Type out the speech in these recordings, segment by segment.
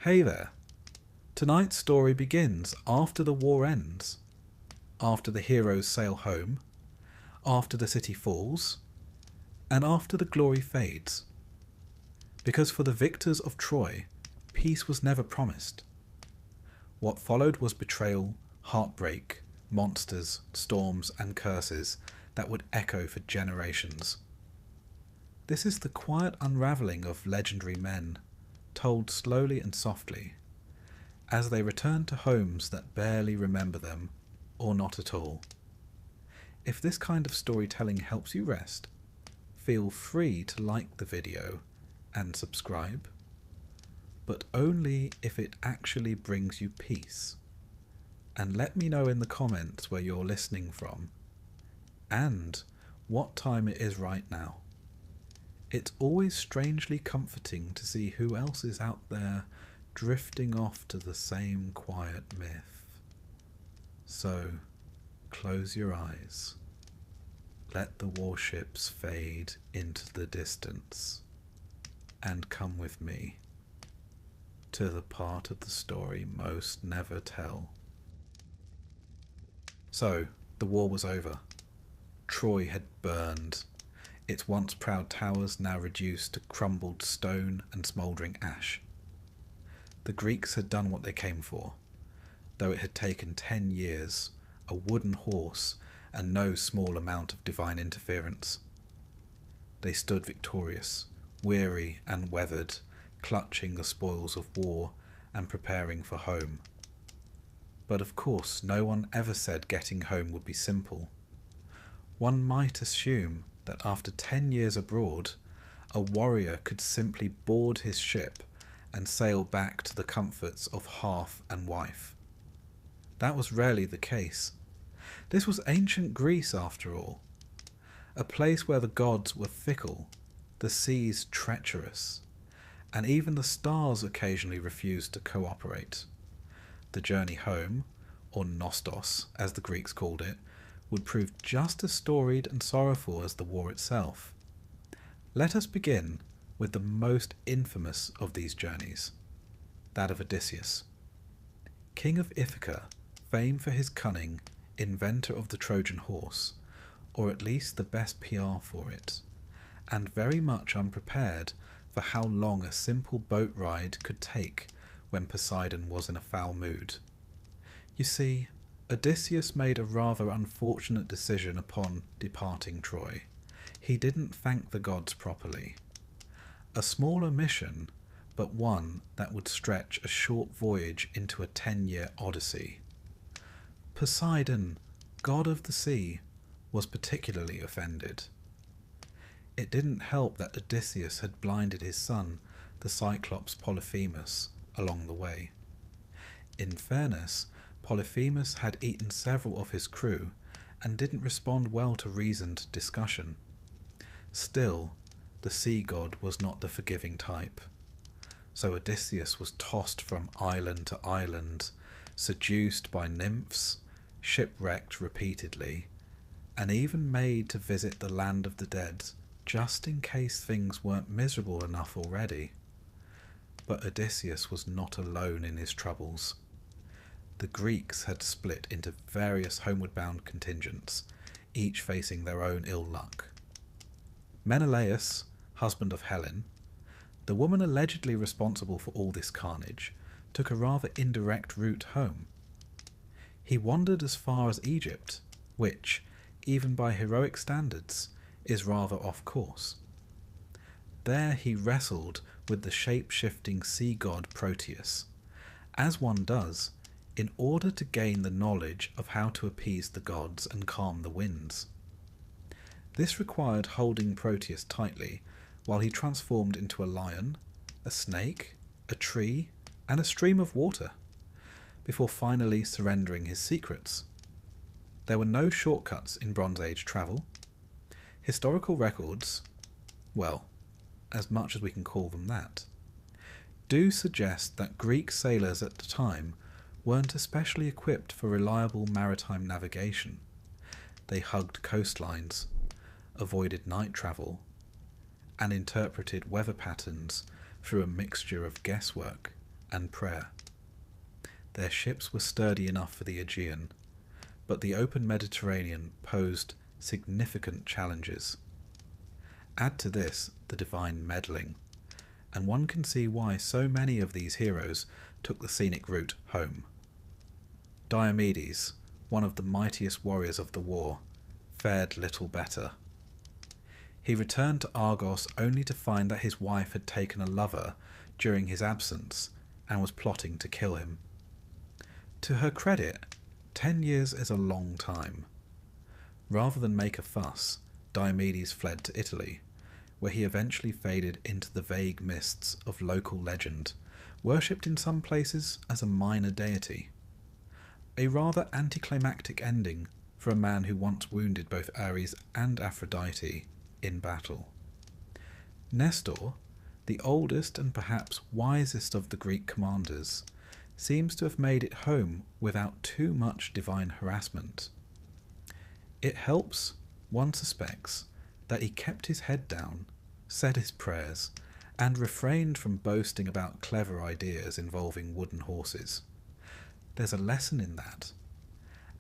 Hey there. Tonight's story begins after the war ends, after the heroes sail home, after the city falls, and after the glory fades. Because for the victors of Troy, peace was never promised. What followed was betrayal, heartbreak, monsters, storms, and curses that would echo for generations. This is the quiet unravelling of legendary men, told slowly and softly, as they return to homes that barely remember them, or not at all. If this kind of storytelling helps you rest, feel free to like the video and subscribe, but only if it actually brings you peace. And let me know in the comments where you're listening from, and what time it is right now. It's always strangely comforting to see who else is out there drifting off to the same quiet myth. So, close your eyes. Let the warships fade into the distance, and come with me to the part of the story most never tell. So, the war was over. Troy had burned, its once proud towers now reduced to crumbled stone and smouldering ash. The Greeks had done what they came for, though it had taken 10 years, a wooden horse, and no small amount of divine interference. They stood victorious, weary and weathered, clutching the spoils of war and preparing for home. But of course, no one ever said getting home would be simple. One might assume that after 10 years abroad, a warrior could simply board his ship and sail back to the comforts of hearth and wife. That was rarely the case. This was ancient Greece after all, a place where the gods were fickle, the seas treacherous, and even the stars occasionally refused to cooperate. The journey home, or nostos as the Greeks called it, would prove just as storied and sorrowful as the war itself. Let us begin with the most infamous of these journeys, that of Odysseus. King of Ithaca, famed for his cunning, inventor of the Trojan horse, or at least the best PR for it, and very much unprepared for how long a simple boat ride could take when Poseidon was in a foul mood. You see, Odysseus made a rather unfortunate decision upon departing Troy. He didn't thank the gods properly. A small omission, but one that would stretch a short voyage into a 10-year odyssey. Poseidon, god of the sea, was particularly offended. It didn't help that Odysseus had blinded his son, the Cyclops Polyphemus, along the way. In fairness, Polyphemus had eaten several of his crew and didn't respond well to reasoned discussion. Still, the sea god was not the forgiving type. So Odysseus was tossed from island to island, seduced by nymphs, shipwrecked repeatedly, and even made to visit the land of the dead, just in case things weren't miserable enough already. But Odysseus was not alone in his troubles. The Greeks had split into various homeward-bound contingents, each facing their own ill luck. Menelaus, husband of Helen, the woman allegedly responsible for all this carnage, took a rather indirect route home. He wandered as far as Egypt, which, even by heroic standards, is rather off course. There he wrestled with the shape-shifting sea god Proteus, as one does, in order to gain the knowledge of how to appease the gods and calm the winds. This required holding Proteus tightly while he transformed into a lion, a snake, a tree, and a stream of water, before finally surrendering his secrets. There were no shortcuts in Bronze Age travel. Historical records, well, as much as we can call them that, do suggest that Greek sailors at the time weren't especially equipped for reliable maritime navigation. They hugged coastlines, avoided night travel, and interpreted weather patterns through a mixture of guesswork and prayer. Their ships were sturdy enough for the Aegean, but the open Mediterranean posed significant challenges. Add to this the divine meddling, and one can see why so many of these heroes took the scenic route home. Diomedes, one of the mightiest warriors of the war, fared little better. He returned to Argos only to find that his wife had taken a lover during his absence and was plotting to kill him. To her credit, 10 years is a long time. Rather than make a fuss, Diomedes fled to Italy, where he eventually faded into the vague mists of local legend, worshipped in some places as a minor deity. A rather anticlimactic ending for a man who once wounded both Ares and Aphrodite in battle. Nestor, the oldest and perhaps wisest of the Greek commanders, seems to have made it home without too much divine harassment. It helps, one suspects, that he kept his head down, said his prayers, and refrained from boasting about clever ideas involving wooden horses. There's a lesson in that.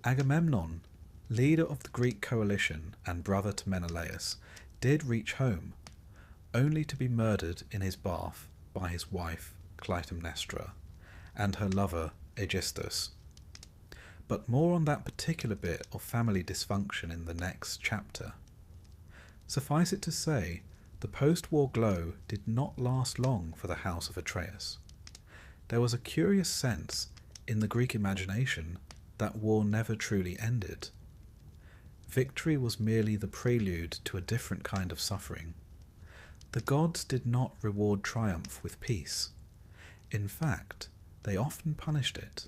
Agamemnon, leader of the Greek coalition and brother to Menelaus, did reach home, only to be murdered in his bath by his wife Clytemnestra and her lover Aegisthus. But more on that particular bit of family dysfunction in the next chapter. Suffice it to say, the post-war glow did not last long for the house of Atreus. There was a curious sense in the Greek imagination that war never truly ended. Victory was merely the prelude to a different kind of suffering. The gods did not reward triumph with peace. In fact, they often punished it.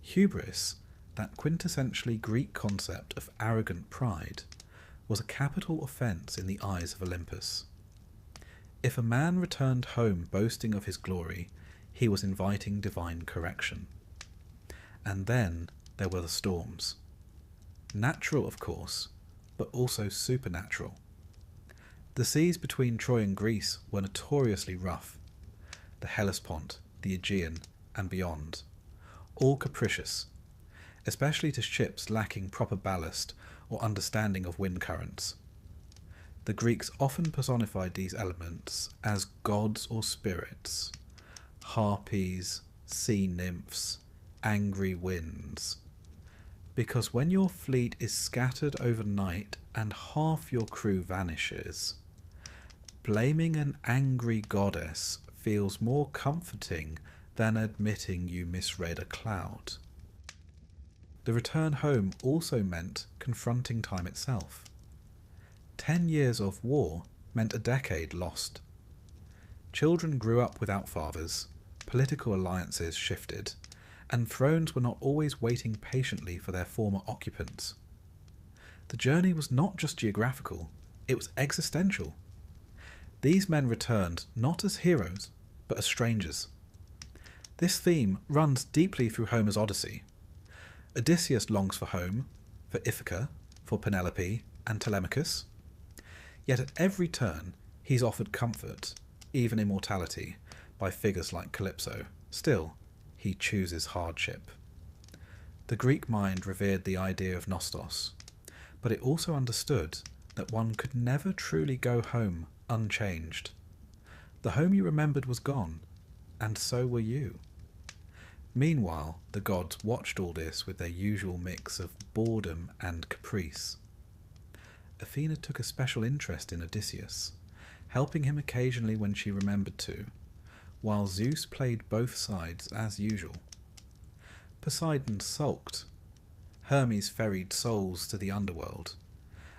Hubris, that quintessentially Greek concept of arrogant pride, was a capital offence in the eyes of Olympus. If a man returned home boasting of his glory, he was inviting divine correction. And then there were the storms. Natural, of course, but also supernatural. The seas between Troy and Greece were notoriously rough. The Hellespont, the Aegean, and beyond, all capricious, especially to ships lacking proper ballast or understanding of wind currents. The Greeks often personified these elements as gods or spirits, harpies, sea nymphs, angry winds. Because when your fleet is scattered overnight and half your crew vanishes, blaming an angry goddess feels more comforting than admitting you misread a cloud. The return home also meant confronting time itself. 10 years of war meant a decade lost. Children grew up without fathers, political alliances shifted, and thrones were not always waiting patiently for their former occupants. The journey was not just geographical, it was existential. These men returned not as heroes, but as strangers. This theme runs deeply through Homer's Odyssey. Odysseus longs for home, for Ithaca, for Penelope and Telemachus. Yet at every turn he's offered comfort, even immortality, by figures like Calypso. Still, he chooses hardship. The Greek mind revered the idea of nostos, but it also understood that one could never truly go home unchanged. The home you remembered was gone, and so were you. Meanwhile, the gods watched all this with their usual mix of boredom and caprice. Athena took a special interest in Odysseus, helping him occasionally when she remembered to, while Zeus played both sides as usual. Poseidon sulked, Hermes ferried souls to the underworld,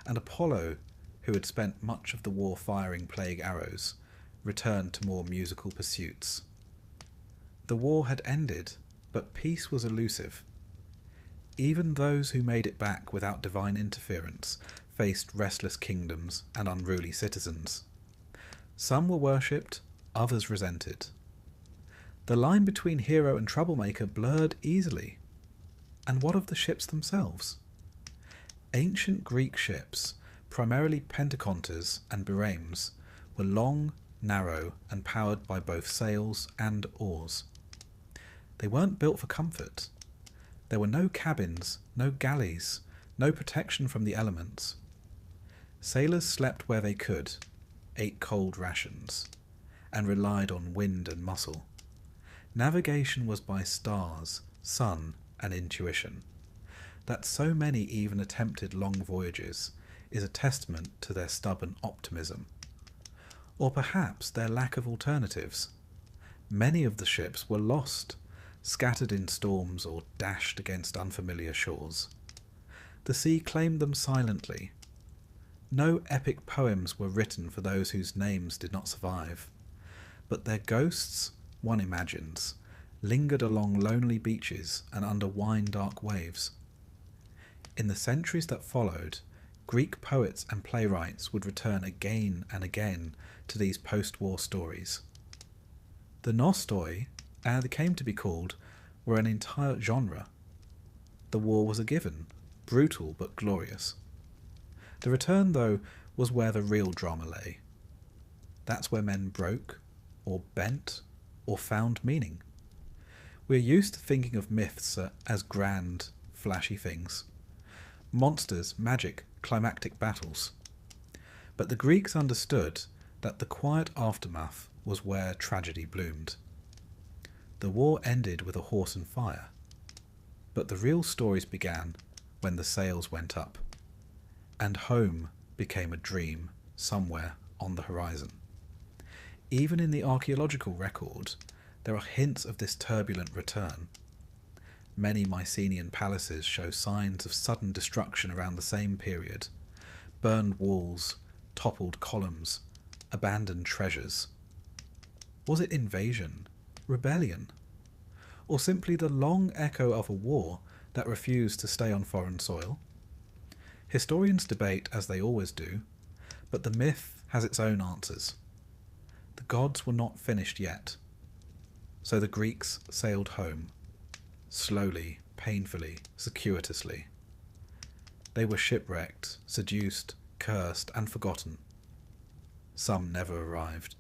and Apollo, who had spent much of the war firing plague arrows, returned to more musical pursuits. The war had ended, but peace was elusive. Even those who made it back without divine interference faced restless kingdoms and unruly citizens. Some were worshipped, others resented. The line between hero and troublemaker blurred easily. And what of the ships themselves? Ancient Greek ships, primarily pentaconters and biremes, were long, narrow and powered by both sails and oars. They weren't built for comfort. There were no cabins, no galleys, no protection from the elements. Sailors slept where they could, ate cold rations, and relied on wind and muscle. Navigation was by stars, sun, and intuition. That so many even attempted long voyages is a testament to their stubborn optimism. Or perhaps their lack of alternatives. Many of the ships were lost, scattered in storms or dashed against unfamiliar shores. The sea claimed them silently. No epic poems were written for those whose names did not survive, but their ghosts, one imagines, lingered along lonely beaches and under wine-dark waves. In the centuries that followed, Greek poets and playwrights would return again and again to these post-war stories. The nostoi, as they came to be called, were an entire genre. The war was a given, brutal but glorious. The return, though, was where the real drama lay. That's where men broke, or bent, or found meaning. We're used to thinking of myths as grand, flashy things. Monsters, magic, climactic battles. But the Greeks understood that the quiet aftermath was where tragedy bloomed. The war ended with a horse and fire, but the real stories began when the sails went up, and home became a dream somewhere on the horizon. Even in the archaeological record, there are hints of this turbulent return. Many Mycenaean palaces show signs of sudden destruction around the same period: burned walls, toppled columns, abandoned treasures. Was it invasion, rebellion, or simply the long echo of a war that refused to stay on foreign soil? Historians debate, as they always do, but the myth has its own answers. The gods were not finished yet, so the Greeks sailed home, slowly, painfully, circuitously. They were shipwrecked, seduced, cursed, and forgotten. Some never arrived.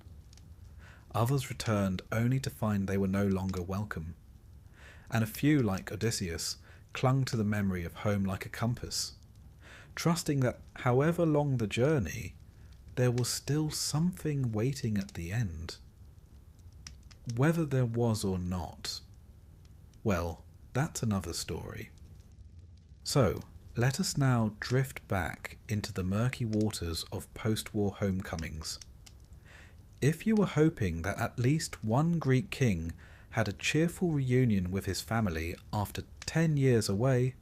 Others returned only to find they were no longer welcome, and a few, like Odysseus, clung to the memory of home like a compass, trusting that however long the journey, there was still something waiting at the end. Whether there was or not, well, that's another story. So, let us now drift back into the murky waters of post-war homecomings. If you were hoping that at least one Greek king had a cheerful reunion with his family after 10 years away,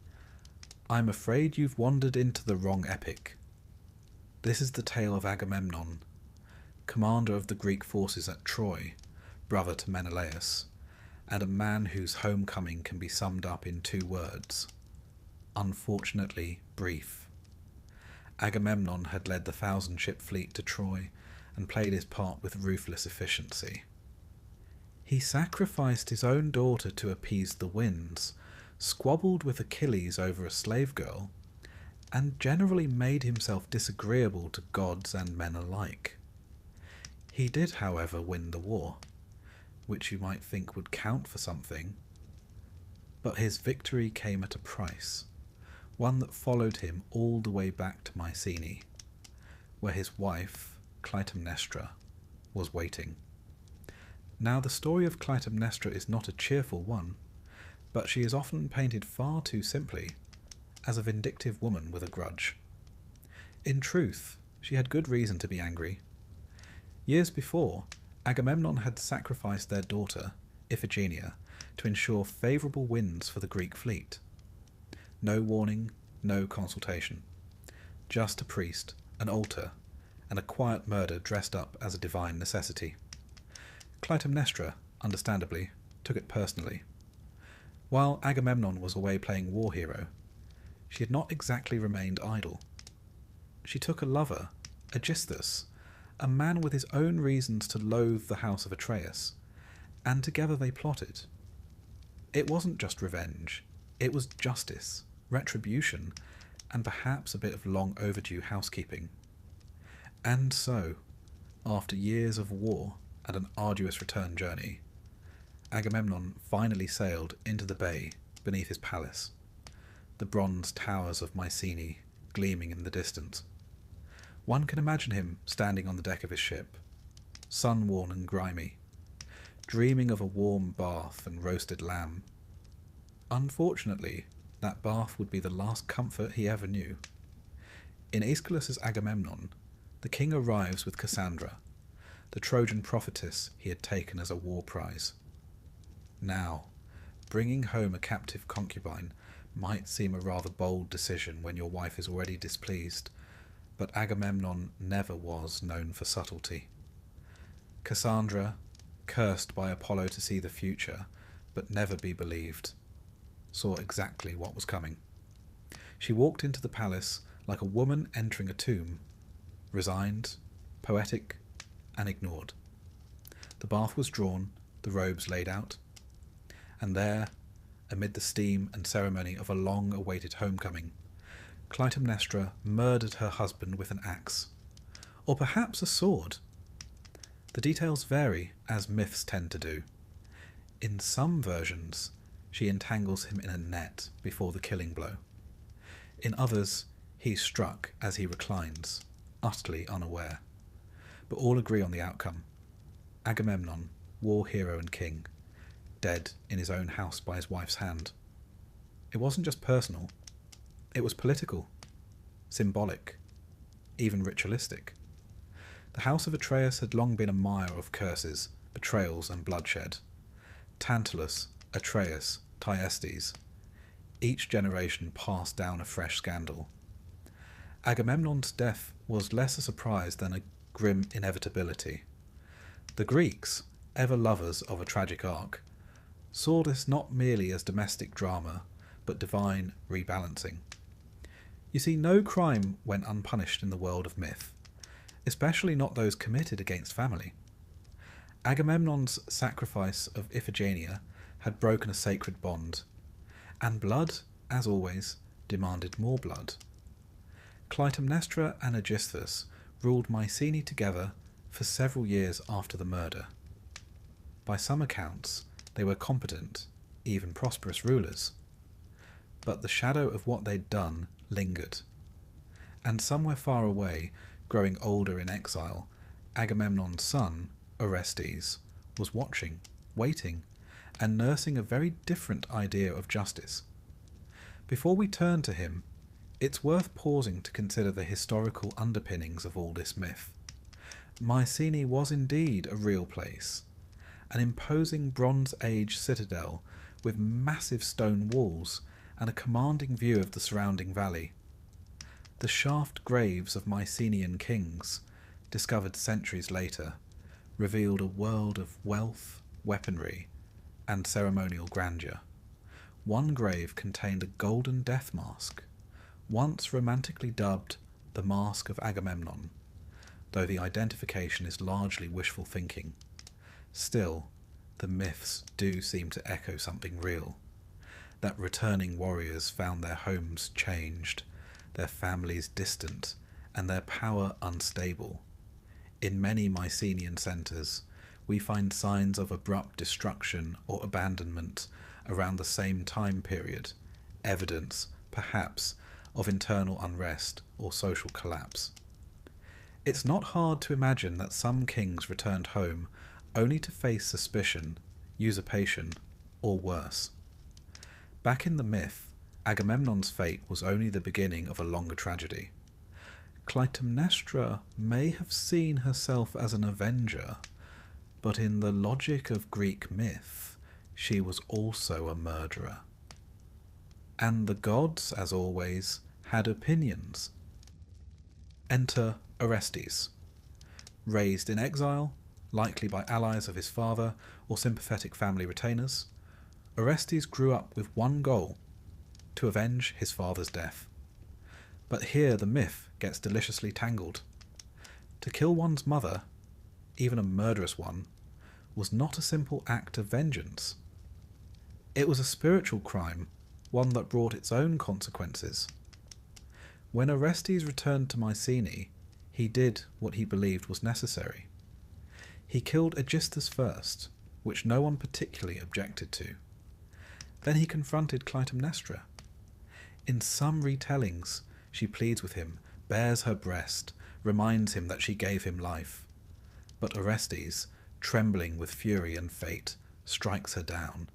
I'm afraid you've wandered into the wrong epic. This is the tale of Agamemnon, commander of the Greek forces at Troy, brother to Menelaus, and a man whose homecoming can be summed up in 2 words: unfortunately brief. Agamemnon had led the 1,000-ship fleet to Troy and played his part with ruthless efficiency. He sacrificed his own daughter to appease the winds, squabbled with Achilles over a slave girl, and generally made himself disagreeable to gods and men alike. He did, however, win the war, which you might think would count for something, but his victory came at a price, one that followed him all the way back to Mycenae, where his wife, Clytemnestra, was waiting. Now, the story of Clytemnestra is not a cheerful one, but she is often painted far too simply as a vindictive woman with a grudge. In truth, she had good reason to be angry. Years before, Agamemnon had sacrificed their daughter, Iphigenia, to ensure favourable winds for the Greek fleet. No warning, no consultation. Just a priest, an altar, and a quiet murder dressed up as a divine necessity. Clytemnestra, understandably, took it personally. While Agamemnon was away playing war hero, she had not exactly remained idle. She took a lover, Odysseus, a man with his own reasons to loathe the house of Atreus, and together they plotted. It wasn't just revenge, it was justice, retribution, and perhaps a bit of long overdue housekeeping. And so, After years of war and an arduous return journey, Agamemnon finally sailed into the bay beneath his palace, the bronze towers of Mycenae gleaming in the distance. One can imagine him standing on the deck of his ship, sun-worn and grimy, dreaming of a warm bath and roasted lamb. Unfortunately, that bath would be the last comfort he ever knew. In Aeschylus's Agamemnon, the king arrives with Cassandra, the Trojan prophetess he had taken as a war prize. Now, bringing home a captive concubine might seem a rather bold decision when your wife is already displeased, but Agamemnon never was known for subtlety. Cassandra, cursed by Apollo to see the future, but never be believed, saw exactly what was coming. She walked into the palace like a woman entering a tomb, resigned, poetic, and ignored. The bath was drawn, the robes laid out, and there, amid the steam and ceremony of a long-awaited homecoming, Clytemnestra murdered her husband with an axe, or perhaps a sword. The details vary, as myths tend to do. In some versions, she entangles him in a net before the killing blow. In others, he's struck as he reclines, utterly unaware. But all agree on the outcome. Agamemnon, war hero and king, dead in his own house by his wife's hand. It wasn't just personal. It was political, symbolic, even ritualistic. The house of Atreus had long been a mire of curses, betrayals and bloodshed. Tantalus, Atreus, Thyestes. Each generation passed down a fresh scandal. Agamemnon's death was less a surprise than a grim inevitability. The Greeks, ever lovers of a tragic arc, saw this not merely as domestic drama, but divine rebalancing. You see, no crime went unpunished in the world of myth, especially not those committed against family. Agamemnon's sacrifice of Iphigenia had broken a sacred bond, and blood, as always, demanded more blood. Clytemnestra and Odysseus ruled Mycenae together for several years after the murder. By some accounts, they were competent, even prosperous rulers. But the shadow of what they'd done lingered. And somewhere far away, growing older in exile, Agamemnon's son, Orestes, was watching, waiting, and nursing a very different idea of justice. Before we turn to him, it's worth pausing to consider the historical underpinnings of all this myth. Mycenae was indeed a real place, an imposing Bronze Age citadel with massive stone walls and a commanding view of the surrounding valley. The shaft graves of Mycenaean kings, discovered centuries later, revealed a world of wealth, weaponry, and ceremonial grandeur. One grave contained a golden death mask, once romantically dubbed the Mask of Agamemnon, though the identification is largely wishful thinking. Still, the myths do seem to echo something real, that returning warriors found their homes changed, their families distant, and their power unstable. In many Mycenaean centres, we find signs of abrupt destruction or abandonment around the same time period, evidence, perhaps, of internal unrest or social collapse. It's not hard to imagine that some kings returned home only to face suspicion, usurpation, or worse. Back in the myth, Agamemnon's fate was only the beginning of a longer tragedy. Clytemnestra may have seen herself as an avenger, but in the logic of Greek myth, she was also a murderer. And the gods, as always, had opinions. Enter Orestes. Raised in exile, likely by allies of his father or sympathetic family retainers, Orestes grew up with one goal: to avenge his father's death. But here the myth gets deliciously tangled. To kill one's mother, even a murderous one, was not a simple act of vengeance. It was a spiritual crime, one that brought its own consequences. When Orestes returned to Mycenae, he did what he believed was necessary. He killed Aegisthus first, which no one particularly objected to. Then he confronted Clytemnestra. In some retellings, she pleads with him, bares her breast, reminds him that she gave him life. But Orestes, trembling with fury and fate, strikes her down.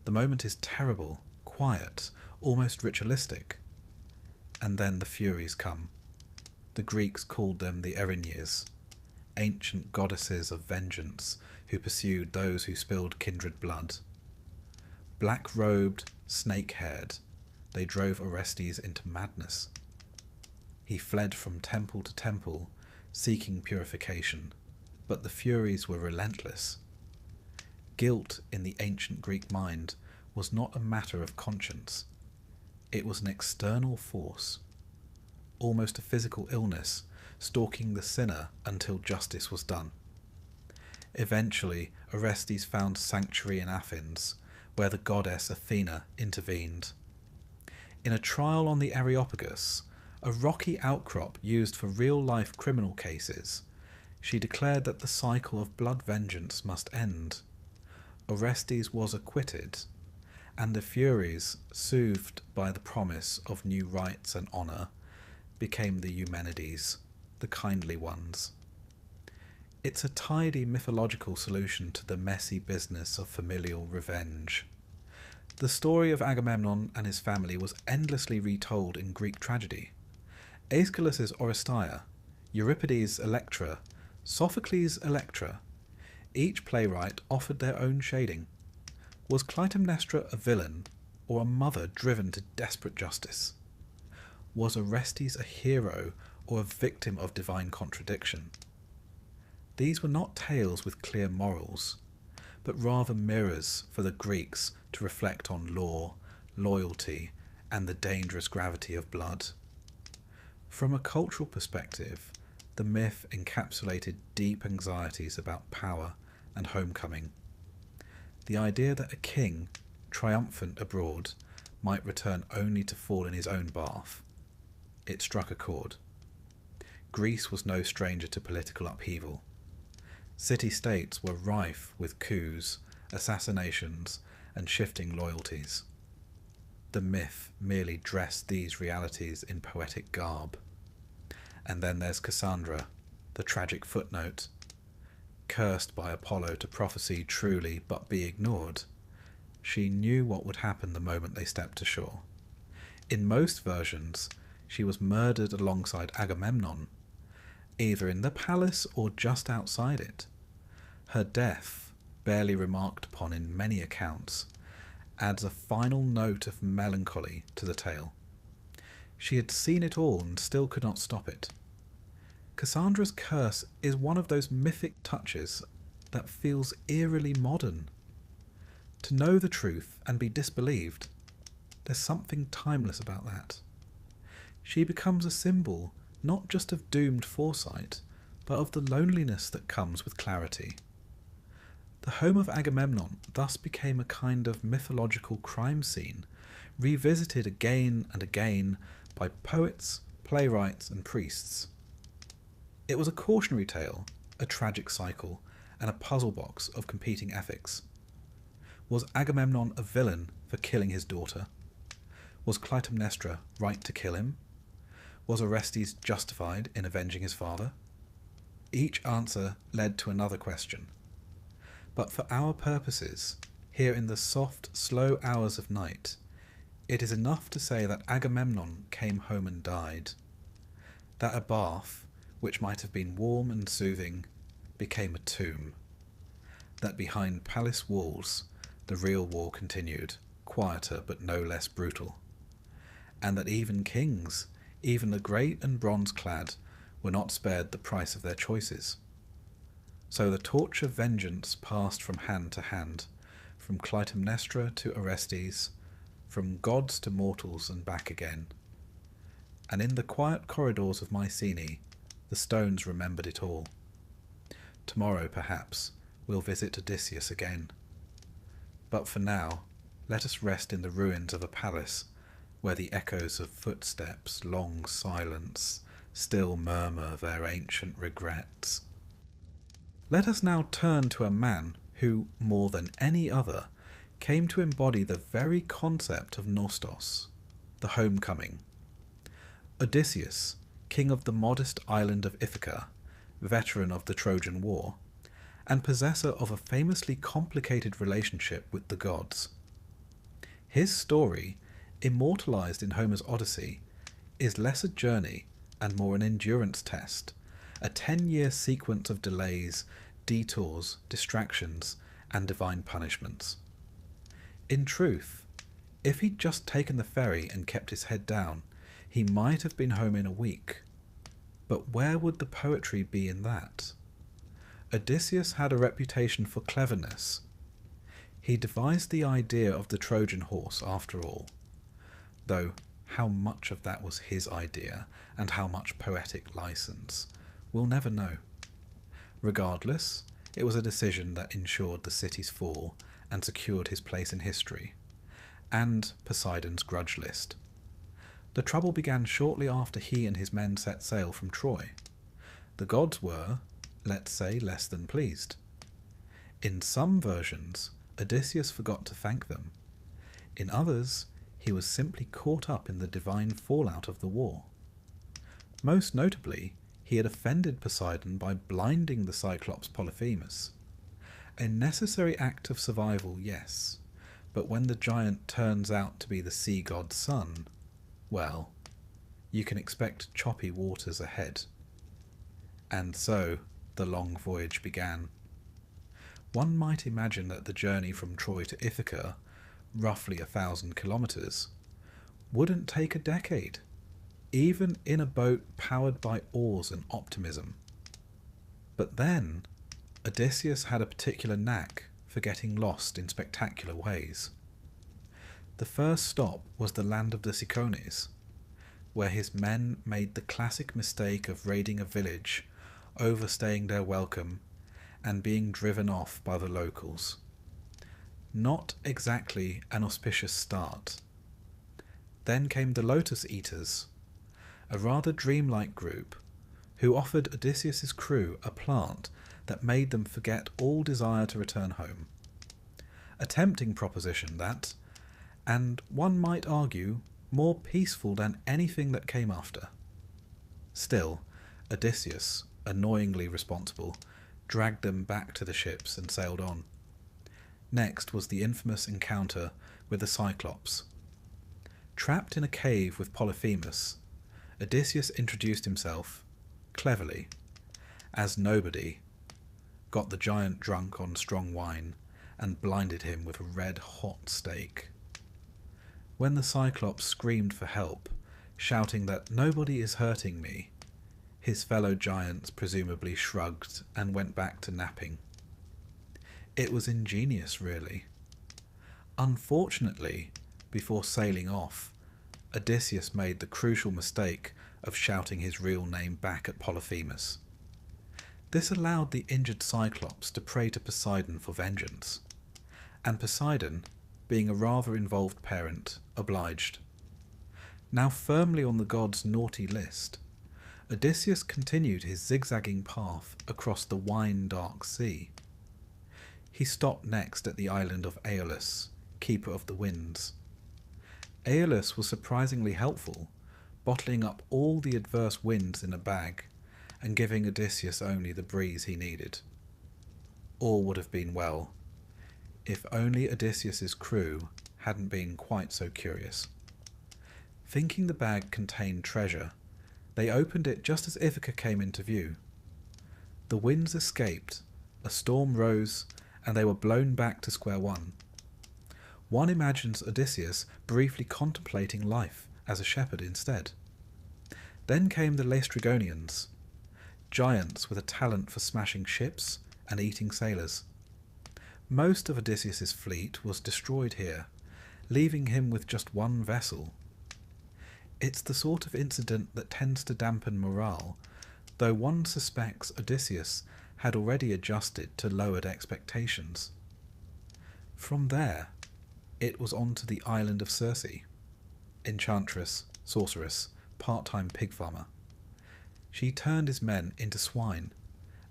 The moment is terrible, quiet, almost ritualistic. And then the Furies come. The Greeks called them the Erinyes, ancient goddesses of vengeance who pursued those who spilled kindred blood. Black-robed, snake-haired, they drove Orestes into madness. He fled from temple to temple, seeking purification, but the Furies were relentless. Guilt in the ancient Greek mind was not a matter of conscience. It was an external force, almost a physical illness, stalking the sinner until justice was done. Eventually, Orestes found sanctuary in Athens, where the goddess Athena intervened. In a trial on the Areopagus, a rocky outcrop used for real-life criminal cases, she declared that the cycle of blood vengeance must end. Orestes was acquitted, and the Furies, soothed by the promise of new rights and honour, became the Eumenides, the kindly ones. It's a tidy mythological solution to the messy business of familial revenge. The story of Agamemnon and his family was endlessly retold in Greek tragedy. Aeschylus's Oresteia, Euripides' Electra, Sophocles' Electra, each playwright offered their own shading. Was Clytemnestra a villain, or a mother driven to desperate justice? Was Orestes a hero, or a victim of divine contradiction? These were not tales with clear morals, but rather mirrors for the Greeks to reflect on law, loyalty, and the dangerous gravity of blood. From a cultural perspective, the myth encapsulated deep anxieties about power and homecoming. The idea that a king, triumphant abroad, might return only to fall in his own bath. It struck a chord. Greece was no stranger to political upheaval. City-states were rife with coups, assassinations, and shifting loyalties. The myth merely dressed these realities in poetic garb. And then there's Cassandra, the tragic footnote. Cursed by Apollo to prophesy truly but be ignored, she knew what would happen the moment they stepped ashore. In most versions, she was murdered alongside Agamemnon, either in the palace or just outside it. Her death, barely remarked upon in many accounts, adds a final note of melancholy to the tale. She had seen it all and still could not stop it. Cassandra's curse is one of those mythic touches that feels eerily modern. To know the truth and be disbelieved, there's something timeless about that. She becomes a symbol not just of doomed foresight, but of the loneliness that comes with clarity. The home of Agamemnon thus became a kind of mythological crime scene, revisited again and again by poets, playwrights, and priests. It was a cautionary tale, a tragic cycle, and a puzzle box of competing ethics. Was Agamemnon a villain for killing his daughter? Was Clytemnestra right to kill him? Was Orestes justified in avenging his father? Each answer led to another question. But for our purposes, here in the soft, slow hours of night, it is enough to say that Agamemnon came home and died. That a bath, which might have been warm and soothing, became a tomb. That behind palace walls, the real war continued, quieter but no less brutal. And that even kings, even the great and bronze-clad, were not spared the price of their choices. So the torch of vengeance passed from hand to hand, from Clytemnestra to Orestes, from gods to mortals and back again. And in the quiet corridors of Mycenae, the stones remembered it all. Tomorrow, perhaps, we'll visit Odysseus again. But for now, let us rest in the ruins of a palace where the echoes of footsteps, long silence, still murmur their ancient regrets. Let us now turn to a man who, more than any other, came to embody the very concept of nostos, the homecoming. Odysseus, king of the modest island of Ithaca, veteran of the Trojan War, and possessor of a famously complicated relationship with the gods. His story, immortalized in Homer's Odyssey, is less a journey and more an endurance test, a 10-year sequence of delays, detours, distractions, and divine punishments. In truth, if he'd just taken the ferry and kept his head down, he might have been home in a week. But where would the poetry be in that? Odysseus had a reputation for cleverness. He devised the idea of the Trojan horse, after all, though how much of that was his idea and how much poetic license, we'll never know. Regardless, it was a decision that ensured the city's fall and secured his place in history, and Poseidon's grudge list. The trouble began shortly after he and his men set sail from Troy. The gods were, let's say, less than pleased. In some versions, Odysseus forgot to thank them. In others, he was simply caught up in the divine fallout of the war. Most notably, he had offended Poseidon by blinding the Cyclops Polyphemus. A necessary act of survival, yes, but when the giant turns out to be the sea god's son, well, you can expect choppy waters ahead. And so, the long voyage began. One might imagine that the journey from Troy to Ithaca, roughly 1,000 kilometres, wouldn't take a decade, even in a boat powered by oars and optimism. But then, Odysseus had a particular knack for getting lost in spectacular ways. The first stop was the land of the Cicones, where his men made the classic mistake of raiding a village, overstaying their welcome, and being driven off by the locals. Not exactly an auspicious start. Then came the Lotus Eaters, a rather dreamlike group who offered Odysseus's crew a plant that made them forget all desire to return home. A tempting proposition that, and one might argue, more peaceful than anything that came after. Still, Odysseus, annoyingly responsible, dragged them back to the ships and sailed on. Next was the infamous encounter with the Cyclops. Trapped in a cave with Polyphemus, Odysseus introduced himself, cleverly, as nobody, got the giant drunk on strong wine, and blinded him with a red-hot steak. When the Cyclops screamed for help, shouting that nobody is hurting me, his fellow giants presumably shrugged and went back to napping. It was ingenious, really. Unfortunately, before sailing off, Odysseus made the crucial mistake of shouting his real name back at Polyphemus. This allowed the injured Cyclops to pray to Poseidon for vengeance, and Poseidon, being a rather involved parent, obliged. Now firmly on the god's naughty list, Odysseus continued his zigzagging path across the wine-dark sea. He stopped next at the island of Aeolus, keeper of the winds. Aeolus was surprisingly helpful, bottling up all the adverse winds in a bag and giving Odysseus only the breeze he needed. All would have been well, if only Odysseus's crew hadn't been quite so curious. Thinking the bag contained treasure, they opened it just as Ithaca came into view. The winds escaped, a storm rose, and they were blown back to square one. One imagines Odysseus briefly contemplating life as a shepherd instead. Then came the Laestrygonians, giants with a talent for smashing ships and eating sailors. Most of Odysseus's fleet was destroyed here, leaving him with just one vessel. It's the sort of incident that tends to dampen morale, though one suspects Odysseus had already adjusted to lowered expectations. From there, it was on to the island of Circe, enchantress, sorceress, part-time pig farmer. She turned his men into swine,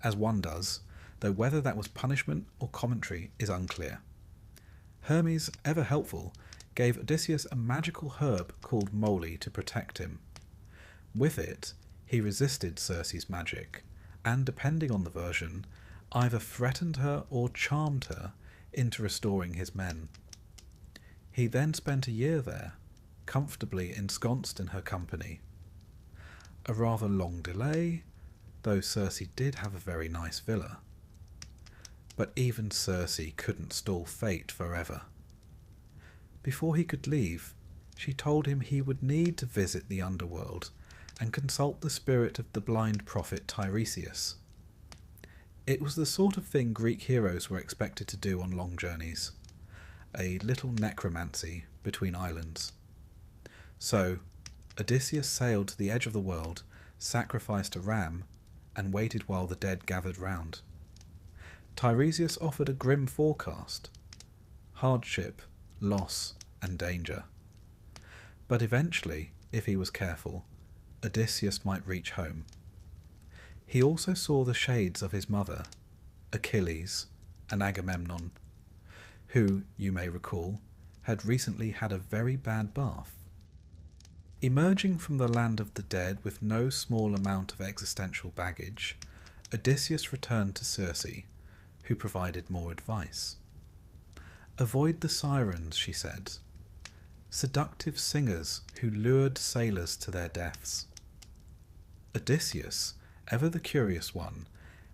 as one does, though whether that was punishment or commentary is unclear. Hermes, ever helpful, gave Odysseus a magical herb called moly to protect him. With it, he resisted Circe's magic, and depending on the version, either threatened her or charmed her into restoring his men. He then spent a year there, comfortably ensconced in her company. A rather long delay, though Circe did have a very nice villa. But even Circe couldn't stall fate forever. Before he could leave, she told him he would need to visit the underworld and consult the spirit of the blind prophet Tiresias. It was the sort of thing Greek heroes were expected to do on long journeys, a little necromancy between islands. So, Odysseus sailed to the edge of the world, sacrificed a ram, and waited while the dead gathered round. Tiresias offered a grim forecast: hardship, loss, and danger. But eventually, if he was careful, Odysseus might reach home. He also saw the shades of his mother, Achilles and Agamemnon, who, you may recall, had recently had a very bad bath. Emerging from the land of the dead with no small amount of existential baggage, Odysseus returned to Circe, who provided more advice. Avoid the sirens, she said, seductive singers who lured sailors to their deaths. Odysseus, ever the curious one,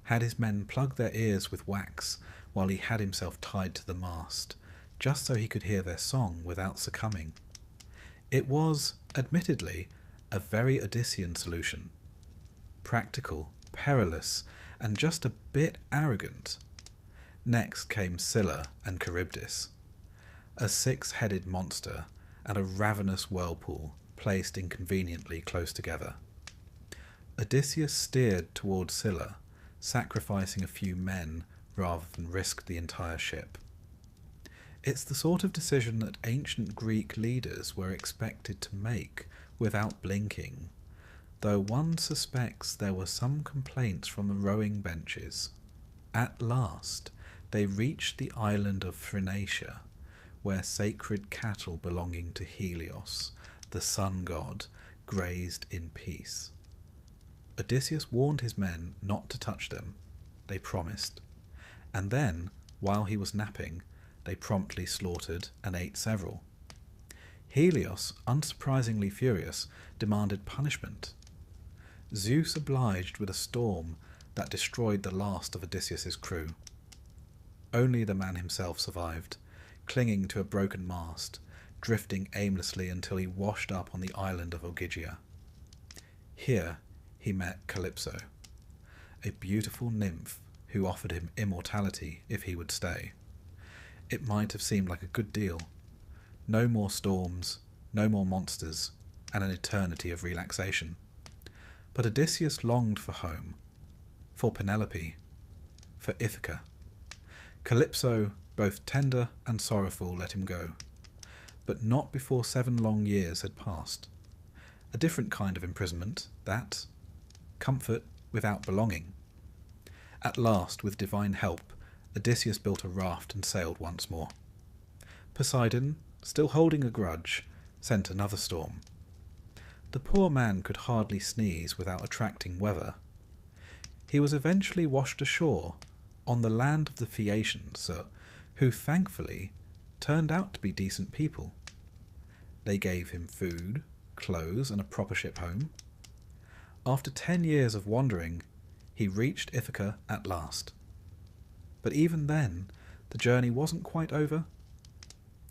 had his men plug their ears with wax while he had himself tied to the mast, just so he could hear their song without succumbing. It was, admittedly, a very Odyssean solution. Practical, perilous, and just a bit arrogant. Next came Scylla and Charybdis, a six-headed monster and a ravenous whirlpool placed inconveniently close together. Odysseus steered toward Scylla, sacrificing a few men rather than risk the entire ship. It's the sort of decision that ancient Greek leaders were expected to make without blinking, though one suspects there were some complaints from the rowing benches. At last, they reached the island of Phrynicia, where sacred cattle belonging to Helios, the sun god, grazed in peace. Odysseus warned his men not to touch them. They promised. And then, while he was napping, they promptly slaughtered and ate several. Helios, unsurprisingly furious, demanded punishment. Zeus obliged with a storm that destroyed the last of Odysseus's crew. Only the man himself survived, clinging to a broken mast, drifting aimlessly until he washed up on the island of Ogygia. Here he met Calypso, a beautiful nymph who offered him immortality if he would stay. It might have seemed like a good deal. No more storms, no more monsters, and an eternity of relaxation. But Odysseus longed for home, for Penelope, for Ithaca. Calypso, both tender and sorrowful, let him go, but not before 7 long years had passed. A different kind of imprisonment, that. Comfort without belonging. At last, with divine help, Odysseus built a raft and sailed once more. Poseidon, still holding a grudge, sent another storm. The poor man could hardly sneeze without attracting weather. He was eventually washed ashore on the land of the Phaeacians, who thankfully turned out to be decent people. They gave him food, clothes, and a proper ship home. After 10 years of wandering, he reached Ithaca at last. But even then, the journey wasn't quite over.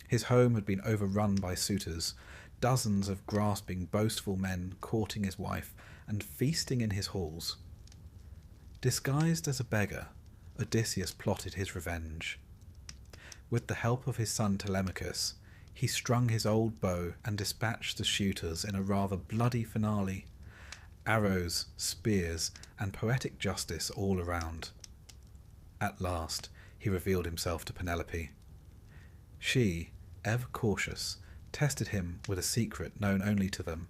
His home had been overrun by suitors, dozens of grasping, boastful men courting his wife and feasting in his halls. Disguised as a beggar, Odysseus plotted his revenge. With the help of his son Telemachus, he strung his old bow and dispatched the shooters in a rather bloody finale. Arrows, spears, and poetic justice all around. At last, he revealed himself to Penelope. She, ever cautious, tested him with a secret known only to them: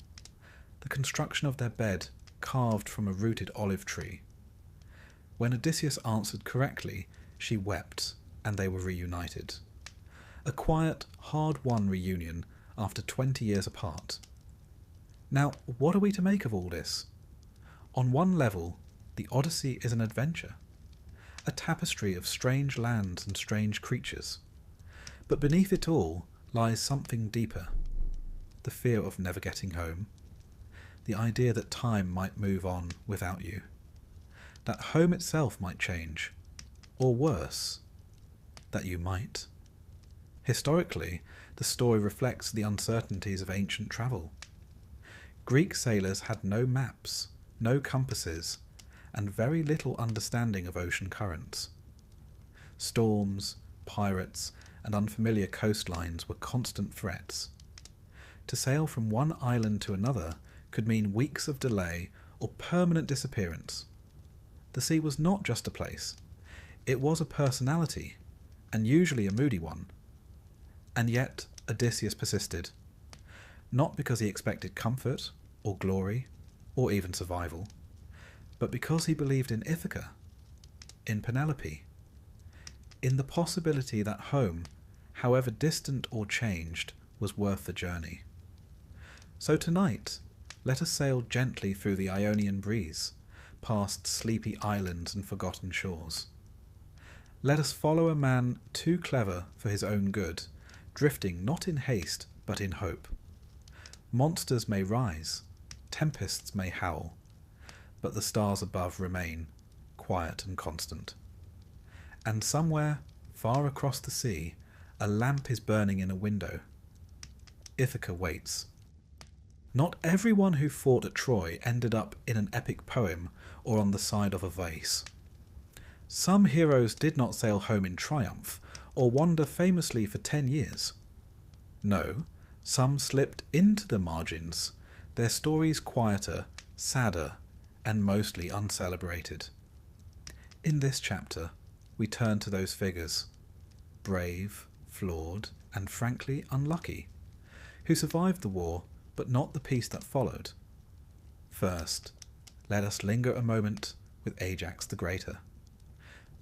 the construction of their bed carved from a rooted olive tree. When Odysseus answered correctly, she wept, and they were reunited. A quiet, hard-won reunion after 20 years apart. Now, what are we to make of all this? On one level, the Odyssey is an adventure, a tapestry of strange lands and strange creatures. But beneath it all lies something deeper, the fear of never getting home, the idea that time might move on without you, that home itself might change, or worse, that you might. Historically, the story reflects the uncertainties of ancient travel. Greek sailors had no maps, no compasses, and very little understanding of ocean currents. Storms, pirates, and unfamiliar coastlines were constant threats. To sail from one island to another could mean weeks of delay or permanent disappearance. The sea was not just a place. It was a personality, and usually a moody one. And yet Odysseus persisted, not because he expected comfort, or glory, or even survival, but because he believed in Ithaca, in Penelope, in the possibility that home, however distant or changed, was worth the journey. So tonight, let us sail gently through the Ionian breeze, past sleepy islands and forgotten shores. Let us follow a man too clever for his own good, drifting not in haste but in hope. Monsters may rise, tempests may howl, but the stars above remain quiet and constant. And somewhere, far across the sea, a lamp is burning in a window. Ithaca waits. Not everyone who fought at Troy ended up in an epic poem or on the side of a vase. Some heroes did not sail home in triumph or wander famously for 10 years. No, some slipped into the margins, their stories quieter, sadder, and mostly uncelebrated. In this chapter, we turn to those figures, brave, flawed, and frankly unlucky, who survived the war but not the peace that followed. First, let us linger a moment with Ajax the Greater,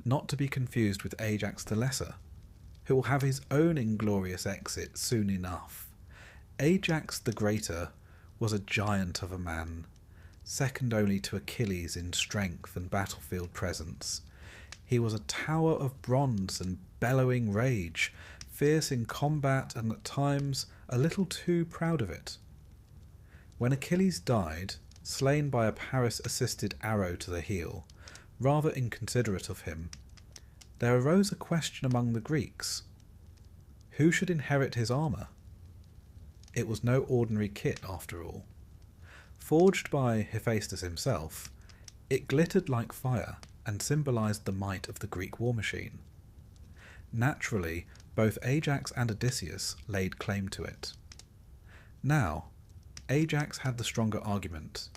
not to be confused with Ajax the Lesser, who will have his own inglorious exit soon enough. Ajax the Greater was a giant of a man, second only to Achilles in strength and battlefield presence. He was a tower of bronze and bellowing rage, fierce in combat and at times a little too proud of it. When Achilles died, slain by a Paris-assisted arrow to the heel, rather inconsiderate of him, there arose a question among the Greeks. Who should inherit his armour? It was no ordinary kit after all. Forged by Hephaestus himself, it glittered like fire and symbolised the might of the Greek war machine. Naturally, both Ajax and Odysseus laid claim to it. Now, Ajax had the stronger argument.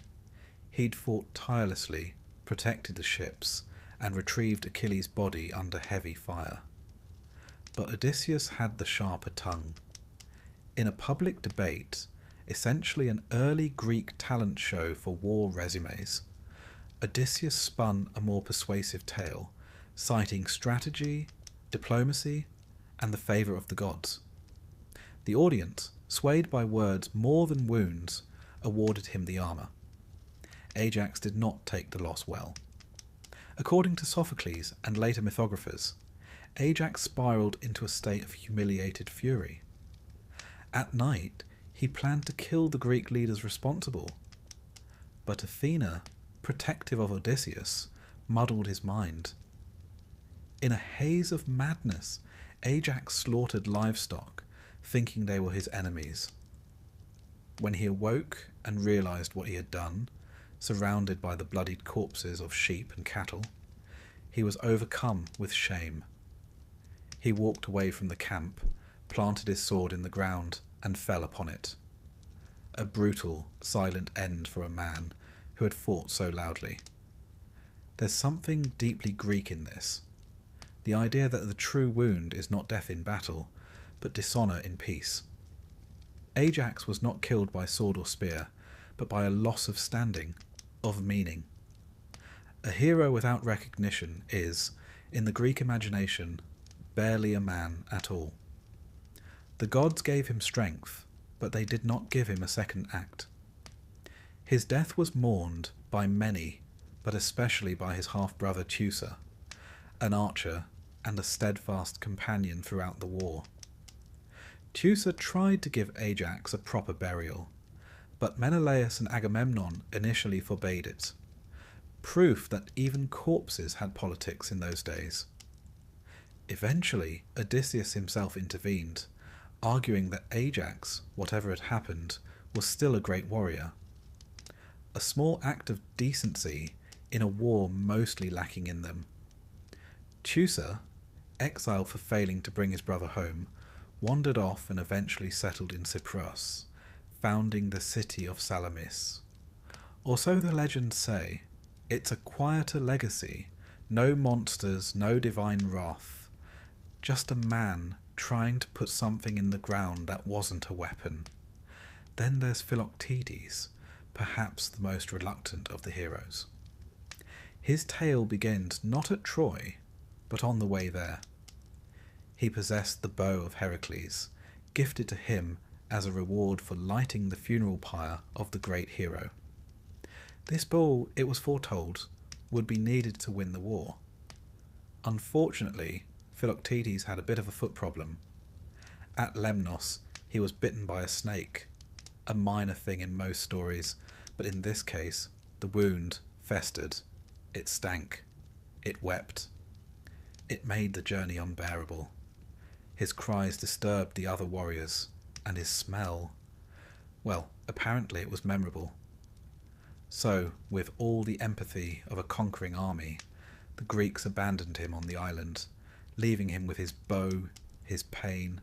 He'd fought tirelessly, protected the ships, and retrieved Achilles' body under heavy fire. But Odysseus had the sharper tongue. In a public debate, essentially an early Greek talent show for war resumes, Odysseus spun a more persuasive tale, citing strategy, diplomacy, and the favour of the gods. The audience, swayed by words more than wounds, awarded him the armour. Ajax did not take the loss well. According to Sophocles and later mythographers, Ajax spiralled into a state of humiliated fury. At night, he planned to kill the Greek leaders responsible. But Athena, protective of Odysseus, muddled his mind. In a haze of madness, Ajax slaughtered livestock, thinking they were his enemies. When he awoke and realised what he had done, surrounded by the bloodied corpses of sheep and cattle, he was overcome with shame. He walked away from the camp, planted his sword in the ground, and fell upon it. A brutal, silent end for a man who had fought so loudly. There's something deeply Greek in this. The idea that the true wound is not death in battle, but dishonour in peace. Ajax was not killed by sword or spear, but by a loss of standing, of meaning. A hero without recognition is, in the Greek imagination, barely a man at all. The gods gave him strength, but they did not give him a second act. His death was mourned by many, but especially by his half-brother Teucer, an archer and a steadfast companion throughout the war. Teucer tried to give Ajax a proper burial, but Menelaus and Agamemnon initially forbade it, proof that even corpses had politics in those days. Eventually, Odysseus himself intervened, arguing that Ajax, whatever had happened, was still a great warrior. A small act of decency in a war mostly lacking in them. Teucer, exiled for failing to bring his brother home, wandered off and eventually settled in Cyprus, founding the city of Salamis. Or so the legends say. It's a quieter legacy, no monsters, no divine wrath, just a man trying to put something in the ground that wasn't a weapon. Then there's Philoctetes, perhaps the most reluctant of the heroes. His tale begins not at Troy, but on the way there. He possessed the bow of Heracles, gifted to him as a reward for lighting the funeral pyre of the great hero. This bow, it was foretold, would be needed to win the war. Unfortunately, Philoctetes had a bit of a foot problem. At Lemnos, he was bitten by a snake, a minor thing in most stories, but in this case, the wound festered, it stank, it wept. It made the journey unbearable. His cries disturbed the other warriors, and his smell, well, apparently it was memorable. So, with all the empathy of a conquering army, the Greeks abandoned him on the island, leaving him with his bow, his pain,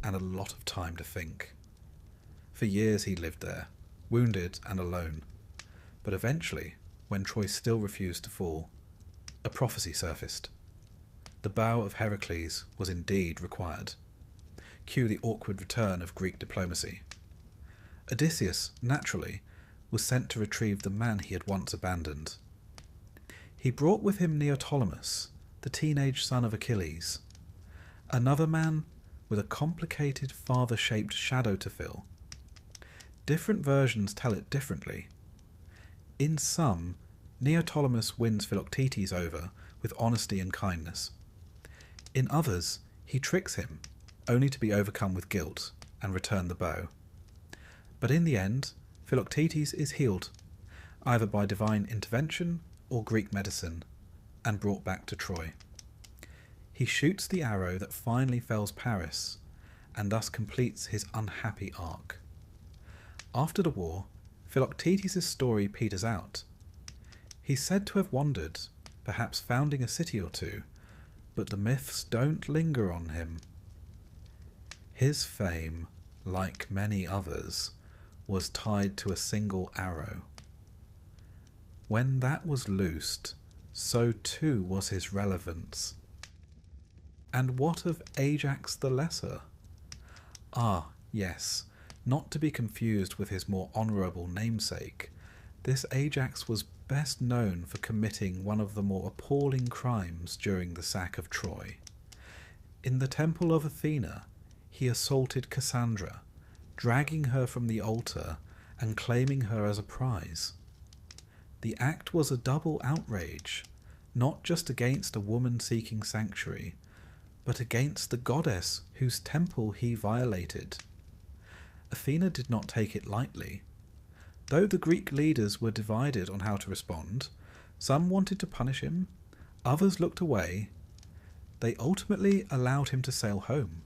and a lot of time to think. For years he lived there, wounded and alone. But eventually, when Troy still refused to fall, a prophecy surfaced. The bow of Heracles was indeed required. Cue the awkward return of Greek diplomacy. Odysseus, naturally, was sent to retrieve the man he had once abandoned. He brought with him Neoptolemus, the teenage son of Achilles, another man with a complicated father-shaped shadow to fill. Different versions tell it differently. In some, Neoptolemus wins Philoctetes over with honesty and kindness. In others, he tricks him, only to be overcome with guilt and return the bow. But in the end, Philoctetes is healed, either by divine intervention or Greek medicine, and brought back to Troy. He shoots the arrow that finally fells Paris, and thus completes his unhappy arc. After the war, Philoctetes' story peters out. He's said to have wandered, perhaps founding a city or two, but the myths don't linger on him. His fame, like many others, was tied to a single arrow. When that was loosed, so too was his relevance. And what of Ajax the Lesser? Ah, yes, not to be confused with his more honourable namesake, this Ajax was best known for committing one of the more appalling crimes during the sack of Troy. In the temple of Athena, he assaulted Cassandra, dragging her from the altar and claiming her as a prize. The act was a double outrage, not just against a woman seeking sanctuary, but against the goddess whose temple he violated. Athena did not take it lightly. Though the Greek leaders were divided on how to respond, some wanted to punish him, others looked away. They ultimately allowed him to sail home.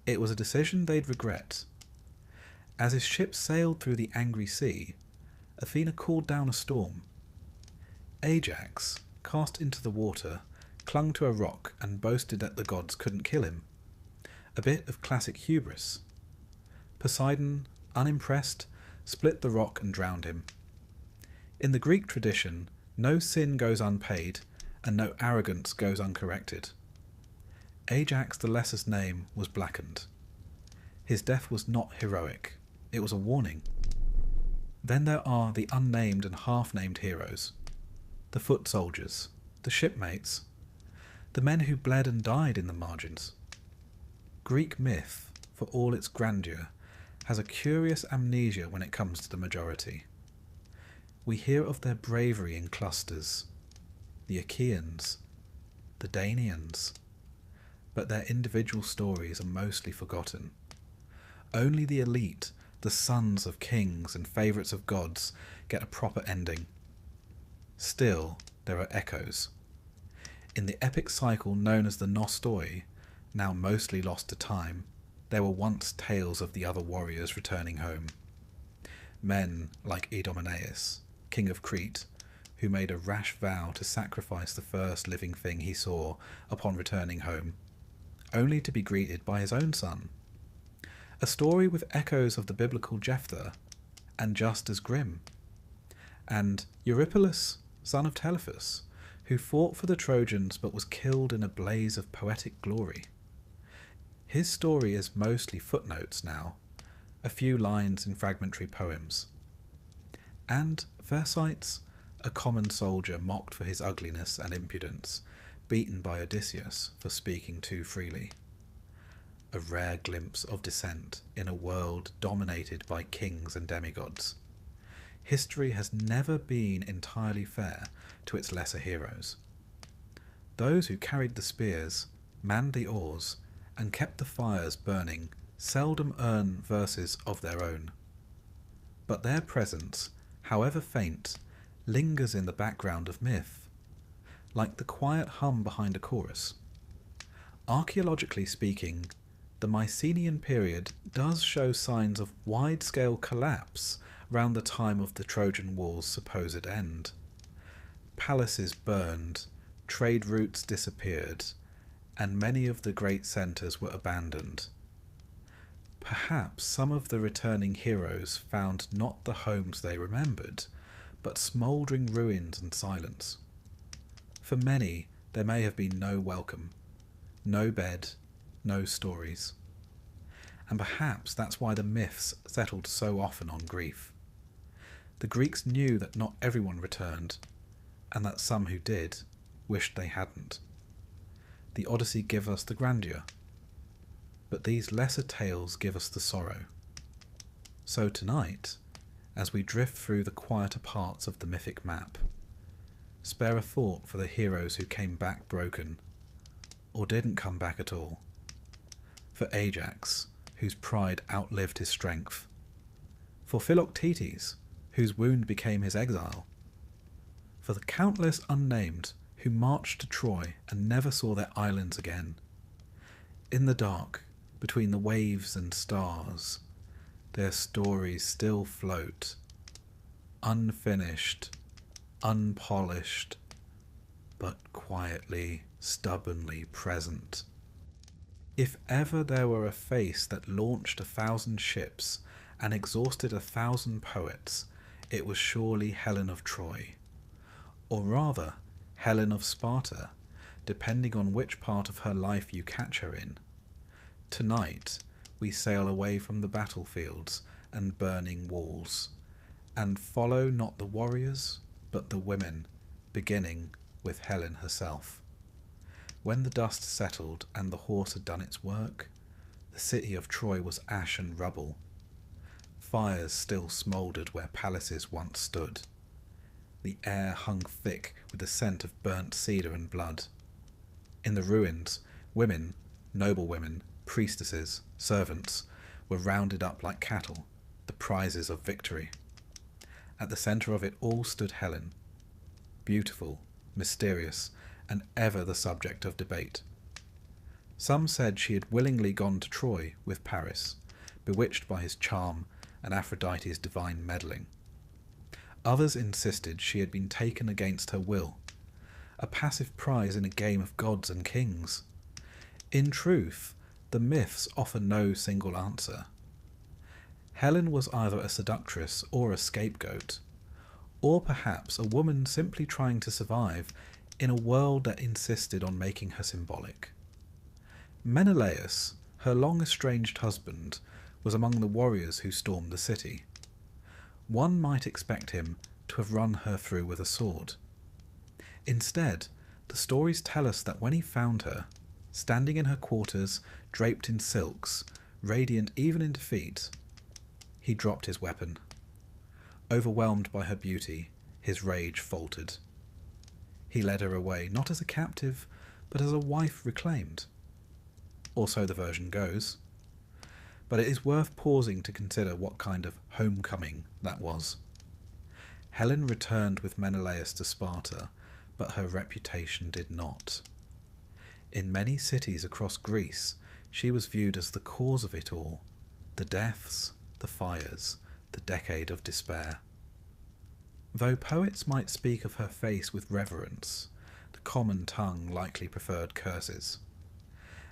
It was a decision they'd regret. As his ship sailed through the angry sea, Athena called down a storm. Ajax, cast into the water, clung to a rock and boasted that the gods couldn't kill him. A bit of classic hubris. Poseidon, unimpressed, split the rock and drowned him. In the Greek tradition, no sin goes unpaid, and no arrogance goes uncorrected. Ajax the Lesser's name was blackened. His death was not heroic, it was a warning. Then there are the unnamed and half-named heroes. the foot soldiers, the shipmates, the men who bled and died in the margins. Greek myth, for all its grandeur, has a curious amnesia when it comes to the majority. We hear of their bravery in clusters, the Achaeans, the Danaans, but their individual stories are mostly forgotten. Only the elite, the sons of kings and favourites of gods, get a proper ending. Still, there are echoes. In the epic cycle known as the Nostoi, now mostly lost to time, there were once tales of the other warriors returning home. Men like Idomeneus, king of Crete, who made a rash vow to sacrifice the first living thing he saw upon returning home, only to be greeted by his own son. A story with echoes of the biblical Jephthah, and just as grim. And Eurypylus, son of Telephus, who fought for the Trojans but was killed in a blaze of poetic glory. His story is mostly footnotes now, a few lines in fragmentary poems. And Thersites, a common soldier mocked for his ugliness and impudence, beaten by Odysseus for speaking too freely. A rare glimpse of dissent in a world dominated by kings and demigods. History has never been entirely fair to its lesser heroes. Those who carried the spears, manned the oars, and kept the fires burning seldom earn verses of their own. But their presence, however faint, lingers in the background of myth, like the quiet hum behind a chorus. Archaeologically speaking, the Mycenaean period does show signs of wide-scale collapse round the time of the Trojan War's supposed end. Palaces burned, trade routes disappeared, and many of the great centres were abandoned. Perhaps some of the returning heroes found not the homes they remembered, but smouldering ruins and silence. For many, there may have been no welcome, no bed, no stories. And perhaps that's why the myths settled so often on grief. The Greeks knew that not everyone returned, and that some who did wished they hadn't. The Odyssey gives us the grandeur, but these lesser tales give us the sorrow. So tonight, as we drift through the quieter parts of the mythic map, spare a thought for the heroes who came back broken, or didn't come back at all. For Ajax, whose pride outlived his strength. For Philoctetes, whose wound became his exile. For the countless unnamed who marched to Troy and never saw their islands again. In the dark, between the waves and stars, their stories still float, unfinished, unpolished, but quietly, stubbornly present. If ever there were a face that launched 1,000 ships and exhausted 1,000 poets, it was surely Helen of Troy. Or rather, Helen of Sparta, depending on which part of her life you catch her in. Tonight, we sail away from the battlefields and burning walls, and follow not the warriors, but the women, beginning with Helen herself. When the dust settled and the horse had done its work, the city of Troy was ash and rubble. Fires still smouldered where palaces once stood. The air hung thick with the scent of burnt cedar and blood. In the ruins, women, noble women, priestesses, servants, were rounded up like cattle, the prizes of victory. At the centre of it all stood Helen, beautiful, mysterious, and ever the subject of debate. Some said she had willingly gone to Troy with Paris, bewitched by his charm and Aphrodite's divine meddling. Others insisted she had been taken against her will, a passive prize in a game of gods and kings. In truth, the myths offer no single answer. Helen was either a seductress or a scapegoat, or perhaps a woman simply trying to survive in a world that insisted on making her symbolic. Menelaus, her long-estranged husband, was among the warriors who stormed the city. One might expect him to have run her through with a sword. Instead, the stories tell us that when he found her, standing in her quarters, draped in silks, radiant even in defeat, he dropped his weapon. Overwhelmed by her beauty, his rage faltered. He led her away, not as a captive, but as a wife reclaimed. Or so the version goes. But it is worth pausing to consider what kind of homecoming that was. Helen returned with Menelaus to Sparta, but her reputation did not. In many cities across Greece, she was viewed as the cause of it all, the deaths, the fires, the decade of despair. Though poets might speak of her face with reverence, the common tongue likely preferred curses.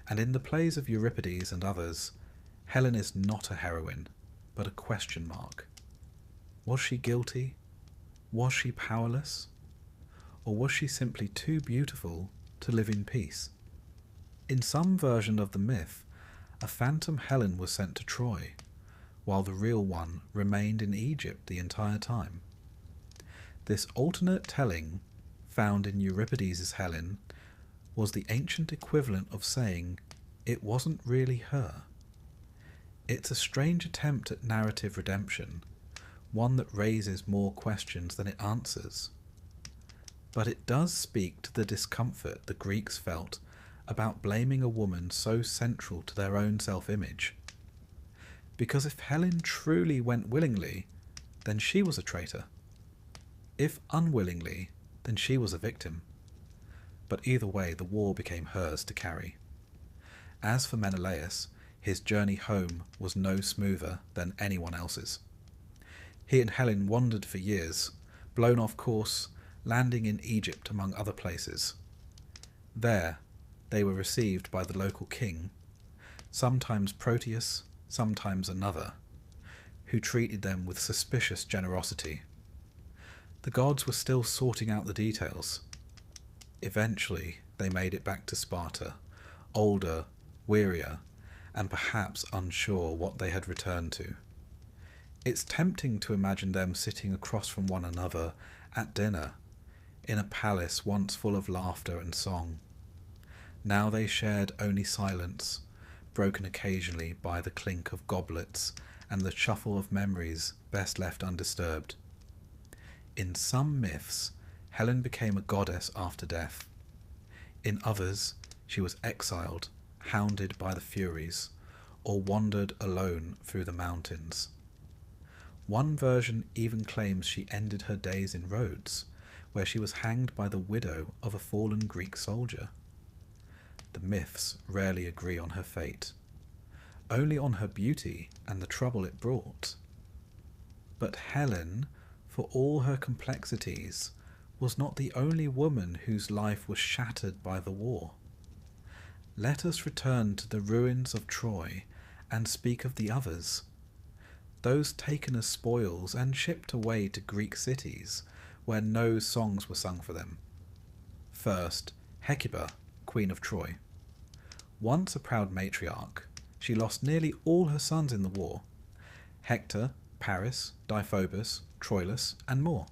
And in the plays of Euripides and others, Helen is not a heroine, but a question mark. Was she guilty? Was she powerless? Or was she simply too beautiful to live in peace? In some version of the myth, a phantom Helen was sent to Troy, while the real one remained in Egypt the entire time. This alternate telling, found in Euripides' Helen, was the ancient equivalent of saying it wasn't really her. It's a strange attempt at narrative redemption, one that raises more questions than it answers. But it does speak to the discomfort the Greeks felt about blaming a woman so central to their own self-image. Because if Helen truly went willingly, then she was a traitor. If unwillingly, then she was a victim. But either way, the war became hers to carry. As for Menelaus, his journey home was no smoother than anyone else's. He and Helen wandered for years, blown off course, landing in Egypt among other places. There, they were received by the local king, sometimes Proteus, sometimes another, who treated them with suspicious generosity. The gods were still sorting out the details. Eventually, they made it back to Sparta, older, wearier, and perhaps unsure what they had returned to. It's tempting to imagine them sitting across from one another at dinner, in a palace once full of laughter and song. Now they shared only silence, broken occasionally by the clink of goblets and the shuffle of memories best left undisturbed. In some myths, Helen became a goddess after death. In others, she was exiled, hounded by the Furies, or wandered alone through the mountains. One version even claims she ended her days in Rhodes, where she was hanged by the widow of a fallen Greek soldier. The myths rarely agree on her fate, only on her beauty and the trouble it brought. But Helen, for all her complexities, was not the only woman whose life was shattered by the war. Let us return to the ruins of Troy and speak of the others, those taken as spoils and shipped away to Greek cities where no songs were sung for them. First, Hecuba, Queen of Troy. Once a proud matriarch, she lost nearly all her sons in the war: Hector, Paris, Deiphobus, Troilus, and more.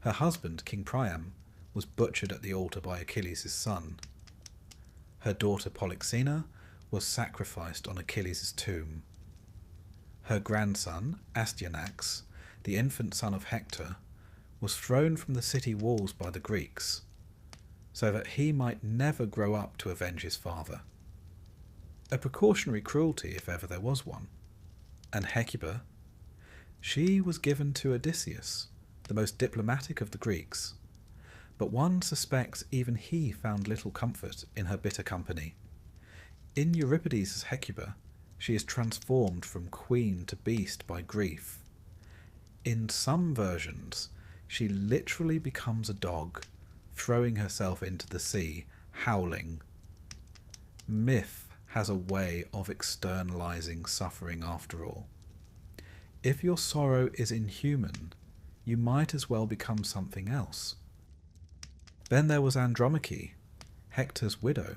Her husband, King Priam, was butchered at the altar by Achilles' son. Her daughter Polyxena was sacrificed on Achilles' tomb. Her grandson, Astyanax, the infant son of Hector, was thrown from the city walls by the Greeks, so that he might never grow up to avenge his father. A precautionary cruelty, if ever there was one. And Hecuba, she was given to Odysseus, the most diplomatic of the Greeks, but one suspects even he found little comfort in her bitter company. In Euripides' Hecuba, she is transformed from queen to beast by grief. In some versions, she literally becomes a dog, throwing herself into the sea, howling. Myth has a way of externalizing suffering after all. If your sorrow is inhuman, you might as well become something else. Then there was Andromache, Hector's widow,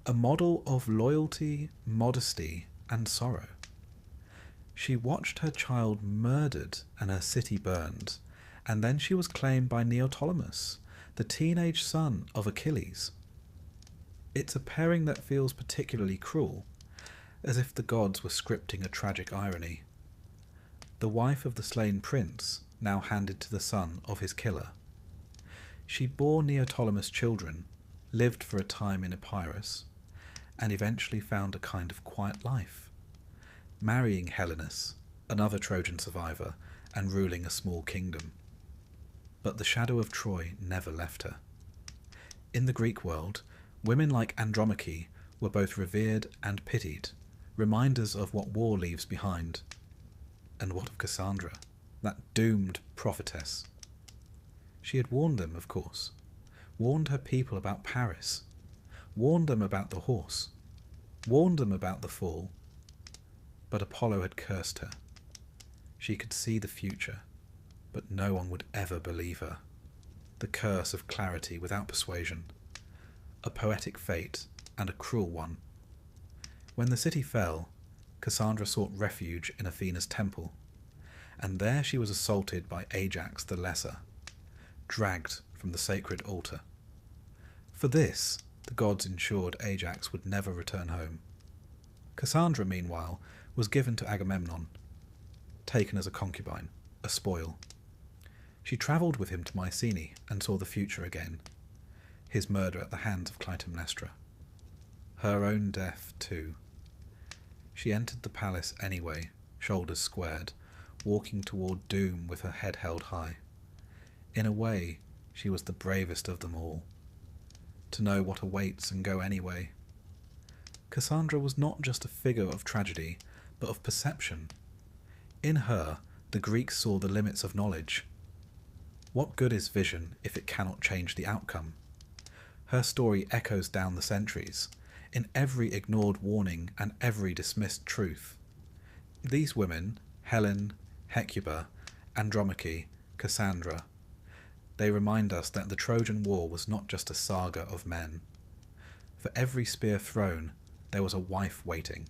a model of loyalty, modesty, and sorrow. She watched her child murdered and her city burned, and then she was claimed by Neoptolemus, the teenage son of Achilles. It's a pairing that feels particularly cruel, as if the gods were scripting a tragic irony. The wife of the slain prince now handed to the son of his killer. She bore Neoptolemus children, lived for a time in Epirus, and eventually found a kind of quiet life, marrying Helenus, another Trojan survivor, and ruling a small kingdom. But the shadow of Troy never left her. In the Greek world, women like Andromache were both revered and pitied, reminders of what war leaves behind. And what of Cassandra, that doomed prophetess? She had warned them, of course, warned her people about Paris, warned them about the horse, warned them about the fall. But Apollo had cursed her. She could see the future, but no one would ever believe her. The curse of clarity without persuasion, a poetic fate and a cruel one. When the city fell, Cassandra sought refuge in Athena's temple, and there she was assaulted by Ajax the Lesser, dragged from the sacred altar. For this, the gods ensured Ajax would never return home. Cassandra, meanwhile, was given to Agamemnon, taken as a concubine, a spoil. She travelled with him to Mycenae and saw the future again, his murder at the hands of Clytemnestra. Her own death, too. She entered the palace anyway, shoulders squared, walking toward doom with her head held high. In a way, she was the bravest of them all. To know what awaits and go anyway. Cassandra was not just a figure of tragedy, but of perception. In her, the Greeks saw the limits of knowledge. What good is vision if it cannot change the outcome? Her story echoes down the centuries, in every ignored warning and every dismissed truth. These women, Helen, Hecuba, Andromache, Cassandra, they remind us that the Trojan War was not just a saga of men. For every spear thrown, there was a wife waiting.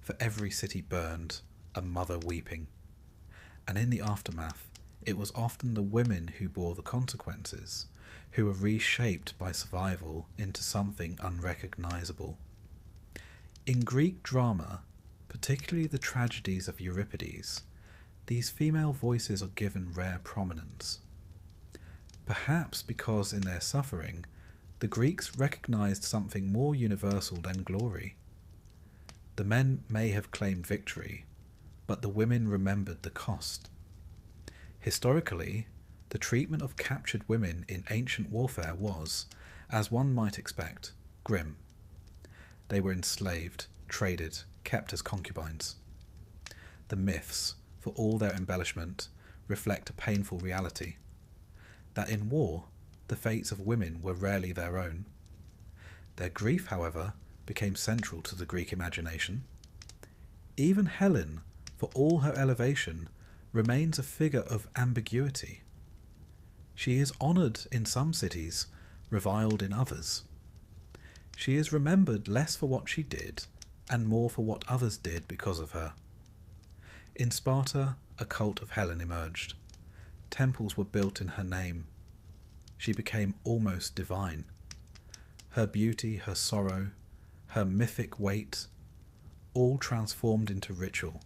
For every city burned, a mother weeping. And in the aftermath, it was often the women who bore the consequences, who were reshaped by survival into something unrecognizable. In Greek drama, particularly the tragedies of Euripides, these female voices are given rare prominence. Perhaps because in their suffering, the Greeks recognized something more universal than glory. The men may have claimed victory, but the women remembered the cost. Historically, the treatment of captured women in ancient warfare was, as one might expect, grim. They were enslaved, traded, kept as concubines. The myths, for all their embellishment, reflect a painful reality, that in war, the fates of women were rarely their own. Their grief, however, became central to the Greek imagination. Even Helen, for all her elevation, remains a figure of ambiguity. She is honoured in some cities, reviled in others. She is remembered less for what she did, and more for what others did because of her. In Sparta, a cult of Helen emerged. Temples were built in her name. She became almost divine. Her beauty, her sorrow, her mythic weight, all transformed into ritual.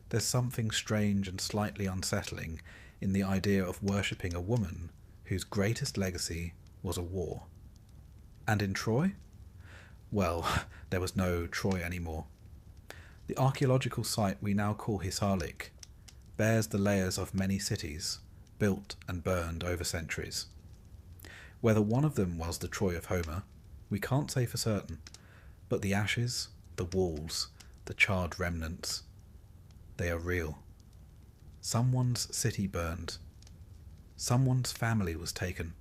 There's something strange and slightly unsettling in the idea of worshipping a woman whose greatest legacy was a war. And in Troy? Well, there was no Troy anymore. The archaeological site we now call Hisarlik bears the layers of many cities, built and burned over centuries. Whether one of them was the Troy of Homer, we can't say for certain, but the ashes, the walls, the charred remnants, they are real. Someone's city burned. Someone's family was taken.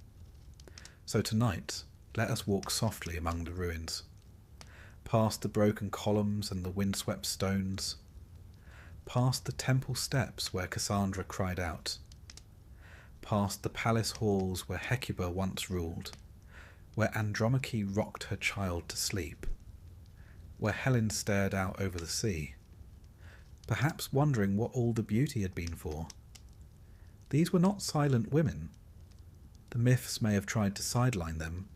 So tonight, let us walk softly among the ruins, past the broken columns and the windswept stones, past the temple steps where Cassandra cried out, past the palace halls where Hecuba once ruled, where Andromache rocked her child to sleep, where Helen stared out over the sea, perhaps wondering what all the beauty had been for. These were not silent women. The myths may have tried to sideline them,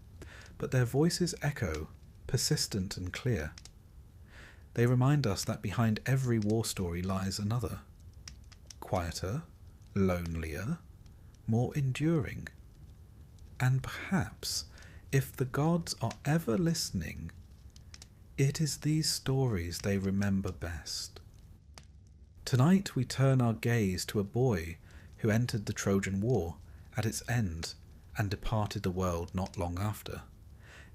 but their voices echo, persistent and clear. They remind us that behind every war story lies another, quieter, lonelier, more enduring. And perhaps, if the gods are ever listening, it is these stories they remember best. Tonight we turn our gaze to a boy who entered the Trojan War at its end and departed the world not long after.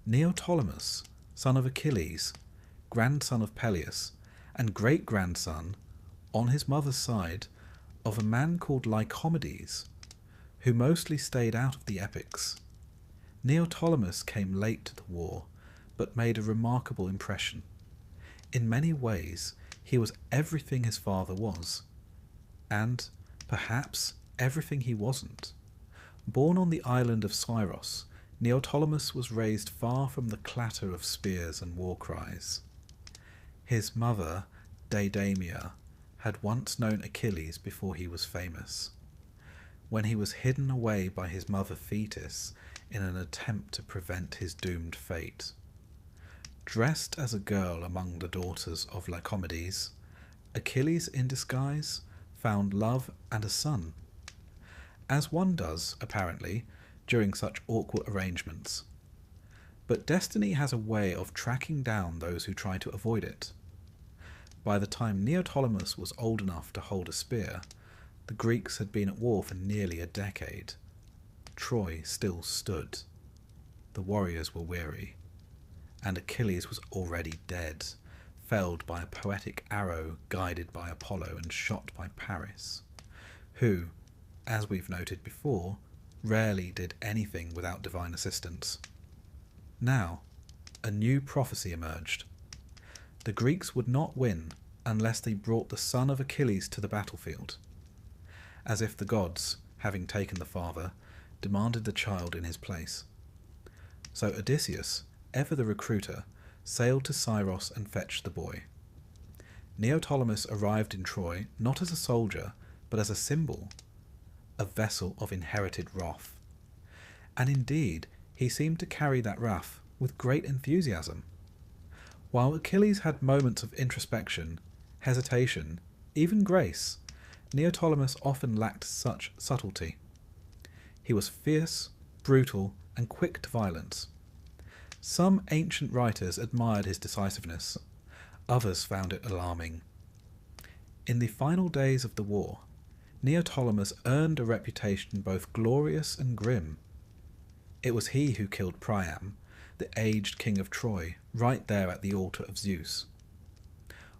Neoptolemus, son of Achilles, grandson of Peleus, and great-grandson, on his mother's side, of a man called Lycomedes, who mostly stayed out of the epics. Neoptolemus came late to the war, but made a remarkable impression. In many ways, he was everything his father was, and, perhaps, everything he wasn't. Born on the island of Scyros, Neoptolemus was raised far from the clatter of spears and war cries. His mother, Deidamia, had once known Achilles before he was famous, when he was hidden away by his mother Thetis in an attempt to prevent his doomed fate. Dressed as a girl among the daughters of Lycomedes, Achilles in disguise found love and a son, as one does, apparently, during such awkward arrangements. But destiny has a way of tracking down those who try to avoid it. By the time Neoptolemus was old enough to hold a spear, the Greeks had been at war for nearly a decade. Troy still stood. The warriors were weary, and Achilles was already dead, felled by a poetic arrow guided by Apollo and shot by Paris, who, as we've noted before, rarely did anything without divine assistance. Now, a new prophecy emerged. The Greeks would not win unless they brought the son of Achilles to the battlefield, as if the gods, having taken the father, demanded the child in his place. So Odysseus, ever the recruiter, sailed to Scyros and fetched the boy. Neoptolemus arrived in Troy not as a soldier, but as a symbol, a vessel of inherited wrath. And indeed, he seemed to carry that wrath with great enthusiasm. While Achilles had moments of introspection, hesitation, even grace, Neoptolemus often lacked such subtlety. He was fierce, brutal, and quick to violence. Some ancient writers admired his decisiveness, others found it alarming. In the final days of the war, Neoptolemus earned a reputation both glorious and grim. It was he who killed Priam, the aged king of Troy, right there at the altar of Zeus.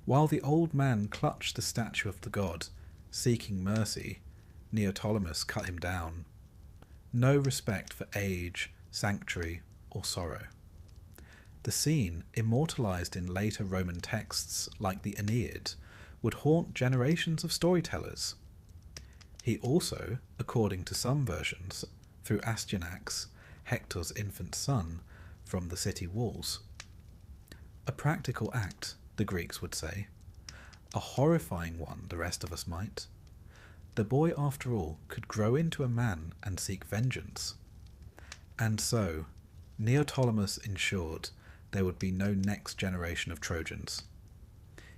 While the old man clutched the statue of the god, seeking mercy, Neoptolemus cut him down. No respect for age, sanctuary, or sorrow. The scene, immortalized in later Roman texts like the Aeneid, would haunt generations of storytellers. He also, according to some versions, threw Astyanax, Hector's infant son, from the city walls. A practical act, the Greeks would say. A horrifying one, the rest of us might. The boy, after all, could grow into a man and seek vengeance. And so, Neoptolemus ensured there would be no next generation of Trojans.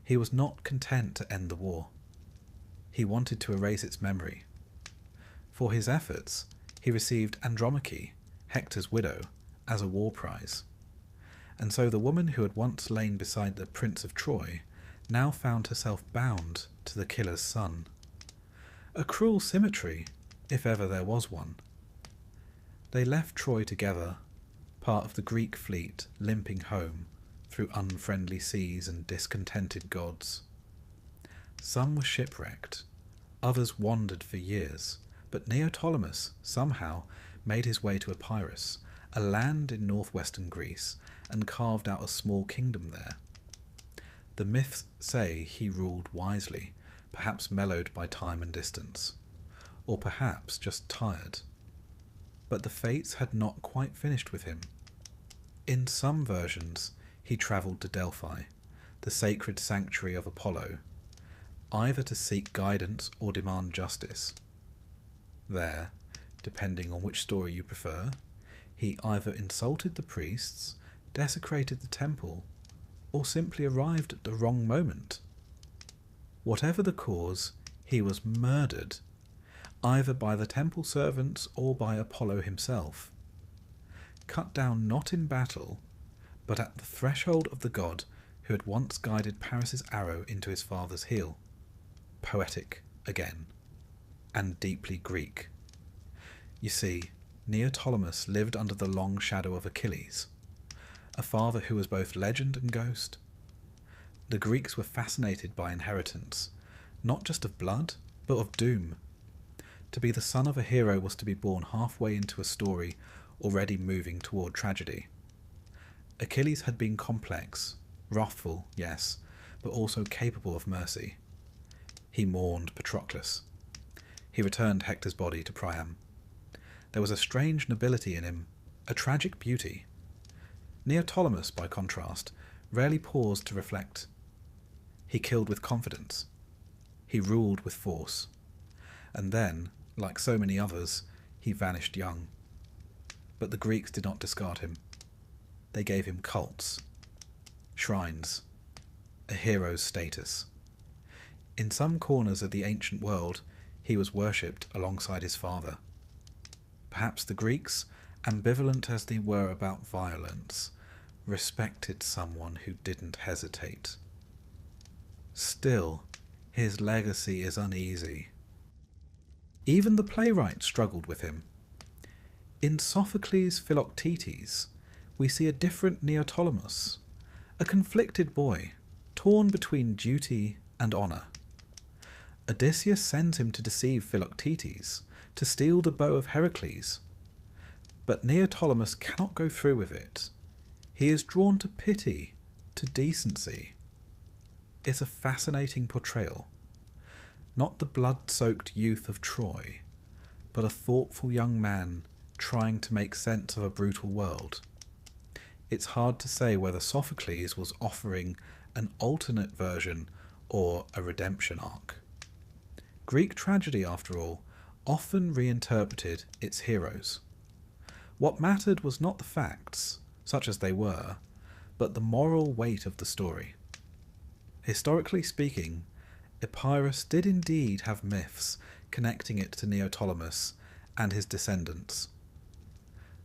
He was not content to end the war. He wanted to erase its memory. For his efforts, he received Andromache, Hector's widow, as a war prize. And so the woman who had once lain beside the Prince of Troy now found herself bound to the killer's son. A cruel symmetry, if ever there was one. They left Troy together, part of the Greek fleet limping home through unfriendly seas and discontented gods. Some were shipwrecked, others wandered for years, but Neoptolemus somehow made his way to Epirus, a land in northwestern Greece, and carved out a small kingdom there. The myths say he ruled wisely, perhaps mellowed by time and distance, or perhaps just tired. But the fates had not quite finished with him. In some versions, he travelled to Delphi, the sacred sanctuary of Apollo, either to seek guidance or demand justice. There, depending on which story you prefer, he either insulted the priests, desecrated the temple, or simply arrived at the wrong moment. Whatever the cause, he was murdered, either by the temple servants or by Apollo himself. Cut down not in battle, but at the threshold of the god who had once guided Paris's arrow into his father's heel. Poetic again, and deeply Greek. You see, Neoptolemus lived under the long shadow of Achilles, a father who was both legend and ghost. The Greeks were fascinated by inheritance, not just of blood, but of doom. To be the son of a hero was to be born halfway into a story already moving toward tragedy. Achilles had been complex, wrathful, yes, but also capable of mercy. He mourned Patroclus. He returned Hector's body to Priam. There was a strange nobility in him, a tragic beauty. Neoptolemus, by contrast, rarely paused to reflect. He killed with confidence. He ruled with force. And then, like so many others, he vanished young. But the Greeks did not discard him. They gave him cults, shrines, a hero's status. In some corners of the ancient world, he was worshipped alongside his father. Perhaps the Greeks, ambivalent as they were about violence, respected someone who didn't hesitate. Still, his legacy is uneasy. Even the playwright struggled with him. In Sophocles' Philoctetes, we see a different Neoptolemus, a conflicted boy, torn between duty and honour. Odysseus sends him to deceive Philoctetes, to steal the bow of Heracles. But Neoptolemus cannot go through with it. He is drawn to pity, to decency. It's a fascinating portrayal. Not the blood-soaked youth of Troy, but a thoughtful young man trying to make sense of a brutal world. It's hard to say whether Sophocles was offering an alternate version or a redemption arc. Greek tragedy, after all, often reinterpreted its heroes. What mattered was not the facts, such as they were, but the moral weight of the story. Historically speaking, Epirus did indeed have myths connecting it to Neoptolemus and his descendants.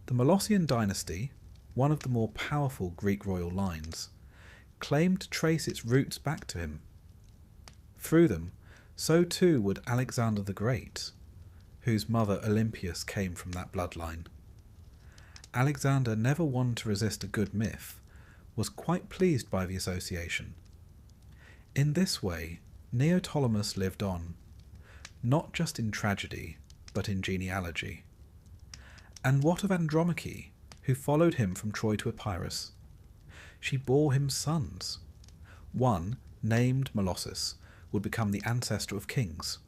The Molossian dynasty, one of the more powerful Greek royal lines, claimed to trace its roots back to him. Through them, so too would Alexander the Great, whose mother Olympias came from that bloodline. Alexander, never one to resist a good myth, was quite pleased by the association. In this way, Neoptolemus lived on, not just in tragedy, but in genealogy. And what of Andromache, who followed him from Troy to Epirus? She bore him sons. One, named Menelaus, would become the ancestor of kings.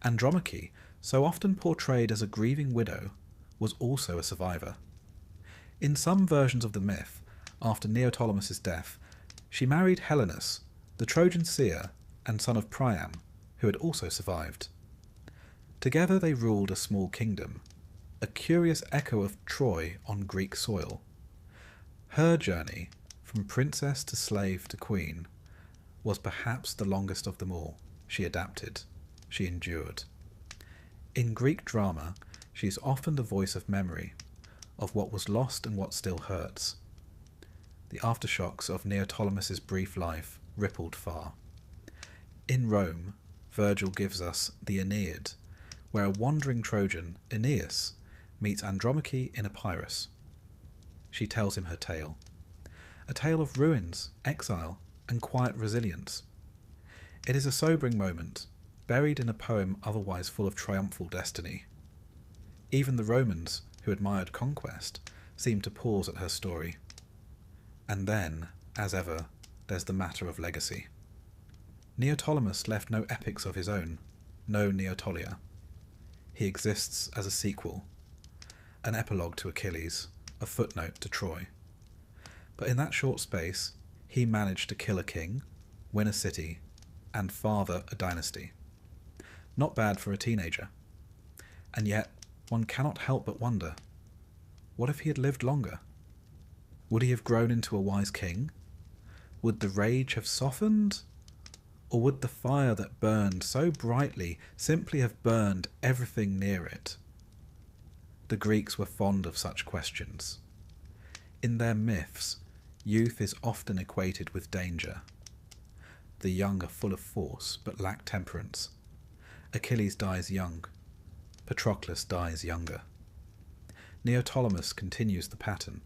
Andromache, so often portrayed as a grieving widow, was also a survivor. In some versions of the myth, after Neoptolemus' death, she married Helenus, the Trojan seer and son of Priam, who had also survived. Together they ruled a small kingdom, a curious echo of Troy on Greek soil. Her journey, from princess to slave to queen, was perhaps the longest of them all. She adapted. She endured. In Greek drama, she is often the voice of memory, of what was lost and what still hurts. The aftershocks of Neoptolemus' brief life rippled far. In Rome, Virgil gives us the Aeneid, where a wandering Trojan, Aeneas, meets Andromache in Epirus. She tells him her tale. A tale of ruins, exile, and quiet resilience. It is a sobering moment, buried in a poem otherwise full of triumphal destiny. Even the Romans, who admired conquest, seemed to pause at her story. And then, as ever, there's the matter of legacy. Neoptolemus left no epics of his own, no Neotolia. He exists as a sequel, an epilogue to Achilles, a footnote to Troy. But in that short space, he managed to kill a king, win a city, and father a dynasty. Not bad for a teenager. And yet, one cannot help but wonder, what if he had lived longer? Would he have grown into a wise king? Would the rage have softened? Or would the fire that burned so brightly simply have burned everything near it? The Greeks were fond of such questions. In their myths, youth is often equated with danger. The young are full of force, but lack temperance. Achilles dies young. Patroclus dies younger. Neoptolemus continues the pattern.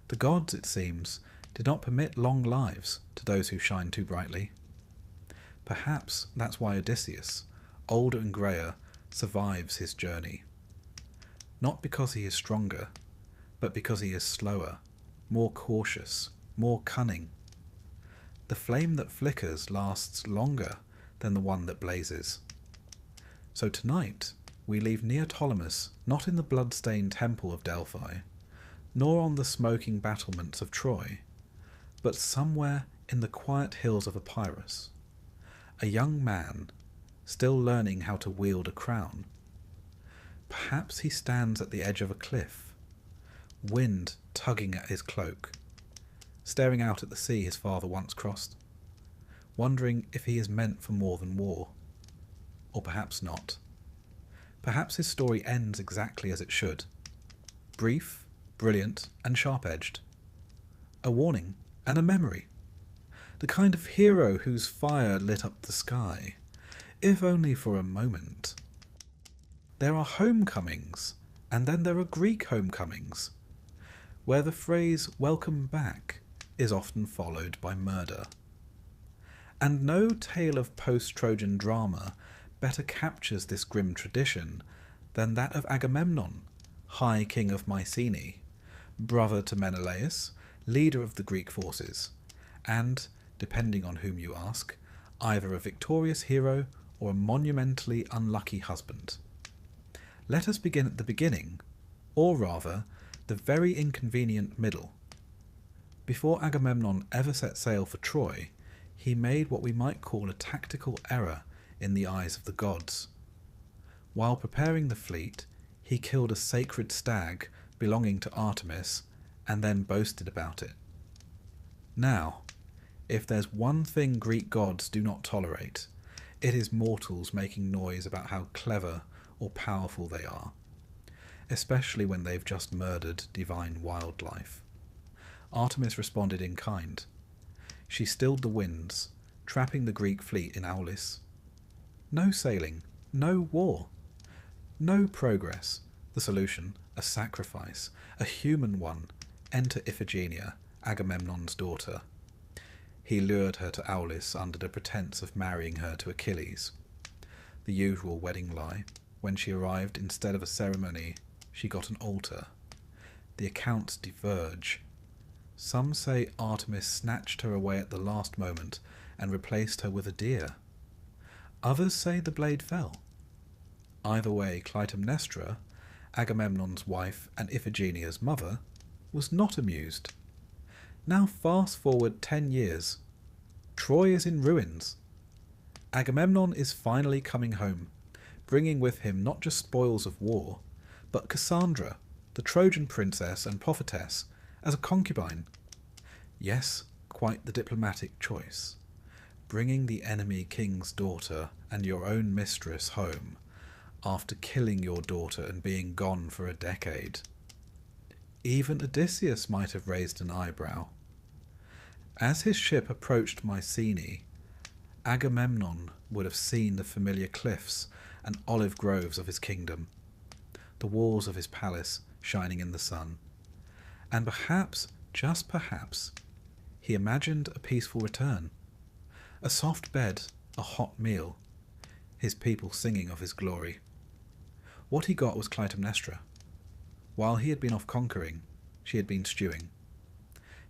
The gods, it seems, did not permit long lives to those who shine too brightly. Perhaps that's why Odysseus, older and greyer, survives his journey. Not because he is stronger, but because he is slower, more cautious, more cunning. The flame that flickers lasts longer than the one that blazes. So tonight we leave Neoptolemus not in the blood-stained temple of Delphi, nor on the smoking battlements of Troy, but somewhere in the quiet hills of Epirus, a young man still learning how to wield a crown. Perhaps he stands at the edge of a cliff, wind tugging at his cloak, staring out at the sea his father once crossed, wondering if he is meant for more than war. Or perhaps not. Perhaps his story ends exactly as it should. Brief, brilliant, and sharp-edged. A warning and a memory. The kind of hero whose fire lit up the sky, if only for a moment. There are homecomings, and then there are Greek homecomings, where the phrase "welcome back" is often followed by murder. And no tale of post-Trojan drama better captures this grim tradition than that of Agamemnon, High King of Mycenae, brother to Menelaus, leader of the Greek forces, and, depending on whom you ask, either a victorious hero or a monumentally unlucky husband. Let us begin at the beginning, or rather, the very inconvenient middle. Before Agamemnon ever set sail for Troy, he made what we might call a tactical error in the eyes of the gods. While preparing the fleet, he killed a sacred stag belonging to Artemis and then boasted about it. Now, if there's one thing Greek gods do not tolerate, it is mortals making noise about how clever or powerful they are, especially when they've just murdered divine wildlife. Artemis responded in kind. She stilled the winds, trapping the Greek fleet in Aulis. No sailing, no war, no progress. The solution, a sacrifice, a human one. Enter Iphigenia, Agamemnon's daughter. He lured her to Aulis under the pretense of marrying her to Achilles. The usual wedding lie. When she arrived, instead of a ceremony, she got an altar. The accounts diverge. Some say Artemis snatched her away at the last moment and replaced her with a deer. Others say the blade fell. Either way, Clytemnestra, Agamemnon's wife and Iphigenia's mother, was not amused. Now fast forward 10 years. Troy is in ruins. Agamemnon is finally coming home, bringing with him not just spoils of war, but Cassandra, the Trojan princess and prophetess, as a concubine. Yes, quite the diplomatic choice. Bringing the enemy king's daughter and your own mistress home, after killing your daughter and being gone for a decade. Even Odysseus might have raised an eyebrow. As his ship approached Mycenae, Agamemnon would have seen the familiar cliffs and olive groves of his kingdom, the walls of his palace shining in the sun, and perhaps, just perhaps, he imagined a peaceful return, a soft bed, a hot meal, his people singing of his glory. What he got was Clytemnestra. While he had been off conquering, she had been stewing.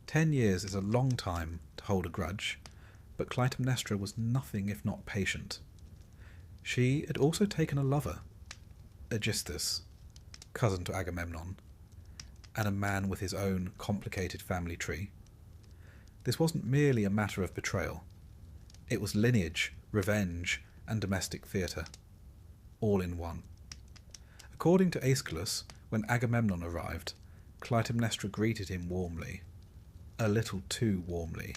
10 years is a long time to hold a grudge, but Clytemnestra was nothing if not patient. She had also taken a lover, Aegisthus, cousin to Agamemnon, and a man with his own complicated family tree. This wasn't merely a matter of betrayal. It was lineage, revenge, and domestic theatre, all in one. A According to Aeschylus, when Agamemnon arrived, Clytemnestra greeted him warmly, a little too warmly.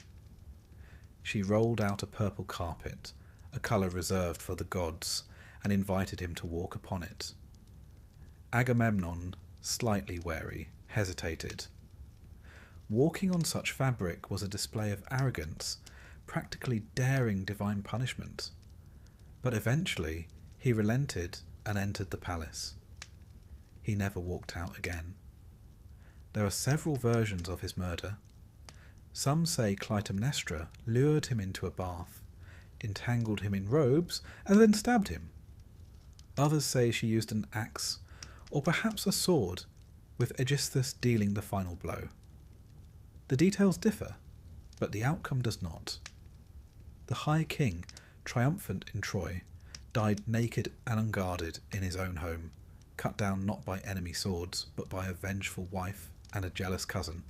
She rolled out a purple carpet, a colour reserved for the gods, and invited him to walk upon it. Agamemnon, slightly wary, hesitated. Walking on such fabric was a display of arrogance, practically daring divine punishment. But eventually he relented and entered the palace. He never walked out again. There are several versions of his murder. Some say Clytemnestra lured him into a bath, entangled him in robes, and then stabbed him. Others say she used an axe, or perhaps a sword, with Odysseus dealing the final blow. The details differ, but the outcome does not. The High King, triumphant in Troy, died naked and unguarded in his own home, cut down not by enemy swords, but by a vengeful wife and a jealous cousin.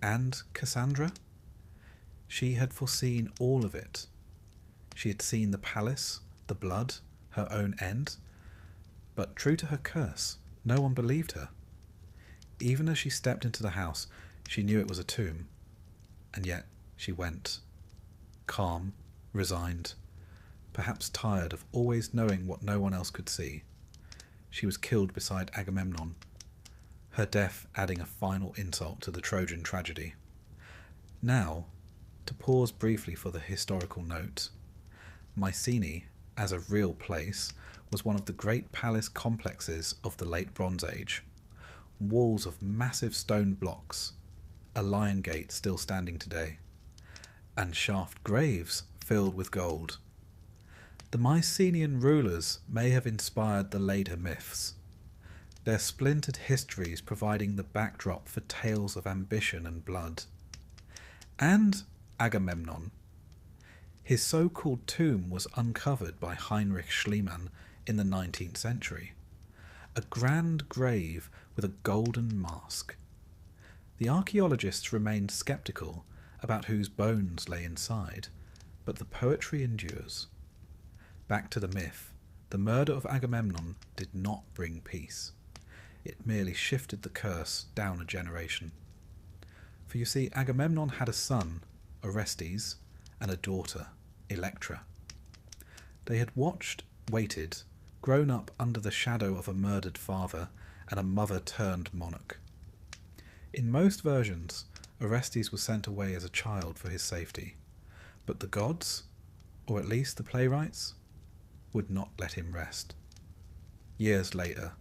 And Cassandra? She had foreseen all of it. She had seen the palace, the blood, her own end, but true to her curse, no one believed her. Even as she stepped into the house, she knew it was a tomb, and yet she went, calm, resigned, perhaps tired of always knowing what no one else could see. She was killed beside Agamemnon, her death adding a final insult to the Trojan tragedy. Now, to pause briefly for the historical note, Mycenae, as a real place, was one of the great palace complexes of the late Bronze Age. Walls of massive stone blocks, a lion gate still standing today, and shaft graves filled with gold. The Mycenaean rulers may have inspired the later myths, their splintered histories providing the backdrop for tales of ambition and blood. And Agamemnon. His so-called tomb was uncovered by Heinrich Schliemann in the 19th century. A grand grave with a golden mask. The archaeologists remained sceptical about whose bones lay inside, but the poetry endures. Back to the myth, the murder of Agamemnon did not bring peace. It merely shifted the curse down a generation. For you see, Agamemnon had a son, Orestes, and a daughter, Electra. They had waited, grown up under the shadow of a murdered father and a mother-turned monarch. In most versions, Orestes was sent away as a child for his safety, but the gods, or at least the playwrights, would not let him rest. Years later,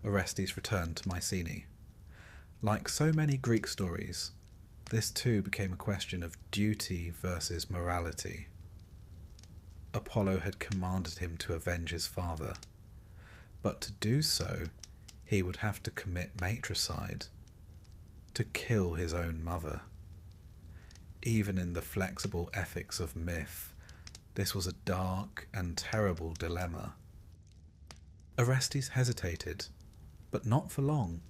Orestes returned to Mycenae. Like so many Greek stories, this too became a question of duty versus morality. Apollo had commanded him to avenge his father, but to do so, he would have to commit matricide, to kill his own mother. Even in the flexible ethics of myth, this was a dark and terrible dilemma. Orestes hesitated, but not for long.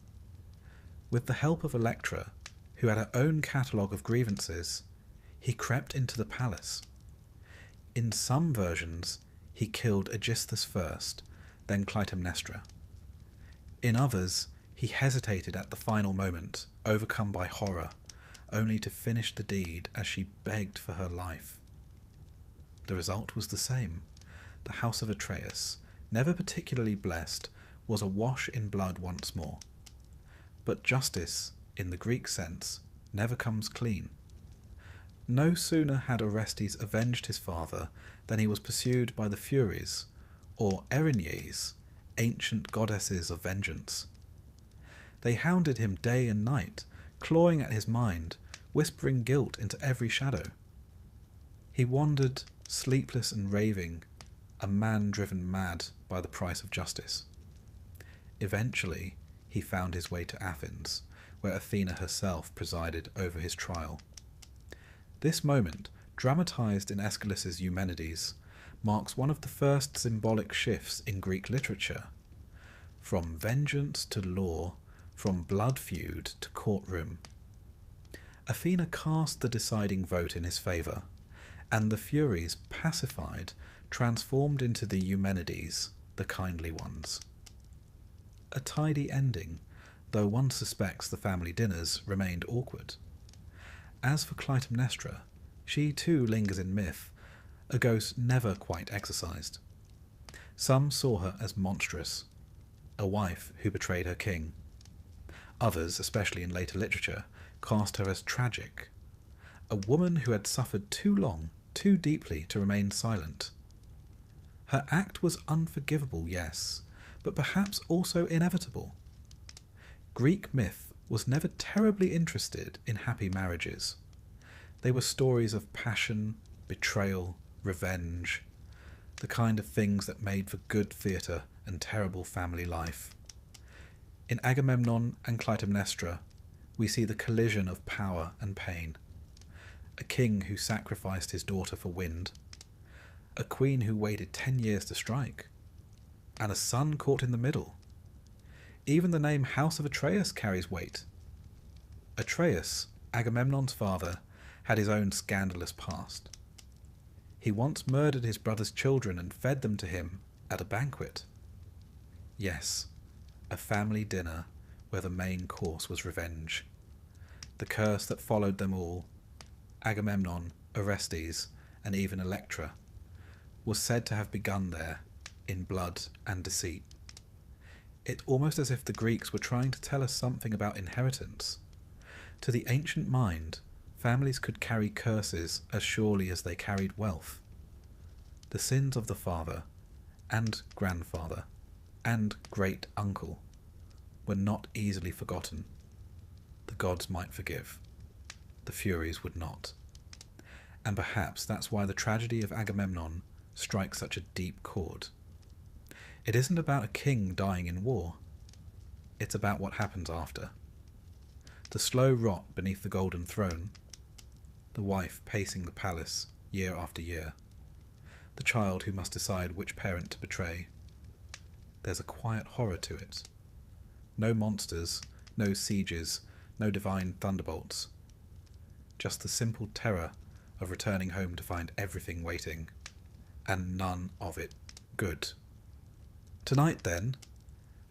With the help of Electra, who had her own catalogue of grievances, he crept into the palace. In some versions, he killed Aegisthus first, then Clytemnestra. In others, he hesitated at the final moment, overcome by horror, only to finish the deed as she begged for her life. The result was the same. The house of Atreus, never particularly blessed, was awash in blood once more. But justice, in the Greek sense, never comes clean. No sooner had Orestes avenged his father than he was pursued by the Furies, or Erinyes, ancient goddesses of vengeance. They hounded him day and night, clawing at his mind, whispering guilt into every shadow. He wandered, sleepless and raving, a man driven mad by the price of justice. Eventually, he found his way to Athens, where Athena herself presided over his trial. This moment, dramatized in Aeschylus's Eumenides, marks one of the first symbolic shifts in Greek literature. From vengeance to law, from blood feud to courtroom. Athena cast the deciding vote in his favour, and the Furies, pacified, transformed into the Eumenides, the kindly ones. a tidy ending, though one suspects the family dinners remained awkward. As for Clytemnestra, she too lingers in myth, a ghost never quite exorcised. Some saw her as monstrous, a wife who betrayed her king. Others, especially in later literature, cast her as tragic, a woman who had suffered too long, too deeply to remain silent. Her act was unforgivable, yes, but perhaps also inevitable. Greek myth was never terribly interested in happy marriages. They were stories of passion, betrayal, revenge, the kind of things that made for good theatre and terrible family life. In Agamemnon and Clytemnestra, we see the collision of power and pain. A king who sacrificed his daughter for wind, a queen who waited 10 years to strike, and a son caught in the middle. Even the name House of Atreus carries weight. Atreus, Agamemnon's father, had his own scandalous past. He once murdered his brother's children and fed them to him at a banquet. Yes, a family dinner where the main course was revenge. The curse that followed them all, Agamemnon, Orestes, and even Electra, was said to have begun there, in blood and deceit. It's almost as if the Greeks were trying to tell us something about inheritance. To the ancient mind, families could carry curses as surely as they carried wealth. The sins of the father, and grandfather, and great-uncle were not easily forgotten. The gods might forgive. The Furies would not. And perhaps that's why the tragedy of Agamemnon strikes such a deep chord. It isn't about a king dying in war. It's about what happens after. The slow rot beneath the golden throne, the wife pacing the palace year after year, the child who must decide which parent to betray. There's a quiet horror to it. No monsters, no sieges, no divine thunderbolts. Just the simple terror of returning home to find everything waiting, and none of it good. Tonight, then,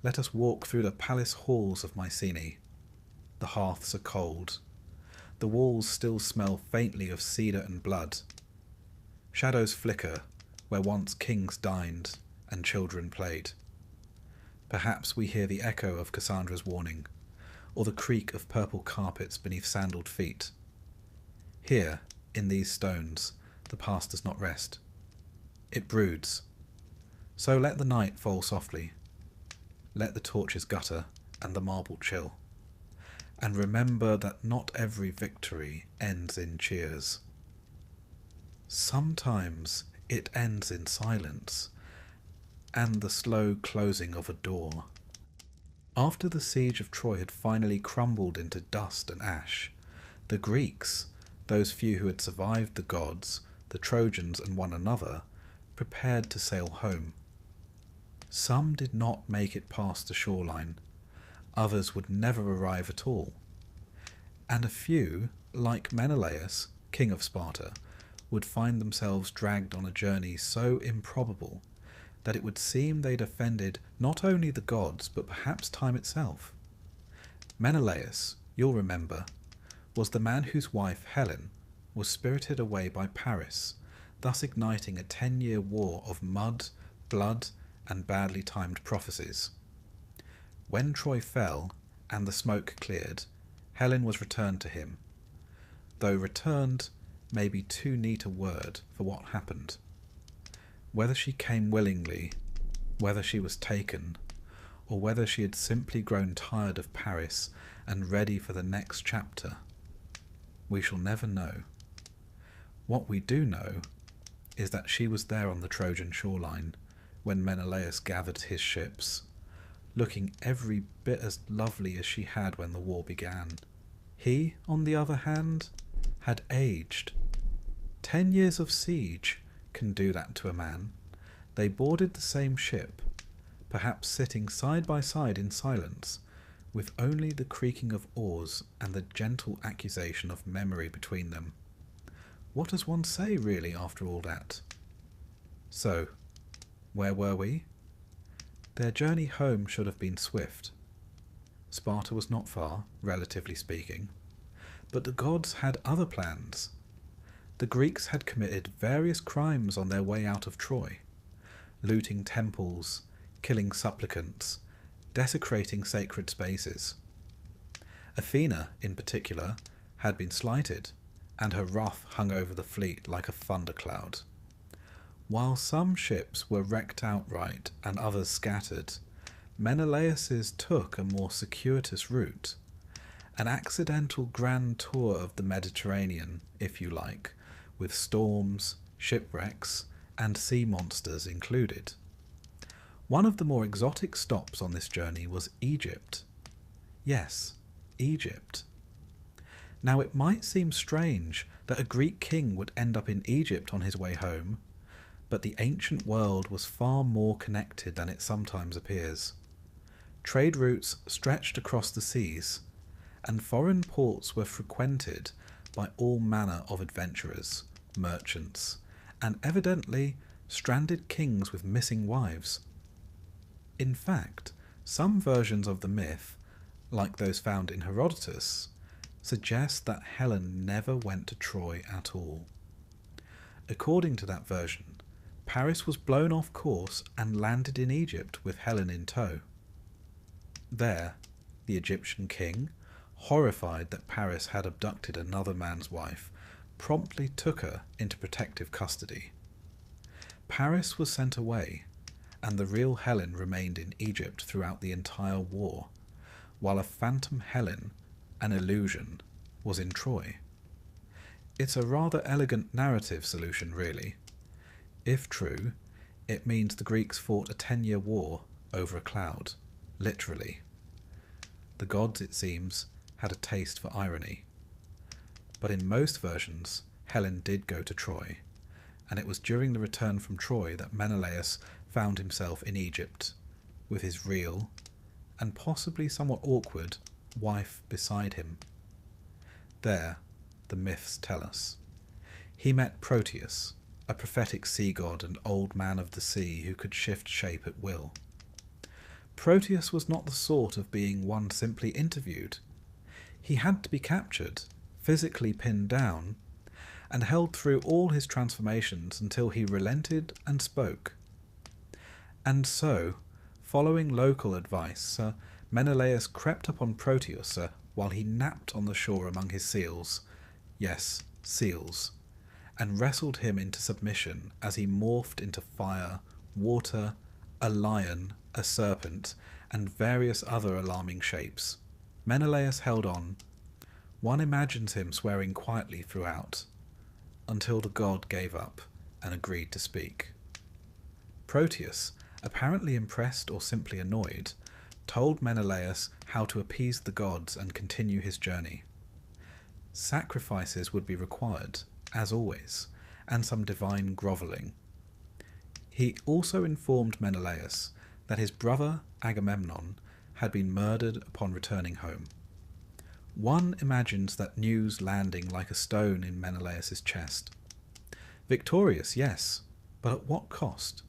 let us walk through the palace halls of Mycenae. The hearths are cold. The walls still smell faintly of cedar and blood. Shadows flicker where once kings dined and children played. Perhaps we hear the echo of Cassandra's warning, or the creak of purple carpets beneath sandaled feet. Here, in these stones, the past does not rest. It broods. So let the night fall softly. Let the torches gutter and the marble chill. And remember that not every victory ends in cheers. Sometimes it ends in silence and the slow closing of a door. After the siege of Troy had finally crumbled into dust and ash, the Greeks, those few who had survived the gods, the Trojans and one another, prepared to sail home. Some did not make it past the shoreline, others would never arrive at all, and a few, like Menelaus, king of Sparta, would find themselves dragged on a journey so improbable that it would seem they'd offended not only the gods but perhaps time itself. Menelaus, you'll remember, was the man whose wife, Helen, was spirited away by Paris, thus igniting a 10-year war of mud, blood, and badly timed prophecies. When Troy fell and the smoke cleared, Helen was returned to him, though returned may be too neat a word for what happened. Whether she came willingly, whether she was taken, or whether she had simply grown tired of Paris and ready for the next chapter, we shall never know. What we do know is that she was there on the Trojan shoreline when Menelaus gathered his ships, looking every bit as lovely as she had when the war began. He, on the other hand, had aged. 10 years of siege can do that to a man. They boarded the same ship, perhaps sitting side by side in silence, with only the creaking of oars and the gentle accusation of memory between them. What does one say, really, after all that? So, where were we? Their journey home should have been swift. Sparta was not far, relatively speaking, but the gods had other plans. The Greeks had committed various crimes on their way out of Troy, looting temples, killing supplicants, desecrating sacred spaces. Athena, in particular, had been slighted, and her wrath hung over the fleet like a thundercloud. While some ships were wrecked outright and others scattered, Menelaus's took a more circuitous route, an accidental grand tour of the Mediterranean, if you like, with storms, shipwrecks, and sea monsters included. One of the more exotic stops on this journey was Egypt. Yes, Egypt. Now it might seem strange that a Greek king would end up in Egypt on his way home, but the ancient world was far more connected than it sometimes appears. Trade routes stretched across the seas, and foreign ports were frequented by all manner of adventurers, merchants, and evidently stranded kings with missing wives. In fact, some versions of the myth, like those found in Herodotus, suggest that Helen never went to Troy at all. According to that version, Paris was blown off course and landed in Egypt with Helen in tow. There, the Egyptian king, horrified that Paris had abducted another man's wife, promptly took her into protective custody. Paris was sent away, and the real Helen remained in Egypt throughout the entire war, while a phantom Helen, an illusion, was in Troy. It's a rather elegant narrative solution, really. If true, it means the Greeks fought a 10-year war over a cloud, literally. The gods, it seems, had a taste for irony. But in most versions, Helen did go to Troy, and it was during the return from Troy that Menelaus found himself in Egypt, with his real, and possibly somewhat awkward, wife beside him. There, the myths tell us, he met Proteus, a prophetic sea god and old man of the sea who could shift shape at will. Proteus was not the sort of being one simply interviewed. He had to be captured, physically pinned down, and held through all his transformations until he relented and spoke. And so, following local advice, Menelaus crept upon Proteus while he napped on the shore among his seals, yes, seals, and wrestled him into submission as he morphed into fire, water, a lion, a serpent, and various other alarming shapes. Menelaus held on. One imagines him swearing quietly throughout, until the god gave up and agreed to speak. Proteus, apparently impressed or simply annoyed, told Menelaus how to appease the gods and continue his journey. Sacrifices would be required, as always, and some divine grovelling. He also informed Menelaus that his brother Agamemnon had been murdered upon returning home. One imagines that news landing like a stone in Menelaus's chest. Victorious, yes, but at what cost?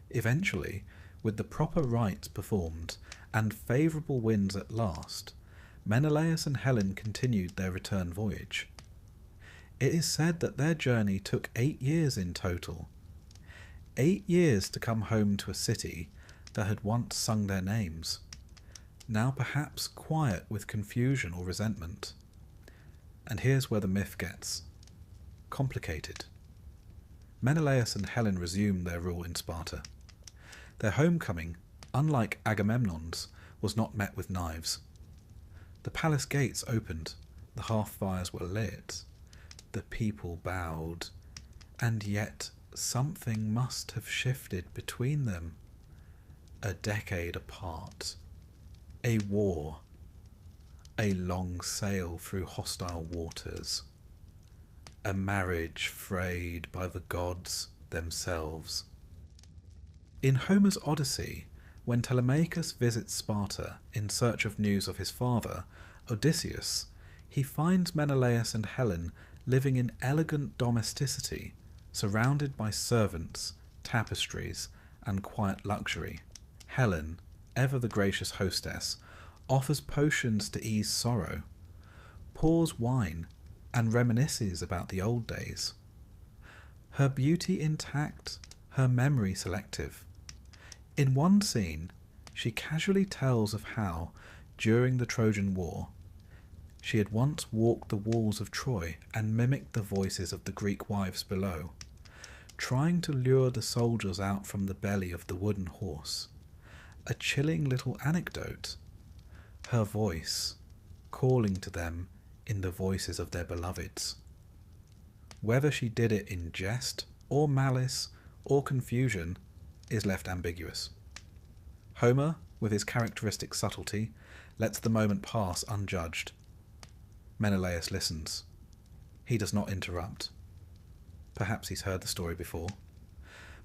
Eventually, with the proper rites performed and favourable winds at last, Menelaus and Helen continued their return voyage. It is said that their journey took 8 years in total. 8 years to come home to a city that had once sung their names, now perhaps quiet with confusion or resentment. And here's where the myth gets complicated. Menelaus and Helen resumed their rule in Sparta. Their homecoming, unlike Agamemnon's, was not met with knives. The palace gates opened, the hearth fires were lit, the people bowed, and yet something must have shifted between them. A decade apart. A war. A long sail through hostile waters. A marriage frayed by the gods themselves. In Homer's Odyssey, when Telemachus visits Sparta in search of news of his father, Odysseus, he finds Menelaus and Helen living in elegant domesticity, surrounded by servants, tapestries, and quiet luxury. Helen, ever the gracious hostess, offers potions to ease sorrow, pours wine, and reminisces about the old days. Her beauty intact, her memory selective. In one scene, she casually tells of how, during the Trojan War, she had once walked the walls of Troy and mimicked the voices of the Greek wives below, trying to lure the soldiers out from the belly of the wooden horse. A chilling little anecdote. Her voice, calling to them in the voices of their beloveds. Whether she did it in jest, or malice, or confusion, is left ambiguous. Homer, with his characteristic subtlety, lets the moment pass unjudged. Menelaus listens. He does not interrupt. Perhaps he's heard the story before.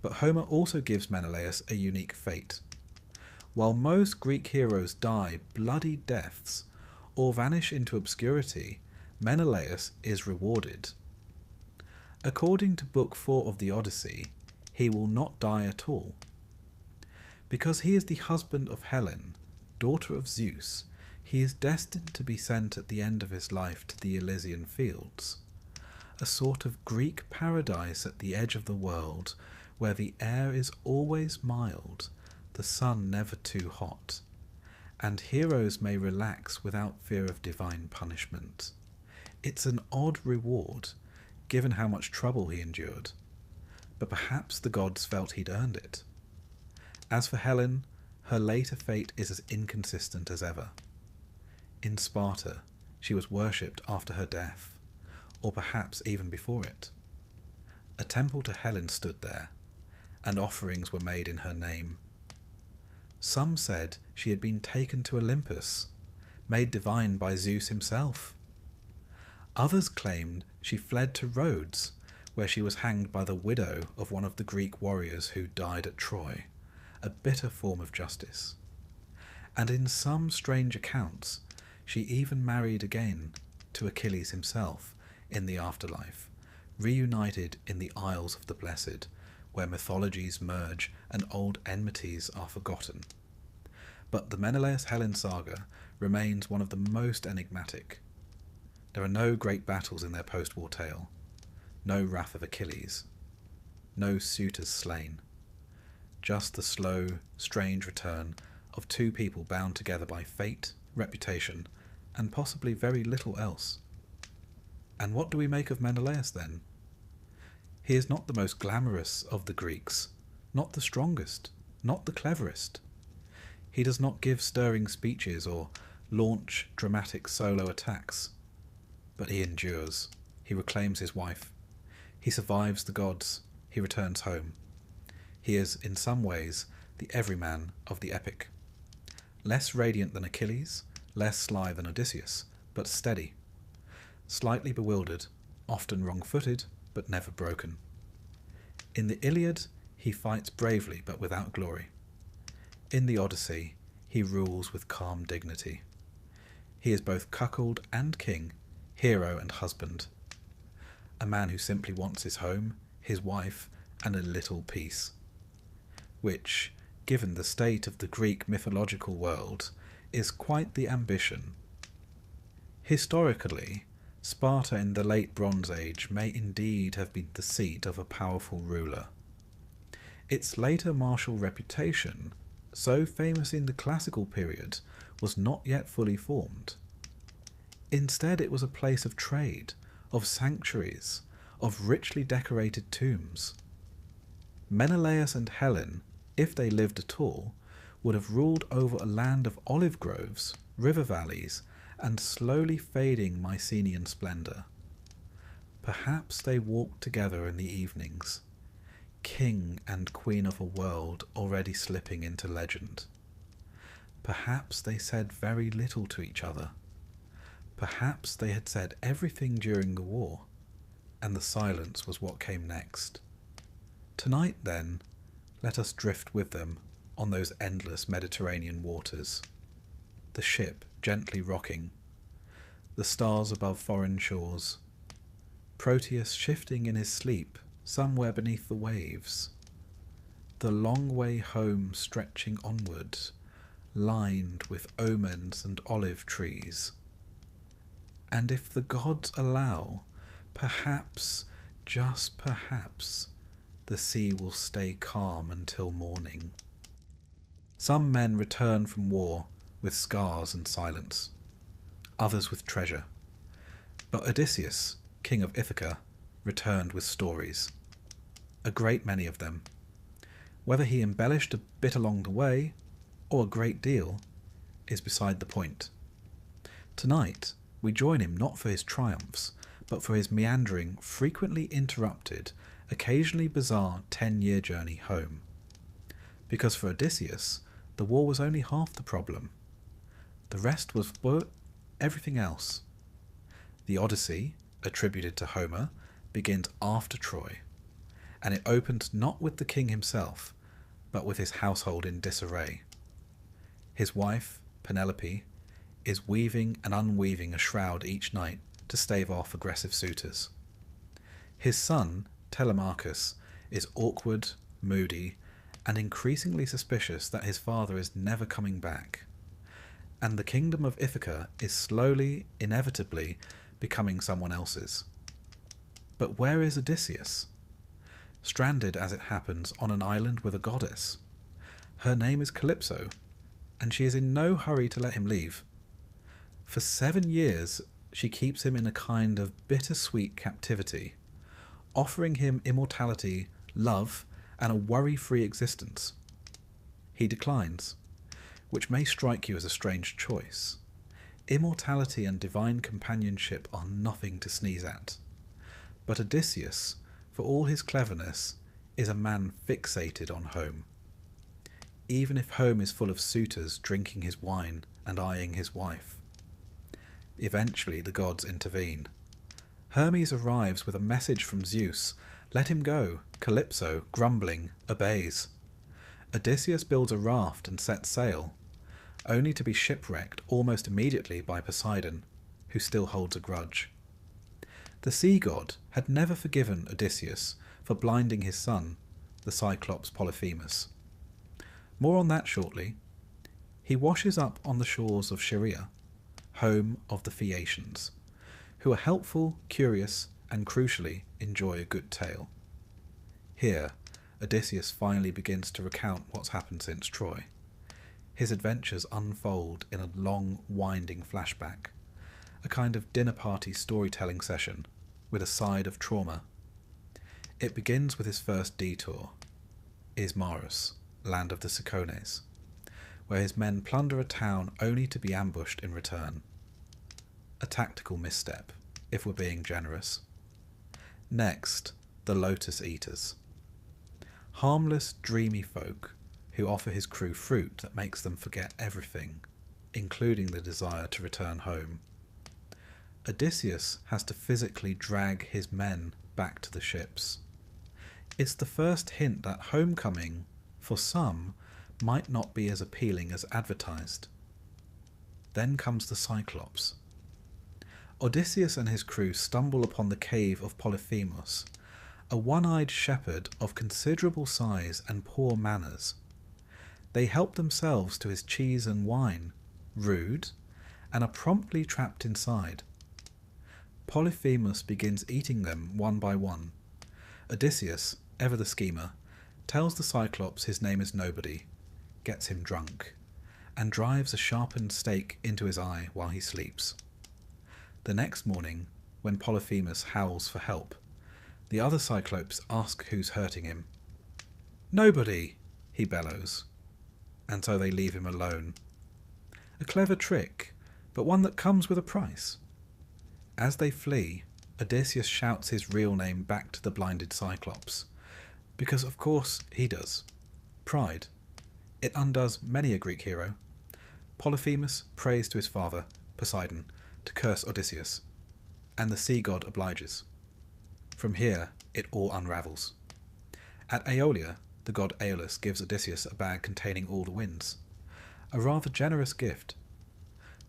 But Homer also gives Menelaus a unique fate. While most Greek heroes die bloody deaths or vanish into obscurity, Menelaus is rewarded. According to Book 4 of the Odyssey, he will not die at all. Because he is the husband of Helen, daughter of Zeus, he is destined to be sent at the end of his life to the Elysian fields, a sort of Greek paradise at the edge of the world, where the air is always mild, the sun never too hot, and heroes may relax without fear of divine punishment. It's an odd reward, given how much trouble he endured, but perhaps the gods felt he'd earned it. As for Helen, her later fate is as inconsistent as ever. In Sparta, she was worshipped after her death, or perhaps even before it. A temple to Helen stood there, and offerings were made in her name. Some said she had been taken to Olympus, made divine by Zeus himself. Others claimed she fled to Rhodes, where she was hanged by the widow of one of the Greek warriors who died at Troy, a bitter form of justice. And in some strange accounts, she even married again to Achilles himself in the afterlife, reunited in the Isles of the Blessed, where mythologies merge and old enmities are forgotten. But the Menelaus-Helen saga remains one of the most enigmatic. There are no great battles in their post-war tale, no wrath of Achilles, no suitors slain, just the slow, strange return of two people bound together by fate, reputation, and possibly very little else. And what do we make of Menelaus then? He is not the most glamorous of the Greeks, not the strongest, not the cleverest. He does not give stirring speeches or launch dramatic solo attacks. But he endures. He reclaims his wife. He survives the gods. He returns home. He is, in some ways, the everyman of the epic. Less radiant than Achilles, less sly than Odysseus, but steady. Slightly bewildered, often wrong-footed, but never broken. In the Iliad, he fights bravely but without glory. In the Odyssey, he rules with calm dignity. He is both cuckold and king, hero and husband. A man who simply wants his home, his wife, and a little peace. Which, given the state of the Greek mythological world, is quite the ambition. Historically, Sparta in the late Bronze Age may indeed have been the seat of a powerful ruler. Its later martial reputation, so famous in the classical period, was not yet fully formed. Instead, it was a place of trade, of sanctuaries, of richly decorated tombs. Menelaus and Helen, if they lived at all, would have ruled over a land of olive groves, river valleys, and slowly fading Mycenaean splendour. Perhaps they walked together in the evenings, king and queen of a world already slipping into legend. Perhaps they said very little to each other. Perhaps they had said everything during the war, and the silence was what came next. Tonight, then, let us drift with them on those endless Mediterranean waters. The ship gently rocking, the stars above foreign shores, Proteus shifting in his sleep somewhere beneath the waves, the long way home stretching onwards, lined with omens and olive trees. And if the gods allow, perhaps, just perhaps, the sea will stay calm until morning. Some men return from war with scars and silence, others with treasure. But Odysseus, king of Ithaca, returned with stories, a great many of them. Whether he embellished a bit along the way, or a great deal, is beside the point. Tonight, we join him not for his triumphs, but for his meandering, frequently interrupted, occasionally bizarre 10-year journey home. Because for Odysseus, the war was only half the problem. The rest was everything else. The Odyssey, attributed to Homer, begins after Troy, and it opens not with the king himself, but with his household in disarray. His wife, Penelope, is weaving and unweaving a shroud each night to stave off aggressive suitors. His son, Telemachus, is awkward, moody, and increasingly suspicious that his father is never coming back. And the kingdom of Ithaca is slowly, inevitably, becoming someone else's. But where is Odysseus? Stranded, as it happens, on an island with a goddess. Her name is Calypso, and she is in no hurry to let him leave. For 7 years, she keeps him in a kind of bittersweet captivity, offering him immortality, love, and a worry-free existence. He declines, which may strike you as a strange choice. Immortality and divine companionship are nothing to sneeze at. But Odysseus, for all his cleverness, is a man fixated on home. Even if home is full of suitors drinking his wine and eyeing his wife. Eventually the gods intervene. Hermes arrives with a message from Zeus. Let him go. Calypso, grumbling, obeys. Odysseus builds a raft and sets sail, only to be shipwrecked almost immediately by Poseidon, who still holds a grudge. The sea god had never forgiven Odysseus for blinding his son, the Cyclops Polyphemus. More on that shortly. He washes up on the shores of Scheria, home of the Phaeacians, who are helpful, curious, and crucially enjoy a good tale. Here, Odysseus finally begins to recount what's happened since Troy. His adventures unfold in a long, winding flashback, a kind of dinner party storytelling session with a side of trauma. It begins with his first detour, Ismarus, land of the Cicones, where his men plunder a town only to be ambushed in return. A tactical misstep, if we're being generous. Next, the Lotus Eaters. Harmless, dreamy folk who offer his crew fruit that makes them forget everything, including the desire to return home. Odysseus has to physically drag his men back to the ships. It's the first hint that homecoming, for some, might not be as appealing as advertised. Then comes the Cyclops. Odysseus and his crew stumble upon the cave of Polyphemus, a one-eyed shepherd of considerable size and poor manners. They help themselves to his cheese and wine, rude, and are promptly trapped inside. Polyphemus begins eating them one by one. Odysseus, ever the schemer, tells the Cyclops his name is nobody, gets him drunk, and drives a sharpened stake into his eye while he sleeps. The next morning, when Polyphemus howls for help, the other Cyclopes ask who's hurting him. "Nobody," he bellows, and so they leave him alone. A clever trick, but one that comes with a price. As they flee, Odysseus shouts his real name back to the blinded Cyclops, because of course he does. Pride. It undoes many a Greek hero. Polyphemus prays to his father, Poseidon, to curse Odysseus, and the sea god obliges. From here, it all unravels. At Aeolia, the god Aeolus gives Odysseus a bag containing all the winds, a rather generous gift.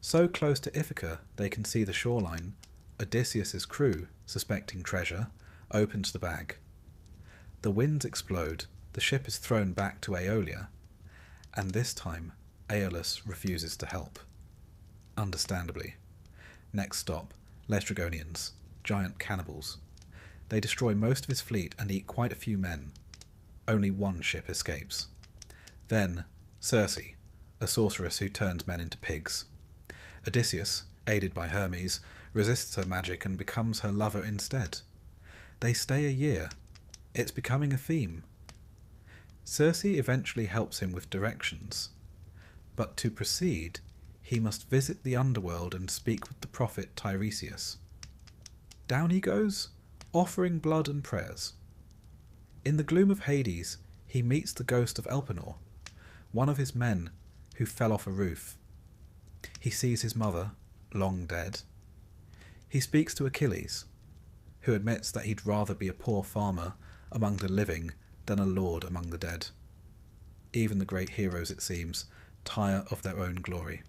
So close to Ithaca they can see the shoreline, Odysseus's crew, suspecting treasure, opens the bag. The winds explode, the The ship is thrown back to Aeolia, and this time Aeolus refuses to help. Understandably. Next stop, Laestrygonians, giant cannibals. They destroy most of his fleet and eat quite a few men. Only one ship escapes. Then, Circe, a sorceress who turns men into pigs. Odysseus, aided by Hermes, resists her magic and becomes her lover instead. They stay a year. It's becoming a theme. Circe eventually helps him with directions, but to proceed, he must visit the underworld and speak with the prophet Tiresias. Down he goes, offering blood and prayers. In the gloom of Hades, he meets the ghost of Elpenor, one of his men who fell off a roof. He sees his mother, long dead. He speaks to Achilles, who admits that he'd rather be a poor farmer among the living than a lord among the dead. Even the great heroes, it seems, tire of their own glory.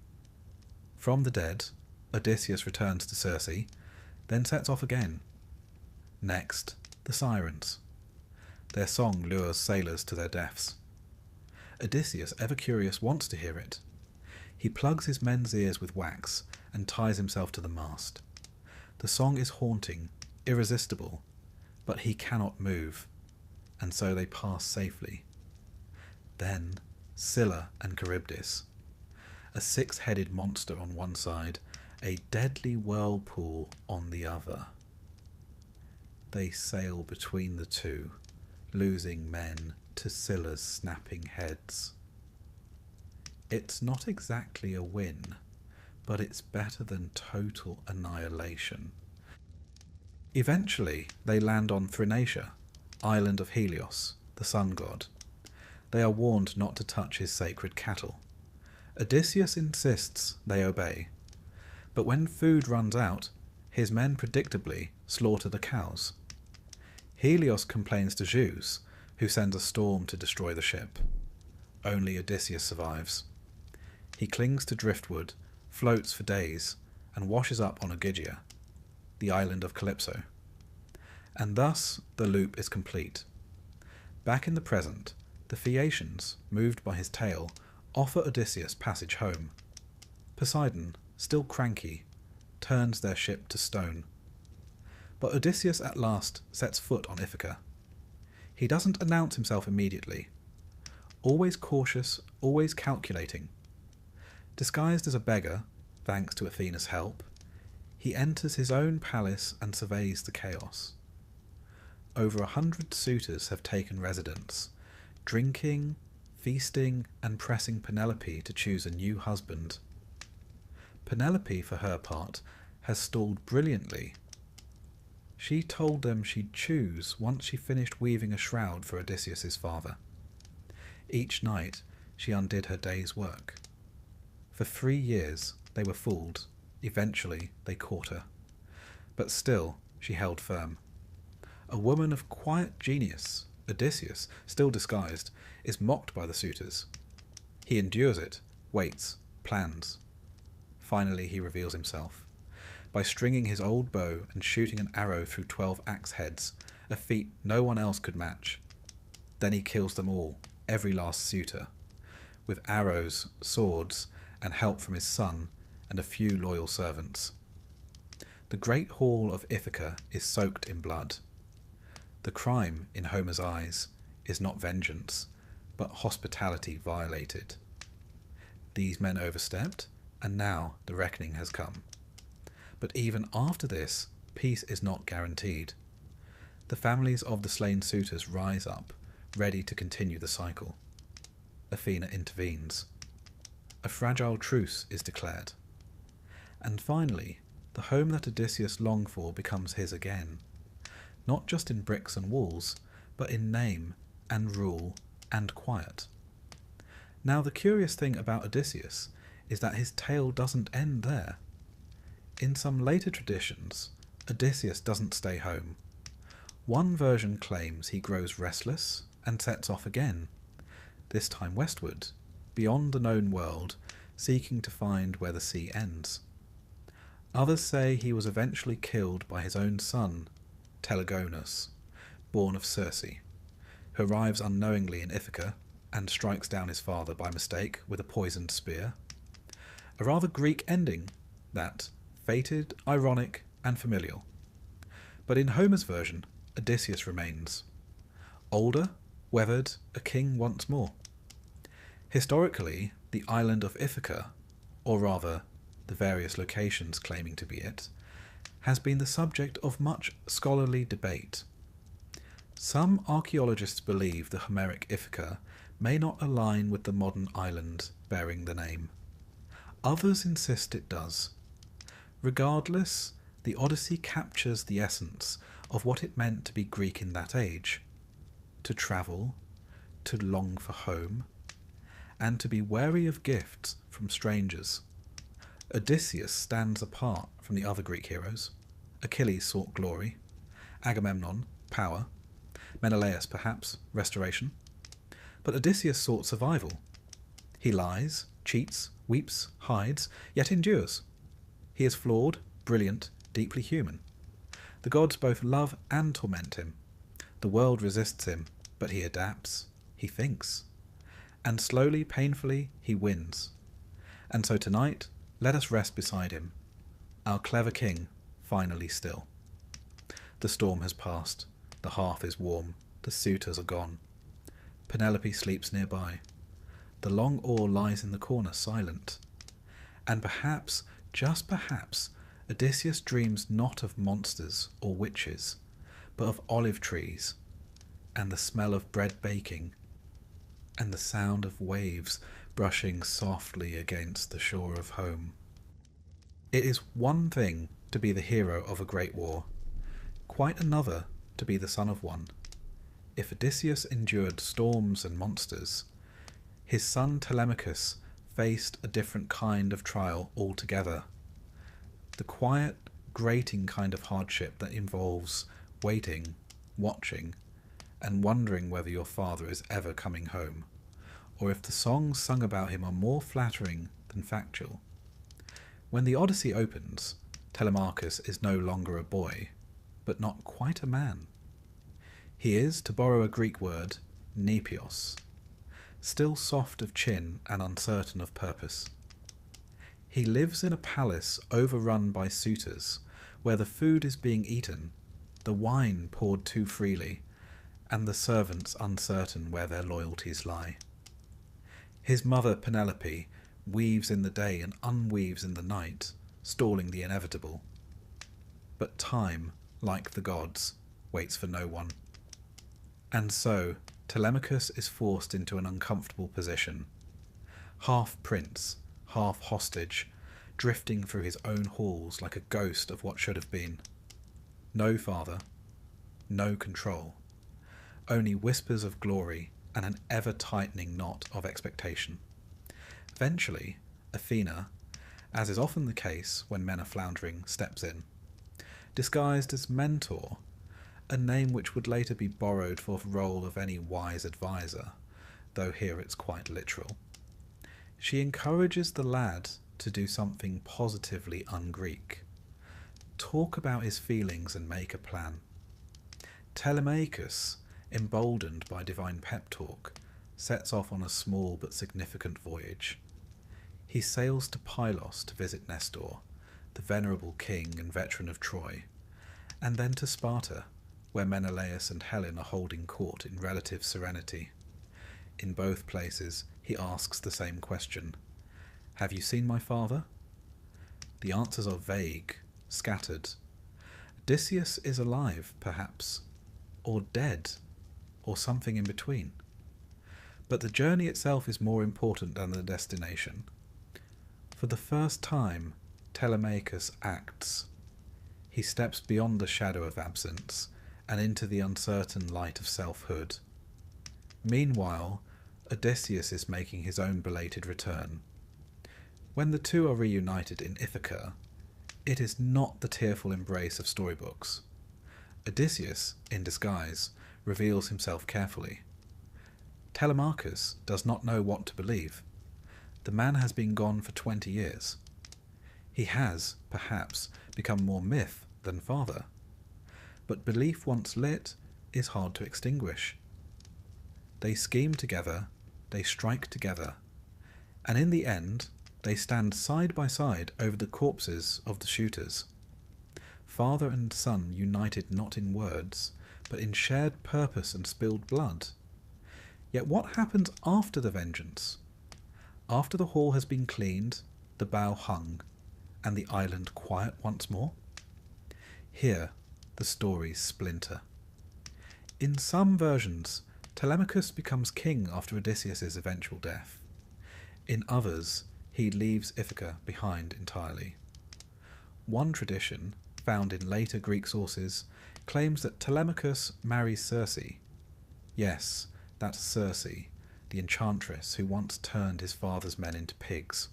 From the dead, Odysseus returns to Circe, then sets off again. Next, the sirens. Their song lures sailors to their deaths. Odysseus, ever curious, wants to hear it. He plugs his men's ears with wax and ties himself to the mast. The song is haunting, irresistible, but he cannot move, and so they pass safely. Then Scylla and Charybdis, a six-headed monster on one side, a deadly whirlpool on the other. They sail between the two, losing men to Scylla's snapping heads. It's not exactly a win, but it's better than total annihilation. Eventually, they land on Thrinacia, island of Helios, the sun god. They are warned not to touch his sacred cattle. Odysseus insists they obey, but when food runs out, his men predictably slaughter the cows. Helios complains to Zeus, who sends a storm to destroy the ship. Only Odysseus survives. He clings to driftwood, floats for days, and washes up on Ogygia, the island of Calypso. And thus the loop is complete. Back in the present, the Phaeacians, moved by his tale, offer Odysseus passage home. Poseidon, still cranky, turns their ship to stone. But Odysseus at last sets foot on Ithaca. He doesn't announce himself immediately. Always cautious, always calculating. Disguised as a beggar, thanks to Athena's help, he enters his own palace and surveys the chaos. Over 100 suitors have taken residence, drinking, feasting, and pressing Penelope to choose a new husband. Penelope, for her part, has stalled brilliantly. She told them she'd choose once she finished weaving a shroud for Odysseus's father. Each night she undid her day's work. For 3 years they were fooled. Eventually they caught her. But still she held firm. A woman of quiet genius, Odysseus, still disguised, is mocked by the suitors. He endures it, waits, plans. Finally he reveals himself, by stringing his old bow and shooting an arrow through 12 axe heads, a feat no one else could match. Then he kills them all, every last suitor, with arrows, swords, and help from his son and a few loyal servants. The great hall of Ithaca is soaked in blood. The crime, in Homer's eyes, is not vengeance, but hospitality violated. These men overstepped, and now the reckoning has come. But even after this, peace is not guaranteed. The families of the slain suitors rise up, ready to continue the cycle. Athena intervenes. A fragile truce is declared. And finally, the home that Odysseus longed for becomes his again, not just in bricks and walls, but in name and rule and quiet. Now the curious thing about Odysseus is that his tale doesn't end there. In some later traditions, Odysseus doesn't stay home. One version claims he grows restless and sets off again, this time westward, beyond the known world, seeking to find where the sea ends. Others say he was eventually killed by his own son, Telegonus, born of Circe. who arrives unknowingly in Ithaca and strikes down his father by mistake with a poisoned spear. A rather Greek ending, that, fated, ironic, and familial. But in Homer's version, Odysseus remains. Older, weathered, a king once more. Historically, the island of Ithaca, or rather, the various locations claiming to be it, has been the subject of much scholarly debate. Some archaeologists believe the Homeric Ithaca may not align with the modern island bearing the name. Others insist it does. Regardless, the Odyssey captures the essence of what it meant to be Greek in that age: to travel, to long for home, and to be wary of gifts from strangers. Odysseus stands apart from the other Greek heroes. Achilles sought glory, Agamemnon, power, Menelaus, perhaps, restoration. But Odysseus sought survival. He lies, cheats, weeps, hides, yet endures. He is flawed, brilliant, deeply human. The gods both love and torment him. The world resists him, but he adapts, he thinks. And slowly, painfully, he wins. And so tonight, let us rest beside him, our clever king, finally still. The storm has passed, the hearth is warm, the suitors are gone. Penelope sleeps nearby. The long oar lies in the corner, silent. And perhaps, just perhaps, Odysseus dreams not of monsters or witches, but of olive trees, and the smell of bread baking, and the sound of waves brushing softly against the shore of home. It is one thing to be the hero of a great war, quite another to be the son of one. If Odysseus endured storms and monsters, his son Telemachus faced a different kind of trial altogether. The quiet, grating kind of hardship that involves waiting, watching, and wondering whether your father is ever coming home, or if the songs sung about him are more flattering than factual. When the Odyssey opens, Telemachus is no longer a boy, but not quite a man. He is, to borrow a Greek word, nepios, still soft of chin and uncertain of purpose. He lives in a palace overrun by suitors, where the food is being eaten, the wine poured too freely, and the servants uncertain where their loyalties lie. His mother Penelope weaves in the day and unweaves in the night, stalling the inevitable. But time, like the gods, waits for no one. And so, Telemachus is forced into an uncomfortable position. Half prince, half hostage, drifting through his own halls like a ghost of what should have been. No father, no control, only whispers of glory and an ever-tightening knot of expectation. Eventually, Athena, as is often the case when men are floundering, steps in, disguised as mentor, a name which would later be borrowed for the role of any wise advisor, though here it's quite literal. She encourages the lad to do something positively un-Greek. Talk about his feelings and make a plan. Telemachus, emboldened by divine pep talk, sets off on a small but significant voyage. He sails to Pylos to visit Nestor, the venerable king and veteran of Troy, and then to Sparta, where Menelaus and Helen are holding court in relative serenity. In both places, he asks the same question: "Have you seen my father?" The answers are vague, scattered. Odysseus is alive, perhaps, or dead, or something in between. But the journey itself is more important than the destination. For the first time, Telemachus acts. He steps beyond the shadow of absence and into the uncertain light of selfhood. Meanwhile, Odysseus is making his own belated return. When the two are reunited in Ithaca, it is not the tearful embrace of storybooks. Odysseus, in disguise, reveals himself carefully. Telemachus does not know what to believe. The man has been gone for 20 years. He has, perhaps, become more myth than father. But belief once lit is hard to extinguish. They scheme together, they strike together, and in the end they stand side by side over the corpses of the shooters. Father and son united not in words, but in shared purpose and spilled blood. Yet what happens after the vengeance? After the hall has been cleaned, the bough hung, and the island quiet once more? Here the stories splinter. In some versions, Telemachus becomes king after Odysseus' eventual death. In others, he leaves Ithaca behind entirely. One tradition, found in later Greek sources, claims that Telemachus marries Circe. Yes, that's Circe, the enchantress who once turned his father's men into pigs.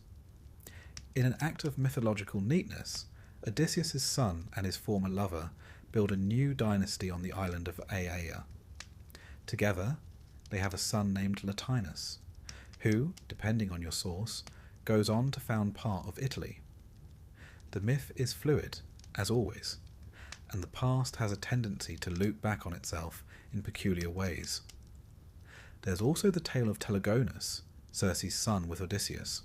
In an act of mythological neatness, Odysseus' son and his former lover build a new dynasty on the island of Aea. Together, they have a son named Latinus, who, depending on your source, goes on to found part of Italy. The myth is fluid, as always, and the past has a tendency to loop back on itself in peculiar ways. There's also the tale of Telegonus, Circe's son with Odysseus.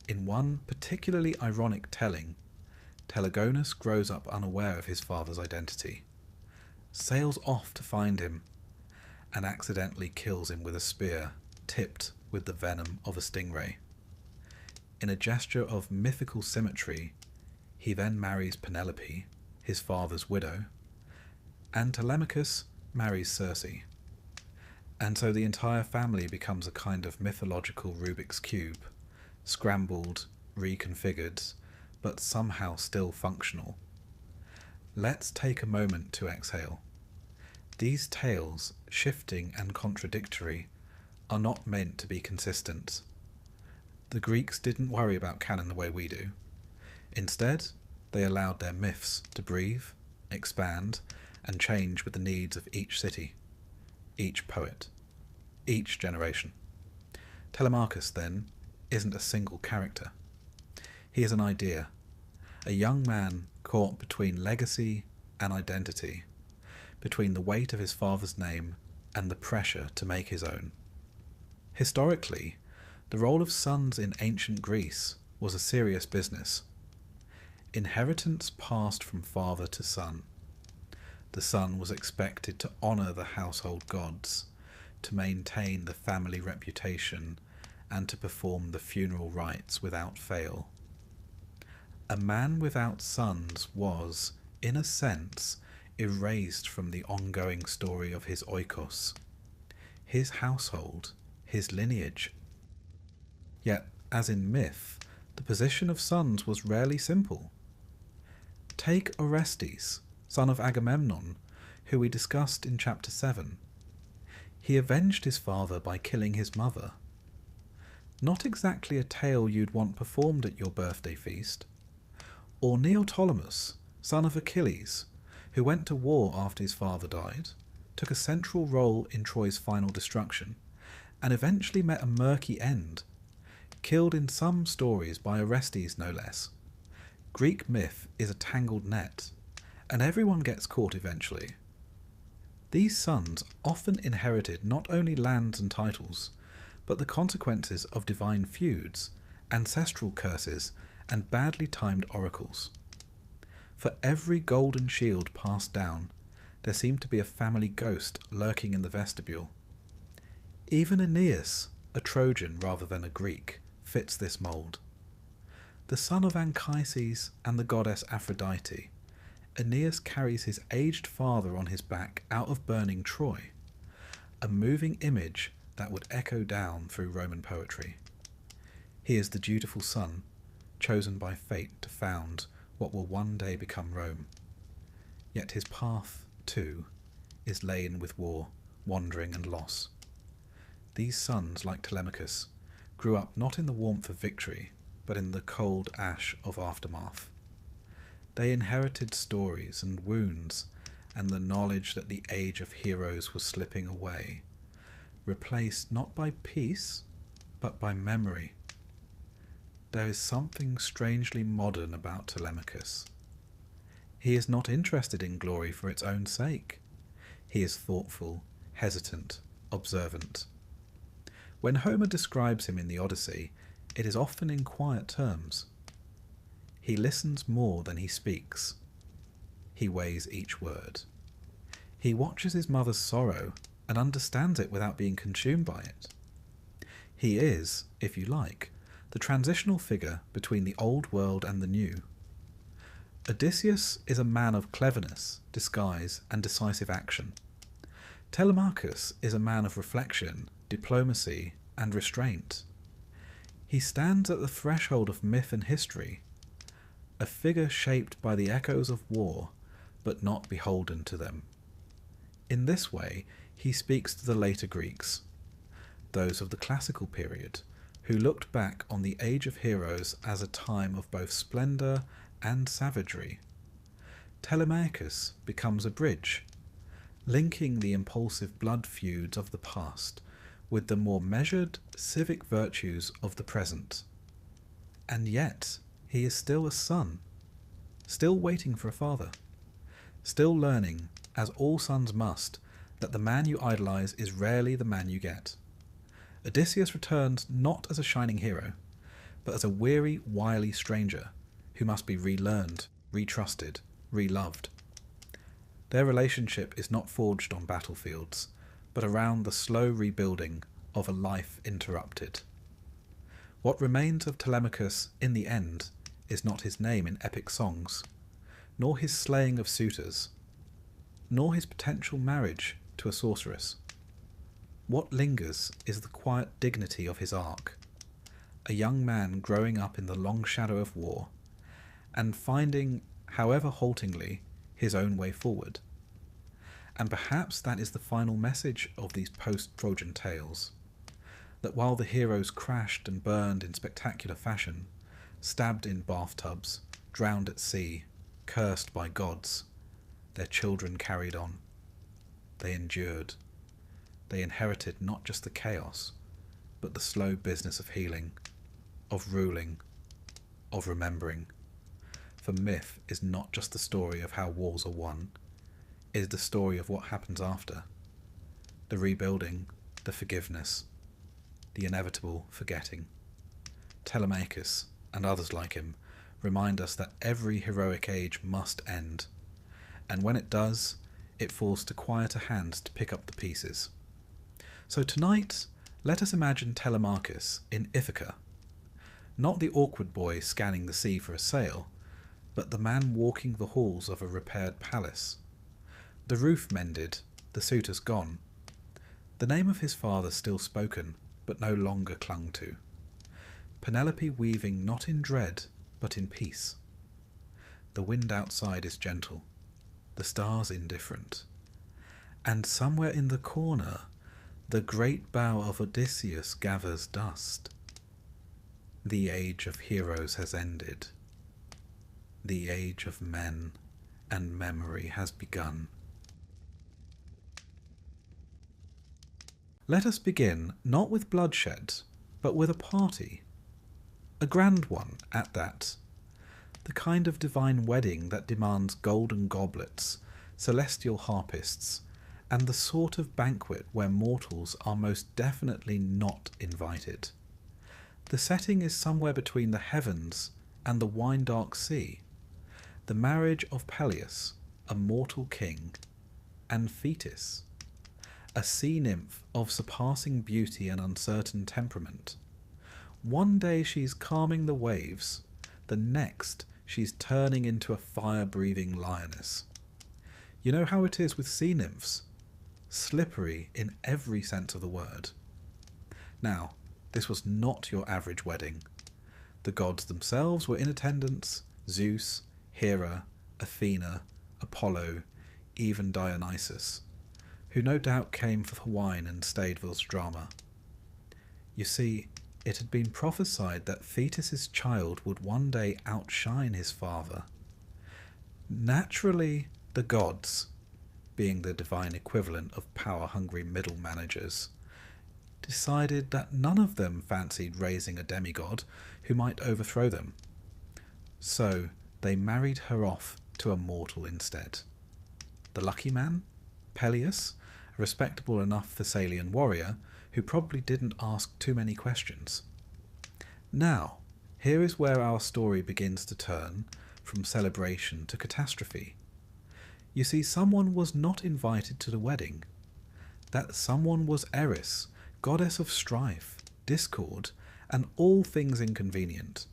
In one particularly ironic telling, Telegonus grows up unaware of his father's identity, sails off to find him, and accidentally kills him with a spear tipped with the venom of a stingray. In a gesture of mythical symmetry, he then marries Penelope, his father's widow, and Telemachus marries Circe. And so the entire family becomes a kind of mythological Rubik's Cube, scrambled, reconfigured, but somehow still functional. Let's take a moment to exhale. These tales, shifting and contradictory, are not meant to be consistent. The Greeks didn't worry about canon the way we do. Instead, they allowed their myths to breathe, expand, and change with the needs of each city, each poet, each generation. Telemachus, then, isn't a single character. He is an idea, a young man caught between legacy and identity, between the weight of his father's name and the pressure to make his own. Historically, the role of sons in ancient Greece was a serious business. Inheritance passed from father to son. The son was expected to honour the household gods, to maintain the family reputation, and to perform the funeral rites without fail. A man without sons was, in a sense, erased from the ongoing story of his oikos, his household, his lineage. Yet, as in myth, the position of sons was rarely simple. Take Orestes, son of Agamemnon, who we discussed in chapter 7. He avenged his father by killing his mother. Not exactly a tale you'd want performed at your birthday feast. Or Neoptolemus, son of Achilles, who went to war after his father died, took a central role in Troy's final destruction, and eventually met a murky end, killed in some stories by Orestes no less. Greek myth is a tangled net, and everyone gets caught eventually. These sons often inherited not only lands and titles, but the consequences of divine feuds, ancestral curses, and badly timed oracles. For every golden shield passed down, there seemed to be a family ghost lurking in the vestibule. Even Aeneas, a Trojan rather than a Greek, fits this mould. The son of Anchises and the goddess Aphrodite, Aeneas carries his aged father on his back out of burning Troy, a moving image that would echo down through Roman poetry. He is the dutiful son, chosen by fate to found what will one day become Rome. Yet his path, too, is laden with war, wandering and loss. These sons, like Telemachus, grew up not in the warmth of victory, but in the cold ash of aftermath. They inherited stories and wounds, and the knowledge that the age of heroes was slipping away, replaced not by peace, but by memory. There is something strangely modern about Telemachus. He is not interested in glory for its own sake. He is thoughtful, hesitant, observant. When Homer describes him in the Odyssey, it is often in quiet terms. He listens more than he speaks. He weighs each word. He watches his mother's sorrow and understands it without being consumed by it. He is, if you like, the transitional figure between the old world and the new. Odysseus is a man of cleverness, disguise, and decisive action. Telemachus is a man of reflection, diplomacy, and restraint. He stands at the threshold of myth and history, a figure shaped by the echoes of war, but not beholden to them. In this way, he speaks to the later Greeks, those of the classical period, who looked back on the Age of Heroes as a time of both splendour and savagery. Telemachus becomes a bridge, linking the impulsive blood feuds of the past with the more measured civic virtues of the present. And yet, he is still a son, still waiting for a father, still learning, as all sons must, that the man you idolize is rarely the man you get. Odysseus returns not as a shining hero, but as a weary, wily stranger who must be relearned, retrusted, reloved. Their relationship is not forged on battlefields, but around the slow rebuilding of a life interrupted. What remains of Telemachus in the end is not his name in epic songs, nor his slaying of suitors, nor his potential marriage to a sorceress. What lingers is the quiet dignity of his arc, a young man growing up in the long shadow of war, and finding, however haltingly, his own way forward. And perhaps that is the final message of these post-Trojan tales, that while the heroes crashed and burned in spectacular fashion, stabbed in bathtubs, drowned at sea, cursed by gods, their children carried on. They endured. They inherited not just the chaos, but the slow business of healing, of ruling, of remembering. For myth is not just the story of how wars are won, it is the story of what happens after. The rebuilding, the forgiveness, the inevitable forgetting. Telemachus, and others like him, remind us that every heroic age must end, and when it does, it falls to quieter hands to pick up the pieces. So tonight, let us imagine Telemachus in Ithaca, not the awkward boy scanning the sea for a sail, but the man walking the halls of a repaired palace. The roof mended, the suitors gone. The name of his father still spoken, but no longer clung to. Penelope weaving not in dread, but in peace. The wind outside is gentle, the stars indifferent. And somewhere in the corner, the great bow of Odysseus gathers dust. The age of heroes has ended. The age of men and memory has begun. Let us begin not with bloodshed, but with a party. A grand one at that. The kind of divine wedding that demands golden goblets, celestial harpists, and the sort of banquet where mortals are most definitely not invited. The setting is somewhere between the heavens and the wine-dark sea. The marriage of Peleus, a mortal king, and Thetis, a sea nymph of surpassing beauty and uncertain temperament. One day she's calming the waves, the next she's turning into a fire-breathing lioness. You know how it is with sea nymphs? Slippery in every sense of the word. Now, this was not your average wedding. The gods themselves were in attendance, Zeus, Hera, Athena, Apollo, even Dionysus, who no doubt came for the wine and stayed for the drama. You see, it had been prophesied that Thetis's child would one day outshine his father. Naturally, the gods, being the divine equivalent of power-hungry middle managers, decided that none of them fancied raising a demigod who might overthrow them. So they married her off to a mortal instead. The lucky man, Peleus, a respectable enough Thessalian warrior who probably didn't ask too many questions. Now, here is where our story begins to turn from celebration to catastrophe. You see, someone was not invited to the wedding. That someone was Eris, goddess of strife, discord, and all things inconvenient.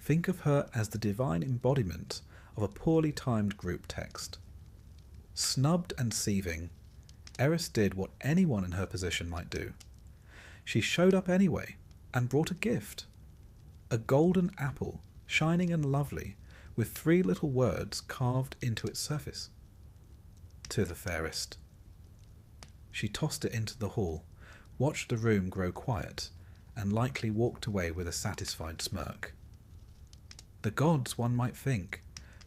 Think of her as the divine embodiment of a poorly timed group text. Snubbed and seething, Eris did what anyone in her position might do. She showed up anyway and brought a gift. A golden apple, shining and lovely, with 3 little words carved into its surface. To the fairest. She tossed it into the hall, watched the room grow quiet, and likely walked away with a satisfied smirk. The gods, one might think,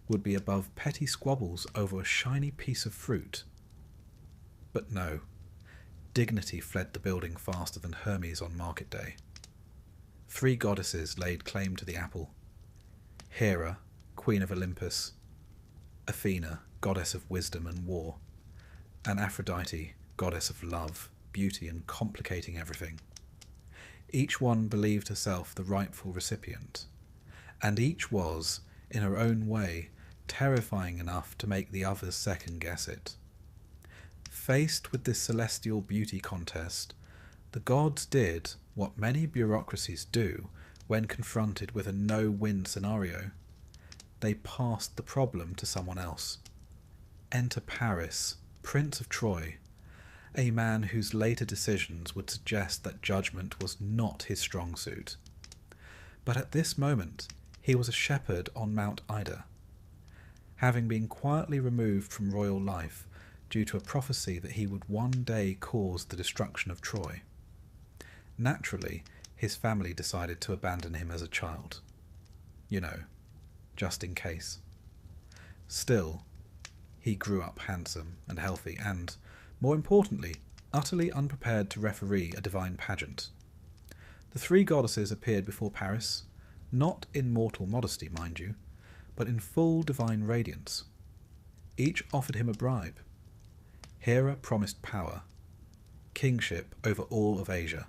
would be above petty squabbles over a shiny piece of fruit. But no, dignity fled the building faster than Hermes on market day. 3 goddesses laid claim to the apple. Hera, queen of Olympus, Athena, goddess of wisdom and war, and Aphrodite, goddess of love, beauty, and complicating everything. Each one believed herself the rightful recipient, and each was, in her own way, terrifying enough to make the others second-guess it. Faced with this celestial beauty contest, the gods did what many bureaucracies do when confronted with a no-win scenario. They passed the problem to someone else. Enter Paris, Prince of Troy, a man whose later decisions would suggest that judgment was not his strong suit. But at this moment, he was a shepherd on Mount Ida, having been quietly removed from royal life due to a prophecy that he would one day cause the destruction of Troy. Naturally, his family decided to abandon him as a child. You know, just in case. Still, he grew up handsome and healthy and, more importantly, utterly unprepared to referee a divine pageant. The 3 goddesses appeared before Paris, not in mortal modesty, mind you, but in full divine radiance. Each offered him a bribe. Hera promised power, kingship over all of Asia.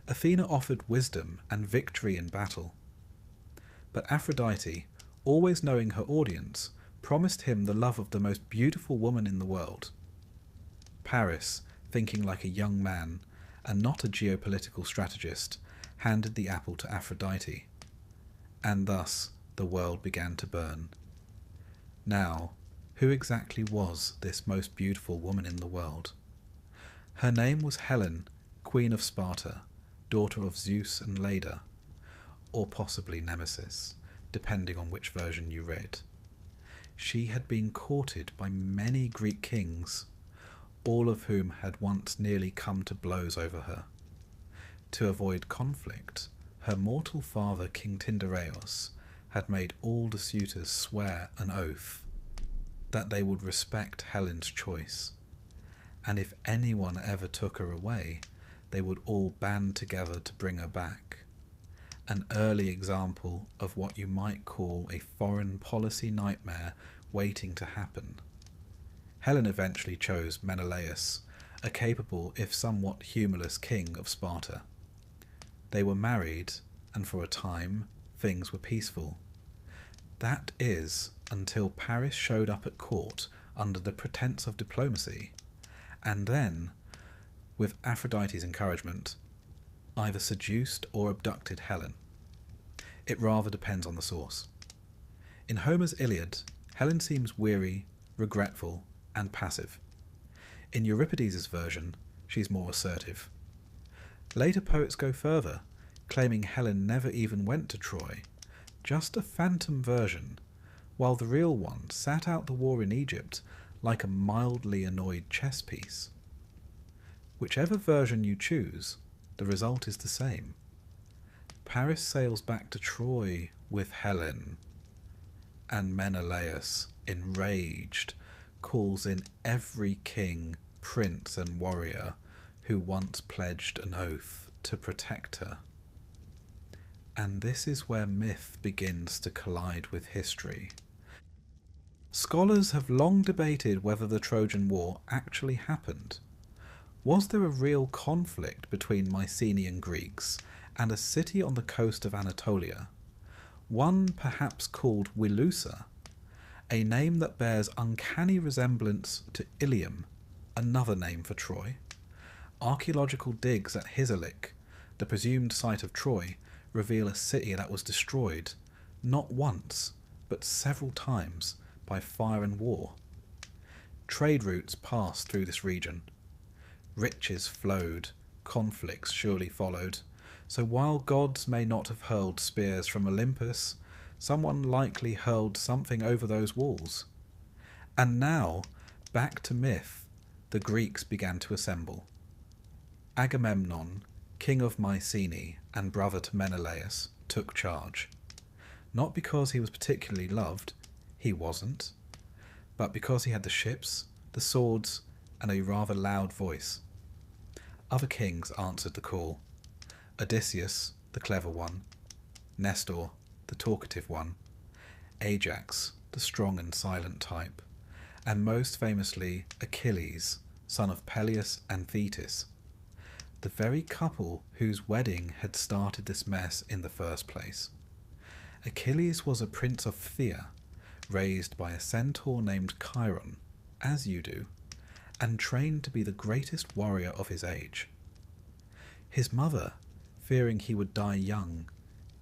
Athena offered wisdom and victory in battle. But Aphrodite, always knowing her audience, promised him the love of the most beautiful woman in the world. Paris, thinking like a young man and not a geopolitical strategist, handed the apple to Aphrodite, and thus the world began to burn. Now, who exactly was this most beautiful woman in the world? Her name was Helen, Queen of Sparta, daughter of Zeus and Leda, or possibly Nemesis, depending on which version you read. She had been courted by many Greek kings, all of whom had once nearly come to blows over her. To avoid conflict, her mortal father, King Tyndareos, had made all the suitors swear an oath that they would respect Helen's choice, and if anyone ever took her away, they would all band together to bring her back. An early example of what you might call a foreign policy nightmare waiting to happen. Helen eventually chose Menelaus, a capable if somewhat humorless king of Sparta. They were married, and for a time, things were peaceful. That is, until Paris showed up at court under the pretense of diplomacy, and then, with Aphrodite's encouragement, either seduced or abducted Helen. It rather depends on the source. In Homer's Iliad, Helen seems weary, regretful, and passive. In Euripides' version, she's more assertive. Later poets go further, claiming Helen never even went to Troy, just a phantom version, while the real one sat out the war in Egypt like a mildly annoyed chess piece. Whichever version you choose, the result is the same. Paris sails back to Troy with Helen, and Menelaus, enraged, calls in every king, prince, and warrior who once pledged an oath to protect her. And this is where myth begins to collide with history. Scholars have long debated whether the Trojan War actually happened. Was there a real conflict between Mycenaean Greeks and a city on the coast of Anatolia, one perhaps called Wilusa, a name that bears uncanny resemblance to Ilium, another name for Troy? Archaeological digs at Hisarlik, the presumed site of Troy, reveal a city that was destroyed, not once, but several times, by fire and war. Trade routes passed through this region. Riches flowed, conflicts surely followed, so while gods may not have hurled spears from Olympus, someone likely hurled something over those walls. And now, back to myth, the Greeks began to assemble. Agamemnon, king of Mycenae and brother to Menelaus, took charge. Not because he was particularly loved, he wasn't, but because he had the ships, the swords, and a rather loud voice. Other kings answered the call. Odysseus, the clever one, Nestor, the talkative one, Ajax, the strong and silent type, and most famously Achilles, son of Peleus and Thetis, the very couple whose wedding had started this mess in the first place. Achilles was a prince of Phthia, raised by a centaur named Chiron, as you do, and trained to be the greatest warrior of his age. His mother, fearing he would die young,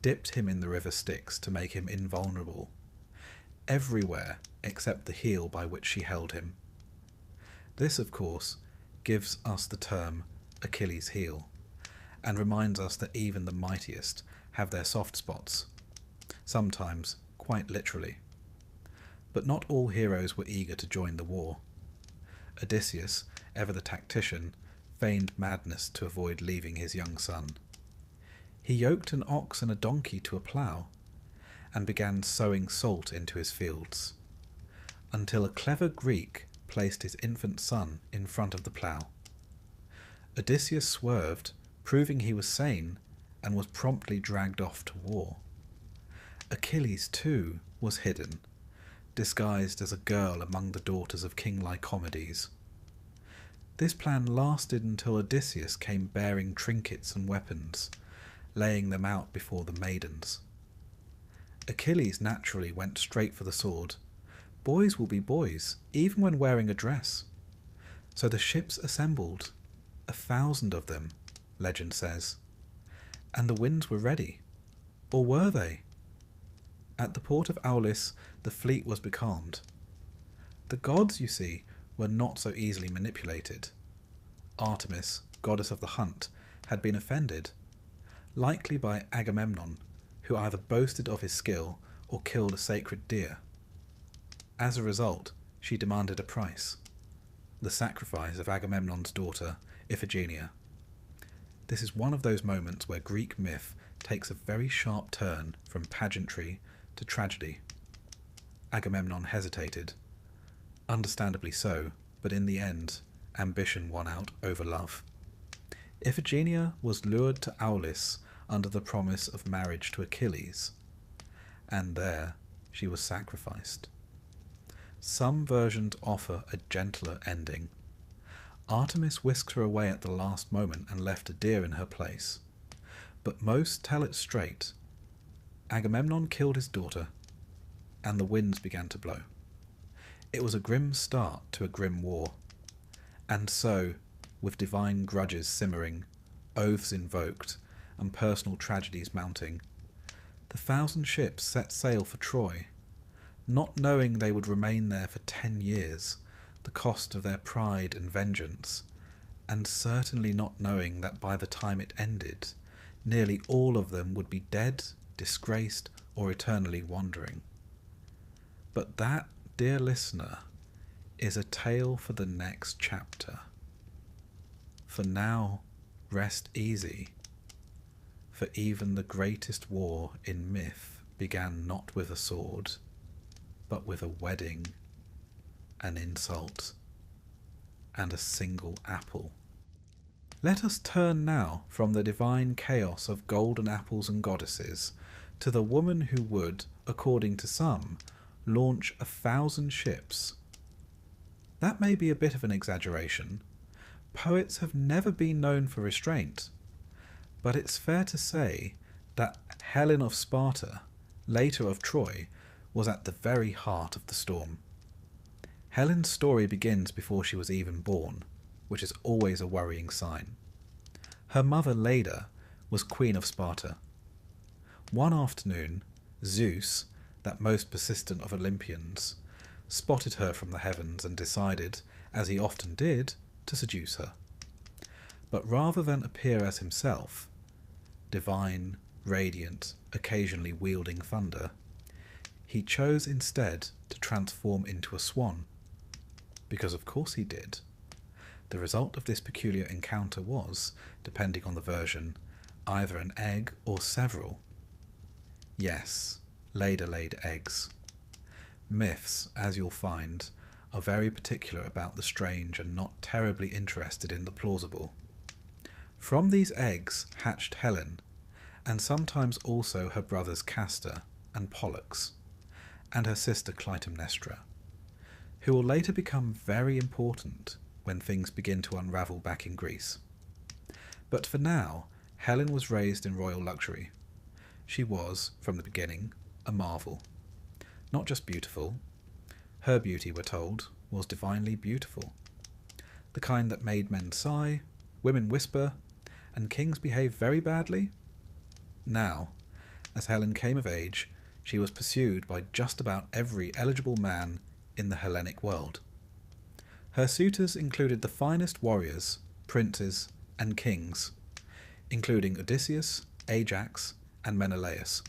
dipped him in the river Styx to make him invulnerable, everywhere except the heel by which she held him. This, of course, gives us the term Achilles' heel, and reminds us that even the mightiest have their soft spots, sometimes quite literally. But not all heroes were eager to join the war. Odysseus, ever the tactician, feigned madness to avoid leaving his young son. He yoked an ox and a donkey to a plough, and began sowing salt into his fields, until a clever Greek placed his infant son in front of the plough. Odysseus swerved, proving he was sane, and was promptly dragged off to war. Achilles, too, was hidden, disguised as a girl among the daughters of King Lycomedes. This plan lasted until Odysseus came bearing trinkets and weapons, laying them out before the maidens. Achilles naturally went straight for the sword. Boys will be boys, even when wearing a dress. So the ships assembled, 1,000 of them, legend says, and the winds were ready. Or were they? At the port of Aulis, the fleet was becalmed. The gods, you see, were not so easily manipulated. Artemis, goddess of the hunt, had been offended, likely by Agamemnon, who either boasted of his skill or killed a sacred deer. As a result, she demanded a price: the sacrifice of Agamemnon's daughter, Iphigenia. This is one of those moments where Greek myth takes a very sharp turn from pageantry to tragedy. Agamemnon hesitated. Understandably so, but in the end, ambition won out over love. Iphigenia was lured to Aulis under the promise of marriage to Achilles, and there she was sacrificed. Some versions offer a gentler ending. Artemis whisked her away at the last moment and left a deer in her place, but most tell it straight. Agamemnon killed his daughter, and the winds began to blow. It was a grim start to a grim war, and so, with divine grudges simmering, oaths invoked, and personal tragedies mounting, the 1,000 ships set sail for Troy, not knowing they would remain there for 10 years, the cost of their pride and vengeance, and certainly not knowing that by the time it ended, nearly all of them would be dead, disgraced, or eternally wandering. But that, dear listener, is a tale for the next chapter. For now, rest easy, for even the greatest war in myth began not with a sword, but with a wedding, an insult, and a single apple. Let us turn now from the divine chaos of golden apples and goddesses to the woman who would, according to some, launch 1,000 ships. That may be a bit of an exaggeration. Poets have never been known for restraint, but it's fair to say that Helen of Sparta, later of Troy, was at the very heart of the storm. Helen's story begins before she was even born, which is always a worrying sign. Her mother Leda was Queen of Sparta. One afternoon, Zeus, that most persistent of Olympians, spotted her from the heavens and decided, as he often did, to seduce her. But rather than appear as himself, divine, radiant, occasionally wielding thunder, he chose instead to transform into a swan. Because of course he did. The result of this peculiar encounter was, depending on the version, either an egg or several. Yes, Leda laid eggs. Myths, as you'll find, are very particular about the strange and not terribly interested in the plausible. From these eggs hatched Helen, and sometimes also her brothers Castor and Pollux, and her sister Clytemnestra, who will later become very important when things begin to unravel back in Greece. But for now, Helen was raised in royal luxury. She was, from the beginning, a marvel. Not just beautiful. Her beauty, we're told, was divinely beautiful. The kind that made men sigh, women whisper, and kings behave very badly. Now, as Helen came of age, she was pursued by just about every eligible man in the Hellenic world. Her suitors included the finest warriors, princes, and kings, including Odysseus, Ajax, and Menelaus.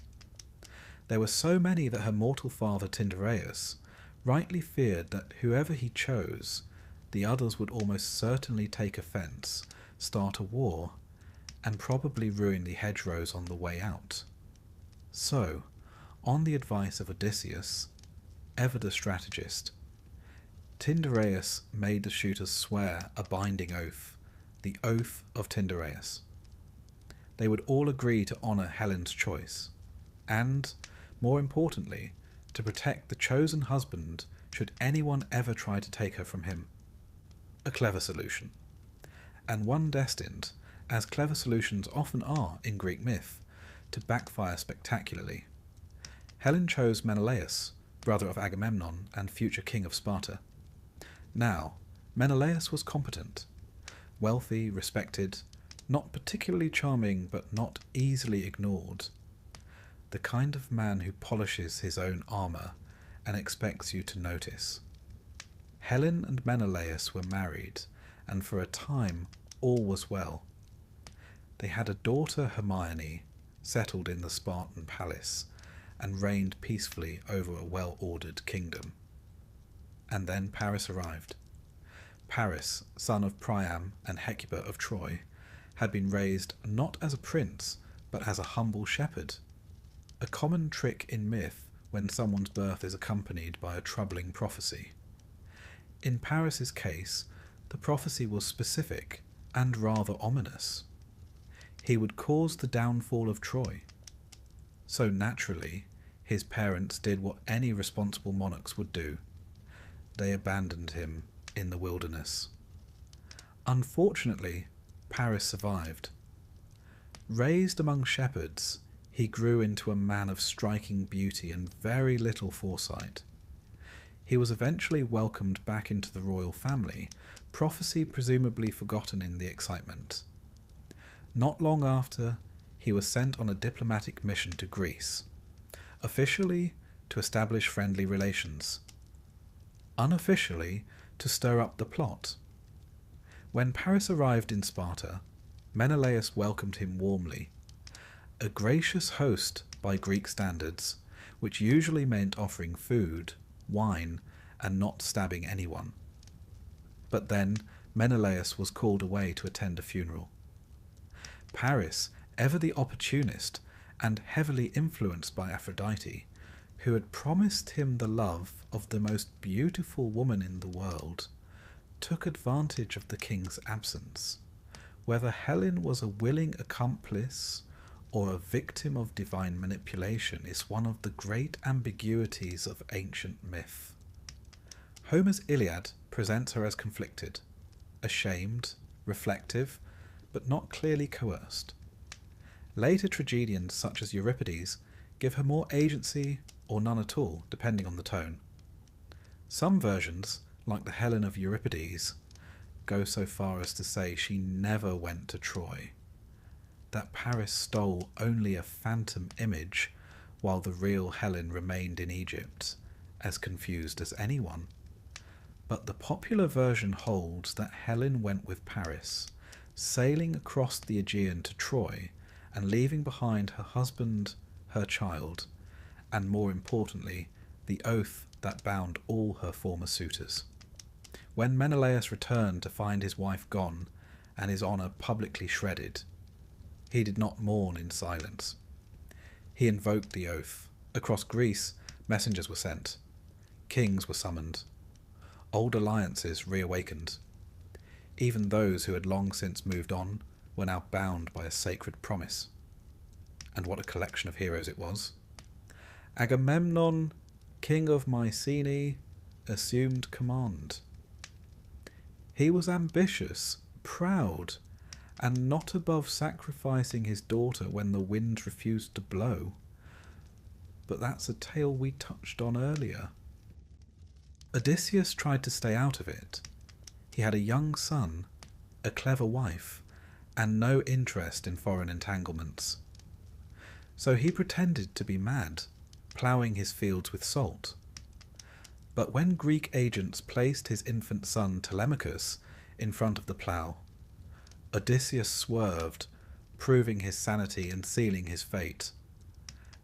There were so many that her mortal father Tyndareus rightly feared that whoever he chose, the others would almost certainly take offence, start a war, and probably ruin the hedgerows on the way out. So, on the advice of Odysseus, ever the strategist, Tyndareus made the suitors swear a binding oath, the oath of Tyndareus. They would all agree to honour Helen's choice, and, more importantly, to protect the chosen husband should anyone ever try to take her from him. A clever solution, and one destined, as clever solutions often are in Greek myth, to backfire spectacularly. Helen chose Menelaus, brother of Agamemnon and future king of Sparta. Now, Menelaus was competent, wealthy, respected, not particularly charming but not easily ignored. The kind of man who polishes his own armour and expects you to notice. Helen and Menelaus were married, and for a time all was well. They had a daughter Hermione, settled in the Spartan palace, and reigned peacefully over a well-ordered kingdom. And then Paris arrived. Paris, son of Priam and Hecuba of Troy, had been raised not as a prince, but as a humble shepherd. A common trick in myth when someone's birth is accompanied by a troubling prophecy. In Paris's case, the prophecy was specific and rather ominous. He would cause the downfall of Troy. So naturally, his parents did what any responsible monarchs would do. They abandoned him in the wilderness. Unfortunately, Paris survived. Raised among shepherds, he grew into a man of striking beauty and very little foresight. He was eventually welcomed back into the royal family, prophecy presumably forgotten in the excitement. Not long after, he was sent on a diplomatic mission to Greece, officially to establish friendly relations, unofficially to stir up the plot. When Paris arrived in Sparta, Menelaus welcomed him warmly. A gracious host by Greek standards, which usually meant offering food, wine, and not stabbing anyone. But then Menelaus was called away to attend a funeral. Paris, ever the opportunist and heavily influenced by Aphrodite, who had promised him the love of the most beautiful woman in the world, took advantage of the king's absence. Whether Helen was a willing accomplice or a victim of divine manipulation is one of the great ambiguities of ancient myth. Homer's Iliad presents her as conflicted, ashamed, reflective, but not clearly coerced. Later tragedians such as Euripides give her more agency or none at all, depending on the tone. Some versions, like the Helen of Euripides, go so far as to say she never went to Troy, that Paris stole only a phantom image while the real Helen remained in Egypt, as confused as anyone. But the popular version holds that Helen went with Paris, sailing across the Aegean to Troy and leaving behind her husband, her child, and more importantly, the oath that bound all her former suitors. When Menelaus returned to find his wife gone and his honour publicly shredded, he did not mourn in silence. He invoked the oath. Across Greece, messengers were sent. Kings were summoned. Old alliances reawakened. Even those who had long since moved on were now bound by a sacred promise. And what a collection of heroes it was. Agamemnon, king of Mycenae, assumed command. He was ambitious, proud, and not above sacrificing his daughter when the wind refused to blow. But that's a tale we touched on earlier. Odysseus tried to stay out of it. He had a young son, a clever wife, and no interest in foreign entanglements. So he pretended to be mad, ploughing his fields with salt. But when Greek agents placed his infant son Telemachus in front of the plough, Odysseus swerved, proving his sanity and sealing his fate.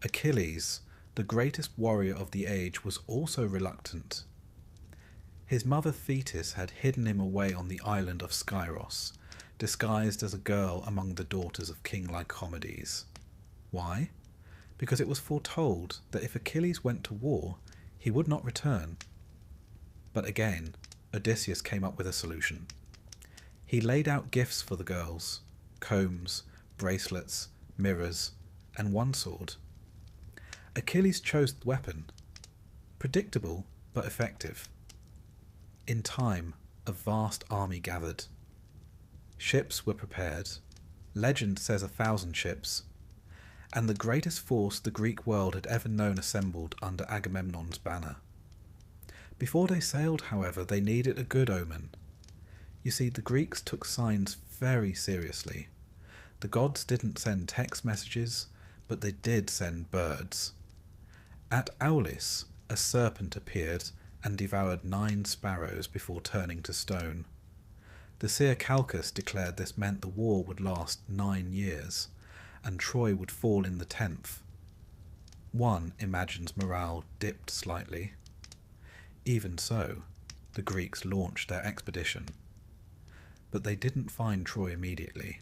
Achilles, the greatest warrior of the age, was also reluctant. His mother Thetis had hidden him away on the island of Skyros, disguised as a girl among the daughters of King Lycomedes. Why? Because it was foretold that if Achilles went to war, he would not return. But again, Odysseus came up with a solution. He laid out gifts for the girls, combs, bracelets, mirrors, and one sword. Achilles chose the weapon, predictable but effective. In time, a vast army gathered. Ships were prepared, legend says 1,000 ships, and the greatest force the Greek world had ever known assembled under Agamemnon's banner. Before they sailed, however, they needed a good omen. You see, the Greeks took signs very seriously. The gods didn't send text messages, but they did send birds. At Aulis, a serpent appeared and devoured 9 sparrows before turning to stone. The seer Calchas declared this meant the war would last 9 years, and Troy would fall in the 10th. One imagines morale dipped slightly. Even so, the Greeks launched their expedition. But they didn't find Troy immediately.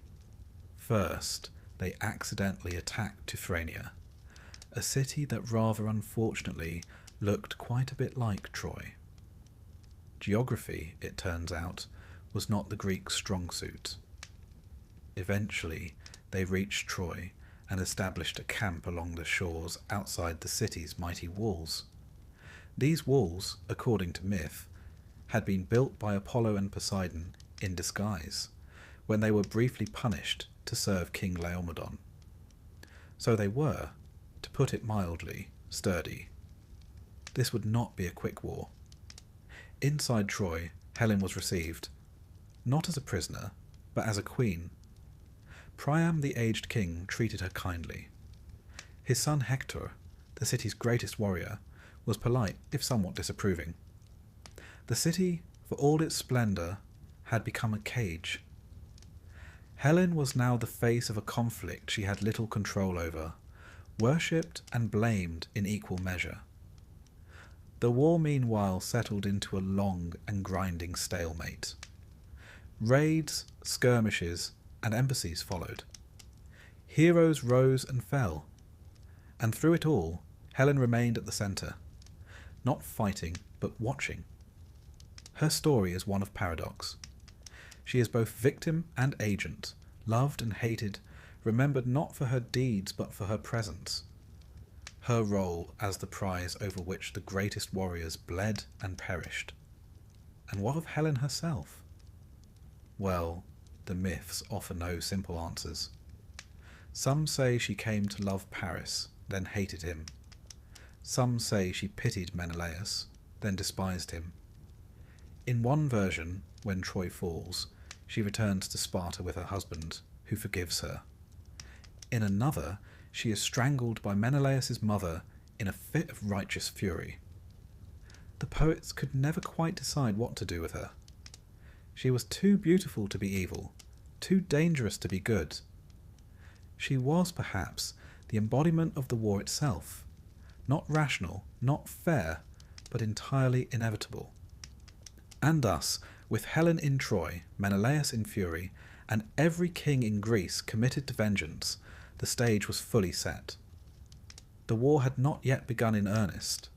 First, they accidentally attacked Teuphronia, a city that rather unfortunately looked quite a bit like Troy. Geography, it turns out, was not the Greeks' strong suit. Eventually, they reached Troy and established a camp along the shores outside the city's mighty walls. These walls, according to myth, had been built by Apollo and Poseidon in disguise, when they were briefly punished to serve King Laomedon. So they were, to put it mildly, sturdy. This would not be a quick war. Inside Troy, Helen was received, not as a prisoner, but as a queen. Priam, the aged king, treated her kindly. His son Hector, the city's greatest warrior, was polite, if somewhat disapproving. The city, for all its splendour, had become a cage. Helen was now the face of a conflict she had little control over, worshipped and blamed in equal measure. The war, meanwhile, settled into a long and grinding stalemate. Raids, skirmishes, and embassies followed. Heroes rose and fell, and through it all, Helen remained at the centre, not fighting, but watching. Her story is one of paradox. She is both victim and agent, loved and hated, remembered not for her deeds but for her presence, her role as the prize over which the greatest warriors bled and perished. And what of Helen herself? Well, the myths offer no simple answers. Some say she came to love Paris, then hated him. Some say she pitied Menelaus, then despised him. In one version, when Troy falls, she returns to Sparta with her husband, who forgives her. In another, she is strangled by Menelaus' mother in a fit of righteous fury. The poets could never quite decide what to do with her. She was too beautiful to be evil, too dangerous to be good. She was, perhaps, the embodiment of the war itself, not rational, not fair, but entirely inevitable. And thus, with Helen in Troy, Menelaus in fury, and every king in Greece committed to vengeance, the stage was fully set. The war had not yet begun in earnest,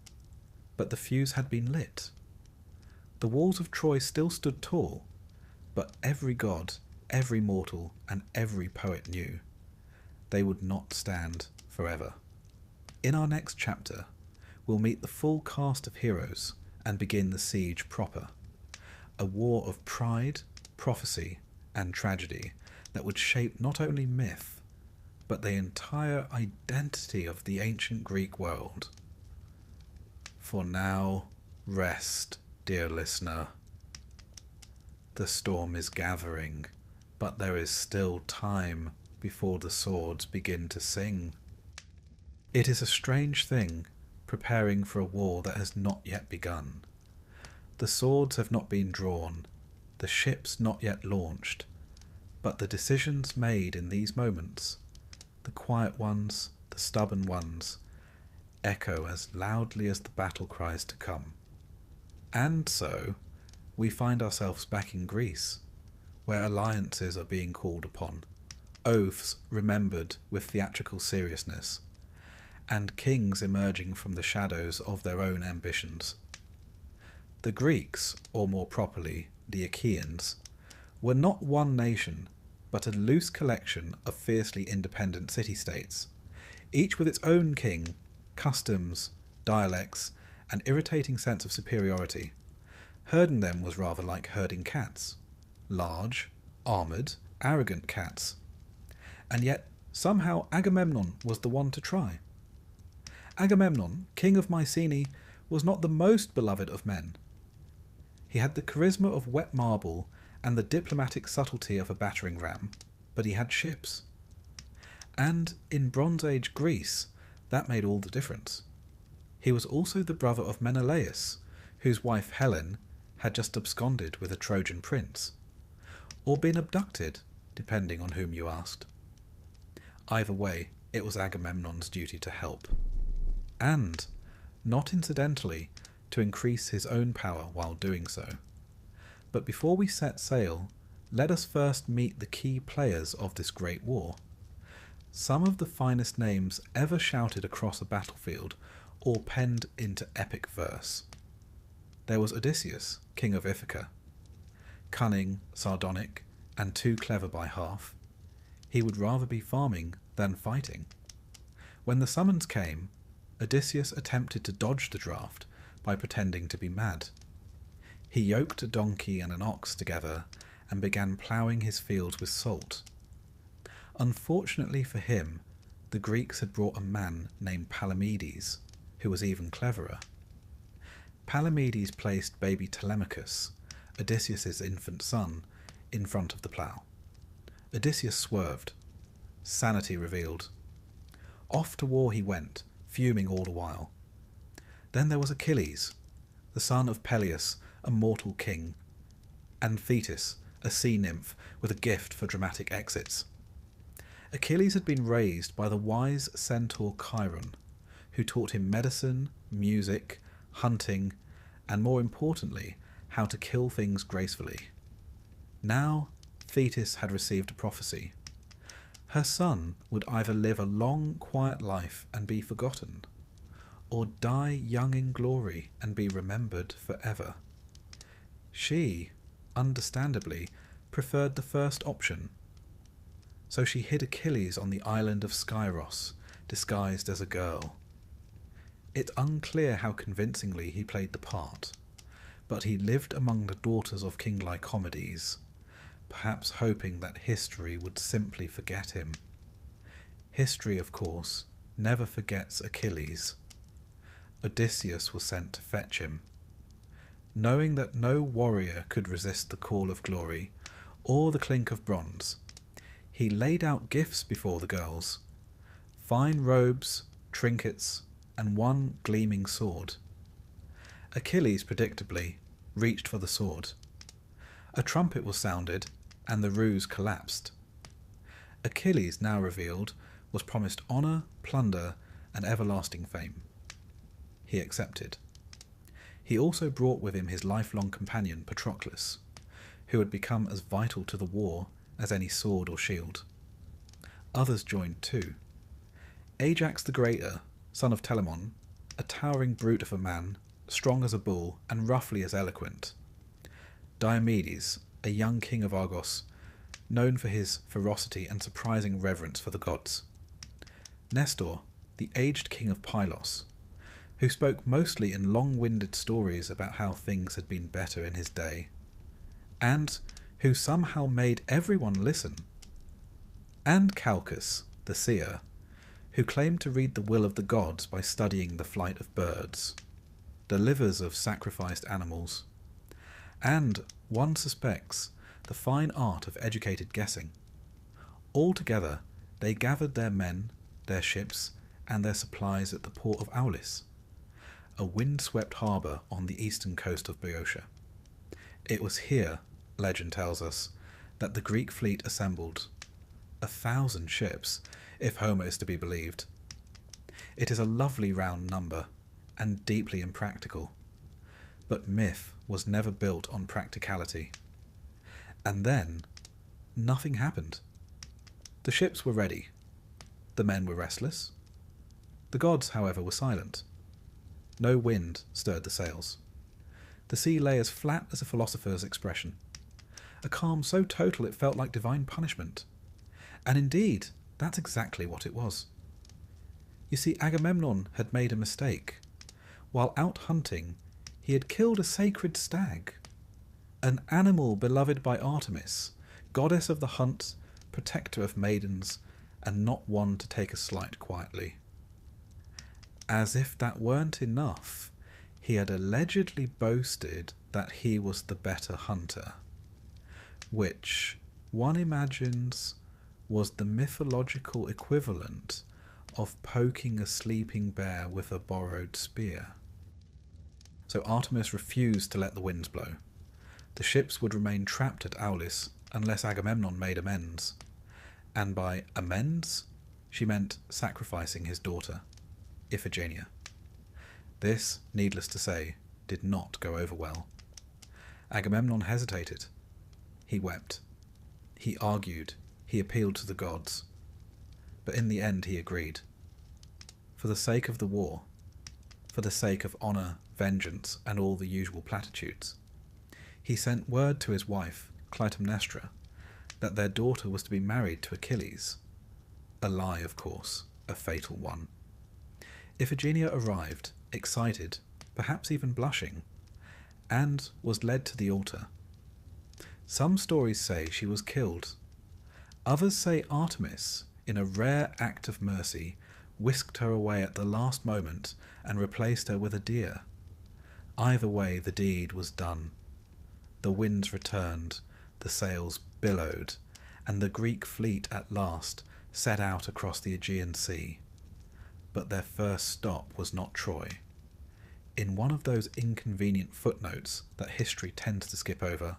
but the fuse had been lit. The walls of Troy still stood tall, but every god, every mortal, and every poet knew they would not stand forever. In our next chapter, we'll meet the full cast of heroes and begin the siege proper, a war of pride, prophecy, and tragedy that would shape not only myth, but the entire identity of the ancient Greek world. For now, rest, dear listener. The storm is gathering, but there is still time before the swords begin to sing. It is a strange thing, preparing for a war that has not yet begun. The swords have not been drawn, the ships not yet launched, but the decisions made in these moments, the quiet ones, the stubborn ones, echo as loudly as the battle cries to come. And so, we find ourselves back in Greece, where alliances are being called upon, oaths remembered with theatrical seriousness, and kings emerging from the shadows of their own ambitions. The Greeks, or more properly, the Achaeans, were not one nation, but a loose collection of fiercely independent city-states, each with its own king, customs, dialects, and irritating sense of superiority. Herding them was rather like herding cats. Large, armoured, arrogant cats. And yet, somehow Agamemnon was the one to try. Agamemnon, king of Mycenae, was not the most beloved of men. He had the charisma of wet marble and the diplomatic subtlety of a battering ram, but he had ships. And in Bronze Age Greece, that made all the difference. He was also the brother of Menelaus, whose wife Helen had just absconded with a Trojan prince, or been abducted, depending on whom you asked. Either way, it was Agamemnon's duty to help. And, not incidentally, to increase his own power while doing so. But before we set sail, let us first meet the key players of this great war. Some of the finest names ever shouted across a battlefield or penned into epic verse. There was Odysseus, king of Ithaca. Cunning, sardonic, and too clever by half, he would rather be farming than fighting. When the summons came, Odysseus attempted to dodge the draft by pretending to be mad. He yoked a donkey and an ox together and began ploughing his fields with salt. Unfortunately for him, the Greeks had brought a man named Palamedes, who was even cleverer. Palamedes placed baby Telemachus, Odysseus's infant son, in front of the plough. Odysseus swerved. Sanity revealed. Off to war he went, fuming all the while. Then there was Achilles, the son of Peleus, a mortal king, and Thetis, a sea nymph with a gift for dramatic exits. Achilles had been raised by the wise centaur Chiron, who taught him medicine, music, hunting, and more importantly, how to kill things gracefully. Now, Thetis had received a prophecy. Her son would either live a long, quiet life and be forgotten, or die young in glory and be remembered forever. She, understandably, preferred the first option. So she hid Achilles on the island of Skyros, disguised as a girl. It's unclear how convincingly he played the part, but he lived among the daughters of King Lycomedes, perhaps hoping that history would simply forget him. History, of course, never forgets Achilles. Odysseus was sent to fetch him. Knowing that no warrior could resist the call of glory or the clink of bronze, he laid out gifts before the girls, fine robes, trinkets, and one gleaming sword. Achilles, predictably, reached for the sword. A trumpet was sounded, and the ruse collapsed. Achilles, now revealed, was promised honour, plunder, and everlasting fame. He accepted. He also brought with him his lifelong companion Patroclus, who had become as vital to the war as any sword or shield. Others joined too. Ajax the Greater, son of Telamon, a towering brute of a man, strong as a bull and roughly as eloquent. Diomedes, a young king of Argos, known for his ferocity and surprising reverence for the gods. Nestor, the aged king of Pylos, who spoke mostly in long-winded stories about how things had been better in his day, and who somehow made everyone listen. And Calchas, the seer, who claimed to read the will of the gods by studying the flight of birds, the livers of sacrificed animals, and, one suspects, the fine art of educated guessing. All together, they gathered their men, their ships, and their supplies at the port of Aulis, a wind-swept harbour on the eastern coast of Boeotia. It was here, legend tells us, that the Greek fleet assembled. 1,000 ships, if Homer is to be believed. It is a lovely round number, and deeply impractical. But myth was never built on practicality. And then, nothing happened. The ships were ready. The men were restless. The gods, however, were silent. No wind stirred the sails. The sea lay as flat as a philosopher's expression. A calm so total it felt like divine punishment. And indeed, that's exactly what it was. You see, Agamemnon had made a mistake. While out hunting, he had killed a sacred stag, an animal beloved by Artemis, goddess of the hunt, protector of maidens, and not one to take a slight quietly. As if that weren't enough, he had allegedly boasted that he was the better hunter, which, one imagines, was the mythological equivalent of poking a sleeping bear with a borrowed spear. So Artemis refused to let the winds blow. The ships would remain trapped at Aulis unless Agamemnon made amends. And by amends, she meant sacrificing his daughter, Iphigenia. This, needless to say, did not go over well. Agamemnon hesitated. He wept. He argued. He appealed to the gods. But in the end he agreed. For the sake of the war, for the sake of honour, vengeance, and all the usual platitudes, he sent word to his wife, Clytemnestra, that their daughter was to be married to Achilles. A lie, of course, a fatal one. Iphigenia arrived, excited, perhaps even blushing, and was led to the altar. Some stories say she was killed. Others say Artemis, in a rare act of mercy, whisked her away at the last moment and replaced her with a deer. Either way, the deed was done. The winds returned, the sails billowed, and the Greek fleet at last set out across the Aegean Sea. But their first stop was not Troy. In one of those inconvenient footnotes that history tends to skip over,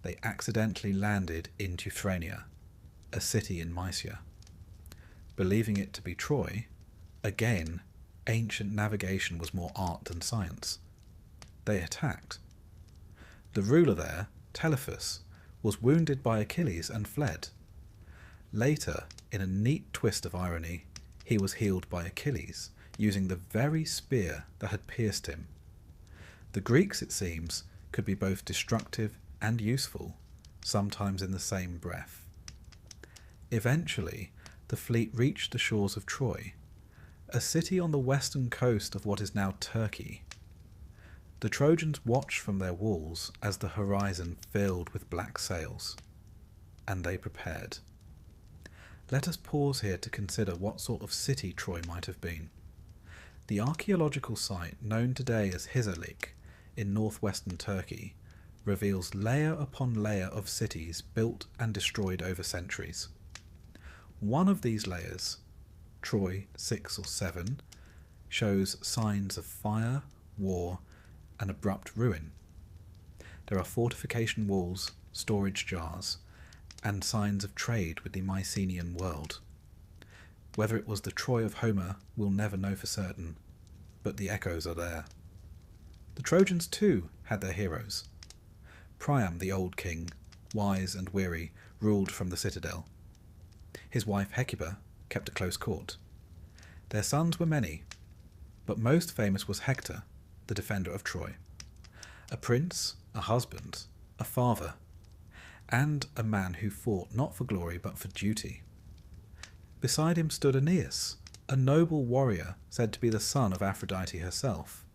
they accidentally landed in Teuthrania, a city in Mysia. Believing it to be Troy, again, ancient navigation was more art than science. They attacked. The ruler there, Telephus, was wounded by Achilles and fled. Later, in a neat twist of irony, he was healed by Achilles, using the very spear that had pierced him. The Greeks, it seems, could be both destructive and useful, sometimes in the same breath. Eventually, the fleet reached the shores of Troy, a city on the western coast of what is now Turkey. The Trojans watched from their walls as the horizon filled with black sails, and they prepared. Let us pause here to consider what sort of city Troy might have been. The archaeological site known today as Hizarlik in northwestern Turkey reveals layer upon layer of cities built and destroyed over centuries. One of these layers, Troy 6 or 7, shows signs of fire, war, and abrupt ruin. There are fortification walls, storage jars, and signs of trade with the Mycenaean world. Whether it was the Troy of Homer, we'll never know for certain, but the echoes are there. The Trojans too had their heroes. Priam, the old king, wise and weary, ruled from the citadel. His wife Hecuba kept a close court. Their sons were many, but most famous was Hector, the defender of Troy. A prince, a husband, a father, and a man who fought not for glory but for duty. Beside him stood Aeneas, a noble warrior said to be the son of Aphrodite herself,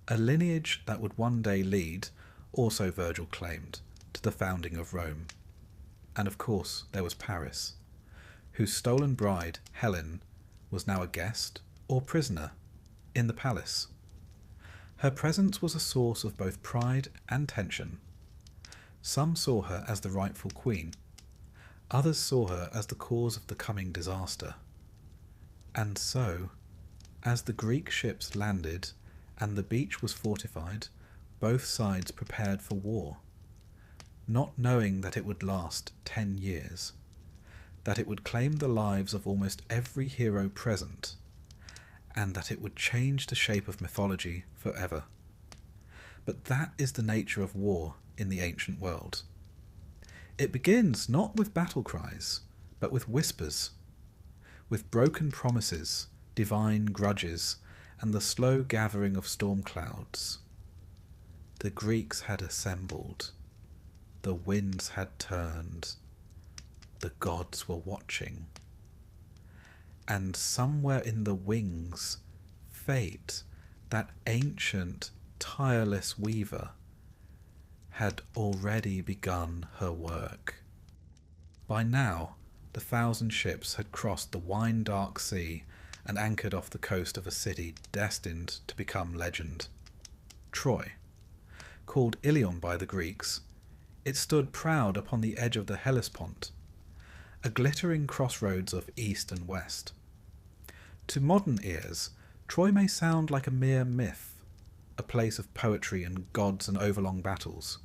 a lineage that would one day lead, also Virgil claimed, to the founding of Rome. And of course there was Paris, whose stolen bride, Helen, was now a guest or prisoner in the palace. Her presence was a source of both pride and tension. Some saw her as the rightful queen. Others saw her as the cause of the coming disaster. And so, as the Greek ships landed and the beach was fortified, both sides prepared for war, not knowing that it would last 10 years, that it would claim the lives of almost every hero present, and that it would change the shape of mythology forever. But that is the nature of war in the ancient world. It begins not with battle cries, but with whispers, with broken promises, divine grudges, and the slow gathering of storm clouds. The Greeks had assembled. The winds had turned. The gods were watching. And somewhere in the wings, fate, that ancient, tireless weaver, had already begun her work. By now, the 1,000 ships had crossed the wine-dark sea and anchored off the coast of a city destined to become legend. Troy. Called Ilion by the Greeks, it stood proud upon the edge of the Hellespont, a glittering crossroads of east and west. To modern ears, Troy may sound like a mere myth, a place of poetry and gods and overlong battles.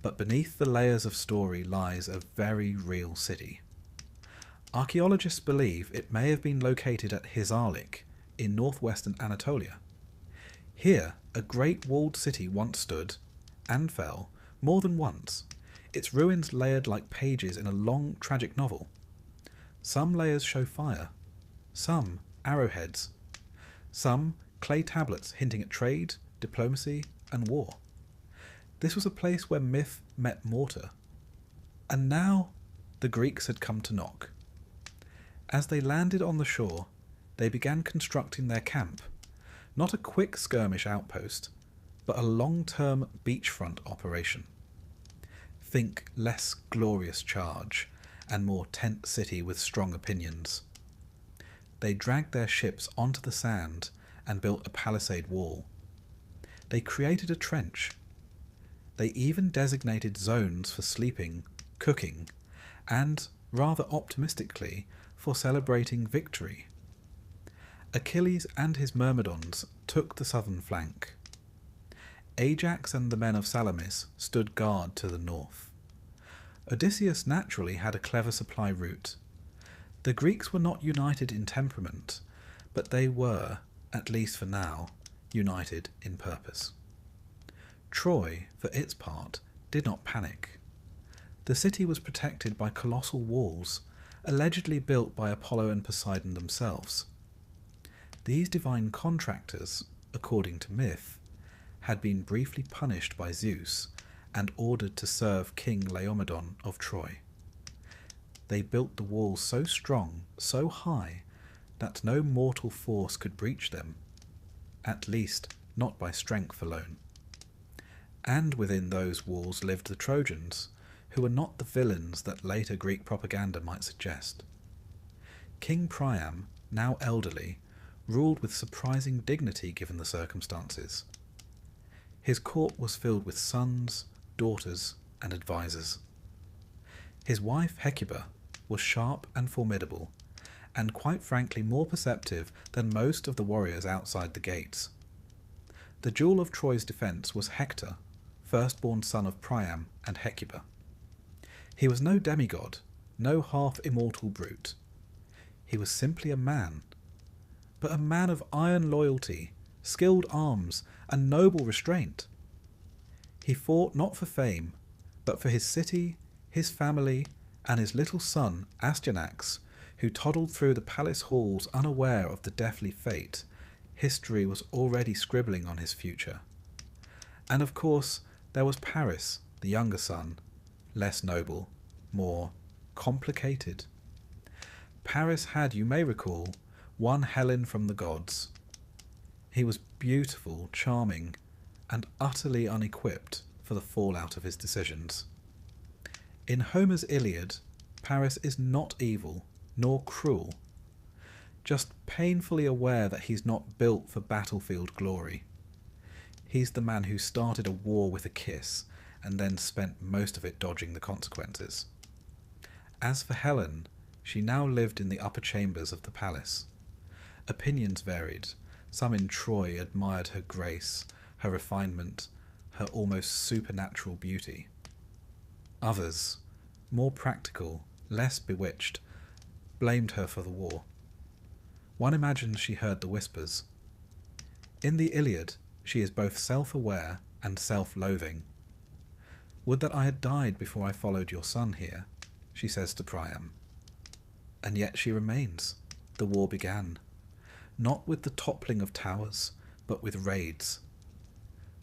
But beneath the layers of story lies a very real city. Archaeologists believe it may have been located at Hizarlik in northwestern Anatolia. Here, a great walled city once stood, and fell, more than once, its ruins layered like pages in a long, tragic novel. Some layers show fire, some arrowheads, some clay tablets hinting at trade, diplomacy, and war. This was a place where myth met mortar. And now the Greeks had come to knock. As they landed on the shore, they began constructing their camp, not a quick skirmish outpost, but a long-term beachfront operation. Think less glorious charge and more tent city with strong opinions. They dragged their ships onto the sand and built a palisade wall. They created a trench. They even designated zones for sleeping, cooking, and, rather optimistically, for celebrating victory. Achilles and his Myrmidons took the southern flank. Ajax and the men of Salamis stood guard to the north. Odysseus naturally had a clever supply route. The Greeks were not united in temperament, but they were, at least for now, united in purpose. Troy, for its part, did not panic. The city was protected by colossal walls, allegedly built by Apollo and Poseidon themselves. These divine contractors, according to myth, had been briefly punished by Zeus and ordered to serve King Laomedon of Troy. They built the walls so strong, so high, that no mortal force could breach them, at least not by strength alone. And within those walls lived the Trojans, who were not the villains that later Greek propaganda might suggest. King Priam, now elderly, ruled with surprising dignity given the circumstances. His court was filled with sons, daughters, and advisers. His wife Hecuba was sharp and formidable, and quite frankly more perceptive than most of the warriors outside the gates. The jewel of Troy's defence was Hector, firstborn son of Priam and Hecuba. He was no demigod, no half-immortal brute. He was simply a man, but a man of iron loyalty, skilled arms, and noble restraint. He fought not for fame, but for his city, his family, and his little son Astyanax, who toddled through the palace halls unaware of the deathly fate history was already scribbling on his future. And of course there was Paris, the younger son, less noble, more complicated. Paris had, you may recall, won Helen from the gods. He was beautiful, charming, and utterly unequipped for the fallout of his decisions. In Homer's Iliad, Paris is not evil, nor cruel, just painfully aware that he's not built for battlefield glory. He's the man who started a war with a kiss, and then spent most of it dodging the consequences. As for Helen, she now lived in the upper chambers of the palace. Opinions varied. Some in Troy admired her grace, her refinement, her almost supernatural beauty. Others, more practical, less bewitched, blamed her for the war. One imagines she heard the whispers. In the Iliad, she is both self-aware and self-loathing. "Would that I had died before I followed your son here," she says to Priam. And yet she remains. The war began, not with the toppling of towers, but with raids.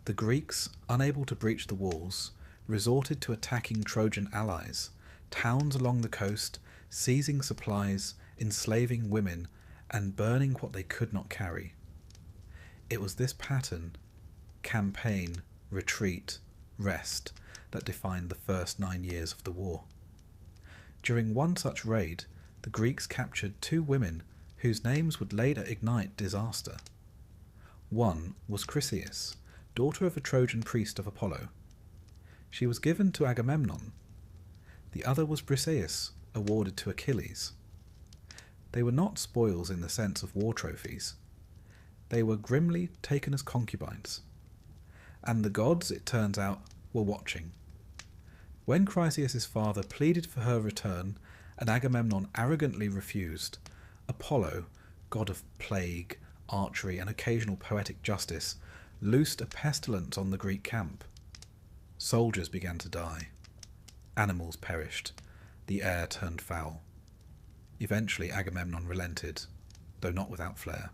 The Greeks, unable to breach the walls, resorted to attacking Trojan allies, towns along the coast, seizing supplies, enslaving women, and burning what they could not carry. It was this pattern, campaign, retreat, rest, that defined the first 9 years of the war. During one such raid, the Greeks captured 2 women whose names would later ignite disaster. One was Chryseis, daughter of a Trojan priest of Apollo. She was given to Agamemnon. The other was Briseis, awarded to Achilles. They were not spoils in the sense of war trophies. They were grimly taken as concubines. And the gods, it turns out, were watching. When Chryseis' father pleaded for her return and Agamemnon arrogantly refused, Apollo, god of plague, archery, and occasional poetic justice, loosed a pestilence on the Greek camp. Soldiers began to die. Animals perished. The air turned foul. Eventually Agamemnon relented, though not without flair.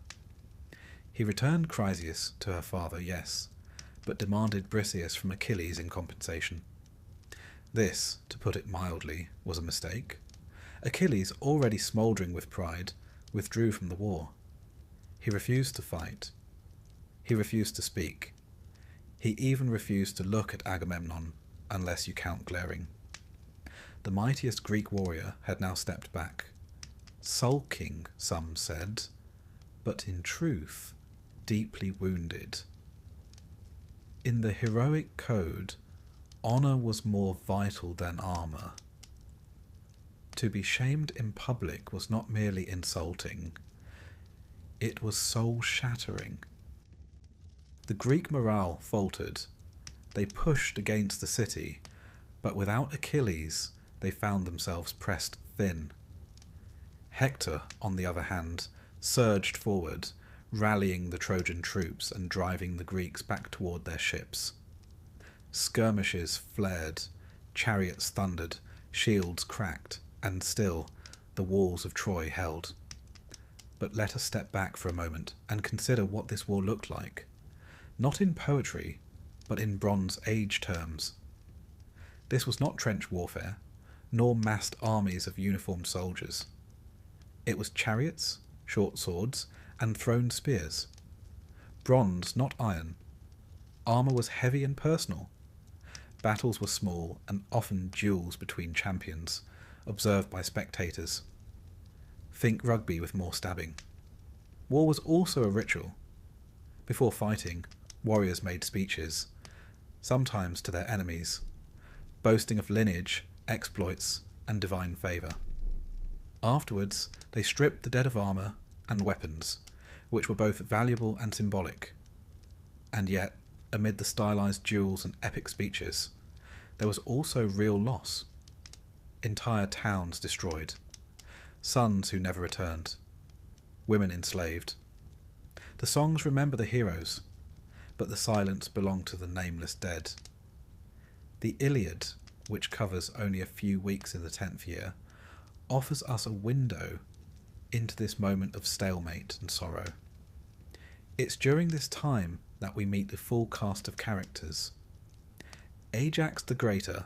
He returned Chryseis to her father, yes, but demanded Briseis from Achilles in compensation. This, to put it mildly, was a mistake. Achilles, already smouldering with pride, withdrew from the war. He refused to fight. He refused to speak. He even refused to look at Agamemnon, unless you count glaring. The mightiest Greek warrior had now stepped back. Sulking, some said, but in truth, deeply wounded. In the heroic code, honour was more vital than armour. To be shamed in public was not merely insulting, it was soul-shattering. The Greek morale faltered. They pushed against the city, but without Achilles, they found themselves pressed thin. Hector, on the other hand, surged forward, rallying the Trojan troops and driving the Greeks back toward their ships. Skirmishes flared, chariots thundered, shields cracked, and still the walls of Troy held. But let us step back for a moment and consider what this war looked like, not in poetry, but in Bronze Age terms. This was not trench warfare, nor massed armies of uniformed soldiers. It was chariots, short swords, and thrown spears. Bronze, not iron. Armour was heavy and personal. Battles were small and often duels between champions, observed by spectators. Think rugby with more stabbing. War was also a ritual. Before fighting, warriors made speeches, sometimes to their enemies, boasting of lineage, exploits, and divine favour. Afterwards, they stripped the dead of armour and weapons, which were both valuable and symbolic. And yet, amid the stylised duels and epic speeches, there was also real loss. Entire towns destroyed, sons who never returned, women enslaved. The songs remember the heroes, but the silence belonged to the nameless dead. The Iliad, which covers only a few weeks in the 10th year, offers us a window into this moment of stalemate and sorrow. It's during this time that we meet the full cast of characters. Ajax the Greater,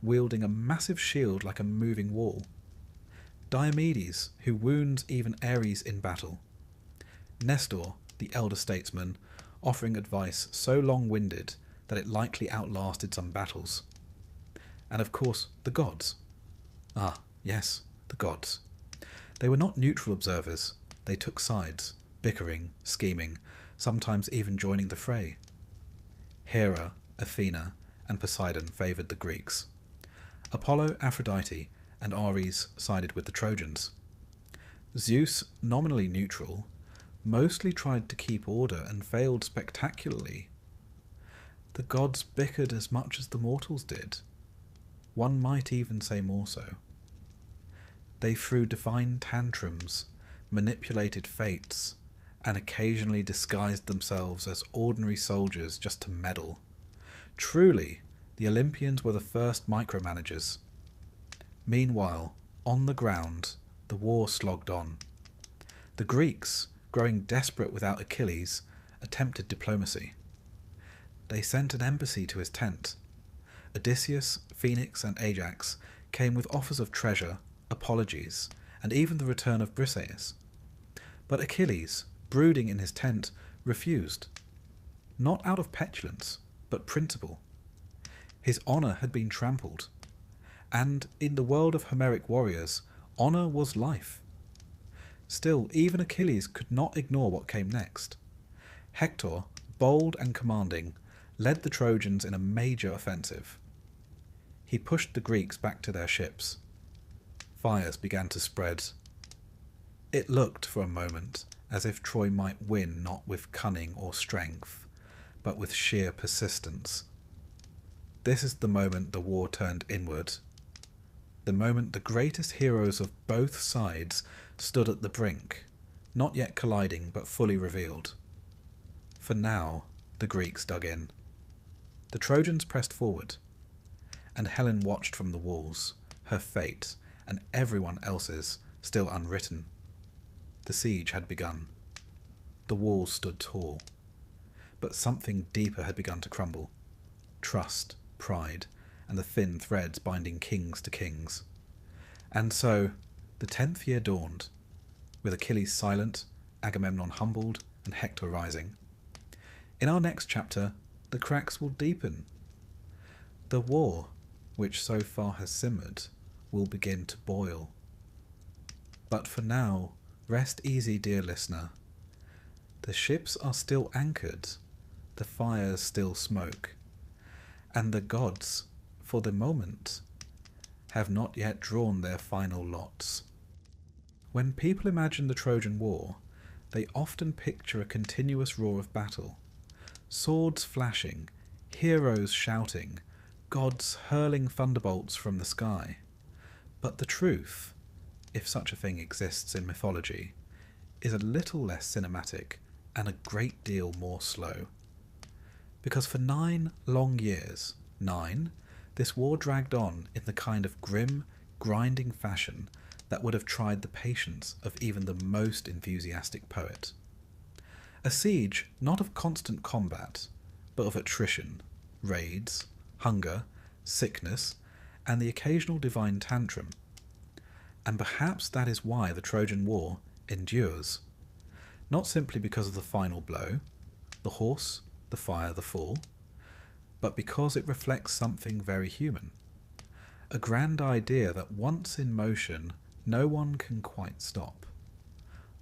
wielding a massive shield like a moving wall. Diomedes, who wounds even Ares in battle. Nestor, the elder statesman, offering advice so long-winded that it likely outlasted some battles. And of course, the gods. Ah, yes, the gods. They were not neutral observers. They took sides, bickering, scheming, sometimes even joining the fray. Hera, Athena, and Poseidon favoured the Greeks. Apollo, Aphrodite, and Ares sided with the Trojans. Zeus, nominally neutral, mostly tried to keep order and failed spectacularly. The gods bickered as much as the mortals did. One might even say more so. They threw divine tantrums, manipulated fates, and occasionally disguised themselves as ordinary soldiers just to meddle. Truly, the Olympians were the first micromanagers. Meanwhile, on the ground, the war slogged on. The Greeks, growing desperate without Achilles, attempted diplomacy. They sent an embassy to his tent. Odysseus, Phoenix, and Ajax came with offers of treasure, apologies, and even the return of Briseis. But Achilles, brooding in his tent, refused. Not out of petulance, but principle. His honour had been trampled. And in the world of Homeric warriors, honour was life. Still, even Achilles could not ignore what came next. Hector, bold and commanding, led the Trojans in a major offensive. He pushed the Greeks back to their ships. Fires began to spread. It looked for a moment as if Troy might win not with cunning or strength, but with sheer persistence. This is the moment the war turned inward. The moment the greatest heroes of both sides stood at the brink, not yet colliding but fully revealed. For now, the Greeks dug in. The Trojans pressed forward, and Helen watched from the walls, her fate, and everyone else's, still unwritten. The siege had begun. The walls stood tall. But something deeper had begun to crumble. Trust, pride, and the thin threads binding kings to kings. And so, the 10th year dawned, with Achilles silent, Agamemnon humbled, and Hector rising. In our next chapter, the cracks will deepen. The war, which so far has simmered, will begin to boil. But for now, rest easy, dear listener. The ships are still anchored, the fires still smoke, and the gods, for the moment, have not yet drawn their final lots. When people imagine the Trojan War, they often picture a continuous roar of battle, swords flashing, heroes shouting, gods hurling thunderbolts from the sky. But the truth, if such a thing exists in mythology, is a little less cinematic and a great deal more slow. Because for 9 long years, 9, this war dragged on in the kind of grim, grinding fashion that would have tried the patience of even the most enthusiastic poet. A siege not of constant combat, but of attrition, raids, hunger, sickness, and the occasional divine tantrum. And perhaps that is why the Trojan War endures, not simply because of the final blow, the horse, the fire, the fall, but because it reflects something very human. A grand idea that once in motion, no one can quite stop.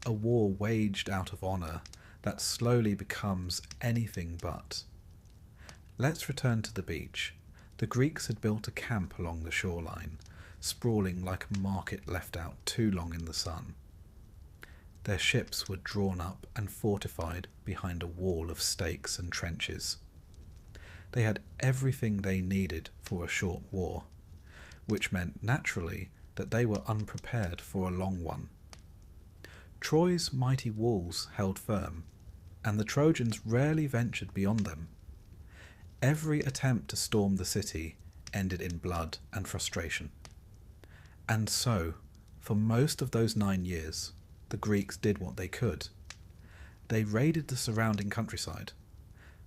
A war waged out of honour that slowly becomes anything but. Let's return to the beach. The Greeks had built a camp along the shoreline, sprawling like a market left out too long in the sun. Their ships were drawn up and fortified behind a wall of stakes and trenches. They had everything they needed for a short war, which meant naturally that they were unprepared for a long one. Troy's mighty walls held firm, and the Trojans rarely ventured beyond them. Every attempt to storm the city ended in blood and frustration. And so, for most of those 9 years, the Greeks did what they could. They raided the surrounding countryside.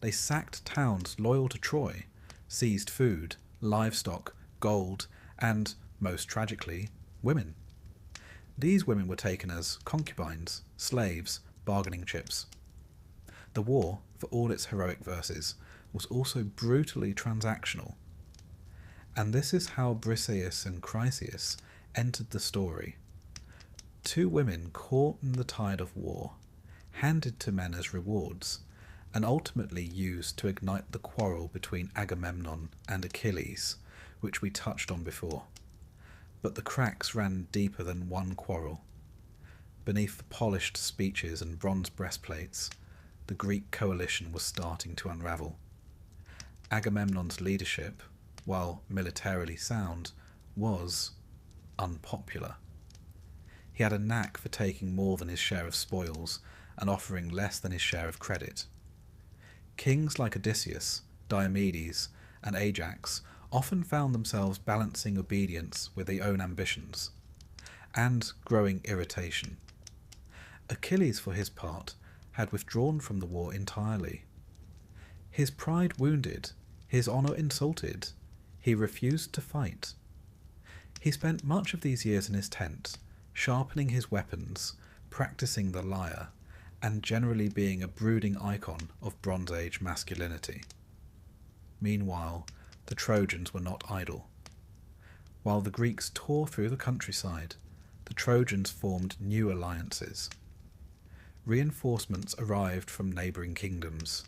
They sacked towns loyal to Troy, seized food, livestock, gold, and, most tragically, women. These women were taken as concubines, slaves, bargaining chips. The war, for all its heroic verses, was also brutally transactional. And this is how Briseis and Chryseis entered the story. 2 women caught in the tide of war, handed to men as rewards, and ultimately used to ignite the quarrel between Agamemnon and Achilles, which we touched on before. But the cracks ran deeper than one quarrel. Beneath the polished speeches and bronze breastplates, the Greek coalition was starting to unravel. Agamemnon's leadership, while militarily sound, was unpopular. He had a knack for taking more than his share of spoils and offering less than his share of credit. Kings like Odysseus, Diomedes, and Ajax often found themselves balancing obedience with their own ambitions, and growing irritation. Achilles, for his part, had withdrawn from the war entirely. His pride wounded, his honour insulted, he refused to fight. He spent much of these years in his tent, sharpening his weapons, practicing the lyre, and generally being a brooding icon of Bronze Age masculinity. Meanwhile, the Trojans were not idle. While the Greeks tore through the countryside, the Trojans formed new alliances. Reinforcements arrived from neighbouring kingdoms,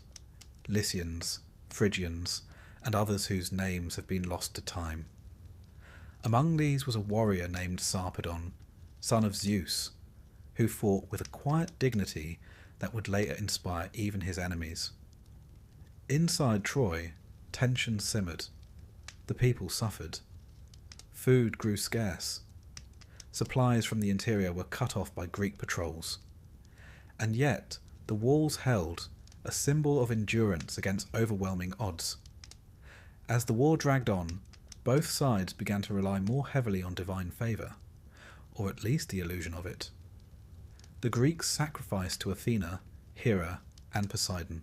Lycians, Phrygians, and others whose names have been lost to time. Among these was a warrior named Sarpedon, son of Zeus, who fought with a quiet dignity that would later inspire even his enemies. Inside Troy, tension simmered. The people suffered. Food grew scarce. Supplies from the interior were cut off by Greek patrols. And yet, the walls held, a symbol of endurance against overwhelming odds. As the war dragged on, both sides began to rely more heavily on divine favour, or at least the illusion of it. The Greeks sacrificed to Athena, Hera, and Poseidon.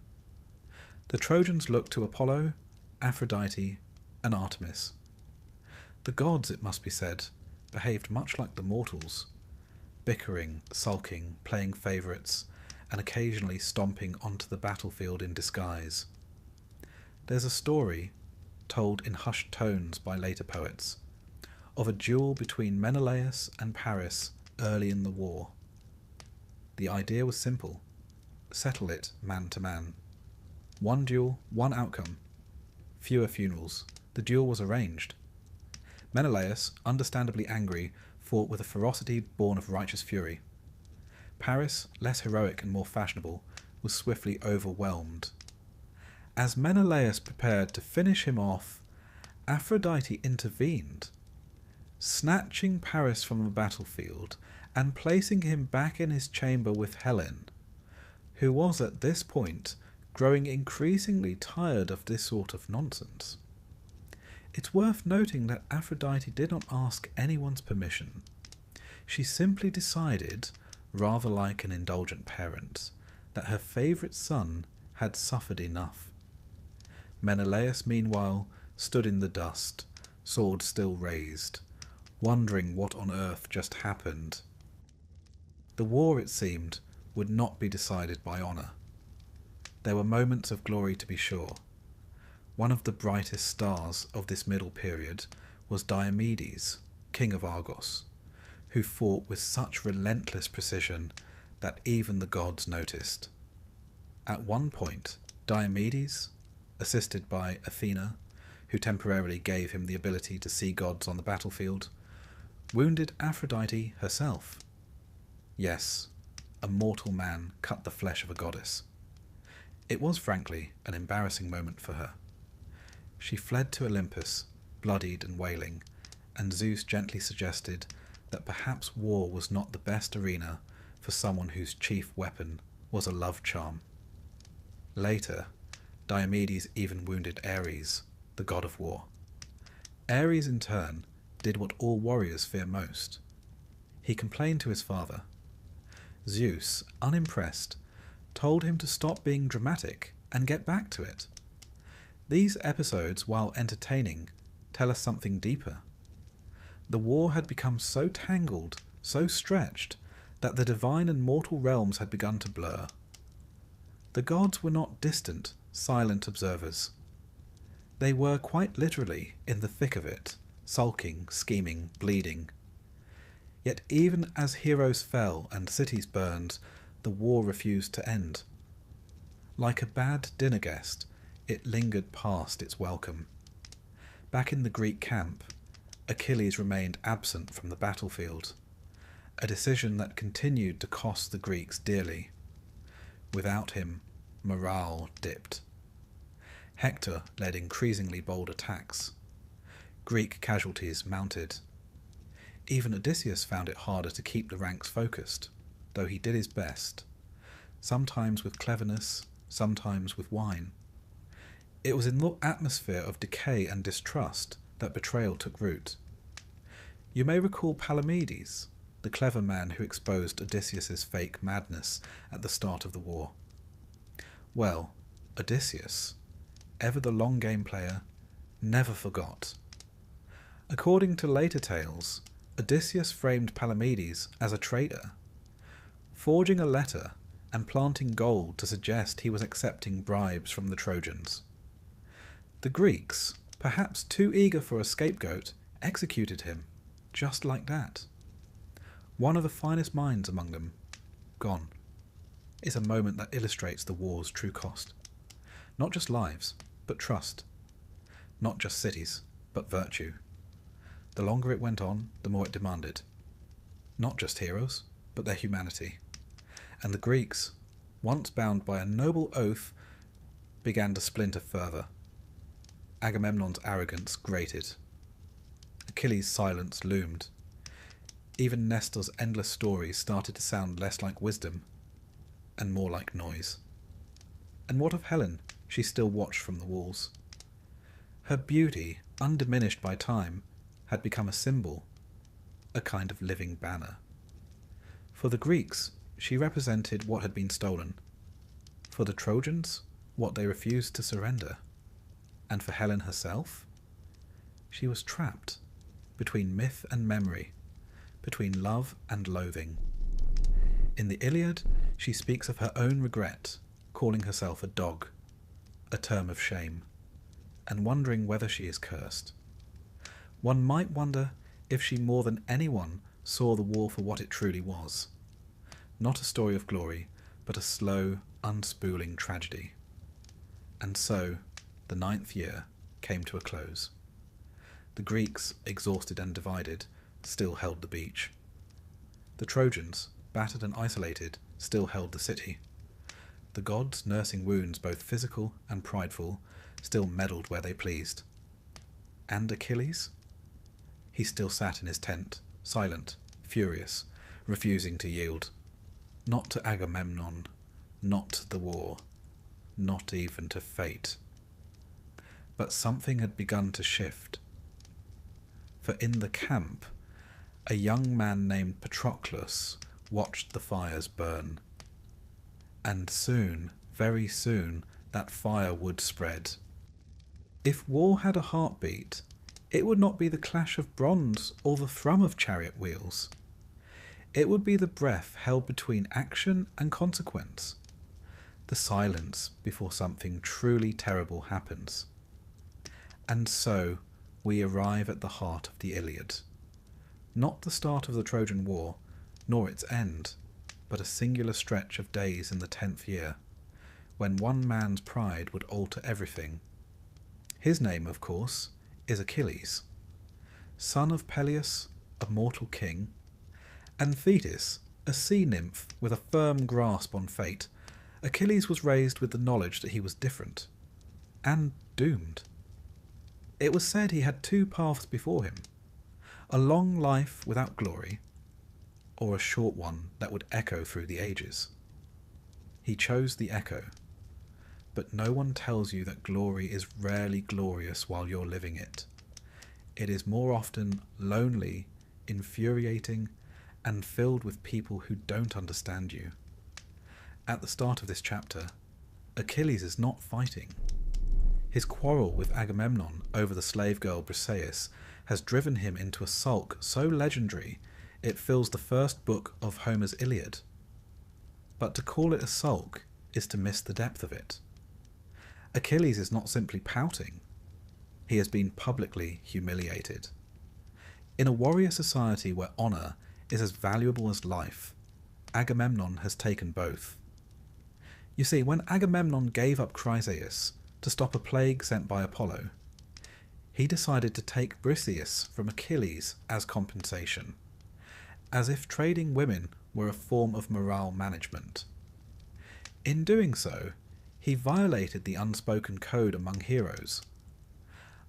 The Trojans looked to Apollo, Aphrodite, and Artemis. The gods, it must be said, behaved much like the mortals, bickering, sulking, playing favourites, and occasionally stomping onto the battlefield in disguise. There's a story, told in hushed tones by later poets, of a duel between Menelaus and Paris early in the war. The idea was simple: settle it man to man. One duel, one outcome. Fewer funerals. The duel was arranged. Menelaus, understandably angry, fought with a ferocity born of righteous fury. Paris, less heroic and more fashionable, was swiftly overwhelmed. As Menelaus prepared to finish him off, Aphrodite intervened, snatching Paris from the battlefield and placing him back in his chamber with Helen, who was at this point growing increasingly tired of this sort of nonsense. It's worth noting that Aphrodite did not ask anyone's permission. She simply decided, rather like an indulgent parent, that her favourite son had suffered enough. Menelaus, meanwhile, stood in the dust, sword still raised, wondering what on earth just happened. The war, it seemed, would not be decided by honour. There were moments of glory to be sure. One of the brightest stars of this middle period was Diomedes, king of Argos, who fought with such relentless precision that even the gods noticed. At one point, Diomedes, assisted by Athena, who temporarily gave him the ability to see gods on the battlefield, wounded Aphrodite herself. Yes, a mortal man cut the flesh of a goddess. It was, frankly, an embarrassing moment for her. She fled to Olympus, bloodied and wailing, and Zeus gently suggested that perhaps war was not the best arena for someone whose chief weapon was a love charm. Later, Diomedes even wounded Ares, the god of war. Ares, in turn, did what all warriors fear most. He complained to his father. Zeus, unimpressed, told him to stop being dramatic and get back to it. These episodes, while entertaining, tell us something deeper. The war had become so tangled, so stretched, that the divine and mortal realms had begun to blur. The gods were not distant, silent observers. They were quite literally in the thick of it, sulking, scheming, bleeding. Yet even as heroes fell and cities burned, the war refused to end. Like a bad dinner guest, it lingered past its welcome. Back in the Greek camp, Achilles remained absent from the battlefield, a decision that continued to cost the Greeks dearly. Without him, morale dipped. Hector led increasingly bold attacks. Greek casualties mounted. Even Odysseus found it harder to keep the ranks focused, though he did his best, sometimes with cleverness, sometimes with wine. It was in the atmosphere of decay and distrust that betrayal took root. You may recall Palamedes, the clever man who exposed Odysseus's fake madness at the start of the war. Well, Odysseus, ever the long game player, never forgot. According to later tales, Odysseus framed Palamedes as a traitor, forging a letter and planting gold to suggest he was accepting bribes from the Trojans. The Greeks, perhaps too eager for a scapegoat, executed him, just like that. One of the finest minds among them, gone. It's a moment that illustrates the war's true cost. Not just lives, but trust. Not just cities, but virtue. The longer it went on, the more it demanded. Not just heroes, but their humanity. And the Greeks, once bound by a noble oath, began to splinter further. Agamemnon's arrogance grated. Achilles' silence loomed. Even Nestor's endless stories started to sound less like wisdom and more like noise. And what of Helen? She still watched from the walls. Her beauty, undiminished by time, had become a symbol, a kind of living banner. For the Greeks, she represented what had been stolen. For the Trojans, what they refused to surrender. And for Helen herself, she was trapped between myth and memory, between love and loathing. In the Iliad, she speaks of her own regret, calling herself a dog, a term of shame, and wondering whether she is cursed. One might wonder if she more than anyone saw the war for what it truly was. Not a story of glory, but a slow, unspooling tragedy. And so, the 9th year came to a close. The Greeks, exhausted and divided, still held the beach. The Trojans, battered and isolated, still held the city. The gods, nursing wounds both physical and prideful, still meddled where they pleased. And Achilles? He still sat in his tent, silent, furious, refusing to yield. Not to Agamemnon, not to the war, not even to fate. But something had begun to shift. For in the camp, a young man named Patroclus watched the fires burn. And soon, very soon, that fire would spread. If war had a heartbeat, It would not be the clash of bronze or the thrum of chariot wheels. It would be the breath held between action and consequence, the silence before something truly terrible happens. And so we arrive at the heart of the Iliad. Not the start of the Trojan War, nor its end, but a singular stretch of days in the 10th year, when one man's pride would alter everything. His name, of course, is Achilles, son of Peleus, a mortal king, and Thetis, a sea nymph with a firm grasp on fate. Achilles was raised with the knowledge that he was different, and doomed. It was said he had two paths before him, a long life without glory, or a short one that would echo through the ages. He chose the echo, but no one tells you that glory is rarely glorious while you're living it. It is more often lonely, infuriating, and filled with people who don't understand you. At the start of this chapter, Achilles is not fighting. His quarrel with Agamemnon over the slave girl Briseis has driven him into a sulk so legendary it fills the first book of Homer's Iliad. But to call it a sulk is to miss the depth of it. Achilles is not simply pouting. He has been publicly humiliated. In a warrior society where honour is as valuable as life, Agamemnon has taken both. You see, when Agamemnon gave up Chryseis to stop a plague sent by Apollo, he decided to take Briseis from Achilles as compensation, as if trading women were a form of morale management. In doing so, he violated the unspoken code among heroes.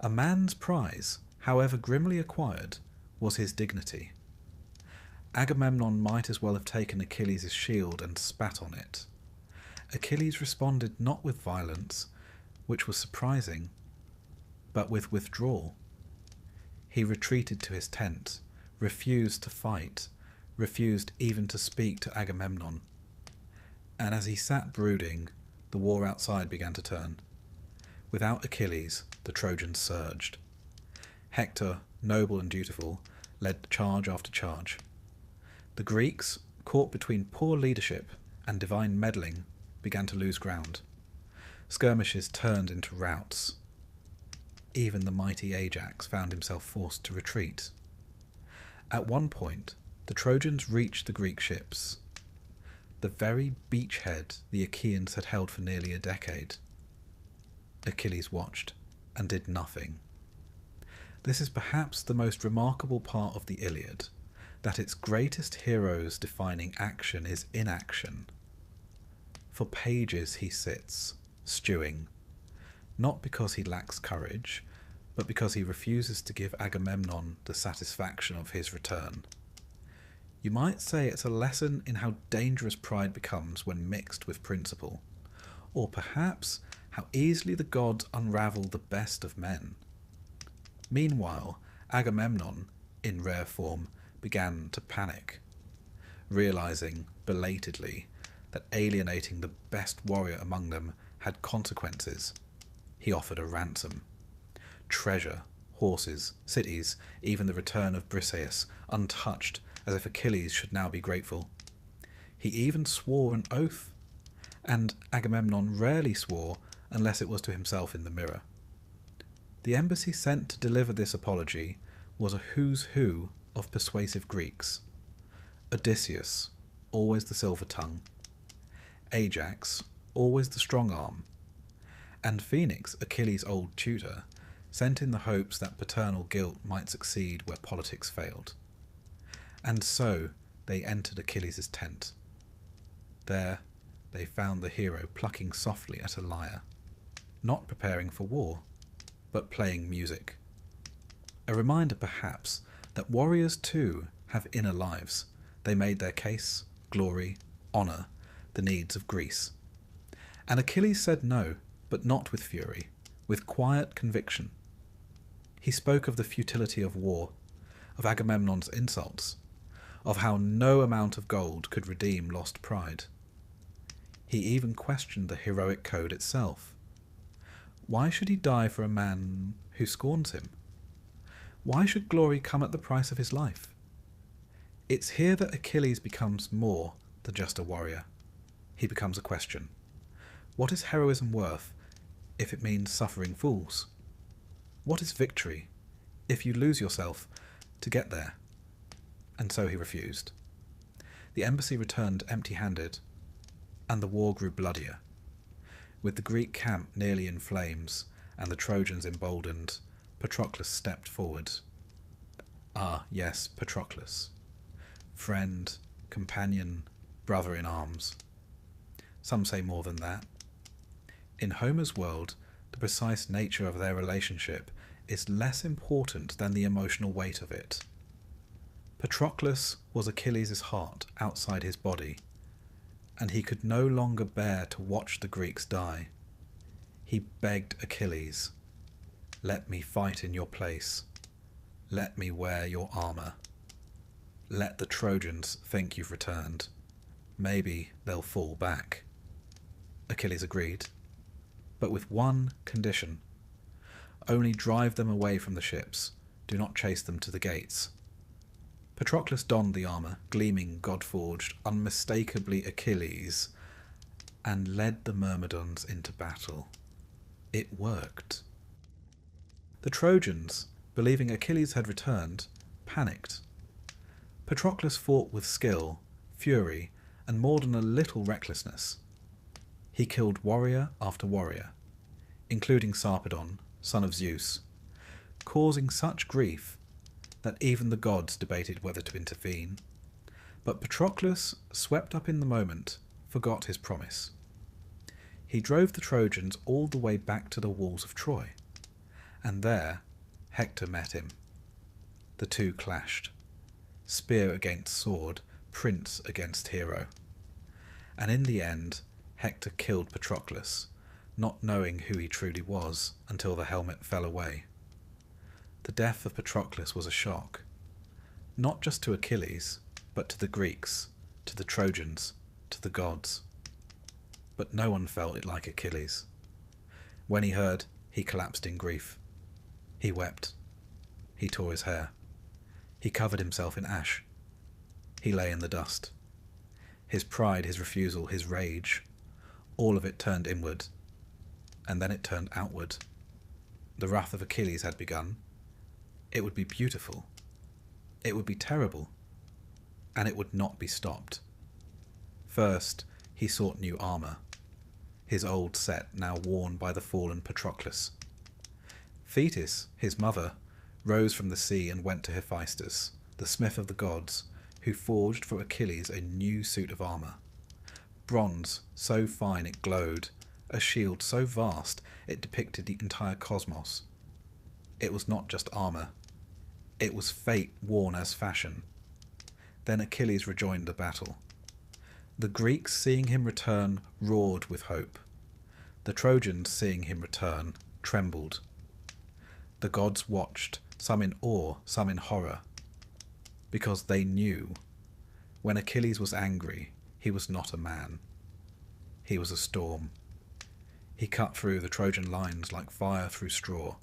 A man's prize, however grimly acquired, was his dignity. Agamemnon might as well have taken Achilles' shield and spat on it. Achilles responded not with violence, which was surprising, but with withdrawal. He retreated to his tent, refused to fight, refused even to speak to Agamemnon. And as he sat brooding, the war outside began to turn. Without Achilles, the Trojans surged. Hector, noble and dutiful, led charge after charge. The Greeks, caught between poor leadership and divine meddling, began to lose ground. Skirmishes turned into routs. Even the mighty Ajax found himself forced to retreat. At one point, the Trojans reached the Greek ships, the very beachhead the Achaeans had held for nearly a decade. Achilles watched and did nothing. This is perhaps the most remarkable part of the Iliad, that its greatest hero's defining action is inaction. For pages he sits, stewing, not because he lacks courage, but because he refuses to give Agamemnon the satisfaction of his return. You might say it's a lesson in how dangerous pride becomes when mixed with principle, or perhaps how easily the gods unravel the best of men. Meanwhile, Agamemnon, in rare form, began to panic, realizing, belatedly, that alienating the best warrior among them had consequences. He offered a ransom. Treasure, horses, cities, even the return of Briseis, untouched, as if Achilles should now be grateful. He even swore an oath, and Agamemnon rarely swore unless it was to himself in the mirror. The embassy sent to deliver this apology was a who's who of persuasive Greeks. Odysseus, always the silver tongue; Ajax, always the strong arm; and Phoenix, Achilles' old tutor, sent in the hopes that paternal guilt might succeed where politics failed. And so they entered Achilles' tent. There they found the hero plucking softly at a lyre, not preparing for war, but playing music. A reminder, perhaps, that warriors too have inner lives. They made their case, glory, honour, the needs of Greece. And Achilles said no, but not with fury, with quiet conviction. He spoke of the futility of war, of Agamemnon's insults, of how no amount of gold could redeem lost pride. He even questioned the heroic code itself. Why should he die for a man who scorns him? Why should glory come at the price of his life? It's here that Achilles becomes more than just a warrior. He becomes a question. What is heroism worth if it means suffering fools? What is victory if you lose yourself to get there? And so he refused. The embassy returned empty-handed, and the war grew bloodier. With the Greek camp nearly in flames and the Trojans emboldened, Patroclus stepped forward. Ah, yes, Patroclus. Friend, companion, brother in arms. Some say more than that. In Homer's world, the precise nature of their relationship is less important than the emotional weight of it. Patroclus was Achilles' heart outside his body, and he could no longer bear to watch the Greeks die. He begged Achilles, "Let me fight in your place. Let me wear your armour. Let the Trojans think you've returned. Maybe they'll fall back." Achilles agreed, but with one condition. Only drive them away from the ships. Do not chase them to the gates. Patroclus donned the armour, gleaming, god-forged, unmistakably Achilles, and led the Myrmidons into battle. It worked. The Trojans, believing Achilles had returned, panicked. Patroclus fought with skill, fury, and more than a little recklessness. He killed warrior after warrior, including Sarpedon, son of Zeus, causing such grief that even the gods debated whether to intervene. But Patroclus, swept up in the moment, forgot his promise. He drove the Trojans all the way back to the walls of Troy, and there Hector met him. The two clashed, spear against sword, prince against hero. And in the end, Hector killed Patroclus, not knowing who he truly was until the helmet fell away. The death of Patroclus was a shock, not just to Achilles, but to the Greeks, to the Trojans, to the gods. But no one felt it like Achilles. When he heard, he collapsed in grief. He wept. He tore his hair. He covered himself in ash. He lay in the dust. His pride, his refusal, his rage, all of it turned inward, and then it turned outward. The wrath of Achilles had begun. It would be beautiful. It would be terrible. And it would not be stopped. First, he sought new armour, his old set now worn by the fallen Patroclus. Thetis, his mother, rose from the sea and went to Hephaestus, the smith of the gods, who forged for Achilles a new suit of armour. Bronze, so fine it glowed, a shield so vast it depicted the entire cosmos. It was not just armour. It was fate worn as fashion. Then Achilles rejoined the battle. The Greeks, seeing him return, roared with hope. The Trojans, seeing him return, trembled. The gods watched, some in awe, some in horror, because they knew when Achilles was angry, he was not a man. He was a storm. He cut through the Trojan lines like fire through straw.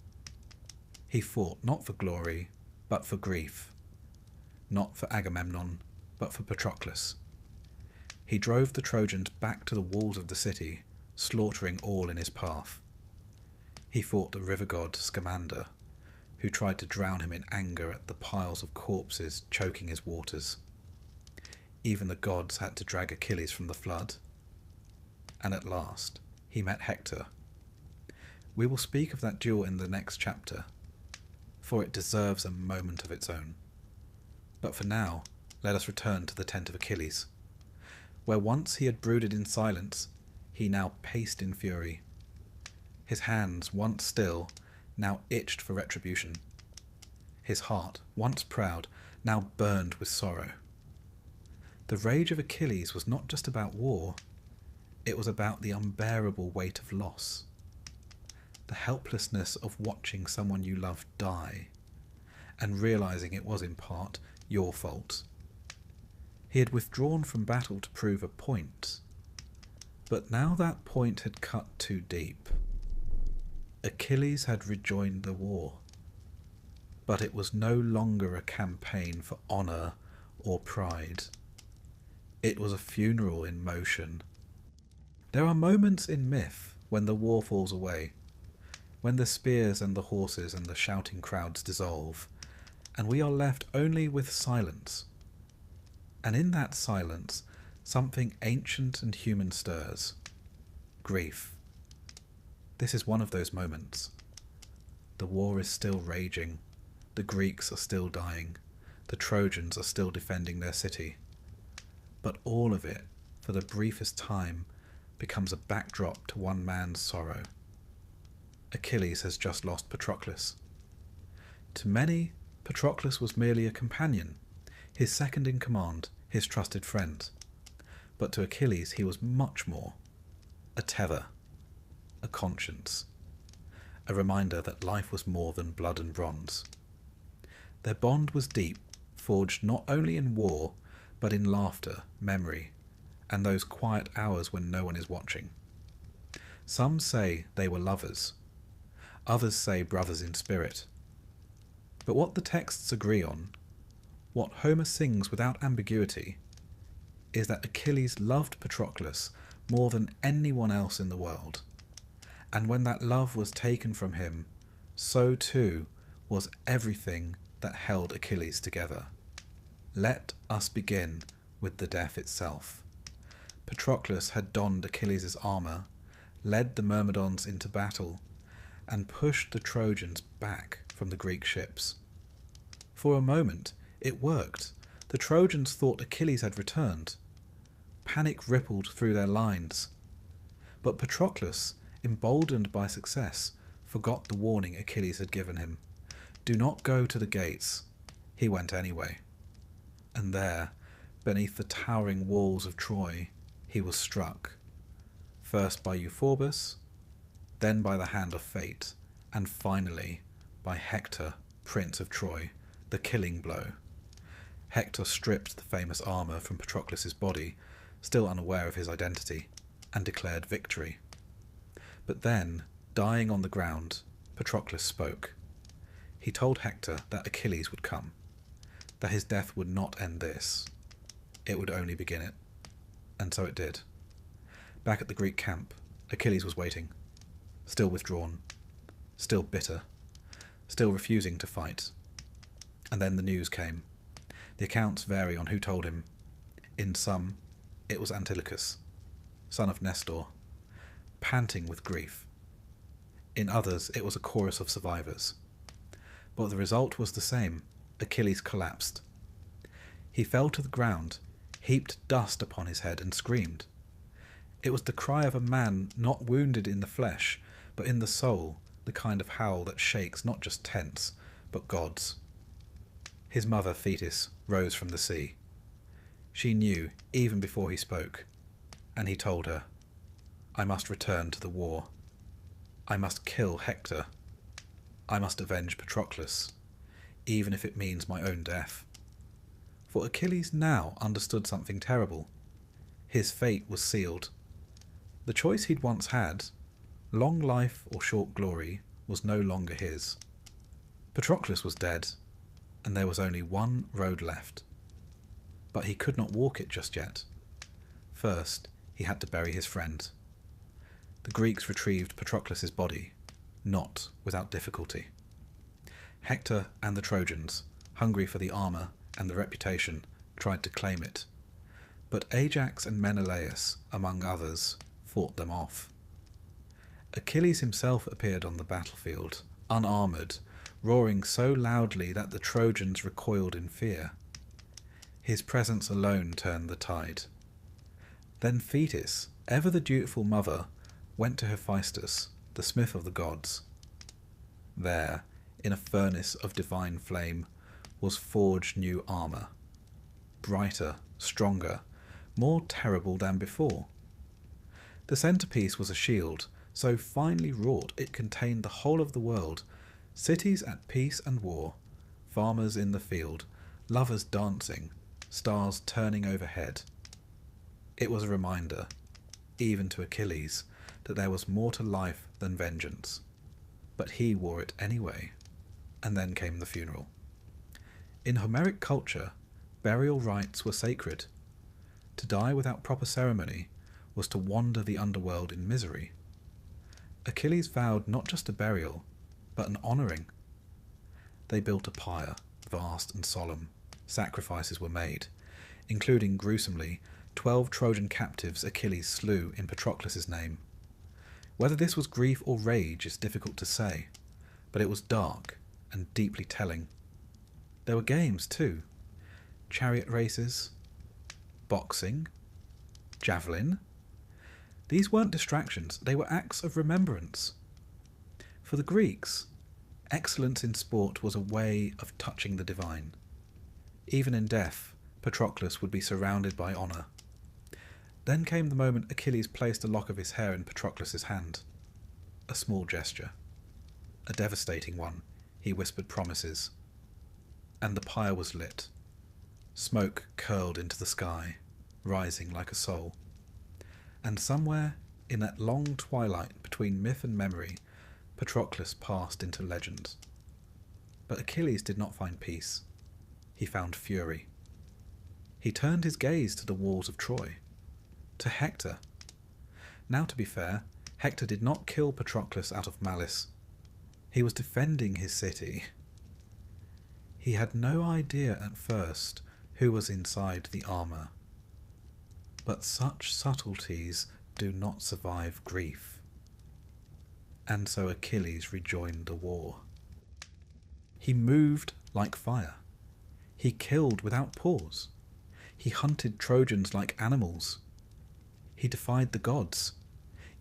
He fought not for glory, but for grief. Not for Agamemnon, but for Patroclus. He drove the Trojans back to the walls of the city, slaughtering all in his path. He fought the river god Scamander, who tried to drown him in anger at the piles of corpses choking his waters. Even the gods had to drag Achilles from the flood. And at last, he met Hector. We will speak of that duel in the next chapter, for it deserves a moment of its own. But for now, let us return to the tent of Achilles. Where once he had brooded in silence, he now paced in fury. His hands, once still, now itched for retribution. His heart, once proud, now burned with sorrow. The rage of Achilles was not just about war, it was about the unbearable weight of loss. The helplessness of watching someone you love die, and realizing it was in part your fault. He had withdrawn from battle to prove a point, but now that point had cut too deep. Achilles had rejoined the war. but it was no longer a campaign for honour or pride. It was a funeral in motion. There are moments in myth when the war falls away, when the spears and the horses and the shouting crowds dissolve, and we are left only with silence. And in that silence, something ancient and human stirs. Grief. This is one of those moments. The war is still raging. The Greeks are still dying. The Trojans are still defending their city. But all of it, for the briefest time, becomes a backdrop to one man's sorrow. Achilles has just lost Patroclus. To many, Patroclus was merely a companion, his second in command, his trusted friend. But to Achilles he was much more. A tether, a conscience, a reminder that life was more than blood and bronze. Their bond was deep, forged not only in war, but in laughter, memory, and those quiet hours when no one is watching. Some say they were lovers. Others say brothers in spirit. But what the texts agree on, what Homer sings without ambiguity, is that Achilles loved Patroclus more than anyone else in the world. And when that love was taken from him, so too was everything that held Achilles together. Let us begin with the death itself. Patroclus had donned Achilles' armour, led the Myrmidons into battle, and pushed the Trojans back from the Greek ships. For a moment, it worked. The Trojans thought Achilles had returned. Panic rippled through their lines. But Patroclus, emboldened by success, forgot the warning Achilles had given him. Do not go to the gates. He went anyway. And there, beneath the towering walls of Troy, he was struck. First by Euphorbus, then by the hand of fate, and finally by Hector, Prince of Troy, the killing blow. Hector stripped the famous armour from Patroclus' body, still unaware of his identity, and declared victory. But then, dying on the ground, Patroclus spoke. He told Hector that Achilles would come, that his death would not end this. It would only begin it. And so it did. Back at the Greek camp, Achilles was waiting, still withdrawn, still bitter, still refusing to fight. And then the news came. The accounts vary on who told him. In some, it was Antilochus, son of Nestor, panting with grief. In others, it was a chorus of survivors. But the result was the same. Achilles collapsed. He fell to the ground, heaped dust upon his head, and screamed. It was the cry of a man not wounded in the flesh, but in the soul, the kind of howl that shakes not just tents, but gods. His mother, Thetis, rose from the sea. She knew, even before he spoke, and he told her, I must return to the war. I must kill Hector. I must avenge Patroclus, even if it means my own death. For Achilles now understood something terrible. His fate was sealed. The choice he'd once had, long life or short glory, was no longer his. Patroclus was dead, and there was only one road left. But he could not walk it just yet. First, he had to bury his friend. The Greeks retrieved Patroclus' body, not without difficulty. Hector and the Trojans, hungry for the armour and the reputation, tried to claim it. But Ajax and Menelaus, among others, fought them off. Achilles himself appeared on the battlefield, unarmoured, roaring so loudly that the Trojans recoiled in fear. His presence alone turned the tide. Then Thetis, ever the dutiful mother, went to Hephaestus, the smith of the gods. There, in a furnace of divine flame, was forged new armour, brighter, stronger, more terrible than before. The centrepiece was a shield, so finely wrought it contained the whole of the world, cities at peace and war, farmers in the field, lovers dancing, stars turning overhead. It was a reminder, even to Achilles, that there was more to life than vengeance. But he wore it anyway. and then came the funeral. In Homeric culture, burial rites were sacred. To die without proper ceremony was to wander the underworld in misery. Achilles vowed not just a burial, but an honouring. They built a pyre, vast and solemn. Sacrifices were made, including, gruesomely, 12 Trojan captives Achilles slew in Patroclus' name. Whether this was grief or rage is difficult to say, but it was dark and deeply telling. There were games too. Chariot races, boxing, javelin. These weren't distractions, they were acts of remembrance. For the Greeks, excellence in sport was a way of touching the divine. Even in death, Patroclus would be surrounded by honour. Then came the moment Achilles placed a lock of his hair in Patroclus' hand. A small gesture. A devastating one. He whispered promises. And the pyre was lit. Smoke curled into the sky, rising like a soul. And somewhere, in that long twilight between myth and memory, Patroclus passed into legend. But Achilles did not find peace. He found fury. He turned his gaze to the walls of Troy, to Hector. Now, to be fair, Hector did not kill Patroclus out of malice. He was defending his city. He had no idea at first who was inside the armour. But such subtleties do not survive grief. And so Achilles rejoined the war. He moved like fire. He killed without pause. He hunted Trojans like animals. He defied the gods,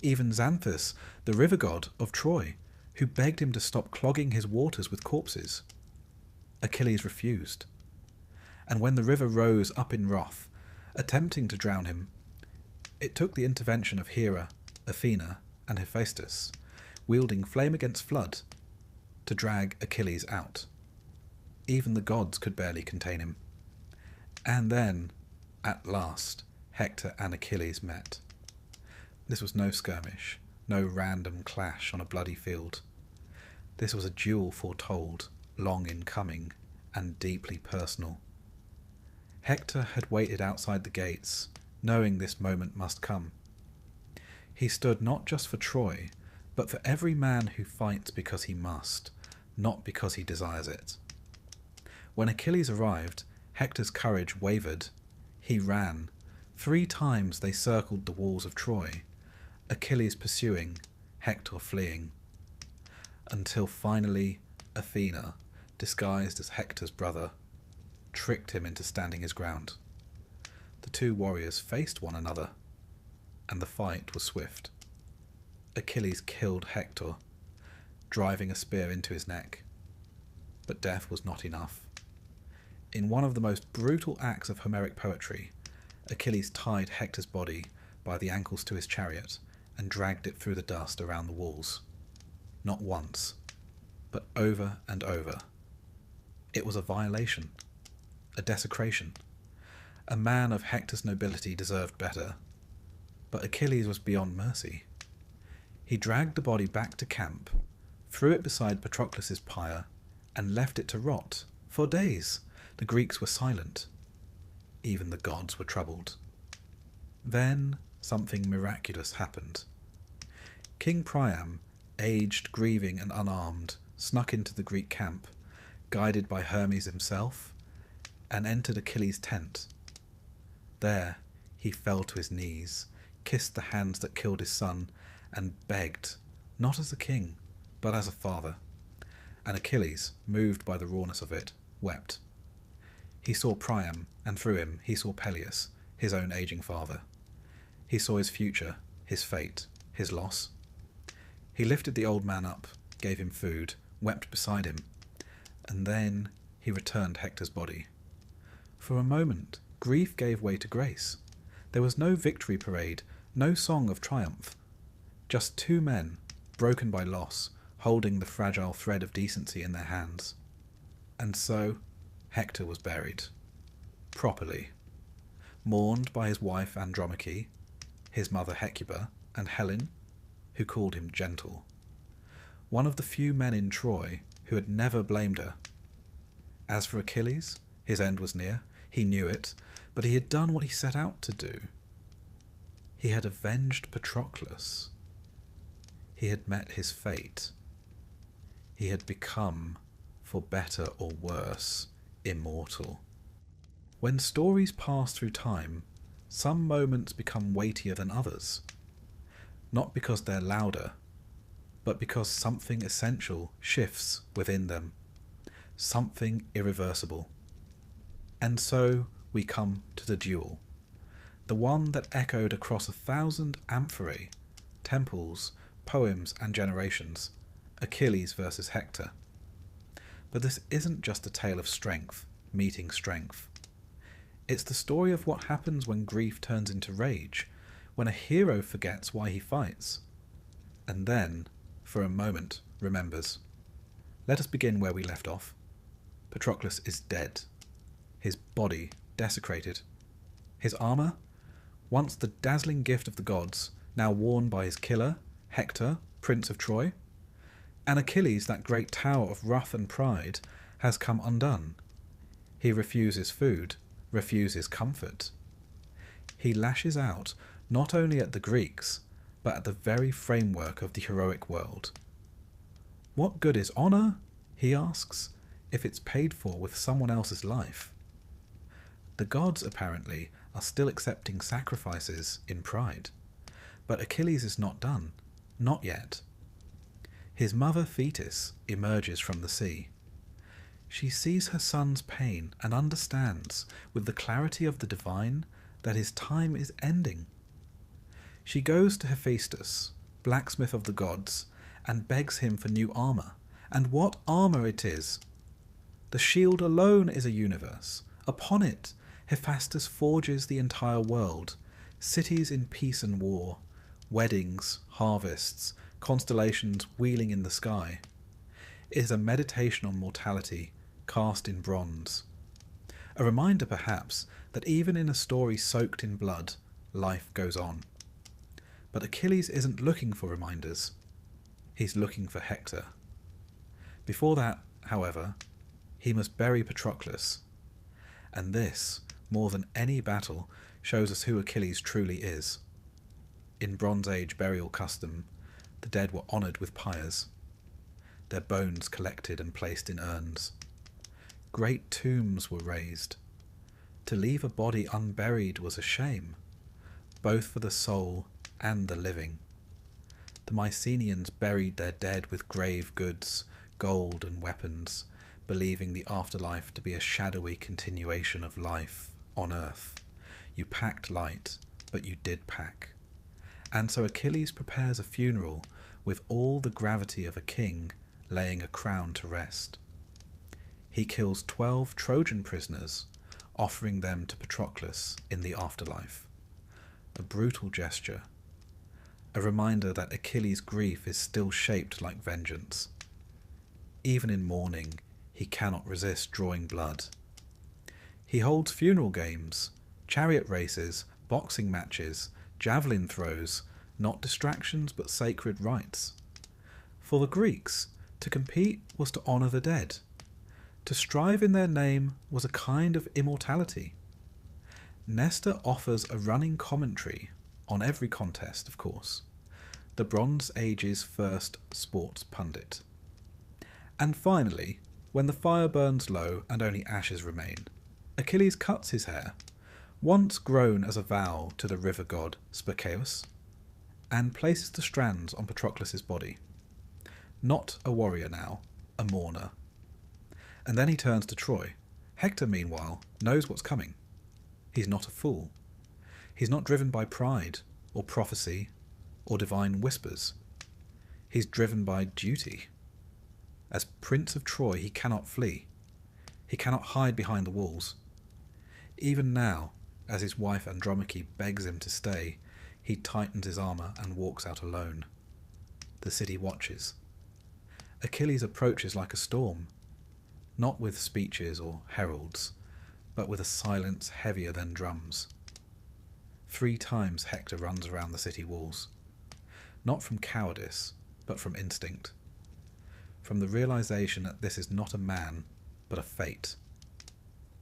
even Xanthus, the river god of Troy, who begged him to stop clogging his waters with corpses. Achilles refused. And when the river rose up in wrath, attempting to drown him, it took the intervention of Hera, Athena, and Hephaestus, wielding flame against flood, to drag Achilles out. Even the gods could barely contain him. And then, at last, Hector and Achilles met. This was no skirmish, no random clash on a bloody field. This was a duel foretold, long in coming, and deeply personal. Hector had waited outside the gates, knowing this moment must come. He stood not just for Troy, but for every man who fights because he must, not because he desires it. When Achilles arrived, Hector's courage wavered. He ran. 3 times they circled the walls of Troy, Achilles pursuing, Hector fleeing. Until finally Athena, disguised as Hector's brother, tricked him into standing his ground. The 2 warriors faced one another, and the fight was swift. Achilles killed Hector, driving a spear into his neck. But death was not enough. In one of the most brutal acts of Homeric poetry, Achilles tied Hector's body by the ankles to his chariot and dragged it through the dust around the walls. Not once, but over and over. It was a violation, a desecration. A man of Hector's nobility deserved better, but Achilles was beyond mercy. He dragged the body back to camp, threw it beside Patroclus' pyre, and left it to rot. For days, the Greeks were silent. Even the gods were troubled. Then something miraculous happened. King Priam, aged, grieving, and unarmed, snuck into the Greek camp, guided by Hermes himself, and entered Achilles' tent. There he fell to his knees, kissed the hands that killed his son, and begged, not as a king, but as a father. And Achilles, moved by the rawness of it, wept. He saw Priam, and through him he saw Peleus, his own aging father. He saw his future, his fate, his loss. He lifted the old man up, gave him food, wept beside him, and then he returned Hector's body. For a moment, grief gave way to grace. There was no victory parade, no song of triumph. Just 2 men, broken by loss, holding the fragile thread of decency in their hands. And so, Hector was buried. Properly. Mourned by his wife Andromache, his mother Hecuba, and Helen, who called him gentle. One of the few men in Troy who had never blamed her. As for Achilles, his end was near. He knew it, but he had done what he set out to do. He had avenged Patroclus. He had met his fate. He had become, for better or worse, immortal. When stories pass through time, some moments become weightier than others. Not because they're louder, but because something essential shifts within them. Something irreversible. And so we come to the duel. The one that echoed across 1,000 amphorae, temples, poems and generations. Achilles versus Hector. But this isn't just a tale of strength meeting strength. It's the story of what happens when grief turns into rage, when a hero forgets why he fights, and then, for a moment, remembers. Let us begin where we left off. Patroclus is dead, his body desecrated. His armour, once the dazzling gift of the gods, now worn by his killer, Hector, Prince of Troy. And Achilles, that great tower of wrath and pride, has come undone. He refuses food, refuses comfort. He lashes out not only at the Greeks, but at the very framework of the heroic world. What good is honour, he asks, if it's paid for with someone else's life? The gods, apparently, are still accepting sacrifices in pride. But Achilles is not done. Not yet. His mother Thetis emerges from the sea. She sees her son's pain and understands, with the clarity of the divine, that his time is ending. She goes to Hephaestus, blacksmith of the gods, and begs him for new armour. And what armour it is! The shield alone is a universe. Upon it, Hephaestus forges the entire world, cities in peace and war, weddings, harvests, constellations wheeling in the sky. It is a meditation on mortality, cast in bronze. A reminder, perhaps, that even in a story soaked in blood, life goes on. But Achilles isn't looking for reminders. He's looking for Hector. Before that, however, he must bury Patroclus. And this, more than any battle, shows us who Achilles truly is. In Bronze Age burial custom, the dead were honoured with pyres, their bones collected and placed in urns. Great tombs were raised. To leave a body unburied was a shame, both for the soul and the living. The Mycenaeans buried their dead with grave goods, gold and weapons, believing the afterlife to be a shadowy continuation of life on earth. You packed light, but you did pack. And so Achilles prepares a funeral with all the gravity of a king laying a crown to rest. He kills 12 Trojan prisoners, offering them to Patroclus in the afterlife. A brutal gesture, a reminder that Achilles' grief is still shaped like vengeance. Even in mourning, he cannot resist drawing blood. He holds funeral games, chariot races, boxing matches, javelin throws, not distractions but sacred rites. For the Greeks, to compete was to honour the dead. To strive in their name was a kind of immortality. Nestor offers a running commentary on every contest, of course, the Bronze Age's first sports pundit. And finally, when the fire burns low and only ashes remain, Achilles cuts his hair, once grown as a vow to the river god Spercheius, and places the strands on Patroclus' body. Not a warrior now, a mourner. And then he turns to Troy. Hector, meanwhile, knows what's coming. He's not a fool. He's not driven by pride, or prophecy, or divine whispers. He's driven by duty. As Prince of Troy, he cannot flee. He cannot hide behind the walls. Even now, as his wife Andromache begs him to stay, he tightens his armour and walks out alone. The city watches. Achilles approaches like a storm, not with speeches or heralds, but with a silence heavier than drums. 3 times Hector runs around the city walls, not from cowardice, but from instinct. from the realization that this is not a man, but a fate.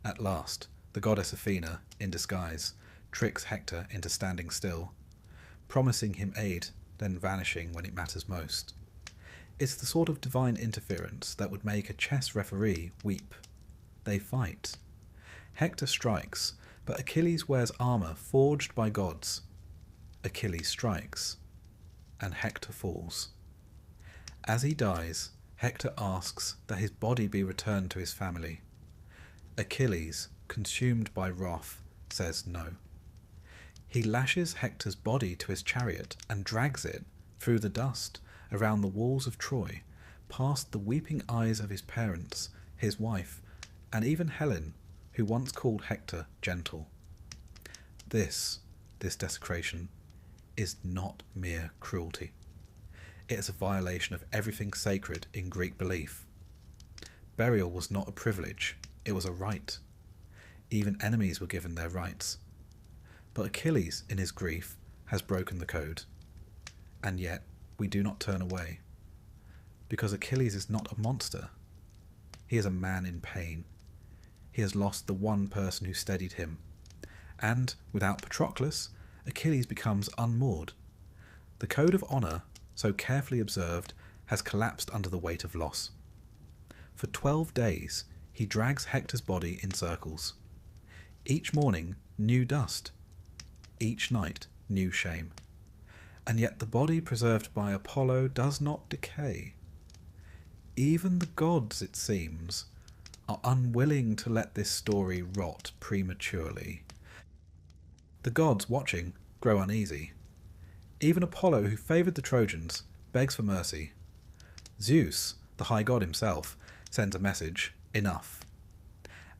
At last, the goddess Athena, in disguise, tricks Hector into standing still, promising him aid, then vanishing when it matters most. It's the sort of divine interference that would make a chess referee weep. They fight. Hector strikes, but Achilles wears armour forged by gods. Achilles strikes, and Hector falls. As he dies, Hector asks that his body be returned to his family. Achilles, consumed by wrath, says no. He lashes Hector's body to his chariot and drags it, through the dust, around the walls of Troy, past the weeping eyes of his parents, his wife, and even Helen, who once called Hector gentle. This desecration, is not mere cruelty. It is a violation of everything sacred in Greek belief. Burial was not a privilege, it was a right. Even enemies were given their rights. But Achilles, in his grief, has broken the code. And yet, we do not turn away. Because Achilles is not a monster. He is a man in pain. He has lost the one person who steadied him. And, without Patroclus, Achilles becomes unmoored. The code of honour, so carefully observed, has collapsed under the weight of loss. For 12 days, he drags Hector's body in circles. Each morning, new dust. Each night, new shame. And yet the body preserved by Apollo does not decay. Even the gods, it seems, are unwilling to let this story rot prematurely. The gods, watching, grow uneasy. Even Apollo, who favoured the Trojans, begs for mercy. Zeus, the high god himself, sends a message, enough.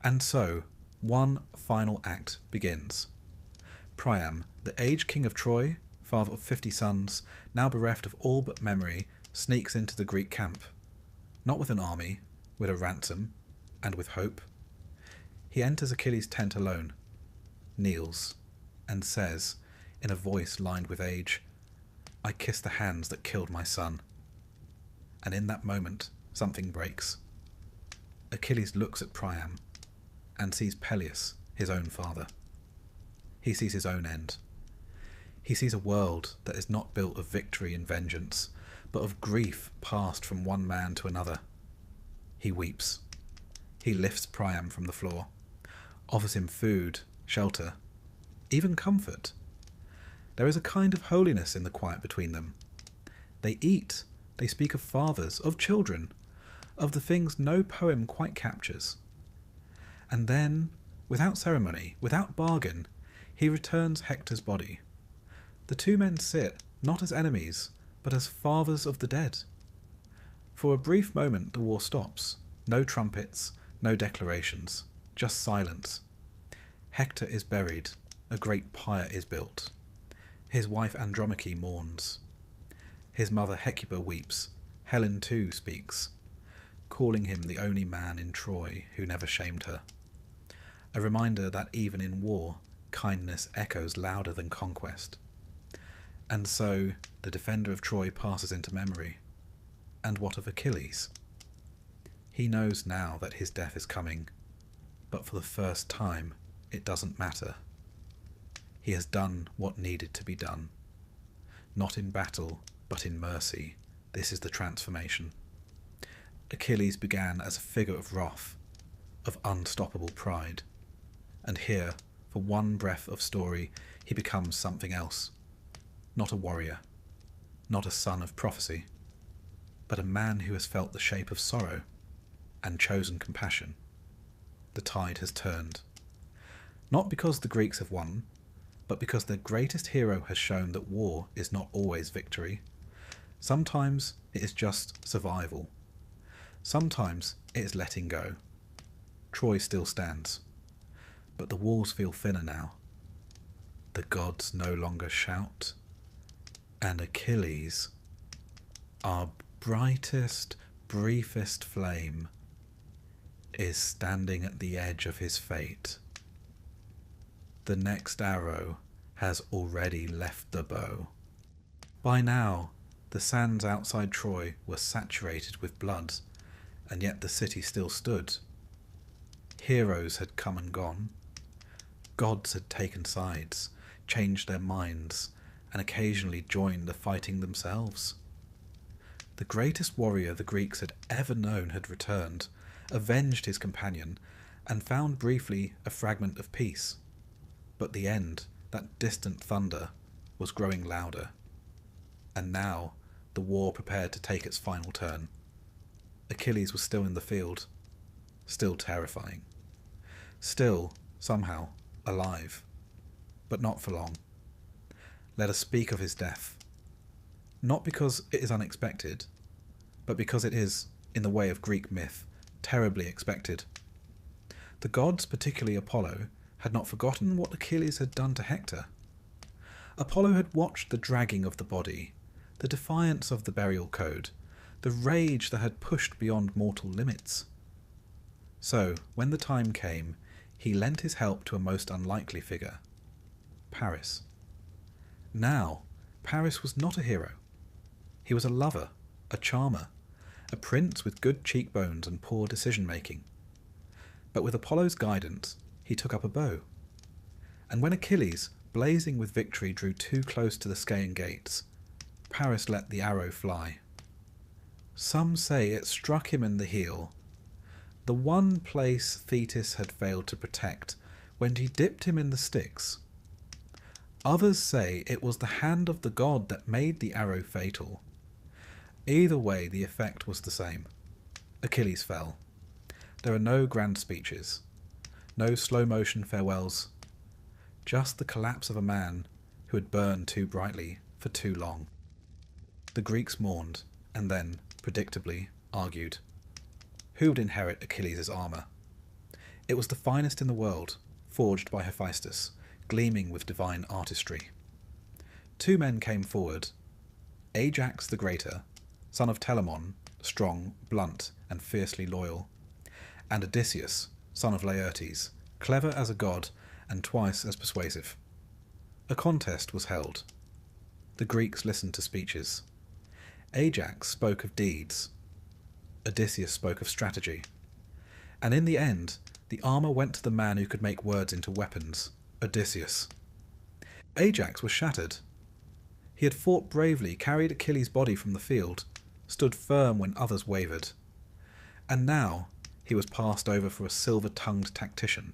And so, one final act begins. Priam, the aged king of Troy, father of 50 sons, now bereft of all but memory, sneaks into the Greek camp. Not with an army, with a ransom, and with hope. He enters Achilles' tent alone, kneels, and says, in a voice lined with age, "I kiss the hands that killed my son." And in that moment, something breaks. Achilles looks at Priam, and sees Peleus, his own father. He sees his own end. He sees a world that is not built of victory and vengeance, but of grief passed from one man to another. He weeps. He lifts Priam from the floor, offers him food, shelter, even comfort. There is a kind of holiness in the quiet between them. They eat, they speak of fathers, of children, of the things no poem quite captures. And then, without ceremony, without bargain, he returns Hector's body. The two men sit, not as enemies, but as fathers of the dead. For a brief moment the war stops. No trumpets, no declarations, just silence. Hector is buried, a great pyre is built. His wife Andromache mourns. His mother Hecuba weeps. Helen too speaks, calling him the only man in Troy who never shamed her. A reminder that even in war, kindness echoes louder than conquest. And so, the defender of Troy passes into memory. And what of Achilles? He knows now that his death is coming, but for the first time, it doesn't matter. He has done what needed to be done. Not in battle, but in mercy, this is the transformation. Achilles began as a figure of wrath, of unstoppable pride. And here, for one breath of story, he becomes something else. Not a warrior, not a son of prophecy, but a man who has felt the shape of sorrow and chosen compassion. The tide has turned. Not because the Greeks have won, but because their greatest hero has shown that war is not always victory. Sometimes it is just survival. Sometimes it is letting go. Troy still stands, but the walls feel thinner now. The gods no longer shout, and Achilles, our brightest, briefest flame, is standing at the edge of his fate. The next arrow has already left the bow. By now, The sands outside Troy were saturated with blood, and yet the city still stood. Heroes had come and gone. Gods had taken sides, changed their minds, and occasionally joined the fighting themselves. The greatest warrior the Greeks had ever known had returned, avenged his companion, and found briefly a fragment of peace. But the end, that distant thunder, was growing louder. And now the war prepared to take its final turn. Achilles was still in the field, still terrifying, still, somehow, alive, but not for long. Let us speak of his death, not because it is unexpected, but because it is, in the way of Greek myth, terribly expected. The gods, particularly Apollo, had not forgotten what Achilles had done to Hector. Apollo had watched the dragging of the body, the defiance of the burial code, the rage that had pushed beyond mortal limits. So, when the time came, he lent his help to a most unlikely figure, Paris. Now, Paris was not a hero. He was a lover, a charmer, a prince with good cheekbones and poor decision-making. But with Apollo's guidance, he took up a bow. And when Achilles, blazing with victory, drew too close to the Scaean gates, Paris let the arrow fly. Some say it struck him in the heel, the one place Thetis had failed to protect, when he dipped him in the Styx. Others say it was the hand of the god that made the arrow fatal. Either way, the effect was the same. Achilles fell. There are no grand speeches, no slow-motion farewells, just the collapse of a man who had burned too brightly for too long. The Greeks mourned, and then, predictably, argued. Who would inherit Achilles' armour? It was the finest in the world, forged by Hephaestus, gleaming with divine artistry. Two men came forward, Ajax the Greater, son of Telamon, strong, blunt, and fiercely loyal, and Odysseus, son of Laertes, clever as a god and twice as persuasive. A contest was held. The Greeks listened to speeches. Ajax spoke of deeds. Odysseus spoke of strategy. And in the end, the armour went to the man who could make words into weapons, Odysseus. Ajax was shattered. He had fought bravely, carried Achilles' body from the field, stood firm when others wavered. And now he was passed over for a silver-tongued tactician.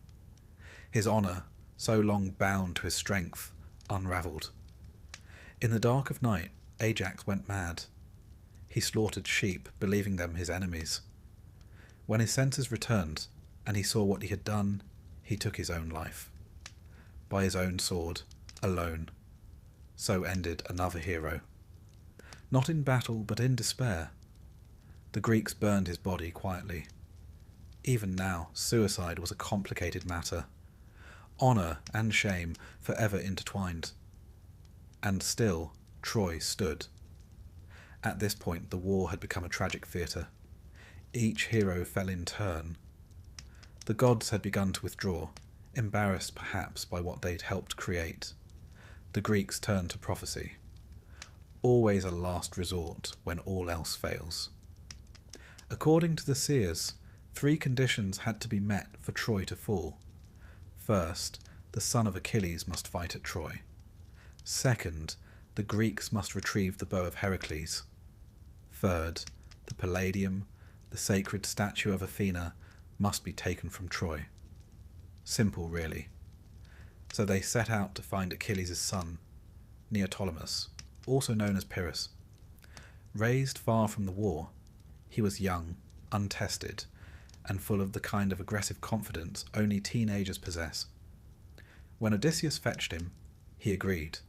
His honour, so long bound to his strength, unravelled. In the dark of night, Ajax went mad. He slaughtered sheep, believing them his enemies. When his senses returned, and he saw what he had done, he took his own life. By his own sword, alone. So ended another hero. Not in battle, but in despair. The Greeks burned his body quietly. Even now, suicide was a complicated matter. Honour and shame forever intertwined. And still, Troy stood. At this point, the war had become a tragic theatre. Each hero fell in turn. The gods had begun to withdraw, embarrassed perhaps by what they'd helped create. The Greeks turned to prophecy. Always a last resort when all else fails. According to the seers, 3 conditions had to be met for Troy to fall. First, the son of Achilles must fight at Troy. Second, the Greeks must retrieve the bow of Heracles. Third, the Palladium, the sacred statue of Athena, must be taken from Troy. Simple, really. So they set out to find Achilles' son, Neoptolemus, also known as Pyrrhus. Raised far from the war, he was young, untested, and full of the kind of aggressive confidence only teenagers possess. When Odysseus fetched him, he agreed,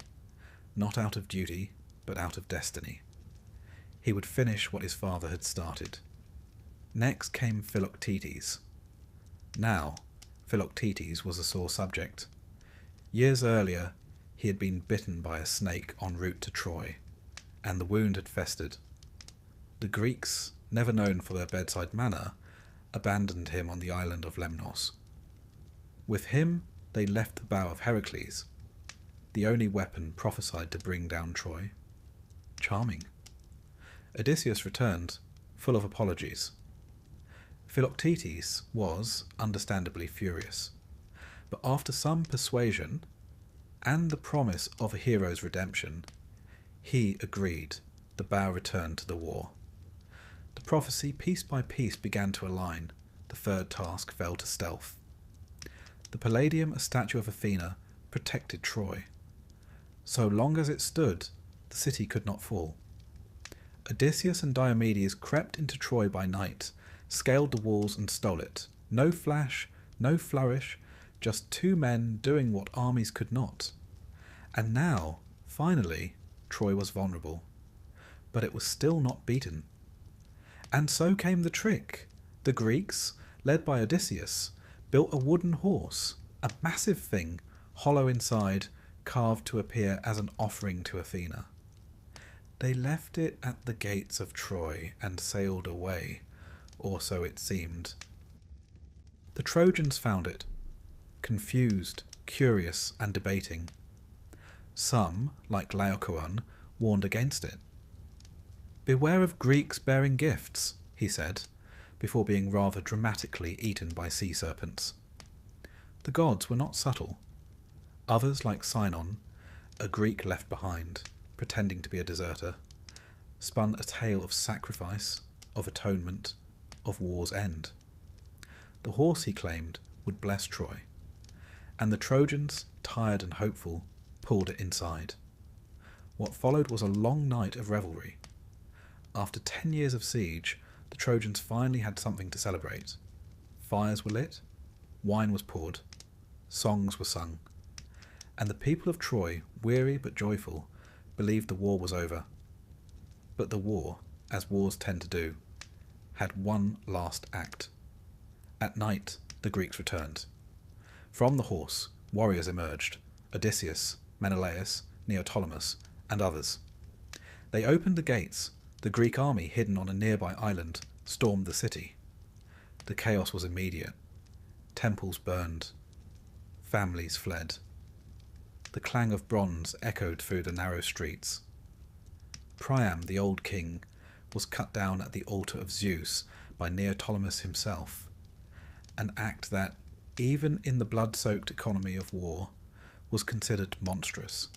not out of duty, but out of destiny. He would finish what his father had started. Next came Philoctetes. Now, Philoctetes was a sore subject. Years earlier, he had been bitten by a snake en route to Troy, and the wound had festered. The Greeks, never known for their bedside manner, abandoned him on the island of Lemnos. With him, they left the bow of Heracles, the only weapon prophesied to bring down Troy. Charming. Odysseus returned, full of apologies. Philoctetes was, understandably, furious, but after some persuasion and the promise of a hero's redemption, he agreed the bow returned to the war. The prophecy piece by piece began to align. The third task fell to stealth. The Palladium, a statue of Athena, protected Troy. So long as it stood, the city could not fall. Odysseus and Diomedes crept into Troy by night, scaled the walls and stole it. No flash, no flourish, just two men doing what armies could not. And now, finally, Troy was vulnerable. But it was still not beaten. And so came the trick. The Greeks, led by Odysseus, built a wooden horse, a massive thing, hollow inside, carved to appear as an offering to Athena. They left it at the gates of Troy and sailed away, or so it seemed. The Trojans found it, confused, curious, and debating. Some, like Laocoon, warned against it. "Beware of Greeks bearing gifts," he said, before being rather dramatically eaten by sea serpents. The gods were not subtle. Others, like Sinon, a Greek left behind, pretending to be a deserter, spun a tale of sacrifice, of atonement, of war's end. The horse, he claimed, would bless Troy, and the Trojans, tired and hopeful, pulled it inside. What followed was a long night of revelry. After 10 years of siege, the Trojans finally had something to celebrate. Fires were lit, wine was poured, songs were sung, and the people of Troy, weary but joyful, believed the war was over. But the war, as wars tend to do, had one last act. At night, the Greeks returned. From the horse, warriors emerged: Odysseus, Menelaus, Neoptolemus, and others. They opened the gates. The Greek army, hidden on a nearby island, stormed the city. The chaos was immediate. Temples burned. Families fled. The clang of bronze echoed through the narrow streets. Priam, the old king, was cut down at the altar of Zeus by Neoptolemus himself, an act that, even in the blood-soaked economy of war, was considered monstrous.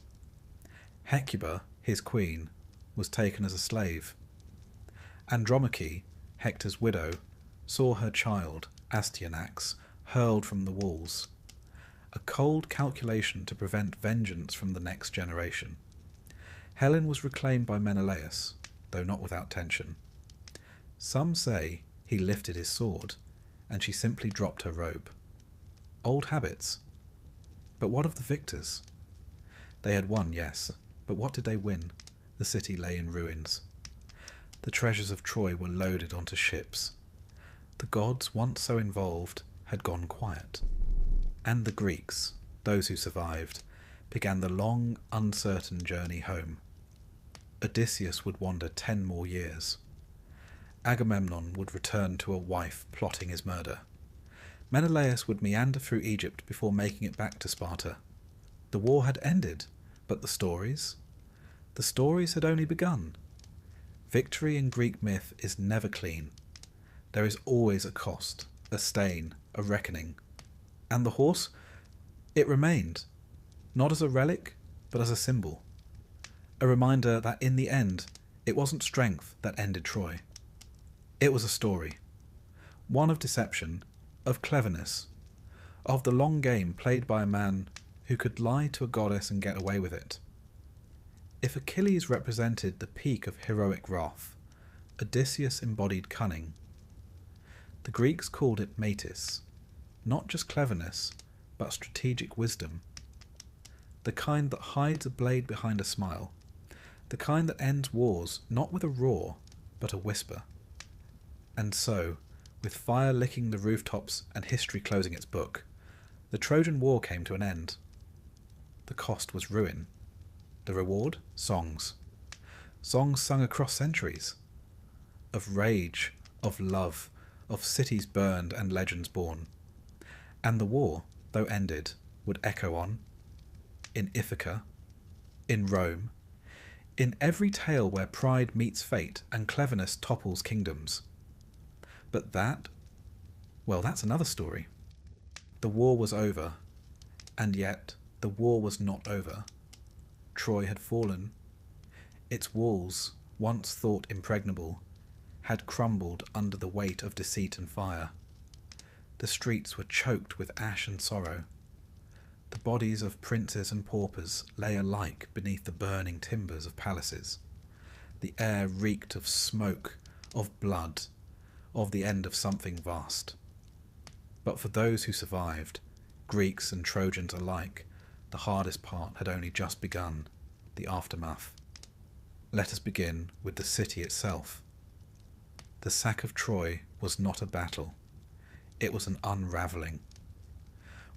Hecuba, his queen, was taken as a slave. Andromache, Hector's widow, saw her child, Astyanax, hurled from the walls, a cold calculation to prevent vengeance from the next generation. Helen was reclaimed by Menelaus, though not without tension. Some say he lifted his sword, and she simply dropped her robe. Old habits. But what of the victors? They had won, yes, but what did they win? The city lay in ruins. The treasures of Troy were loaded onto ships. The gods, once so involved, had gone quiet. And the Greeks, those who survived, began the long, uncertain journey home. Odysseus would wander 10 more years. Agamemnon would return to a wife plotting his murder. Menelaus would meander through Egypt before making it back to Sparta. The war had ended, but the stories? The stories had only begun. Victory in Greek myth is never clean. There is always a cost, a stain, a reckoning. And the horse? It remained, not as a relic, but as a symbol. A reminder that in the end, it wasn't strength that ended Troy. It was a story. One of deception, of cleverness, of the long game played by a man who could lie to a goddess and get away with it. If Achilles represented the peak of heroic wrath, Odysseus embodied cunning. The Greeks called it metis, not just cleverness, but strategic wisdom. The kind that hides a blade behind a smile. The kind that ends wars not with a roar, but a whisper. And so, with fire licking the rooftops and history closing its book, the Trojan War came to an end. The cost was ruin. The reward? Songs. Songs sung across centuries. Of rage, of love, of cities burned and legends born. And the war, though ended, would echo on. In Ithaca, in Rome, In every tale where pride meets fate and cleverness topples kingdoms. But that, well, that's another story. The war was over, and yet the war was not over. Troy had fallen. Its walls, once thought impregnable, had crumbled under the weight of deceit and fire. The streets were choked with ash and sorrow. The bodies of princes and paupers lay alike beneath the burning timbers of palaces. The air reeked of smoke, of blood, of the end of something vast. But for those who survived, Greeks and Trojans alike, the hardest part had only just begun, the aftermath. Let us begin with the city itself. The sack of Troy was not a battle. It was an unravelling.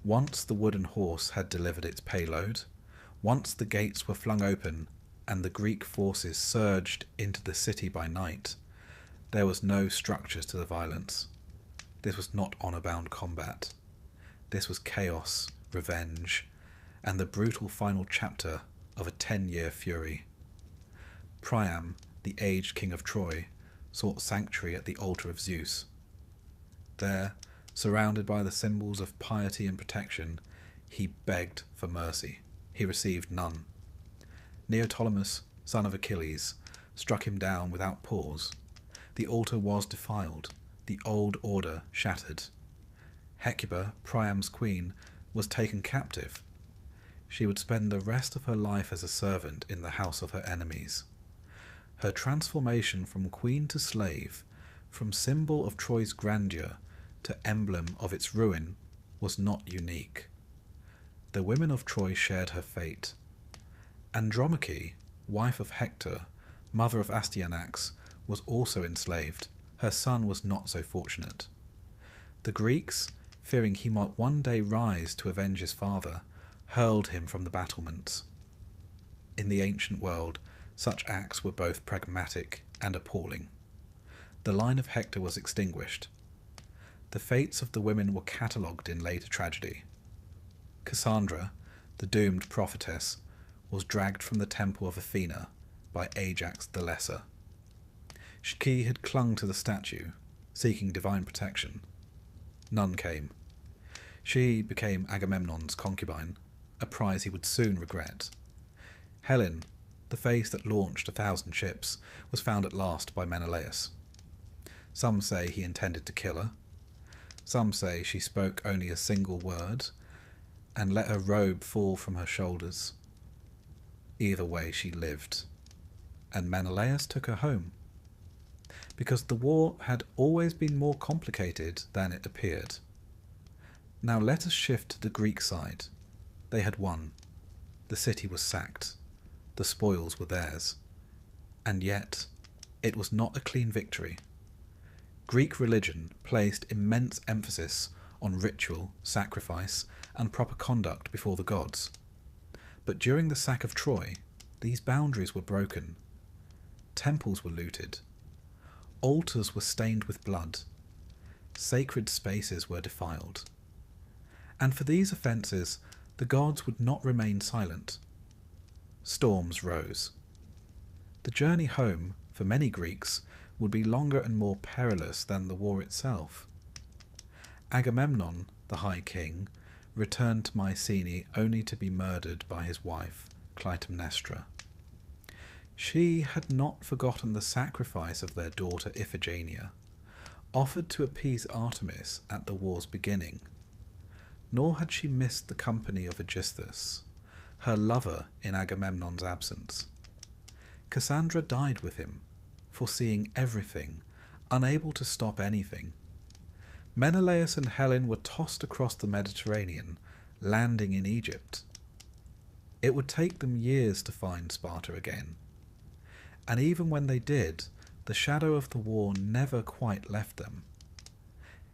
Once the wooden horse had delivered its payload, once the gates were flung open and the Greek forces surged into the city by night, there was no structure to the violence. This was not honour-bound combat. This was chaos, revenge, and the brutal final chapter of a 10-year fury. Priam, the aged king of Troy, sought sanctuary at the altar of Zeus. There, surrounded by the symbols of piety and protection, he begged for mercy. He received none. Neoptolemus, son of Achilles, struck him down without pause. The altar was defiled, the old order shattered. Hecuba, Priam's queen, was taken captive. She would spend the rest of her life as a servant in the house of her enemies. Her transformation from queen to slave, from symbol of Troy's grandeur to emblem of its ruin, was not unique. The women of Troy shared her fate. Andromache, wife of Hector, mother of Astyanax, was also enslaved. Her son was not so fortunate. The Greeks, fearing he might one day rise to avenge his father, hurled him from the battlements. In the ancient world, such acts were both pragmatic and appalling. The line of Hector was extinguished. The fates of the women were catalogued in later tragedy. Cassandra, the doomed prophetess, was dragged from the temple of Athena by Ajax the Lesser. She had clung to the statue, seeking divine protection. None came. She became Agamemnon's concubine, a prize he would soon regret. Helen, the face that launched 1,000 ships, was found at last by Menelaus. Some say he intended to kill her. Some say she spoke only a single word and let her robe fall from her shoulders. Either way, she lived, and Menelaus took her home. Because the war had always been more complicated than it appeared. Now let us shift to the Greek side. They had won. The city was sacked. The spoils were theirs. And yet, it was not a clean victory. Greek religion placed immense emphasis on ritual, sacrifice, and proper conduct before the gods. But during the sack of Troy, these boundaries were broken. Temples were looted. Altars were stained with blood. Sacred spaces were defiled. And for these offences, the gods would not remain silent. Storms rose. The journey home, for many Greeks, would be longer and more perilous than the war itself. Agamemnon, the High King, returned to Mycenae only to be murdered by his wife, Clytemnestra. She had not forgotten the sacrifice of their daughter Iphigenia, offered to appease Artemis at the war's beginning. Nor had she missed the company of Odysseus, her lover in Agamemnon's absence. Cassandra died with him, foreseeing everything, unable to stop anything. Menelaus and Helen were tossed across the Mediterranean, landing in Egypt. It would take them years to find Sparta again. And even when they did, the shadow of the war never quite left them.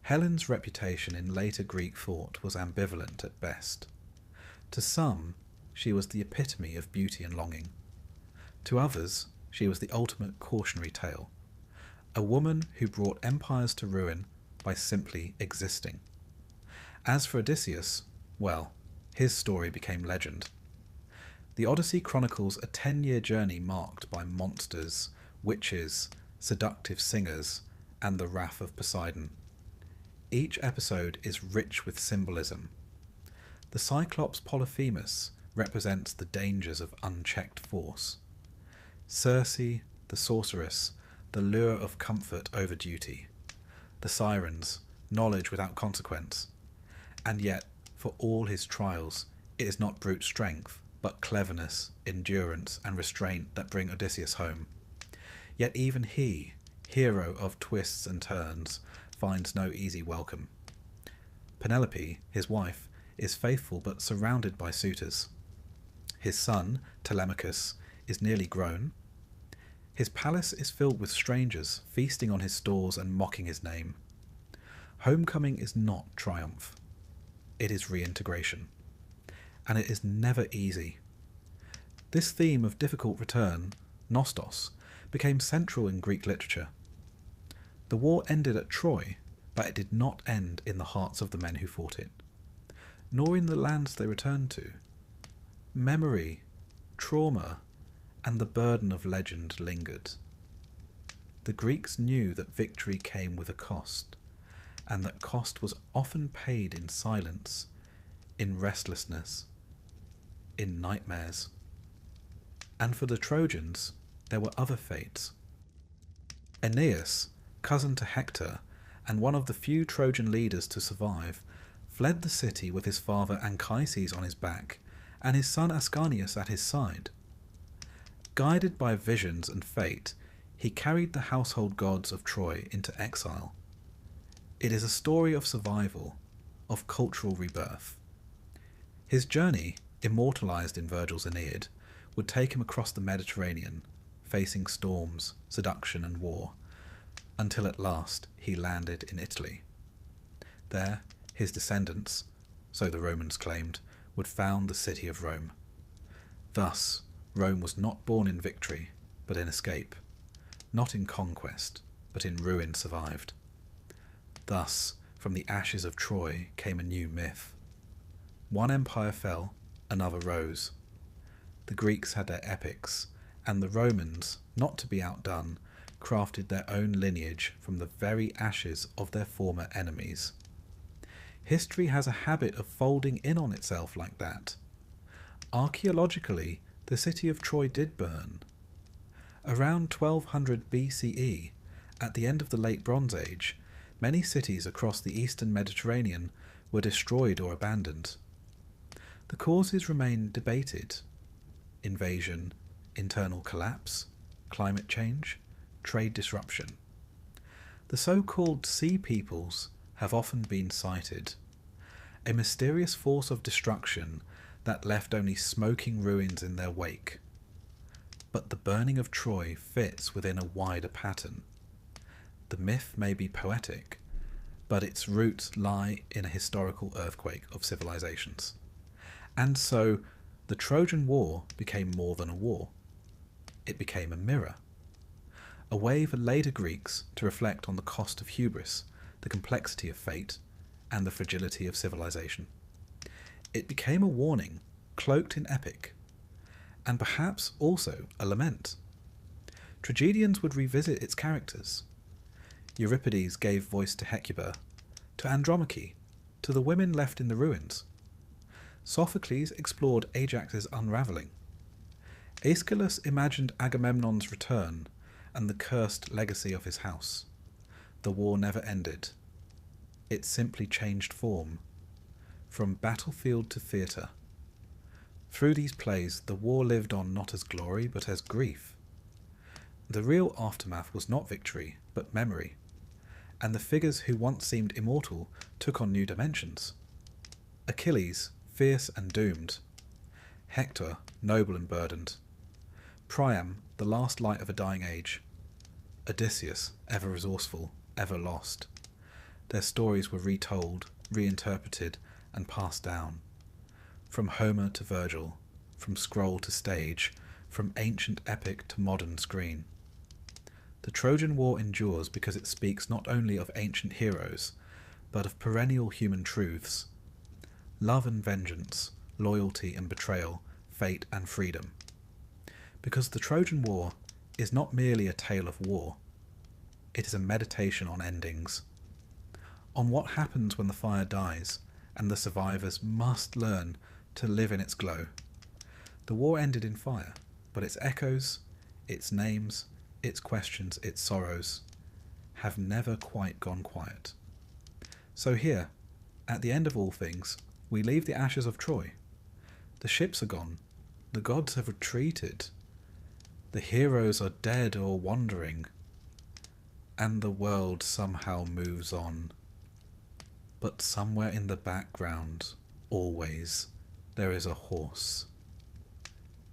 Helen's reputation in later Greek thought was ambivalent at best. To some, she was the epitome of beauty and longing. To others, she was the ultimate cautionary tale. A woman who brought empires to ruin by simply existing. As for Odysseus, well, his story became legend. The Odyssey chronicles a 10-year journey marked by monsters, witches, seductive singers, and the wrath of Poseidon. Each episode is rich with symbolism. The Cyclops Polyphemus represents the dangers of unchecked force. Circe, the sorceress, the lure of comfort over duty. The Sirens, knowledge without consequence. And yet, for all his trials, it is not brute strength, but cleverness, endurance, and restraint that bring Odysseus home. Yet even he, hero of twists and turns, finds no easy welcome. Penelope, his wife, is faithful but surrounded by suitors. His son, Telemachus, is nearly grown. His palace is filled with strangers, feasting on his stores and mocking his name. Homecoming is not triumph. It is reintegration. And it is never easy. This theme of difficult return, nostos, became central in Greek literature. The war ended at Troy, but it did not end in the hearts of the men who fought it, nor in the lands they returned to. Memory, trauma, and the burden of legend lingered. The Greeks knew that victory came with a cost, and that cost was often paid in silence, in restlessness, in nightmares. And for the Trojans, there were other fates. Aeneas, cousin to Hector, and one of the few Trojan leaders to survive, fled the city with his father Anchises on his back and his son Ascanius at his side. Guided by visions and fate, he carried the household gods of Troy into exile. It is a story of survival, of cultural rebirth. His journey, immortalized in Virgil's Aeneid, would take him across the Mediterranean, facing storms, seduction and war, until at last he landed in Italy. There, his descendants, so the Romans claimed, would found the city of Rome. Thus, Rome was not born in victory, but in escape, not in conquest, but in ruin survived. Thus, from the ashes of Troy came a new myth. One empire fell, another rose. The Greeks had their epics, and the Romans, not to be outdone, crafted their own lineage from the very ashes of their former enemies. History has a habit of folding in on itself like that. Archaeologically, the city of Troy did burn. Around 1200 BCE, at the end of the Late Bronze Age, many cities across the eastern Mediterranean were destroyed or abandoned. The causes remain debated: invasion, internal collapse, climate change, trade disruption. The so-called Sea Peoples have often been cited, a mysterious force of destruction that left only smoking ruins in their wake. But the burning of Troy fits within a wider pattern. The myth may be poetic, but its roots lie in a historical earthquake of civilizations. And so, the Trojan War became more than a war. It became a mirror. A way for later Greeks to reflect on the cost of hubris, the complexity of fate, and the fragility of civilization. It became a warning, cloaked in epic, and perhaps also a lament. Tragedians would revisit its characters. Euripides gave voice to Hecuba, to Andromache, to the women left in the ruins. Sophocles explored Ajax's unravelling. Aeschylus imagined Agamemnon's return and the cursed legacy of his house. The war never ended. It simply changed form, from battlefield to theatre. Through these plays, the war lived on not as glory, but as grief. The real aftermath was not victory, but memory, and the figures who once seemed immortal took on new dimensions. Achilles, fierce and doomed. Hector, noble and burdened. Priam, the last light of a dying age. Odysseus, ever resourceful, ever lost. Their stories were retold, reinterpreted, and passed down. From Homer to Virgil, from scroll to stage, from ancient epic to modern screen. The Trojan War endures because it speaks not only of ancient heroes, but of perennial human truths. Love and vengeance, loyalty and betrayal fate and freedom. Because the Trojan War is not merely a tale of war, it is a meditation on endings, on what happens when the fire dies and the survivors must learn to live in its glow. The war ended in fire, but its echoes, its names, its questions, its sorrows have never quite gone quiet. So here, at the end of all things, we leave the ashes of Troy. The ships are gone, the gods have retreated, the heroes are dead or wandering, and the world somehow moves on. But somewhere in the background, always, there is a horse,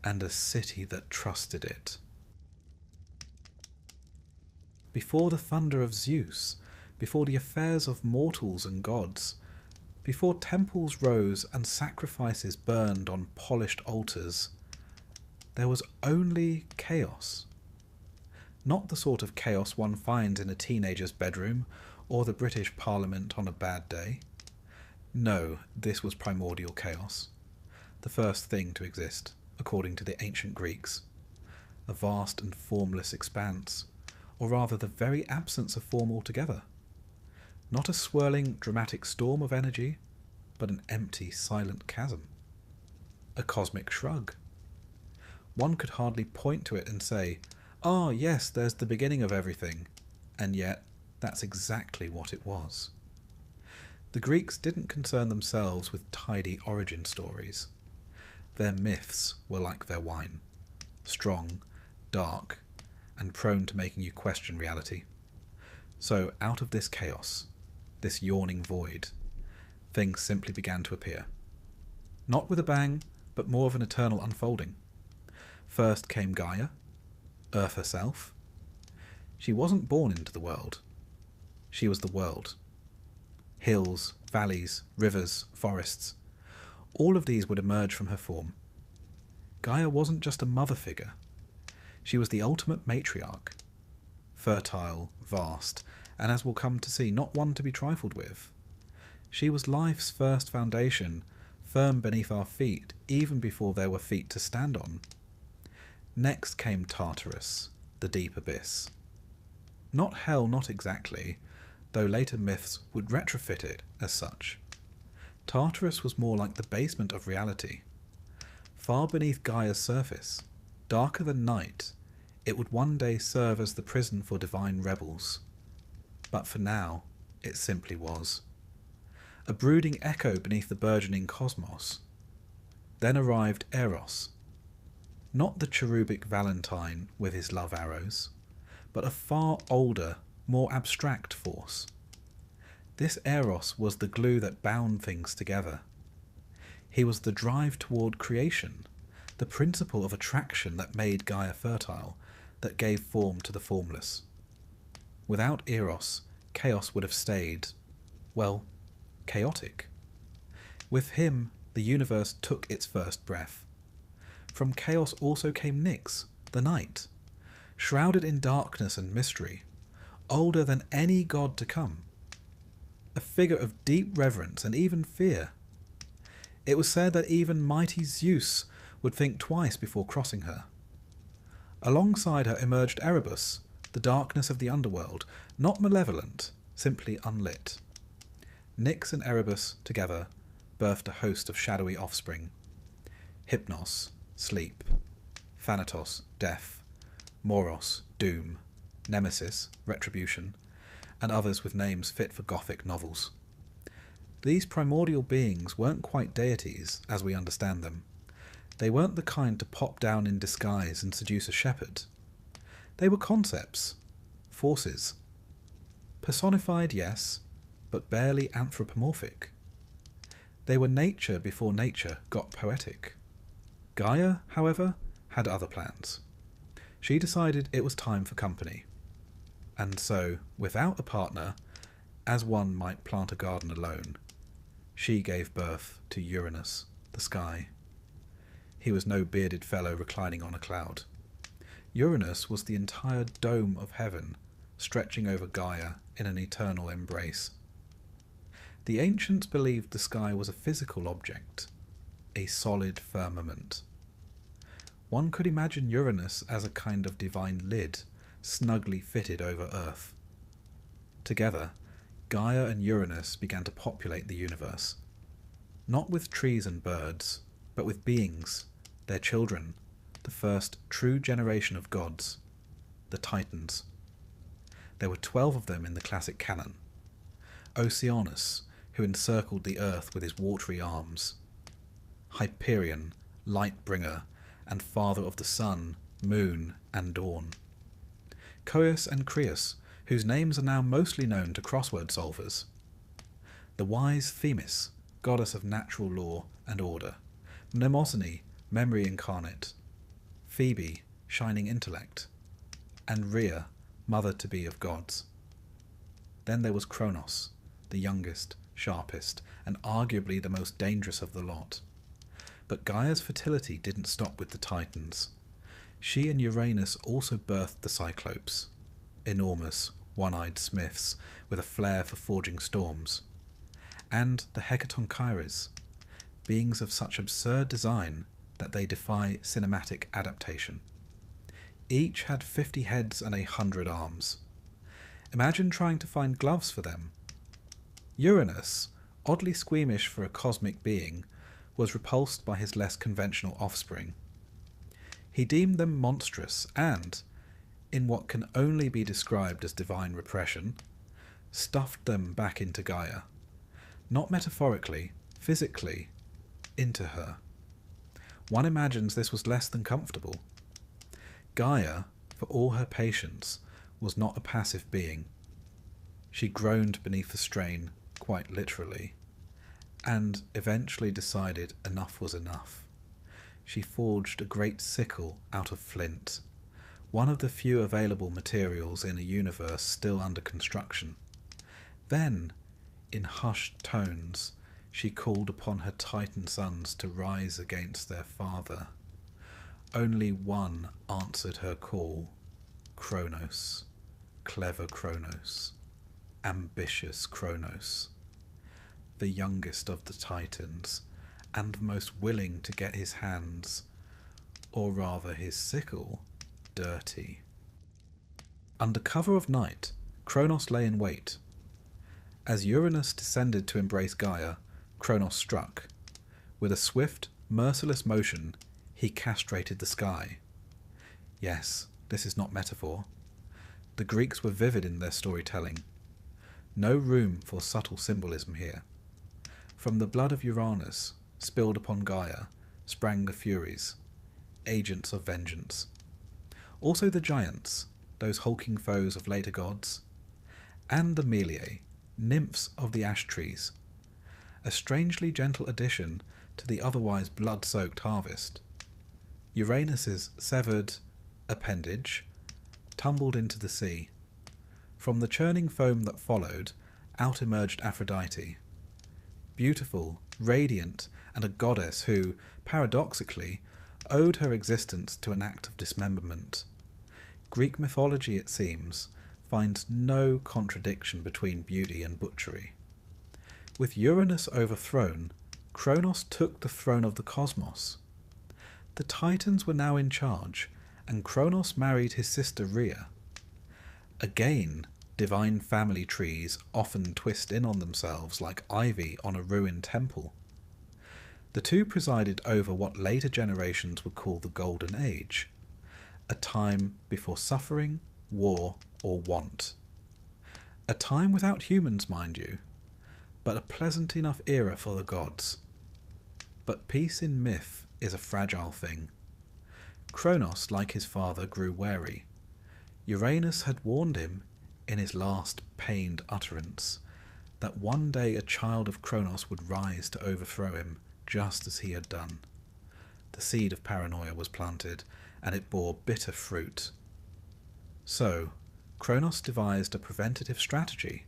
and a city that trusted it. Before the thunder of Zeus, before the affairs of mortals and gods, before temples rose and sacrifices burned on polished altars, there was only chaos. Not the sort of chaos one finds in a teenager's bedroom or the British Parliament on a bad day. No, this was primordial chaos, the first thing to exist, according to the ancient Greeks. A vast and formless expanse, or rather the very absence of form altogether. Not a swirling, dramatic storm of energy, but an empty, silent chasm. A cosmic shrug. One could hardly point to it and say, "Ah, yes, there's the beginning of everything," and yet that's exactly what it was. The Greeks didn't concern themselves with tidy origin stories. Their myths were like their wine, strong, dark, and prone to making you question reality. So out of this chaos, this yawning void, things simply began to appear. Not with a bang, but more of an eternal unfolding. First came Gaia, Earth herself. She wasn't born into the world. She was the world. Hills, valleys, rivers, forests, all of these would emerge from her form. Gaia wasn't just a mother figure. She was the ultimate matriarch. Fertile, vast, and as we'll come to see, not one to be trifled with. She was life's first foundation, firm beneath our feet, even before there were feet to stand on. Next came Tartarus, the deep abyss. Not hell, not exactly, though later myths would retrofit it as such. Tartarus was more like the basement of reality. Far beneath Gaia's surface, darker than night, it would one day serve as the prison for divine rebels. But for now, it simply was. A brooding echo beneath the burgeoning cosmos. Then arrived Eros. Not the cherubic Valentine with his love arrows, but a far older, more abstract force. This Eros was the glue that bound things together. He was the drive toward creation, the principle of attraction that made Gaia fertile, that gave form to the formless. Without Eros, chaos would have stayed, well, chaotic. With him, the universe took its first breath. From chaos also came Nyx, the night, shrouded in darkness and mystery, older than any god to come. A figure of deep reverence and even fear. It was said that even mighty Zeus would think twice before crossing her. Alongside her emerged Erebus, the darkness of the underworld, not malevolent, simply unlit. Nyx and Erebus together birthed a host of shadowy offspring. Hypnos, sleep. Thanatos, death. Moros, doom. Nemesis, retribution. And others with names fit for Gothic novels. These primordial beings weren't quite deities, as we understand them. They weren't the kind to pop down in disguise and seduce a shepherd. They were concepts, forces. Personified, yes, but barely anthropomorphic. They were nature before nature got poetic. Gaia, however, had other plans. She decided it was time for company. And so, without a partner, as one might plant a garden alone, she gave birth to Uranus, the sky. He was no bearded fellow reclining on a cloud. Uranus was the entire dome of heaven, stretching over Gaia in an eternal embrace. The ancients believed the sky was a physical object, a solid firmament. One could imagine Uranus as a kind of divine lid, snugly fitted over Earth. Together, Gaia and Uranus began to populate the universe, not with trees and birds, but with beings, their children, the first true generation of gods, the Titans. There were 12 of them in the classic canon. Oceanus, who encircled the earth with his watery arms. Hyperion, light-bringer, and father of the sun, moon, and dawn. Coeus and Creus, whose names are now mostly known to crossword solvers. The wise Themis, goddess of natural law and order. Mnemosyne, memory incarnate. Phoebe, shining intellect. And Rhea, mother-to-be of gods. Then there was Kronos, the youngest, sharpest, and arguably the most dangerous of the lot. But Gaia's fertility didn't stop with the Titans. She and Uranus also birthed the Cyclopes, enormous, one-eyed smiths with a flair for forging storms, and the Hecatonchires, beings of such absurd design that they defy cinematic adaptation. Each had 50 heads and 100 arms. Imagine trying to find gloves for them. Uranus, oddly squeamish for a cosmic being, was repulsed by his less conventional offspring. He deemed them monstrous and, in what can only be described as divine repression, stuffed them back into Gaia. Not metaphorically, physically, into her. One imagines this was less than comfortable. Gaia, for all her patience, was not a passive being. She groaned beneath the strain, quite literally, and eventually decided enough was enough. She forged a great sickle out of flint, one of the few available materials in a universe still under construction. Then, in hushed tones, she called upon her Titan sons to rise against their father. Only one answered her call, Kronos, clever Kronos, ambitious Kronos, the youngest of the Titans, and the most willing to get his hands, or rather his sickle, dirty. Under cover of night, Kronos lay in wait. As Uranus descended to embrace Gaia, Kronos struck. With a swift, merciless motion, he castrated the sky. Yes, this is not metaphor. The Greeks were vivid in their storytelling. No room for subtle symbolism here. From the blood of Uranus, spilled upon Gaia, sprang the Furies, agents of vengeance. Also the giants, those hulking foes of later gods, and the Meliae, nymphs of the ash trees, a strangely gentle addition to the otherwise blood-soaked harvest. Uranus's severed appendage tumbled into the sea. From the churning foam that followed, out emerged Aphrodite, beautiful, radiant, and a goddess who, paradoxically, owed her existence to an act of dismemberment. Greek mythology, it seems, finds no contradiction between beauty and butchery. With Uranus overthrown, Kronos took the throne of the cosmos. The Titans were now in charge, and Kronos married his sister Rhea. Again, divine family trees often twist in on themselves like ivy on a ruined temple. The two presided over what later generations would call the Golden Age, a time before suffering, war, or want. A time without humans, mind you, but a pleasant enough era for the gods. But peace in myth is a fragile thing. Kronos, like his father, grew wary. Uranus had warned him, in his last pained utterance, that one day a child of Kronos would rise to overthrow him, just as he had done. The seed of paranoia was planted, and it bore bitter fruit. So, Kronos devised a preventative strategy,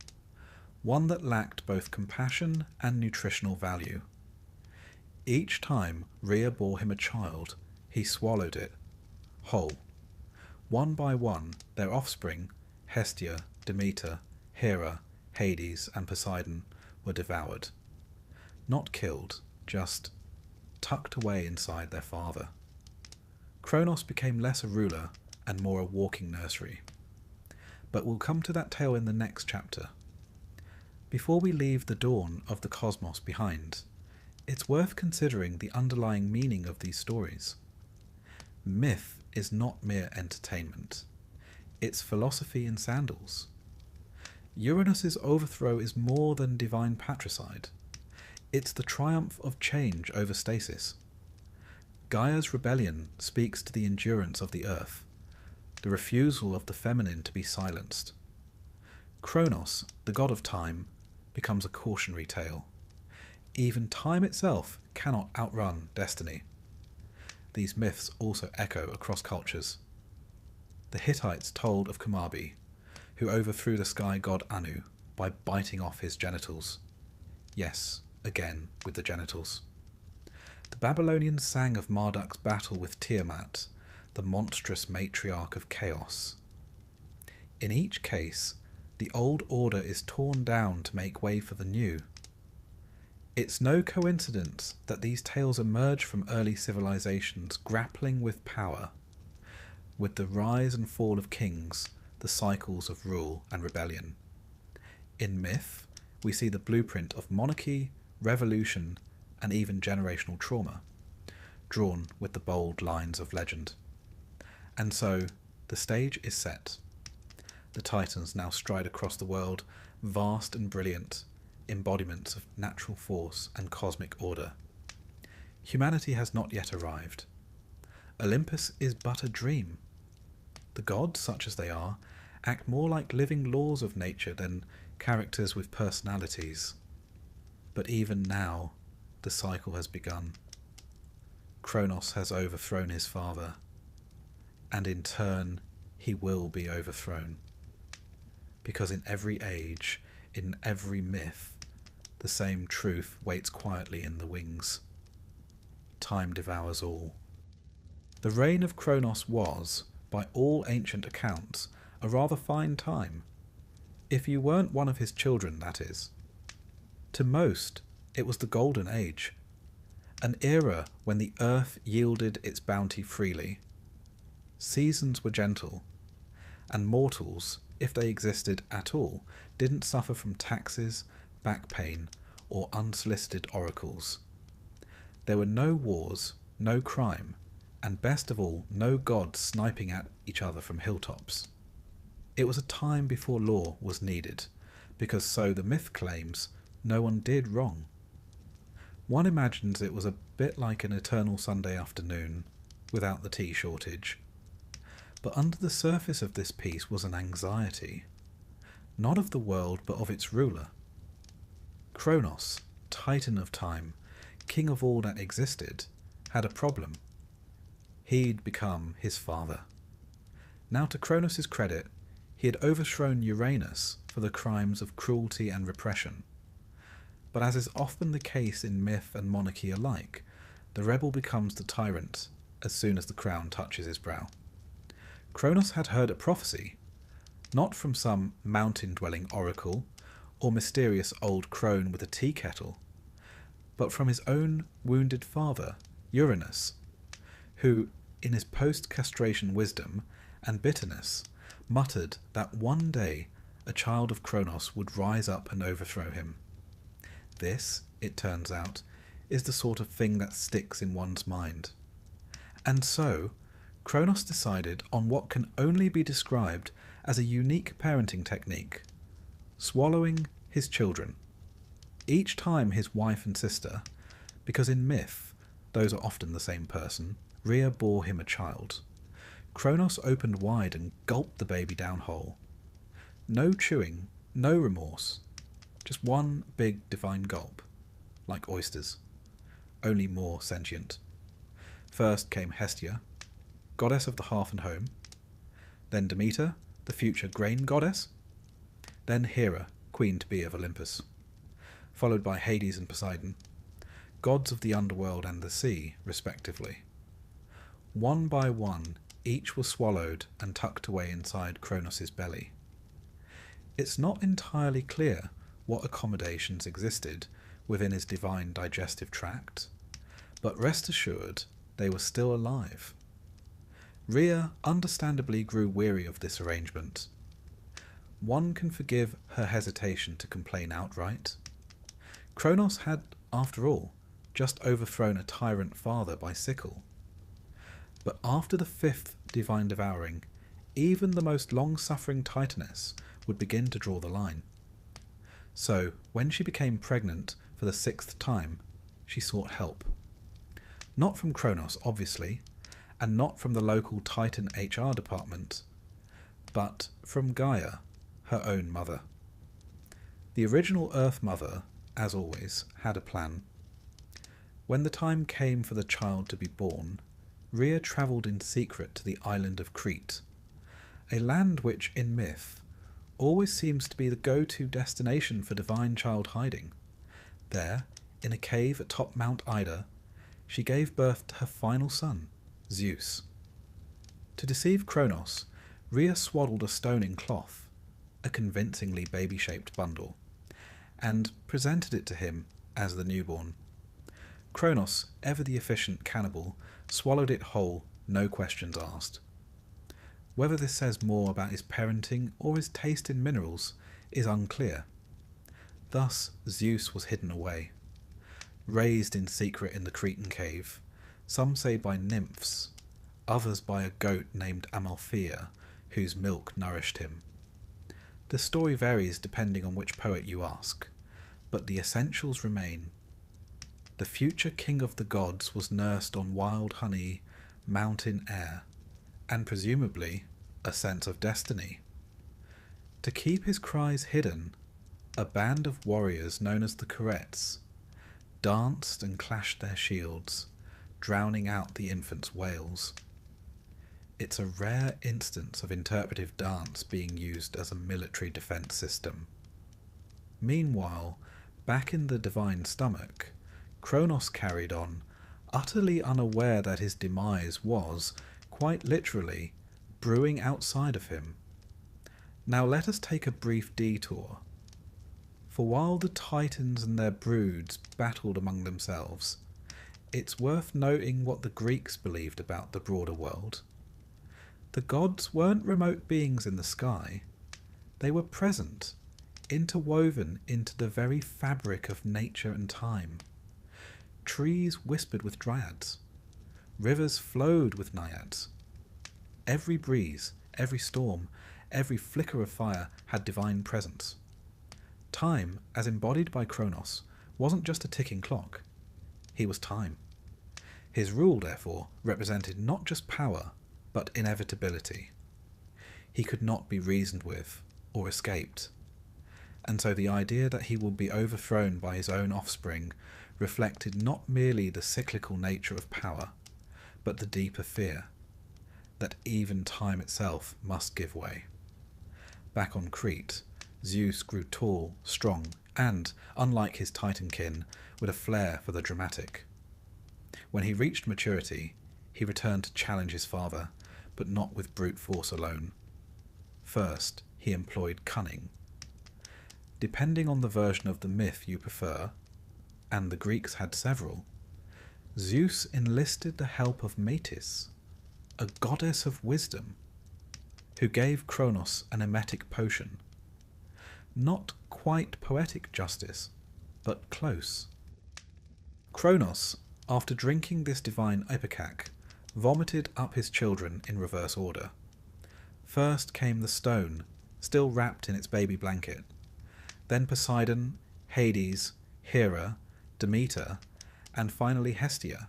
one that lacked both compassion and nutritional value. Each time Rhea bore him a child, he swallowed it, whole. One by one, their offspring, Hestia, Demeter, Hera, Hades, and Poseidon, were devoured. Not killed, just tucked away inside their father. Kronos became less a ruler and more a walking nursery. But we'll come to that tale in the next chapter. Before we leave the dawn of the cosmos behind, it's worth considering the underlying meaning of these stories. Myth is not mere entertainment. It's philosophy in sandals. Uranus's overthrow is more than divine patricide. It's the triumph of change over stasis. Gaia's rebellion speaks to the endurance of the earth, the refusal of the feminine to be silenced. Kronos, the god of time, becomes a cautionary tale. Even time itself cannot outrun destiny. These myths also echo across cultures. The Hittites told of Kamabi, who overthrew the sky god Anu by biting off his genitals. Yes, again with the genitals. The Babylonians sang of Marduk's battle with Tiamat, the monstrous matriarch of chaos. In each case, the old order is torn down to make way for the new. It's no coincidence that these tales emerge from early civilizations grappling with power, with the rise and fall of kings, the cycles of rule and rebellion. In myth, we see the blueprint of monarchy, revolution, and even generational trauma, drawn with the bold lines of legend. And so, the stage is set. The Titans now stride across the world, vast and brilliant, embodiments of natural force and cosmic order. Humanity has not yet arrived. Olympus is but a dream. The gods, such as they are, act more like living laws of nature than characters with personalities. But even now, the cycle has begun. Kronos has overthrown his father, and in turn he will be overthrown. Because in every age, in every myth, the same truth waits quietly in the wings. Time devours all. The reign of Kronos was, by all ancient accounts, a rather fine time. If you weren't one of his children, that is. To most, it was the Golden Age, an era when the earth yielded its bounty freely. Seasons were gentle, and mortals, if they existed at all, didn't suffer from taxes, back pain, or unsolicited oracles. There were no wars, no crime, and best of all, no gods sniping at each other from hilltops. It was a time before law was needed, because so the myth claims, no one did wrong. One imagines it was a bit like an eternal Sunday afternoon, without the tea shortage. But under the surface of this peace was an anxiety, not of the world but of its ruler. Kronos, Titan of time, king of all that existed, had a problem. He'd become his father. Now, to Kronos' credit, he had overthrown Uranus for the crimes of cruelty and repression. But as is often the case in myth and monarchy alike, the rebel becomes the tyrant as soon as the crown touches his brow. Kronos had heard a prophecy, not from some mountain-dwelling oracle or mysterious old crone with a tea kettle, but from his own wounded father, Uranus, who, in his post-castration wisdom and bitterness, muttered that one day a child of Kronos would rise up and overthrow him. This, it turns out, is the sort of thing that sticks in one's mind. And so, Kronos decided on what can only be described as a unique parenting technique: swallowing his children. Each time his wife and sister, because in myth those are often the same person, Rhea bore him a child, Kronos opened wide and gulped the baby down whole. No chewing, no remorse, just one big divine gulp, like oysters, only more sentient. First came Hestia, goddess of the hearth and home, then Demeter, the future grain goddess, then Hera, queen to be of Olympus, followed by Hades and Poseidon, gods of the underworld and the sea, respectively. One by one, each was swallowed and tucked away inside Kronos' belly. It's not entirely clear what accommodations existed within his divine digestive tract, but rest assured they were still alive. Rhea understandably grew weary of this arrangement. One can forgive her hesitation to complain outright. Kronos had, after all, just overthrown a tyrant father by sickle. But after the 5th divine devouring, even the most long-suffering titaness would begin to draw the line. So, when she became pregnant for the 6th time, she sought help. Not from Kronos, obviously, and not from the local Titan HR department, but from Gaia, her own mother. The original Earth Mother, as always, had a plan. When the time came for the child to be born, Rhea travelled in secret to the island of Crete, a land which, in myth, always seems to be the go-to destination for divine child hiding. There, in a cave atop Mount Ida, she gave birth to her final son, Zeus. To deceive Kronos, Rhea swaddled a stone in cloth, a convincingly baby-shaped bundle, and presented it to him as the newborn. Kronos, ever the efficient cannibal, swallowed it whole, no questions asked. Whether this says more about his parenting or his taste in minerals is unclear. Thus Zeus was hidden away, raised in secret in the Cretan cave, some say by nymphs, others by a goat named Amalthea, whose milk nourished him. The story varies depending on which poet you ask, but the essentials remain. The future king of the gods was nursed on wild honey, mountain air, and presumably a sense of destiny. To keep his cries hidden, a band of warriors known as the Curetes danced and clashed their shields, drowning out the infant's wails. It's a rare instance of interpretive dance being used as a military defense system. Meanwhile, back in the divine stomach, Kronos carried on, utterly unaware that his demise was, quite literally, brewing outside of him. Now let us take a brief detour. For while the Titans and their broods battled among themselves, it's worth noting what the Greeks believed about the broader world. The gods weren't remote beings in the sky. They were present, interwoven into the very fabric of nature and time. Trees whispered with dryads. Rivers flowed with naiads. Every breeze, every storm, every flicker of fire had divine presence. Time, as embodied by Kronos, wasn't just a ticking clock. He was time. His rule, therefore, represented not just power, but inevitability. He could not be reasoned with or escaped. And so the idea that he will be overthrown by his own offspring reflected not merely the cyclical nature of power, but the deeper fear that even time itself must give way. Back on Crete, Zeus grew tall, strong, and, unlike his Titan kin, with a flair for the dramatic. When he reached maturity, he returned to challenge his father, but not with brute force alone. First, he employed cunning. Depending on the version of the myth you prefer, and the Greeks had several, Zeus enlisted the help of Metis, a goddess of wisdom, who gave Kronos an emetic potion. Not quite poetic justice, but close. Kronos, after drinking this divine ipecac, vomited up his children in reverse order. First came the stone, still wrapped in its baby blanket. Then Poseidon, Hades, Hera, Demeter, and finally Hestia,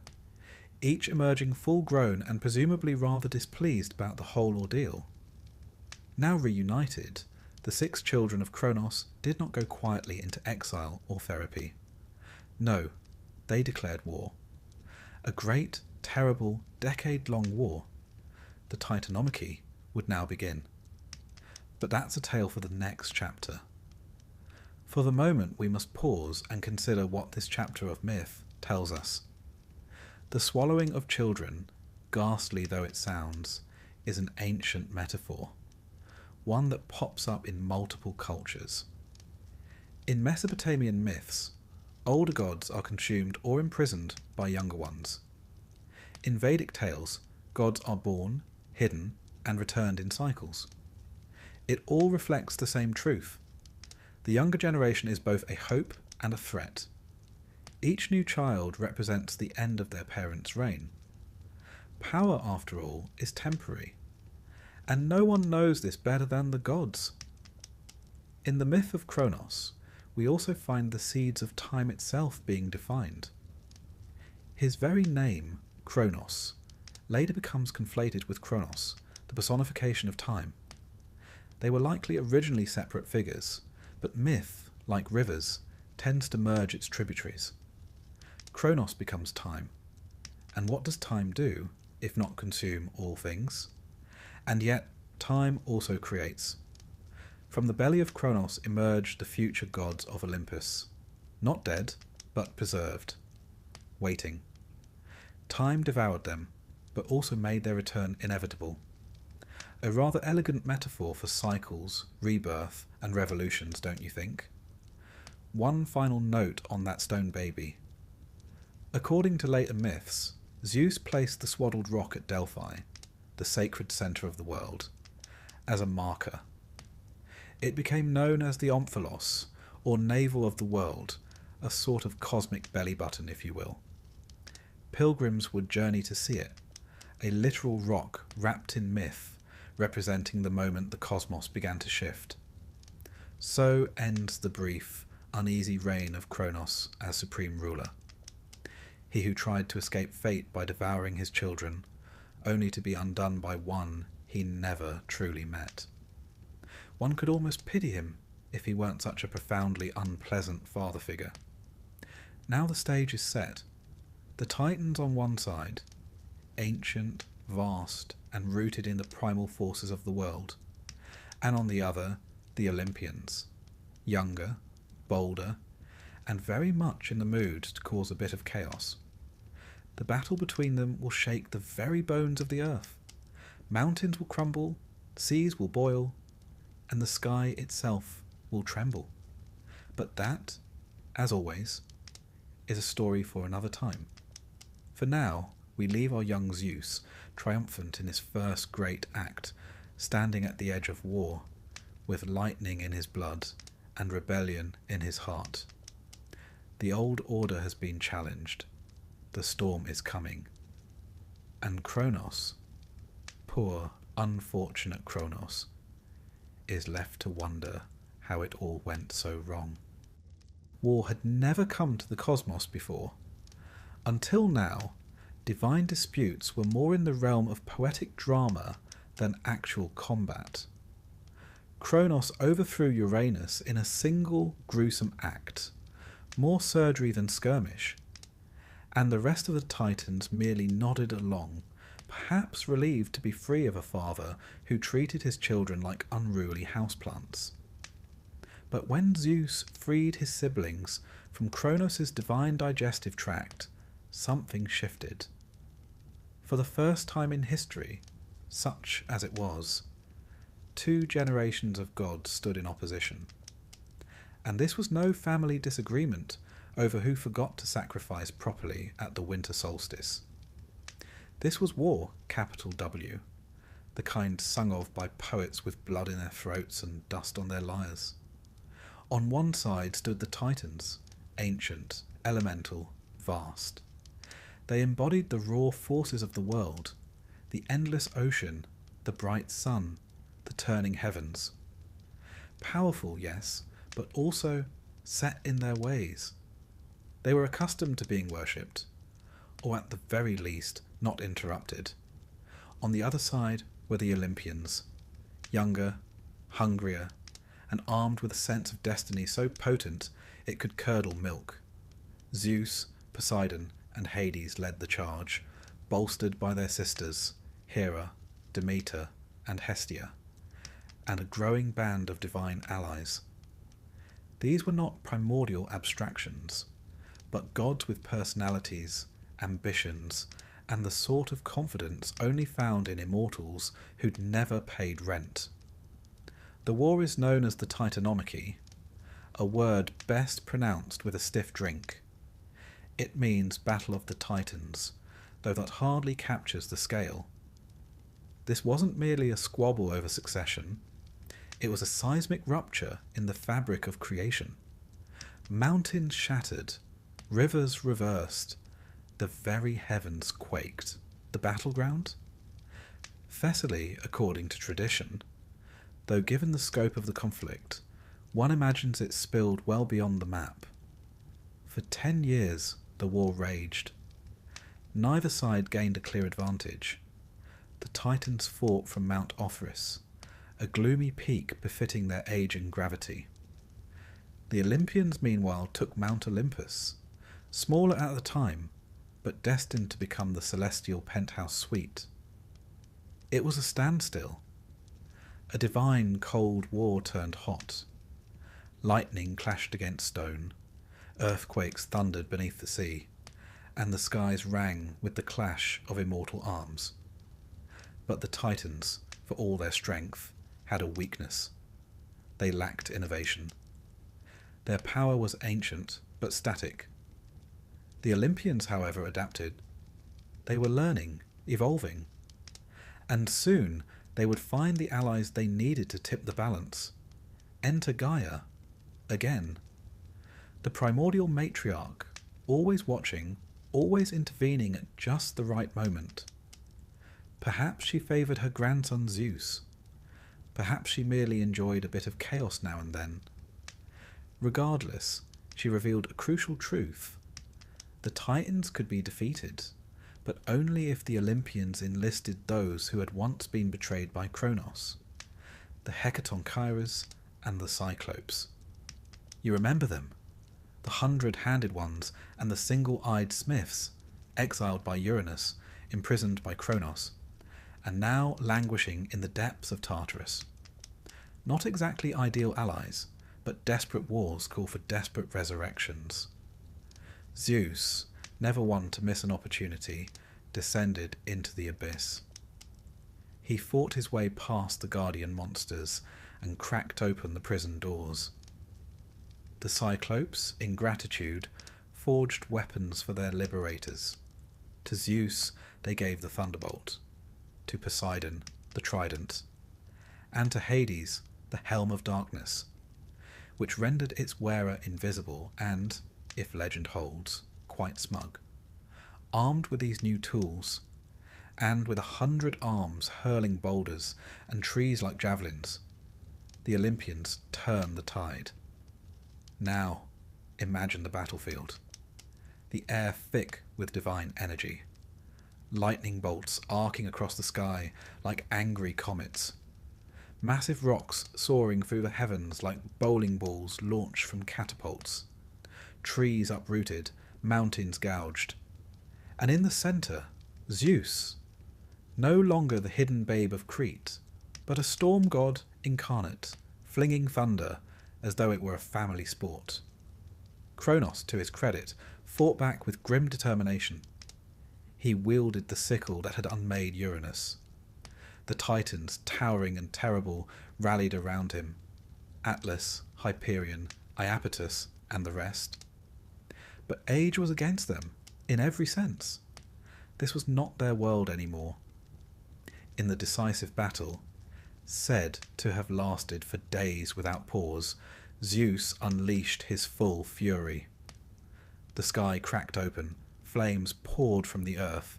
each emerging full-grown and presumably rather displeased about the whole ordeal. Now reunited, the 6 children of Kronos did not go quietly into exile or therapy. No, they declared war. A great, terrible, decade-long war. The Titanomachy would now begin. But that's a tale for the next chapter. For the moment we must pause and consider what this chapter of myth tells us. The swallowing of children, ghastly though it sounds, is an ancient metaphor, one that pops up in multiple cultures. In Mesopotamian myths, older gods are consumed or imprisoned by younger ones. In Vedic tales, gods are born, hidden, and returned in cycles. It all reflects the same truth. The younger generation is both a hope and a threat. Each new child represents the end of their parents' reign. Power, after all, is temporary, and no one knows this better than the gods. In the myth of Kronos, we also find the seeds of time itself being defined. His very name, Kronos, later becomes conflated with Kronos, the personification of time. They were likely originally separate figures, but myth, like rivers, tends to merge its tributaries. Kronos becomes time. And what does time do, if not consume all things? And yet, time also creates. From the belly of Kronos emerged the future gods of Olympus, not dead, but preserved, waiting. Time devoured them, but also made their return inevitable. A rather elegant metaphor for cycles, rebirth, and revolutions, don't you think? One final note on that stone baby. According to later myths, Zeus placed the swaddled rock at Delphi, the sacred centre of the world, as a marker. It became known as the Omphalos, or navel of the world, a sort of cosmic belly button, if you will. Pilgrims would journey to see it, a literal rock wrapped in myth, representing the moment the cosmos began to shift. So ends the brief, uneasy reign of Kronos as supreme ruler. He who tried to escape fate by devouring his children, only to be undone by one he never truly met. One could almost pity him if he weren't such a profoundly unpleasant father figure. Now the stage is set. The Titans on one side, ancient, vast, and rooted in the primal forces of the world, and on the other, the Olympians, younger, bolder, and very much in the mood to cause a bit of chaos. The battle between them will shake the very bones of the earth. Mountains will crumble, seas will boil, and the sky itself will tremble. But that, as always, is a story for another time. For now, we leave our young Zeus triumphant in his first great act, standing at the edge of war, with lightning in his blood and rebellion in his heart. The old order has been challenged. The storm is coming. And Kronos, poor, unfortunate Kronos, is left to wonder how it all went so wrong. War had never come to the cosmos before. Until now, divine disputes were more in the realm of poetic drama than actual combat. Kronos overthrew Uranus in a single gruesome act, more surgery than skirmish, and the rest of the Titans merely nodded along, perhaps relieved to be free of a father who treated his children like unruly houseplants. But when Zeus freed his siblings from Kronos' divine digestive tract, something shifted. For the first time in history, such as it was, two generations of gods stood in opposition. And this was no family disagreement over who forgot to sacrifice properly at the winter solstice. This was war, capital W, the kind sung of by poets with blood in their throats and dust on their lyres. On one side stood the Titans, ancient, elemental, vast. They embodied the raw forces of the world, the endless ocean, the bright sun, the turning heavens. Powerful, yes, but also set in their ways. They were accustomed to being worshipped, or at the very least not interrupted. On the other side were the Olympians, younger, hungrier, and armed with a sense of destiny so potent it could curdle milk. Zeus, Poseidon, and Hades led the charge, bolstered by their sisters, Hera, Demeter, and Hestia, and a growing band of divine allies. These were not primordial abstractions, but gods with personalities, ambitions, and the sort of confidence only found in immortals who'd never paid rent. The war is known as the Titanomachy, a word best pronounced with a stiff drink. It means Battle of the Titans, though that hardly captures the scale. This wasn't merely a squabble over succession, it was a seismic rupture in the fabric of creation. Mountains shattered, rivers reversed, the very heavens quaked. The battleground? Thessaly, according to tradition, though given the scope of the conflict, one imagines it spilled well beyond the map. For 10 years the war raged. Neither side gained a clear advantage. The Titans fought from Mount Ophrys, a gloomy peak befitting their age and gravity. The Olympians meanwhile took Mount Olympus, smaller at the time, but destined to become the celestial penthouse suite. It was a standstill. A divine cold war turned hot. Lightning clashed against stone, earthquakes thundered beneath the sea, and the skies rang with the clash of immortal arms. But the Titans, for all their strength, had a weakness. They lacked innovation. Their power was ancient, but static. The Olympians, however, adapted. They were learning, evolving. And soon they would find the allies they needed to tip the balance. Enter Gaia, again. The primordial matriarch, always watching, always intervening at just the right moment. Perhaps she favoured her grandson Zeus. Perhaps she merely enjoyed a bit of chaos now and then. Regardless, she revealed a crucial truth. The Titans could be defeated, but only if the Olympians enlisted those who had once been betrayed by Kronos, the Hecatonchires and the Cyclopes. You remember them? The 100-handed ones and the single-eyed smiths, exiled by Uranus, imprisoned by Kronos, and now languishing in the depths of Tartarus. Not exactly ideal allies, but desperate wars call for desperate resurrections. Zeus, never one to miss an opportunity, descended into the abyss. He fought his way past the guardian monsters and cracked open the prison doors. The Cyclopes, in gratitude, forged weapons for their liberators. To Zeus they gave the thunderbolt, to Poseidon the trident, and to Hades the helm of darkness, which rendered its wearer invisible and, if legend holds, quite smug. Armed with these new tools, and with 100 arms hurling boulders and trees like javelins, the Olympians turned the tide. Now, imagine the battlefield. The air thick with divine energy. Lightning bolts arcing across the sky like angry comets. Massive rocks soaring through the heavens like bowling balls launched from catapults. Trees uprooted, mountains gouged. And in the centre, Zeus, no longer the hidden babe of Crete, but a storm god incarnate, flinging thunder as though it were a family sport. Kronos, to his credit, fought back with grim determination. He wielded the sickle that had unmade Uranus. The Titans, towering and terrible, rallied around him. Atlas, Hyperion, Iapetus, and the rest. But age was against them, in every sense. This was not their world anymore. In the decisive battle, said to have lasted for days without pause, Zeus unleashed his full fury. The sky cracked open, flames poured from the earth,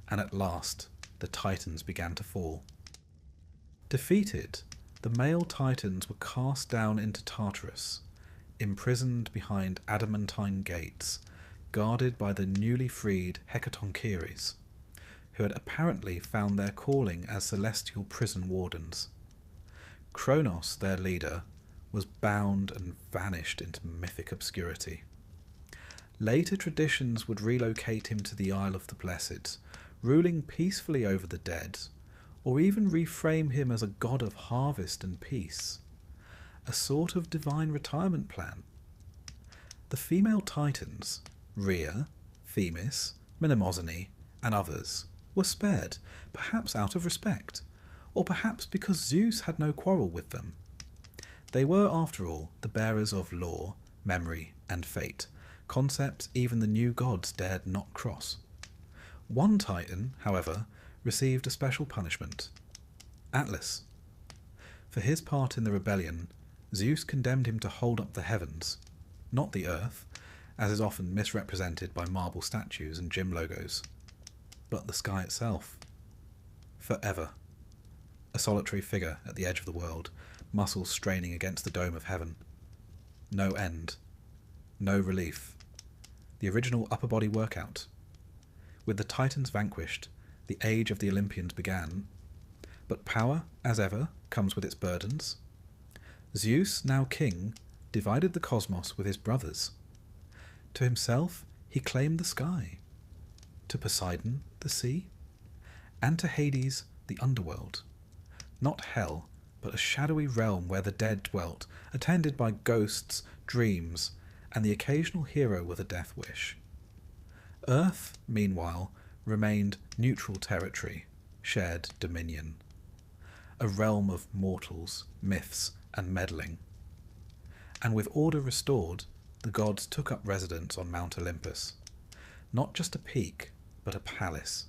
and at last the Titans began to fall. Defeated, the male Titans were cast down into Tartarus, imprisoned behind adamantine gates, guarded by the newly freed Hecatonchires, who had apparently found their calling as celestial prison wardens. Kronos, their leader, was bound and vanished into mythic obscurity. Later traditions would relocate him to the Isle of the Blessed, ruling peacefully over the dead, or even reframe him as a god of harvest and peace, a sort of divine retirement plan. The female Titans, Rhea, Themis, Mnemosyne, and others, were spared, perhaps out of respect, or perhaps because Zeus had no quarrel with them. They were, after all, the bearers of law, memory, and fate, concepts even the new gods dared not cross. One Titan, however, received a special punishment. Atlas. For his part in the rebellion, Zeus condemned him to hold up the heavens, not the earth, as is often misrepresented by marble statues and gym logos, but the sky itself. Forever. A solitary figure at the edge of the world, muscles straining against the dome of heaven. No end. No relief. The original upper body workout. With the Titans vanquished, the age of the Olympians began, but power, as ever, comes with its burdens. Zeus, now king, divided the cosmos with his brothers. To himself he claimed the sky, to Poseidon the sea, and to Hades the underworld. Not hell, but a shadowy realm where the dead dwelt, attended by ghosts, dreams, and the occasional hero with a death wish. Earth, meanwhile, remained neutral territory, shared dominion. A realm of mortals, myths, and meddling. And with order restored, the gods took up residence on Mount Olympus. Not just a peak, but a palace.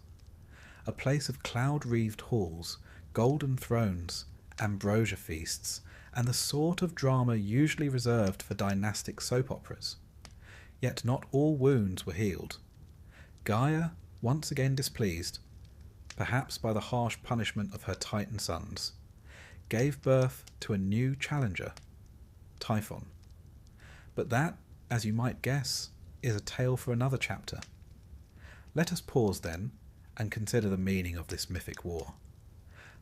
A place of cloud-wreathed halls, golden thrones, ambrosia feasts, and the sort of drama usually reserved for dynastic soap operas. Yet not all wounds were healed. Gaia, once again displeased, perhaps by the harsh punishment of her Titan sons, gave birth to a new challenger, Typhon. But that, as you might guess, is a tale for another chapter. Let us pause then and consider the meaning of this mythic war.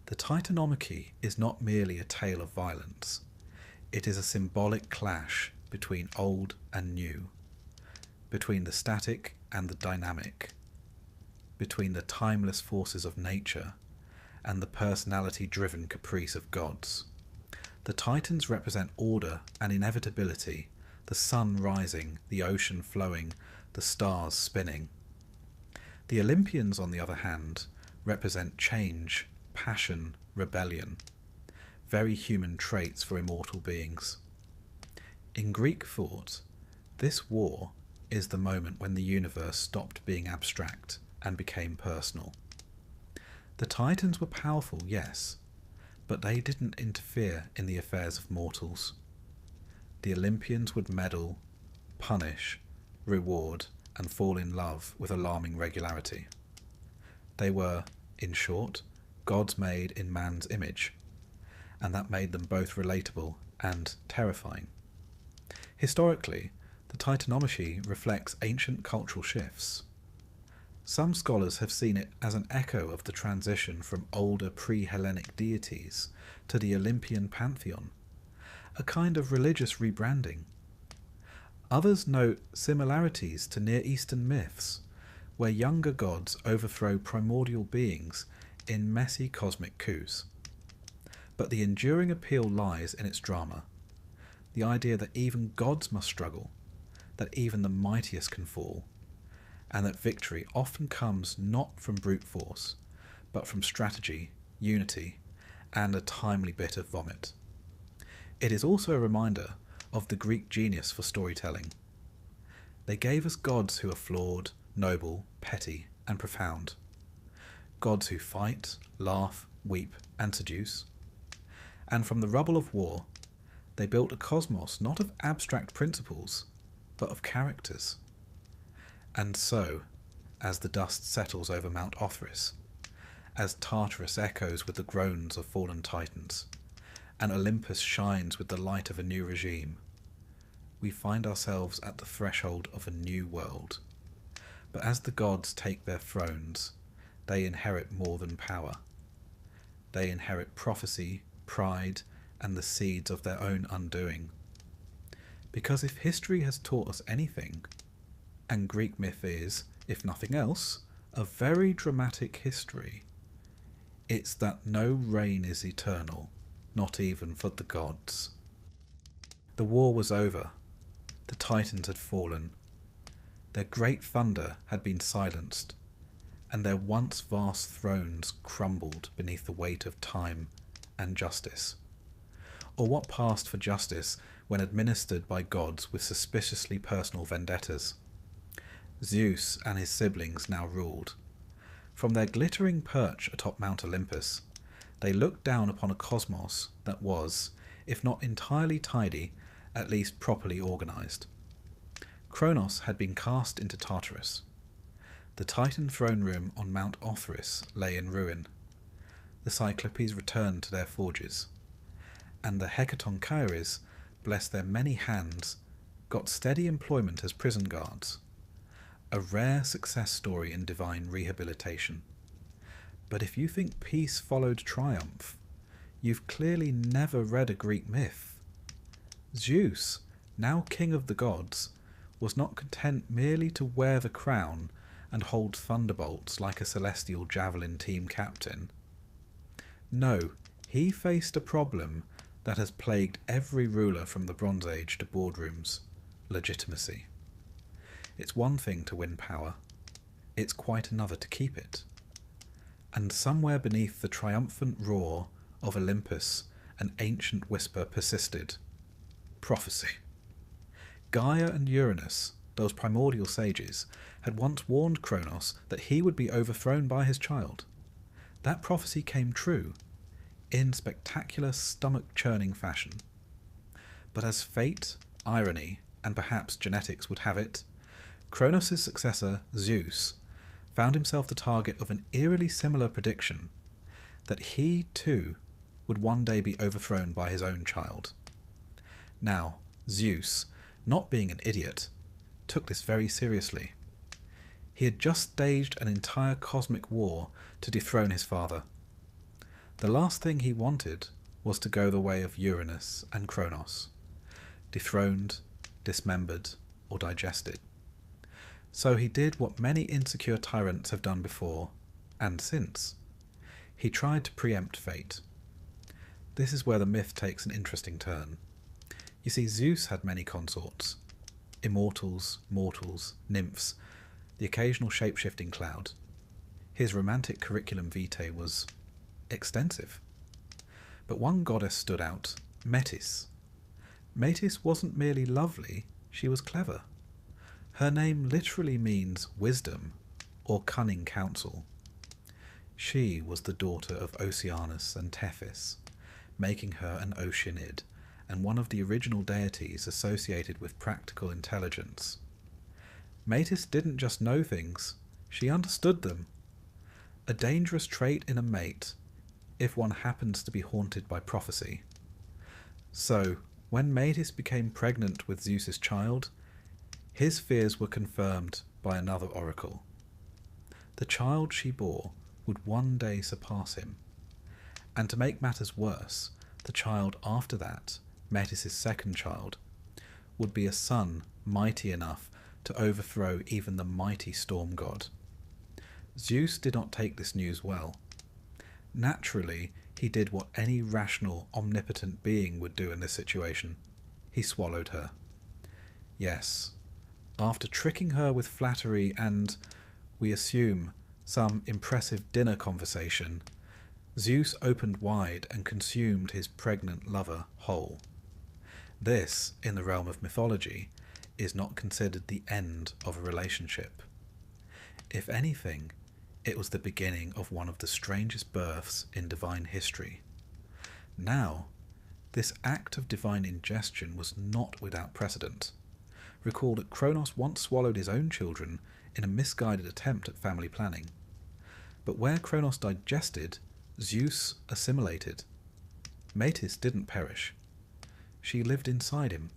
The Titanomachy is not merely a tale of violence. It is a symbolic clash between old and new, between the static and the dynamic, between the timeless forces of nature and the personality-driven caprice of gods. The Titans represent order and inevitability, the sun rising, the ocean flowing, the stars spinning. The Olympians, on the other hand, represent change, passion, rebellion, very human traits for immortal beings. In Greek thought, this war is the moment when the universe stopped being abstract and became personal. The Titans were powerful, yes, but they didn't interfere in the affairs of mortals. The Olympians would meddle, punish, reward, and fall in love with alarming regularity. They were, in short, gods made in man's image, and that made them both relatable and terrifying. Historically, the Titanomachy reflects ancient cultural shifts. Some scholars have seen it as an echo of the transition from older pre-Hellenic deities to the Olympian pantheon, a kind of religious rebranding. Others note similarities to Near Eastern myths, where younger gods overthrow primordial beings in messy cosmic coups. But the enduring appeal lies in its drama, the idea that even gods must struggle, that even the mightiest can fall, and that victory often comes not from brute force, but from strategy, unity, and a timely bit of vomit. It is also a reminder of the Greek genius for storytelling. They gave us gods who are flawed, noble, petty, and profound. Gods who fight, laugh, weep, and seduce. And from the rubble of war, they built a cosmos not of abstract principles, but of characters. And so, as the dust settles over Mount Othrys, as Tartarus echoes with the groans of fallen titans, and Olympus shines with the light of a new regime, we find ourselves at the threshold of a new world. But as the gods take their thrones, they inherit more than power. They inherit prophecy, pride, and the seeds of their own undoing. Because if history has taught us anything, and Greek myth is, if nothing else, a very dramatic history, it's that no reign is eternal, not even for the gods. The war was over. The Titans had fallen. Their great thunder had been silenced, and their once vast thrones crumbled beneath the weight of time and justice. Or what passed for justice when administered by gods with suspiciously personal vendettas. Zeus and his siblings now ruled. From their glittering perch atop Mount Olympus, they looked down upon a cosmos that was, if not entirely tidy, at least properly organised. Kronos had been cast into Tartarus. The Titan throne room on Mount Othrys lay in ruin. The Cyclopes returned to their forges, and the Hekatonchires, bless their many hands, got steady employment as prison guards. A rare success story in divine rehabilitation. But if you think peace followed triumph, you've clearly never read a Greek myth. Zeus, now king of the gods, was not content merely to wear the crown and hold thunderbolts like a celestial javelin team captain. No, he faced a problem that has plagued every ruler from the Bronze Age to boardrooms: legitimacy. It's one thing to win power, it's quite another to keep it. And somewhere beneath the triumphant roar of Olympus, an ancient whisper persisted. Prophecy. Gaia and Uranus, those primordial sages, had once warned Kronos that he would be overthrown by his child. That prophecy came true, in spectacular stomach-churning fashion. But as fate, irony, and perhaps genetics would have it, Kronos' successor, Zeus, found himself the target of an eerily similar prediction, that he, too, would one day be overthrown by his own child. Now, Zeus, not being an idiot, took this very seriously. He had just staged an entire cosmic war to dethrone his father. The last thing he wanted was to go the way of Uranus and Kronos, dethroned, dismembered, or digested. So he did what many insecure tyrants have done before, and since. He tried to preempt fate. This is where the myth takes an interesting turn. You see, Zeus had many consorts. Immortals, mortals, nymphs, the occasional shape-shifting cloud. His romantic curriculum vitae was extensive. But one goddess stood out, Metis. Metis wasn't merely lovely, she was clever. Her name literally means wisdom, or cunning counsel. She was the daughter of Oceanus and Tethys, making her an Oceanid, and one of the original deities associated with practical intelligence. Metis didn't just know things, she understood them. A dangerous trait in a mate, if one happens to be haunted by prophecy. So, when Metis became pregnant with Zeus's child, his fears were confirmed by another oracle. The child she bore would one day surpass him. And to make matters worse, the child after that, Metis' second child, would be a son mighty enough to overthrow even the mighty storm god. Zeus did not take this news well. Naturally, he did what any rational, omnipotent being would do in this situation. He swallowed her. Yes, after tricking her with flattery and, we assume, some impressive dinner conversation, Zeus opened wide and consumed his pregnant lover whole. This, in the realm of mythology, is not considered the end of a relationship. If anything, it was the beginning of one of the strangest births in divine history. Now, this act of divine ingestion was not without precedent. Recall that Kronos once swallowed his own children in a misguided attempt at family planning. But where Kronos digested, Zeus assimilated. Metis didn't perish. She lived inside him,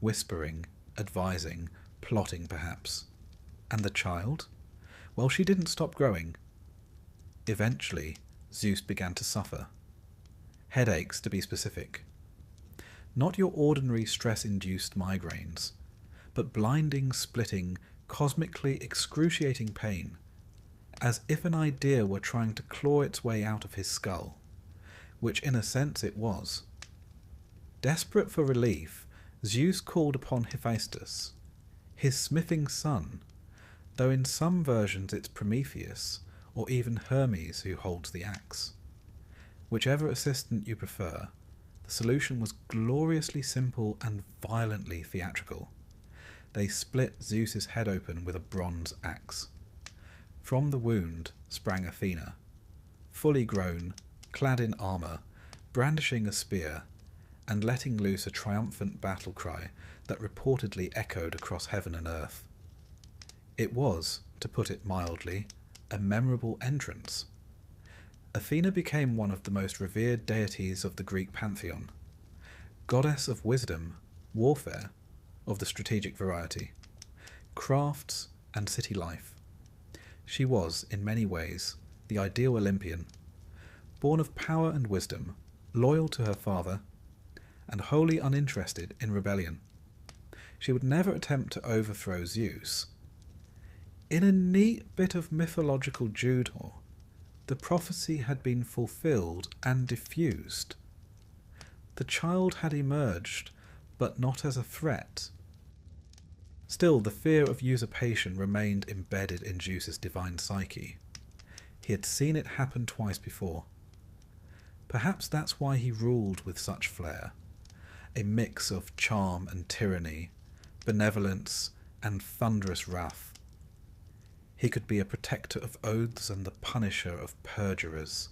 whispering, advising, plotting perhaps. And the child? Well, she didn't stop growing. Eventually, Zeus began to suffer. Headaches, to be specific. Not your ordinary stress-induced migraines, but blinding, splitting, cosmically excruciating pain, as if an idea were trying to claw its way out of his skull, which in a sense it was. Desperate for relief, Zeus called upon Hephaestus, his smithing son, though in some versions it's Prometheus, or even Hermes who holds the axe. Whichever assistant you prefer, the solution was gloriously simple and violently theatrical. They split Zeus's head open with a bronze axe. From the wound sprang Athena, fully grown, clad in armour, brandishing a spear, and letting loose a triumphant battle cry that reportedly echoed across heaven and earth. It was, to put it mildly, a memorable entrance. Athena became one of the most revered deities of the Greek pantheon, goddess of wisdom, warfare, of the strategic variety, crafts, and city life. She was, in many ways, the ideal Olympian, born of power and wisdom, loyal to her father, and wholly uninterested in rebellion. She would never attempt to overthrow Zeus. In a neat bit of mythological judo, the prophecy had been fulfilled and diffused. The child had emerged, but not as a threat. Still, the fear of usurpation remained embedded in Zeus's divine psyche. He had seen it happen twice before. Perhaps that's why he ruled with such flair, a mix of charm and tyranny, benevolence and thunderous wrath. He could be a protector of oaths and the punisher of perjurers,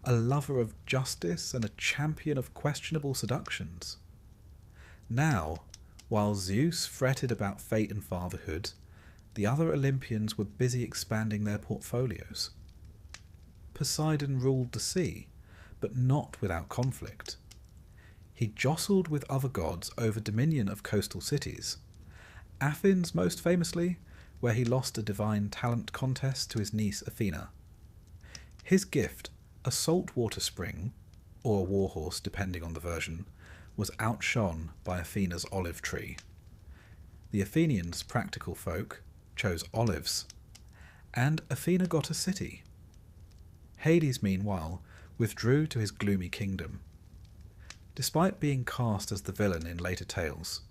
a lover of justice and a champion of questionable seductions. Now, while Zeus fretted about fate and fatherhood, the other Olympians were busy expanding their portfolios. Poseidon ruled the sea, but not without conflict. He jostled with other gods over dominion of coastal cities, Athens most famously, where he lost a divine talent contest to his niece Athena. His gift, a saltwater spring, or a warhorse depending on the version, was outshone by Athena's olive tree. The Athenians, practical folk, chose olives, and Athena got a city. Hades, meanwhile, withdrew to his gloomy kingdom. Despite being cast as the villain in later tales,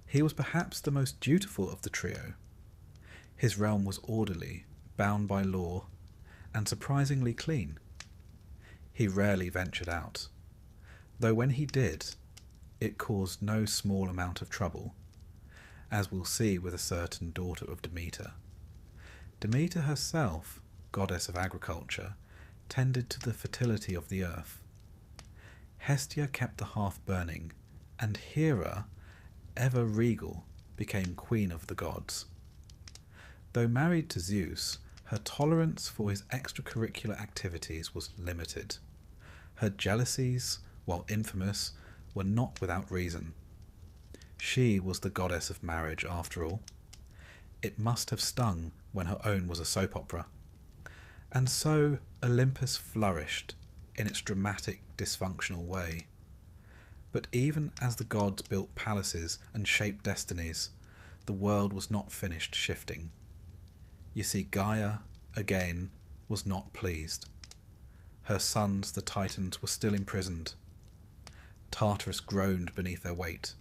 he was perhaps the most dutiful of the trio. His realm was orderly, bound by law, and surprisingly clean. He rarely ventured out, though when he did, it caused no small amount of trouble, as we'll see with a certain daughter of Demeter. Demeter herself, goddess of agriculture, tended to the fertility of the earth. Hestia kept the hearth burning, and Hera, ever regal, became queen of the gods. Though married to Zeus, her tolerance for his extracurricular activities was limited. Her jealousies, while infamous, were not without reason. She was the goddess of marriage, after all. It must have stung when her own was a soap opera. And so Olympus flourished in its dramatic, dysfunctional way. But even as the gods built palaces and shaped destinies, the world was not finished shifting. You see, Gaia, again, was not pleased. Her sons, the Titans, were still imprisoned. Tartarus groaned beneath their weight.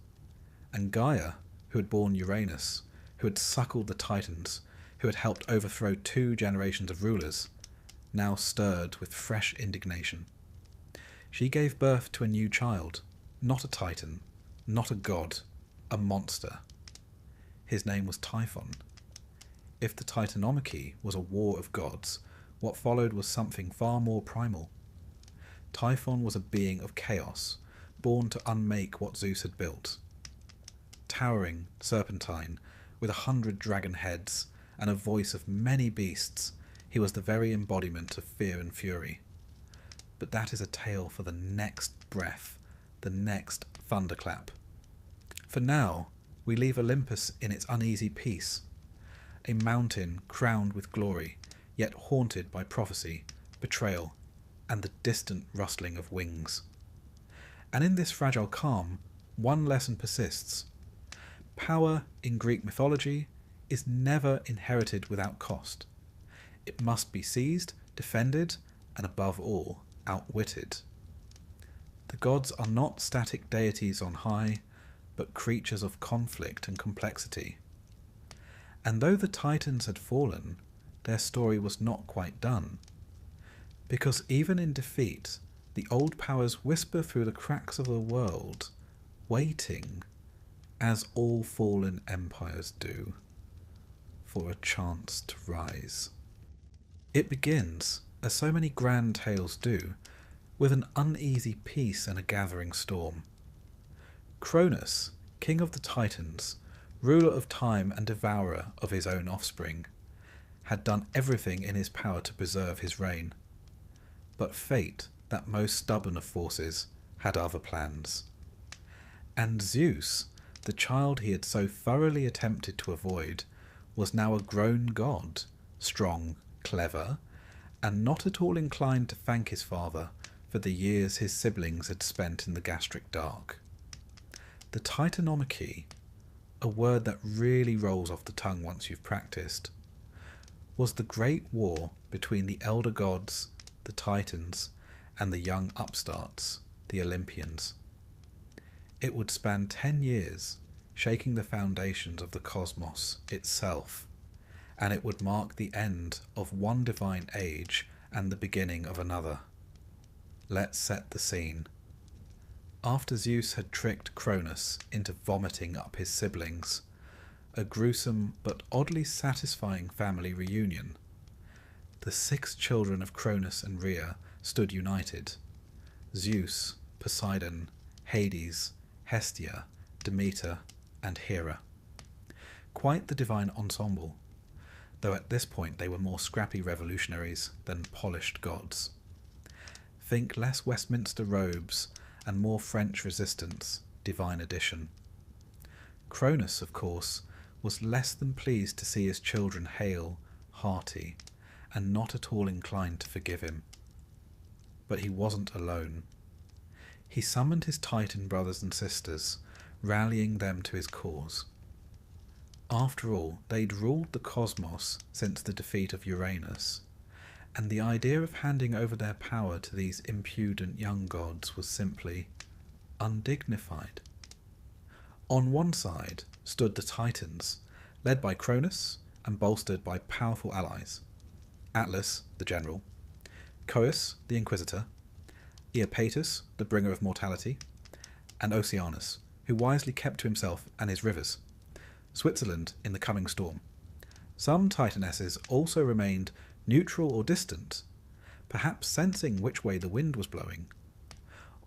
And Gaia, who had borne Uranus, who had suckled the Titans, who had helped overthrow 2 generations of rulers, now stirred with fresh indignation. She gave birth to a new child, not a Titan, not a god, a monster. His name was Typhon. If the Titanomachy was a war of gods, what followed was something far more primal. Typhon was a being of chaos, born to unmake what Zeus had built. Towering, serpentine, with 100 dragon heads and a voice of many beasts, he was the very embodiment of fear and fury. But that is a tale for the next breath, the next thunderclap. For now, we leave Olympus in its uneasy peace, a mountain crowned with glory, yet haunted by prophecy, betrayal, and the distant rustling of wings. And in this fragile calm, one lesson persists. Power in Greek mythology is never inherited without cost. It must be seized, defended, and above all, outwitted. The gods are not static deities on high, but creatures of conflict and complexity. And though the Titans had fallen, their story was not quite done. Because even in defeat, the old powers whisper through the cracks of the world, waiting, as all fallen empires do, for a chance to rise. It begins, as so many grand tales do, with an uneasy peace and a gathering storm. Cronus, king of the Titans, ruler of time and devourer of his own offspring, had done everything in his power to preserve his reign. But fate, that most stubborn of forces, had other plans. And Zeus, the child he had so thoroughly attempted to avoid, was now a grown god, strong, clever, and not at all inclined to thank his father for the years his siblings had spent in the gastric dark. The Titanomachy, a word that really rolls off the tongue once you've practiced, was the great war between the elder gods, the Titans, and the young upstarts, the Olympians. It would span 10 years, shaking the foundations of the cosmos itself, and it would mark the end of one divine age and the beginning of another. Let's set the scene. After Zeus had tricked Cronus into vomiting up his siblings, a gruesome but oddly satisfying family reunion, the 6 children of Cronus and Rhea stood united: Zeus, Poseidon, Hades, Hestia, Demeter, and Hera. Quite the divine ensemble, though at this point they were more scrappy revolutionaries than polished gods. Think less Westminster robes and more French resistance, divine addition. Cronus, of course, was less than pleased to see his children hale, hearty, and not at all inclined to forgive him. But he wasn't alone. He summoned his Titan brothers and sisters, rallying them to his cause. After all, they'd ruled the cosmos since the defeat of Uranus, and the idea of handing over their power to these impudent young gods was simply undignified. On one side stood the Titans, led by Cronus and bolstered by powerful allies: Atlas, the general; Coeus, the inquisitor; Iapetus, the bringer of mortality; and Oceanus, who wisely kept to himself and his rivers; Switzerland in the coming storm. Some Titanesses also remained neutral or distant, perhaps sensing which way the wind was blowing.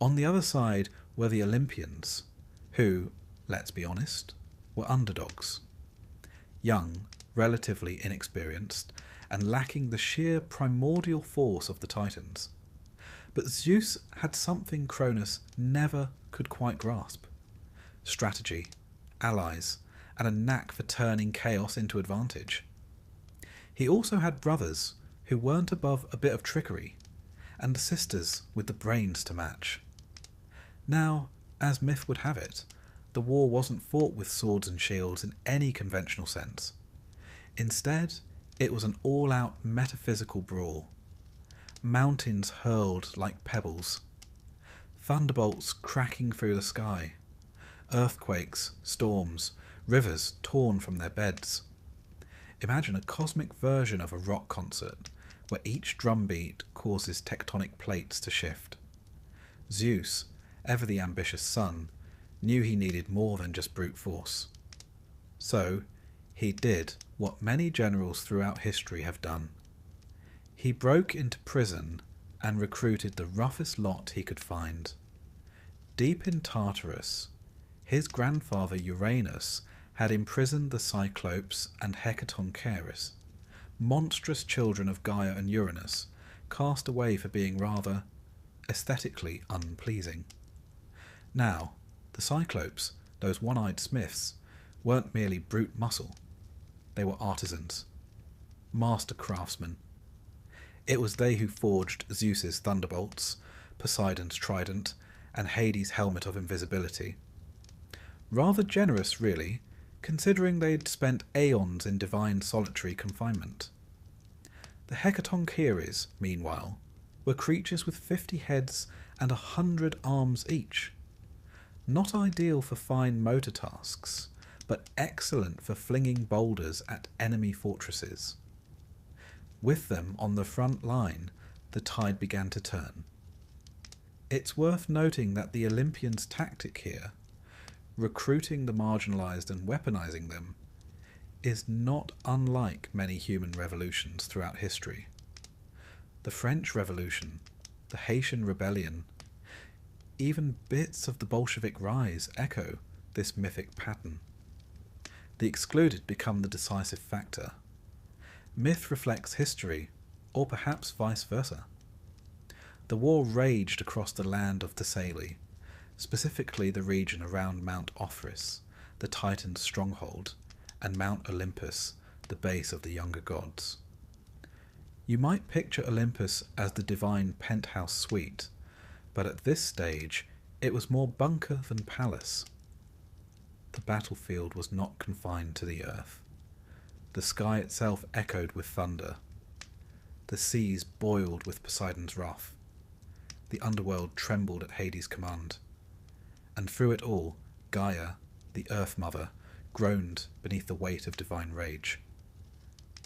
On the other side were the Olympians, who, let's be honest, were underdogs. Young, relatively inexperienced, and lacking the sheer primordial force of the Titans. But Zeus had something Cronus never could quite grasp: strategy, allies, and a knack for turning chaos into advantage. He also had brothers who weren't above a bit of trickery, and sisters with the brains to match. Now, as myth would have it, the war wasn't fought with swords and shields in any conventional sense. Instead, it was an all-out metaphysical brawl. Mountains hurled like pebbles, thunderbolts cracking through the sky, earthquakes, storms, rivers torn from their beds. Imagine a cosmic version of a rock concert, where each drumbeat causes tectonic plates to shift. Zeus, ever the ambitious son, knew he needed more than just brute force. So, he did what many generals throughout history have done. He broke into prison and recruited the roughest lot he could find. Deep in Tartarus, his grandfather Uranus had imprisoned the Cyclopes and Hecatoncheires, monstrous children of Gaia and Uranus, cast away for being rather aesthetically unpleasing. Now, the Cyclopes, those one-eyed smiths, weren't merely brute muscle. They were artisans, master craftsmen. It was they who forged Zeus's thunderbolts, Poseidon's trident, and Hades' helmet of invisibility. Rather generous, really, considering they'd spent aeons in divine solitary confinement. The Hecatoncheires, meanwhile, were creatures with 50 heads and 100 arms each. Not ideal for fine motor tasks, but excellent for flinging boulders at enemy fortresses. With them on the front line, the tide began to turn. It's worth noting that the Olympians' tactic here, recruiting the marginalised and weaponising them, is not unlike many human revolutions throughout history. the French Revolution, the Haitian Rebellion, even bits of the Bolshevik rise echo this mythic pattern. The excluded become the decisive factor. Myth reflects history, or perhaps vice versa. The war raged across the land of Thessaly, specifically the region around Mount Ophrys, the Titan's stronghold, and Mount Olympus, the base of the younger gods. You might picture Olympus as the divine penthouse suite, but at this stage it was more bunker than palace. The battlefield was not confined to the earth. The sky itself echoed with thunder. The seas boiled with Poseidon's wrath. The underworld trembled at Hades' command. And through it all, Gaia, the Earth Mother, groaned beneath the weight of divine rage.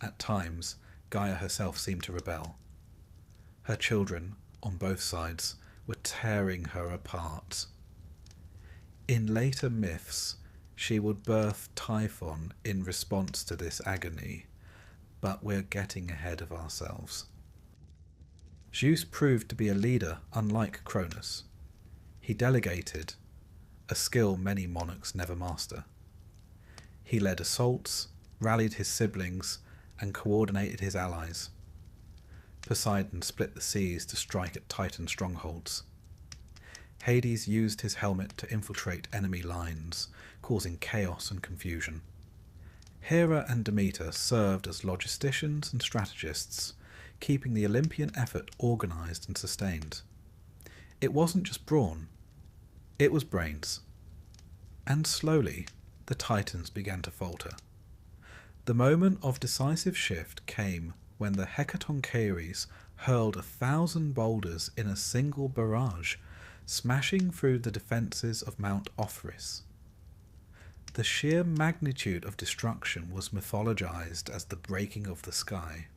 At times, Gaia herself seemed to rebel. Her children, on both sides, were tearing her apart. In later myths, she would birth Typhon in response to this agony, but we're getting ahead of ourselves. Zeus proved to be a leader unlike Cronus. He delegated, a skill many monarchs never master. He led assaults, rallied his siblings, and coordinated his allies. Poseidon split the seas to strike at Titan strongholds. Hades used his helmet to infiltrate enemy lines, causing chaos and confusion. Hera and Demeter served as logisticians and strategists, keeping the Olympian effort organised and sustained. It wasn't just brawn, it was brains. And slowly, the Titans began to falter. The moment of decisive shift came when the Hecatoncheires hurled 1,000 boulders in a single barrage, smashing through the defences of Mount Ophrys. The sheer magnitude of destruction was mythologized as the breaking of the sky.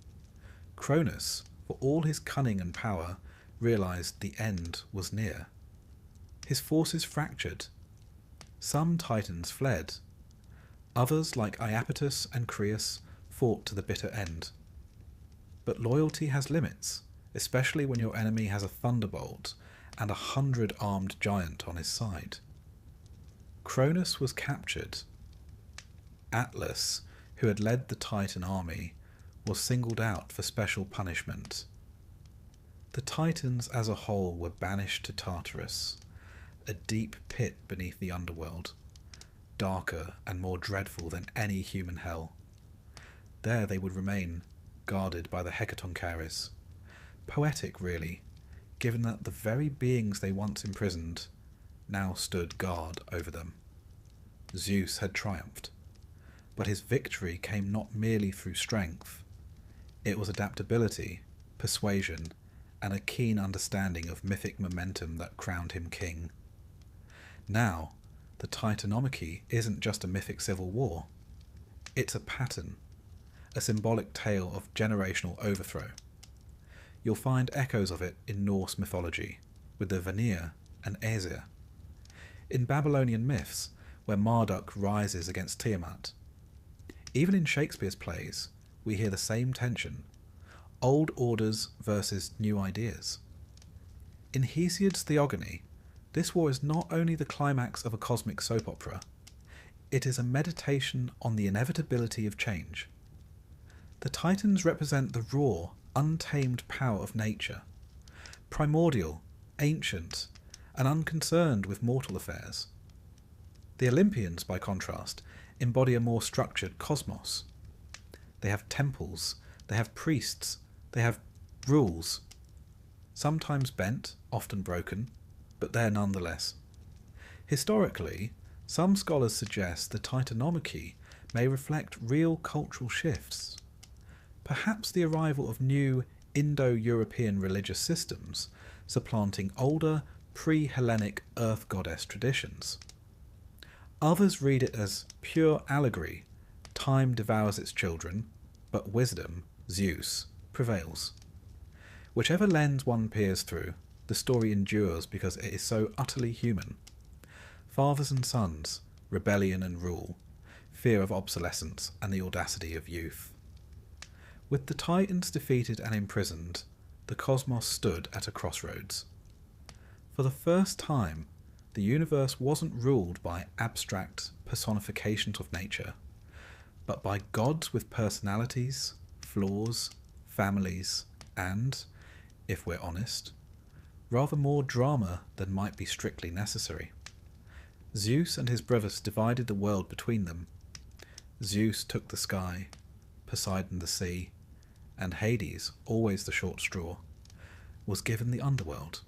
Cronus, for all his cunning and power, realized the end was near. His forces fractured. Some Titans fled. Others, like Iapetus and Creus, fought to the bitter end. But loyalty has limits, especially when your enemy has a thunderbolt and 100 armed giant on his side. Cronus was captured. Atlas, who had led the Titan army, was singled out for special punishment. The Titans as a whole were banished to Tartarus, a deep pit beneath the underworld, darker and more dreadful than any human hell. There they would remain, guarded by the Hecatoncheires. Poetic, really, given that the very beings they once imprisoned now stood guard over them. Zeus had triumphed, but his victory came not merely through strength. It was adaptability, persuasion, and a keen understanding of mythic momentum that crowned him king. Now, the Titanomachy isn't just a mythic civil war. It's a pattern, a symbolic tale of generational overthrow. You'll find echoes of it in Norse mythology, with the Vanir and Aesir. In Babylonian myths, where Marduk rises against Tiamat. Even in Shakespeare's plays, we hear the same tension, old orders versus new ideas. In Hesiod's Theogony, this war is not only the climax of a cosmic soap opera, it is a meditation on the inevitability of change. The Titans represent the raw, untamed power of nature, primordial, ancient, and unconcerned with mortal affairs. The Olympians, by contrast, embody a more structured cosmos. They have temples, they have priests, they have rules, sometimes bent, often broken, but there nonetheless. Historically, some scholars suggest the Titanomachy may reflect real cultural shifts. Perhaps the arrival of new Indo-European religious systems supplanting older, pre-Hellenic earth goddess traditions. Others read it as pure allegory. Time devours its children, but wisdom, Zeus, prevails. Whichever lens one peers through, the story endures because it is so utterly human. Fathers and sons, rebellion and rule, fear of obsolescence and the audacity of youth. With the Titans defeated and imprisoned, the cosmos stood at a crossroads. For the first time, the universe wasn't ruled by abstract personifications of nature, but by gods with personalities, flaws, families, and, if we're honest, rather more drama than might be strictly necessary. Zeus and his brothers divided the world between them. Zeus took the sky, Poseidon the sea, and Hades, always the short straw, was given the underworld.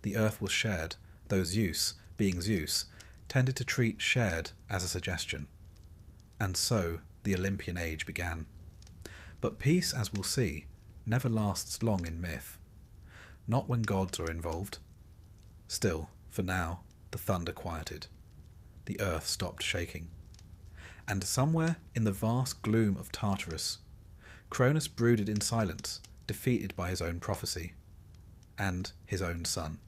The earth was shared, though Zeus, being Zeus, tended to treat shared as a suggestion. And so the Olympian age began. But peace, as we'll see, never lasts long in myth. Not when gods are involved. Still, for now, the thunder quieted. The earth stopped shaking. And somewhere in the vast gloom of Tartarus, Cronus brooded in silence, defeated by his own prophecy, and his own son.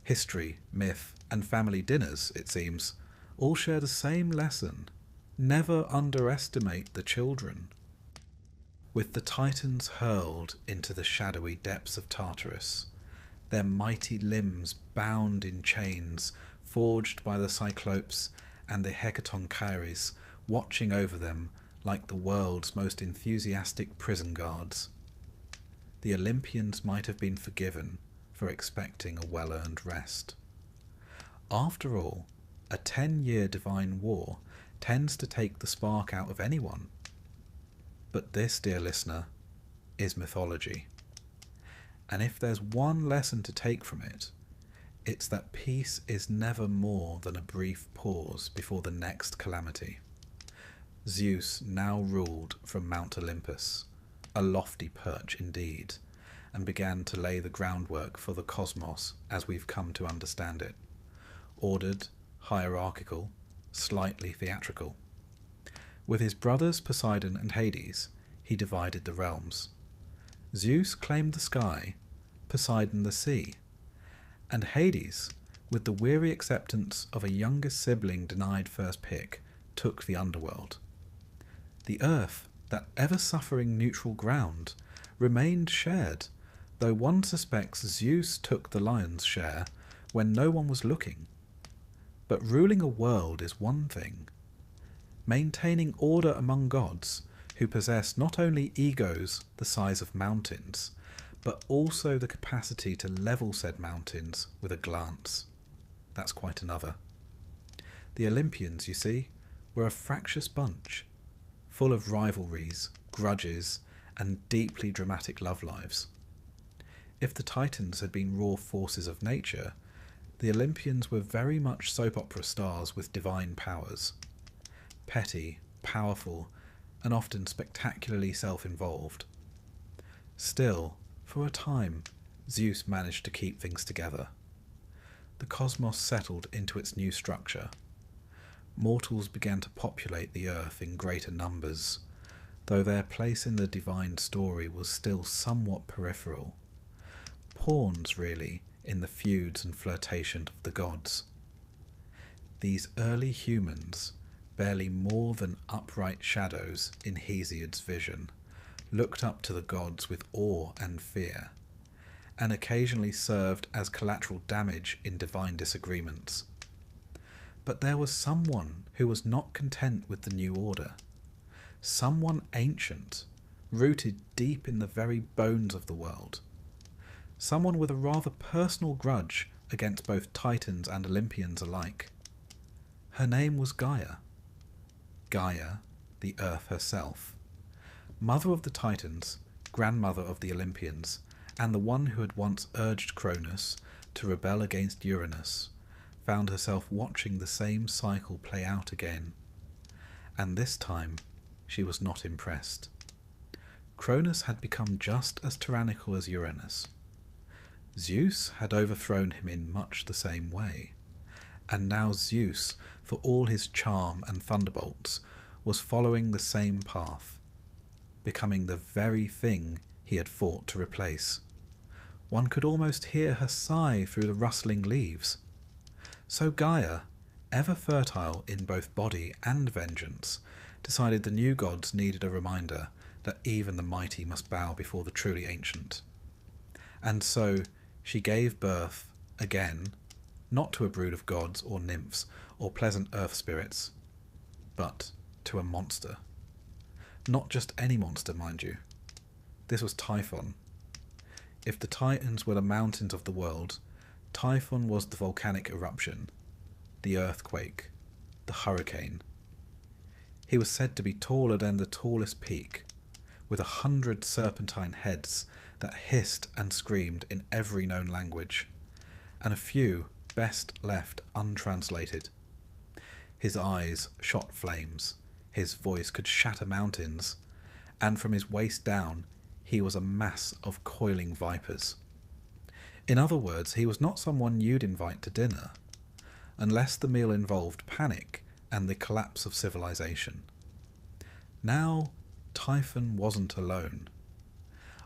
History, myth, and family dinners, it seems, all share the same lesson. Never underestimate the children. With the Titans hurled into the shadowy depths of Tartarus, their mighty limbs bound in chains, forged by the Cyclopes and the Hecatonchires, watching over them like the world's most enthusiastic prison guards. The Olympians might have been forgiven for expecting a well-earned rest. After all, a 10-year divine war tends to take the spark out of anyone. But this, dear listener, is mythology. And if there's one lesson to take from it, it's that peace is never more than a brief pause before the next calamity. Zeus now ruled from Mount Olympus, a lofty perch indeed, and began to lay the groundwork for the cosmos as we've come to understand it. Ordered, hierarchical, slightly theatrical. With his brothers Poseidon and Hades, he divided the realms. Zeus claimed the sky, Poseidon the sea, and Hades, with the weary acceptance of a younger sibling denied first pick, took the underworld. The earth, that ever-suffering neutral ground, remained shared, though one suspects Zeus took the lion's share when no one was looking. But ruling a world is one thing. Maintaining order among gods, who possess not only egos the size of mountains, but also the capacity to level said mountains with a glance. That's quite another. The Olympians, you see, were a fractious bunch, full of rivalries, grudges, and deeply dramatic love lives. If the Titans had been raw forces of nature, the Olympians were very much soap opera stars with divine powers. Petty, powerful, and often spectacularly self-involved. Still, for a time, Zeus managed to keep things together. The cosmos settled into its new structure. Mortals began to populate the earth in greater numbers, though their place in the divine story was still somewhat peripheral. Pawns, really, in the feuds and flirtations of the gods. These early humans, barely more than upright shadows in Hesiod's vision, looked up to the gods with awe and fear, and occasionally served as collateral damage in divine disagreements. But there was someone who was not content with the new order, someone ancient, rooted deep in the very bones of the world, someone with a rather personal grudge against both Titans and Olympians alike. Her name was Gaia. Gaia, the earth herself, mother of the Titans, grandmother of the Olympians, and the one who had once urged Cronus to rebel against Uranus, found herself watching the same cycle play out again. And this time, she was not impressed. Cronus had become just as tyrannical as Uranus. Zeus had overthrown him in much the same way, and now Zeus, for all his charm and thunderbolts, was following the same path, becoming the very thing he had fought to replace. One could almost hear her sigh through the rustling leaves. So Gaia, ever fertile in both body and vengeance, decided the new gods needed a reminder that even the mighty must bow before the truly ancient. and so she gave birth again, not to a brood of gods or nymphs or pleasant earth spirits, but to a monster. Not just any monster, mind you. This was Typhon. If the Titans were the mountains of the world, Typhon was the volcanic eruption, the earthquake, the hurricane. He was said to be taller than the tallest peak, with 100 serpentine heads that hissed and screamed in every known language, and a few best left untranslated. His eyes shot flames, his voice could shatter mountains, and from his waist down he was a mass of coiling vipers. In other words, he was not someone you'd invite to dinner, unless the meal involved panic and the collapse of civilization. Now, Typhon wasn't alone.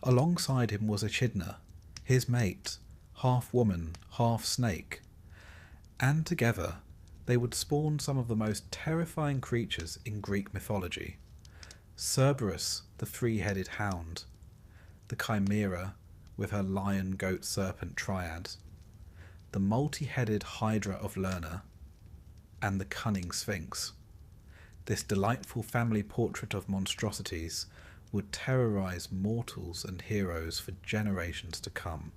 Alongside him was Echidna, his mate, half woman, half snake, and together they would spawn some of the most terrifying creatures in Greek mythology. Cerberus, the three-headed hound, the Chimera with her lion-goat-serpent triad, the multi-headed Hydra of Lerna, and the cunning Sphinx. This delightful family portrait of monstrosities would terrorize mortals and heroes for generations to come.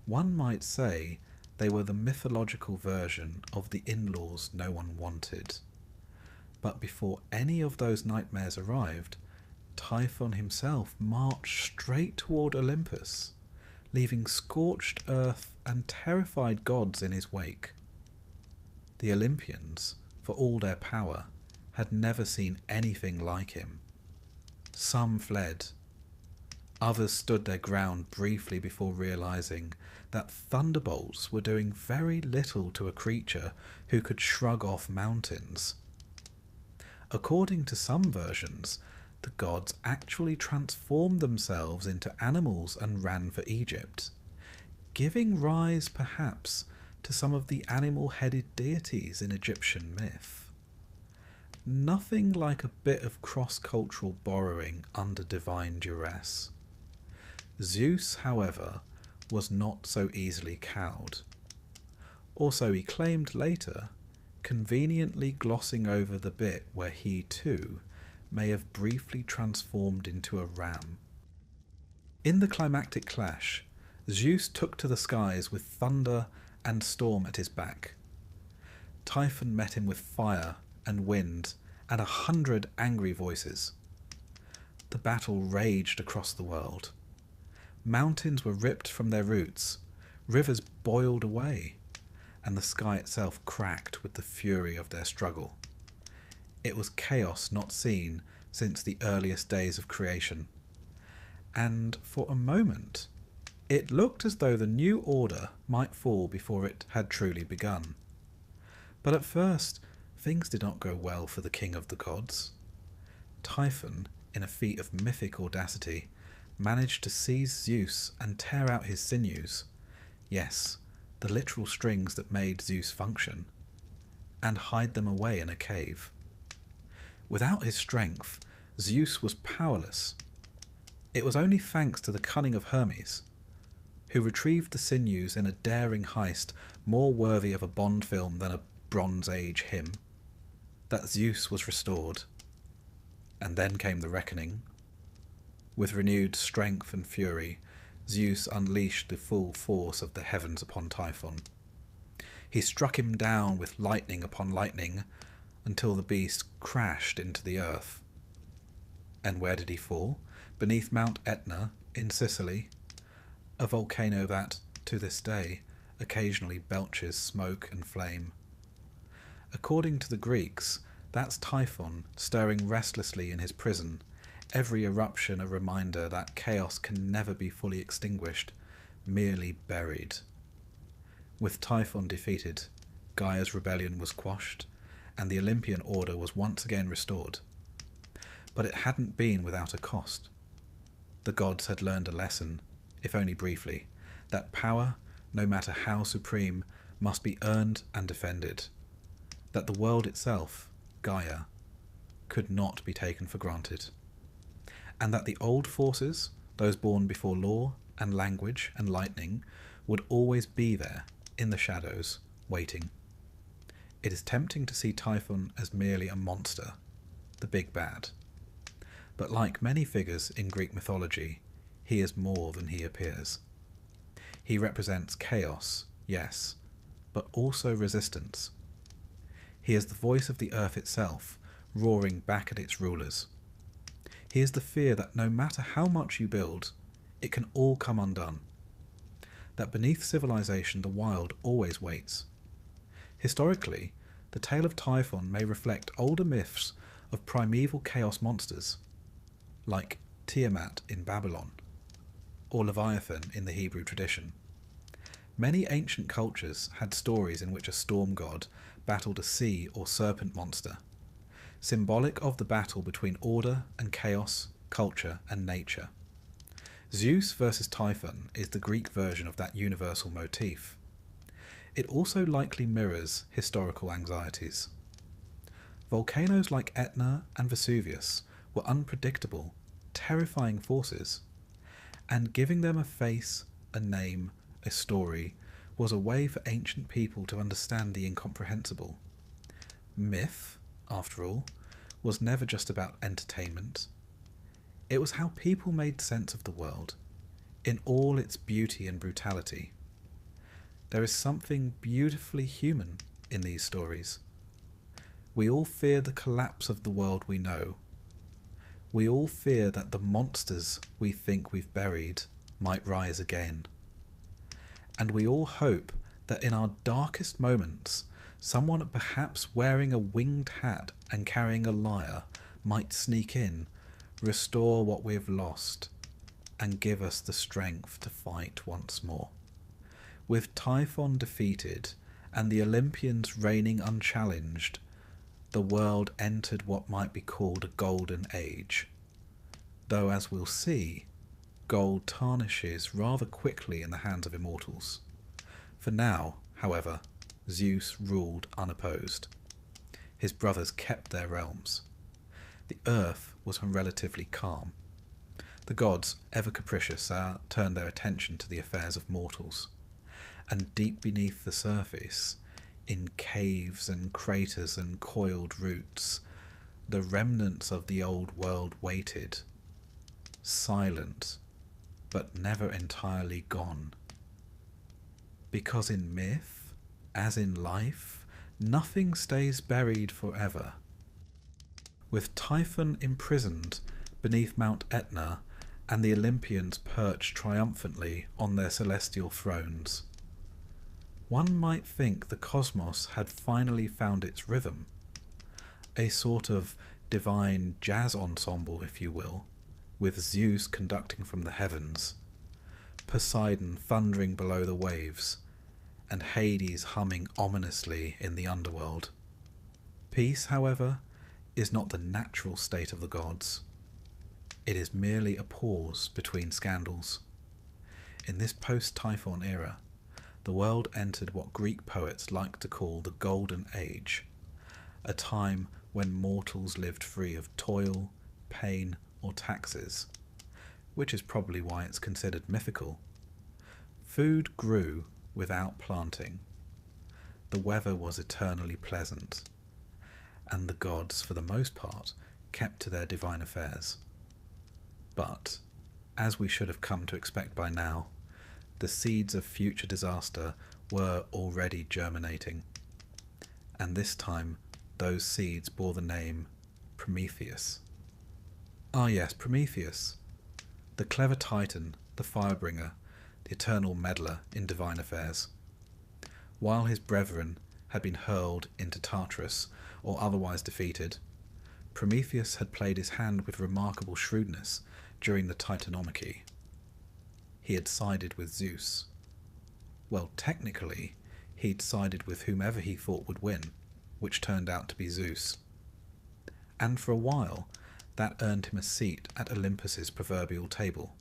One might say they were the mythological version of the in-laws no one wanted. But before any of those nightmares arrived, Typhon himself marched straight toward Olympus, leaving scorched earth and terrified gods in his wake. The Olympians, for all their power, had never seen anything like him. Some fled. Others stood their ground briefly before realizing that thunderbolts were doing very little to a creature who could shrug off mountains. According to some versions, the gods actually transformed themselves into animals and ran for Egypt, giving rise perhaps to some of the animal-headed deities in Egyptian myth. Nothing like a bit of cross-cultural borrowing under divine duress. Zeus, however, was not so easily cowed. Or so he claimed later, conveniently glossing over the bit where he too may have briefly transformed into a ram. In the climactic clash, Zeus took to the skies with thunder and storm at his back. Typhon met him with fire and wind and 100 angry voices. The battle raged across the world. Mountains were ripped from their roots, rivers boiled away, and the sky itself cracked with the fury of their struggle. It was chaos not seen since the earliest days of creation, and for a moment it looked as though the new order might fall before it had truly begun. But at first things did not go well for the king of the gods. Typhon, in a feat of mythic audacity, managed to seize Zeus and tear out his sinews, yes, the literal strings that made Zeus function, and hide them away in a cave. Without his strength, Zeus was powerless. It was only thanks to the cunning of Hermes, who retrieved the sinews in a daring heist more worthy of a Bond film than a Bronze Age hymn, that Zeus was restored. And then came the reckoning. With renewed strength and fury, Zeus unleashed the full force of the heavens upon Typhon. He struck him down with lightning upon lightning until the beast crashed into the earth. And where did he fall? Beneath Mount Etna in Sicily, a volcano that, to this day, occasionally belches smoke and flame. According to the Greeks, that's Typhon stirring restlessly in his prison, every eruption a reminder that chaos can never be fully extinguished, merely buried. With Typhon defeated, Gaia's rebellion was quashed, and the Olympian order was once again restored. But it hadn't been without a cost. The gods had learned a lesson, if only briefly, that power, no matter how supreme, must be earned and defended. That the world itself, Gaia, could not be taken for granted. And that the old forces, those born before law, and language and lightning would always be there, in the shadows, waiting. It is tempting to see Typhon as merely a monster, the big bad. But like many figures in Greek mythology, he is more than he appears. He represents chaos, yes, but also resistance. He is the voice of the earth itself, roaring back at its rulers. He is the fear that no matter how much you build, it can all come undone. That beneath civilization the wild always waits. Historically, the tale of Typhon may reflect older myths of primeval chaos monsters, like Tiamat in Babylon, or Leviathan in the Hebrew tradition. Many ancient cultures had stories in which a storm god battled a sea or serpent monster, symbolic of the battle between order and chaos, culture and nature. Zeus versus Typhon is the Greek version of that universal motif. It also likely mirrors historical anxieties. Volcanoes like Etna and Vesuvius were unpredictable, terrifying forces, and giving them a face, a name, a story was a way for ancient people to understand the incomprehensible. Myth, after all, was never just about entertainment. It was how people made sense of the world, in all its beauty and brutality. There is something beautifully human in these stories. We all fear the collapse of the world we know. We all fear that the monsters we think we've buried might rise again. And we all hope that in our darkest moments, someone perhaps wearing a winged hat and carrying a lyre might sneak in, restore what we've lost, and give us the strength to fight once more. With Typhon defeated and the Olympians reigning unchallenged, the world entered what might be called a golden age. Though, as we'll see, gold tarnishes rather quickly in the hands of immortals. For now, however, Zeus ruled unopposed. His brothers kept their realms. The earth was relatively calm. The gods, ever capricious, turned their attention to the affairs of mortals. And deep beneath the surface, in caves and craters and coiled roots, the remnants of the old world waited, silent, but never entirely gone. Because in myth, as in life, nothing stays buried forever. With Typhon imprisoned beneath Mount Etna and the Olympians perched triumphantly on their celestial thrones, one might think the cosmos had finally found its rhythm, a sort of divine jazz ensemble, if you will, with Zeus conducting from the heavens, Poseidon thundering below the waves, and Hades humming ominously in the underworld. Peace, however, is not the natural state of the gods. It is merely a pause between scandals. In this post-Typhon era, the world entered what Greek poets like to call the Golden Age, a time when mortals lived free of toil, pain, or taxes, which is probably why it's considered mythical. Food grew without planting. The weather was eternally pleasant, and the gods, for the most part, kept to their divine affairs. But, as we should have come to expect by now, the seeds of future disaster were already germinating, and this time those seeds bore the name Prometheus. Ah yes, Prometheus, the clever titan, the firebringer, the eternal meddler in divine affairs. While his brethren had been hurled into Tartarus or otherwise defeated, Prometheus had played his hand with remarkable shrewdness during the Titanomachy. He had sided with Zeus. Well, technically, he'd sided with whomever he thought would win, which turned out to be Zeus. And for a while, that earned him a seat at Olympus's proverbial table.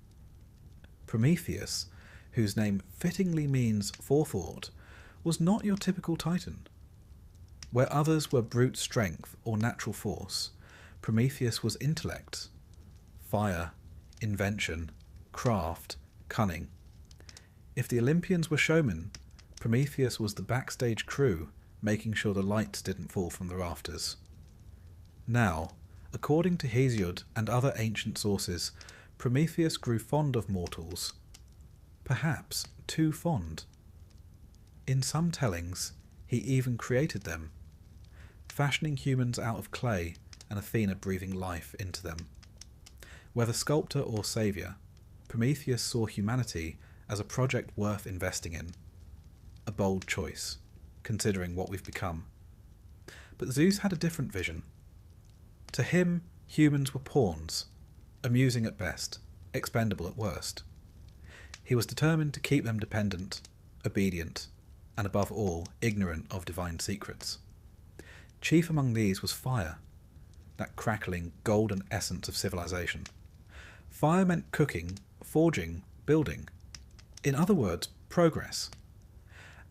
Prometheus, whose name fittingly means forethought, was not your typical titan. Where others were brute strength or natural force, Prometheus was intellect, fire, invention, craft, cunning. If the Olympians were showmen, Prometheus was the backstage crew, making sure the lights didn't fall from the rafters. Now, according to Hesiod and other ancient sources, Prometheus grew fond of mortals, perhaps too fond. In some tellings, he even created them, fashioning humans out of clay and Athena breathing life into them. Whether sculptor or saviour, Prometheus saw humanity as a project worth investing in. A bold choice, considering what we've become. But Zeus had a different vision. To him, humans were pawns, amusing at best, expendable at worst. He was determined to keep them dependent, obedient, and above all, ignorant of divine secrets. Chief among these was fire, that crackling, golden essence of civilization. Fire meant cooking, forging, building. In other words, progress.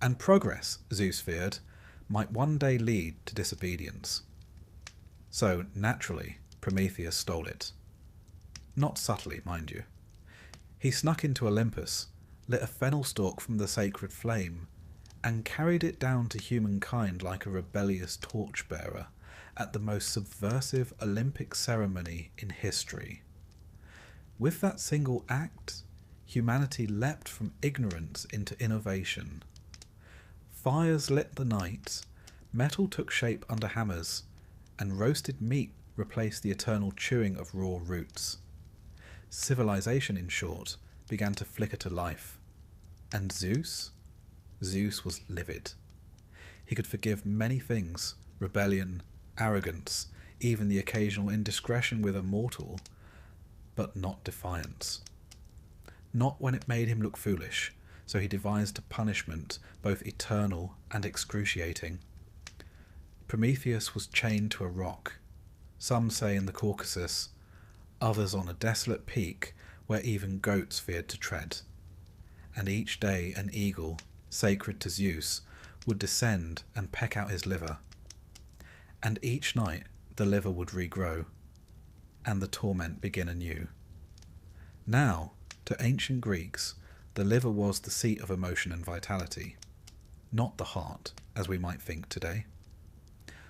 And progress, Zeus feared, might one day lead to disobedience. So, naturally, Prometheus stole it. Not subtly, mind you. He snuck into Olympus, lit a fennel stalk from the sacred flame, and carried it down to humankind like a rebellious torchbearer at the most subversive Olympic ceremony in history. With that single act, humanity leapt from ignorance into innovation. Fires lit the night, metal took shape under hammers, and roasted meat replaced the eternal chewing of raw roots. Civilization, in short, began to flicker to life. And Zeus? Zeus was livid. He could forgive many things, rebellion, arrogance, even the occasional indiscretion with a mortal, but not defiance. Not when it made him look foolish, so he devised a punishment both eternal and excruciating. Prometheus was chained to a rock, some say in the Caucasus, others on a desolate peak where even goats feared to tread. And each day an eagle, sacred to Zeus, would descend and peck out his liver. And each night the liver would regrow, and the torment begin anew. Now, to ancient Greeks, the liver was the seat of emotion and vitality, not the heart, as we might think today.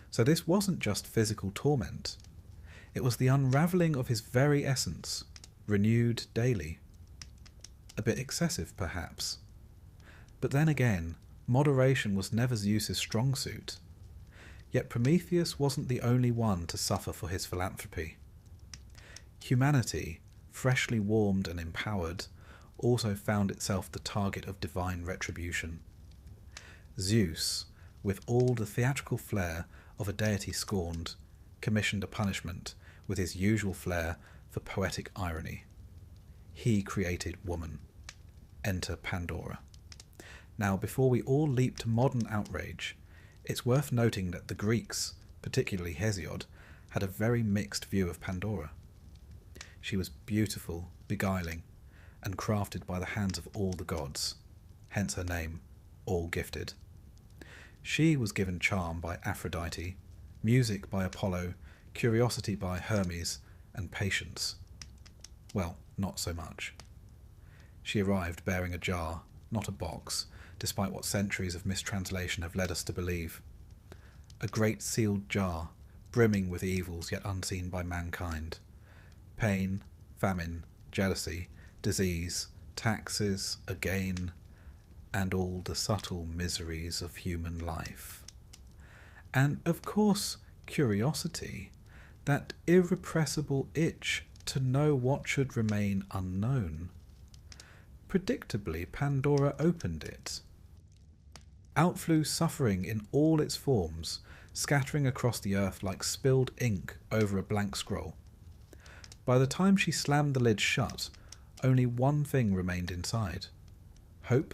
So this wasn't just physical torment. It was the unravelling of his very essence, renewed daily. A bit excessive, perhaps. But then again, moderation was never Zeus's strong suit. Yet Prometheus wasn't the only one to suffer for his philanthropy. Humanity, freshly warmed and empowered, also found itself the target of divine retribution. Zeus, with all the theatrical flair of a deity scorned, commissioned a punishment with his usual flair for poetic irony. He created woman. Enter Pandora. Now, before we all leap to modern outrage, it's worth noting that the Greeks, particularly Hesiod, had a very mixed view of Pandora. She was beautiful, beguiling, and crafted by the hands of all the gods, hence her name, all gifted. She was given charm by Aphrodite, music by Apollo, curiosity by Hermes, and patience. Well, not so much. She arrived bearing a jar, not a box, despite what centuries of mistranslation have led us to believe. A great sealed jar, brimming with evils yet unseen by mankind. Pain, famine, jealousy, disease, taxes, a gain, and all the subtle miseries of human life. And, of course, curiosity, that irrepressible itch to know what should remain unknown. Predictably, Pandora opened it. Out flew suffering in all its forms, scattering across the earth like spilled ink over a blank scroll. By the time she slammed the lid shut, only one thing remained inside. Hope.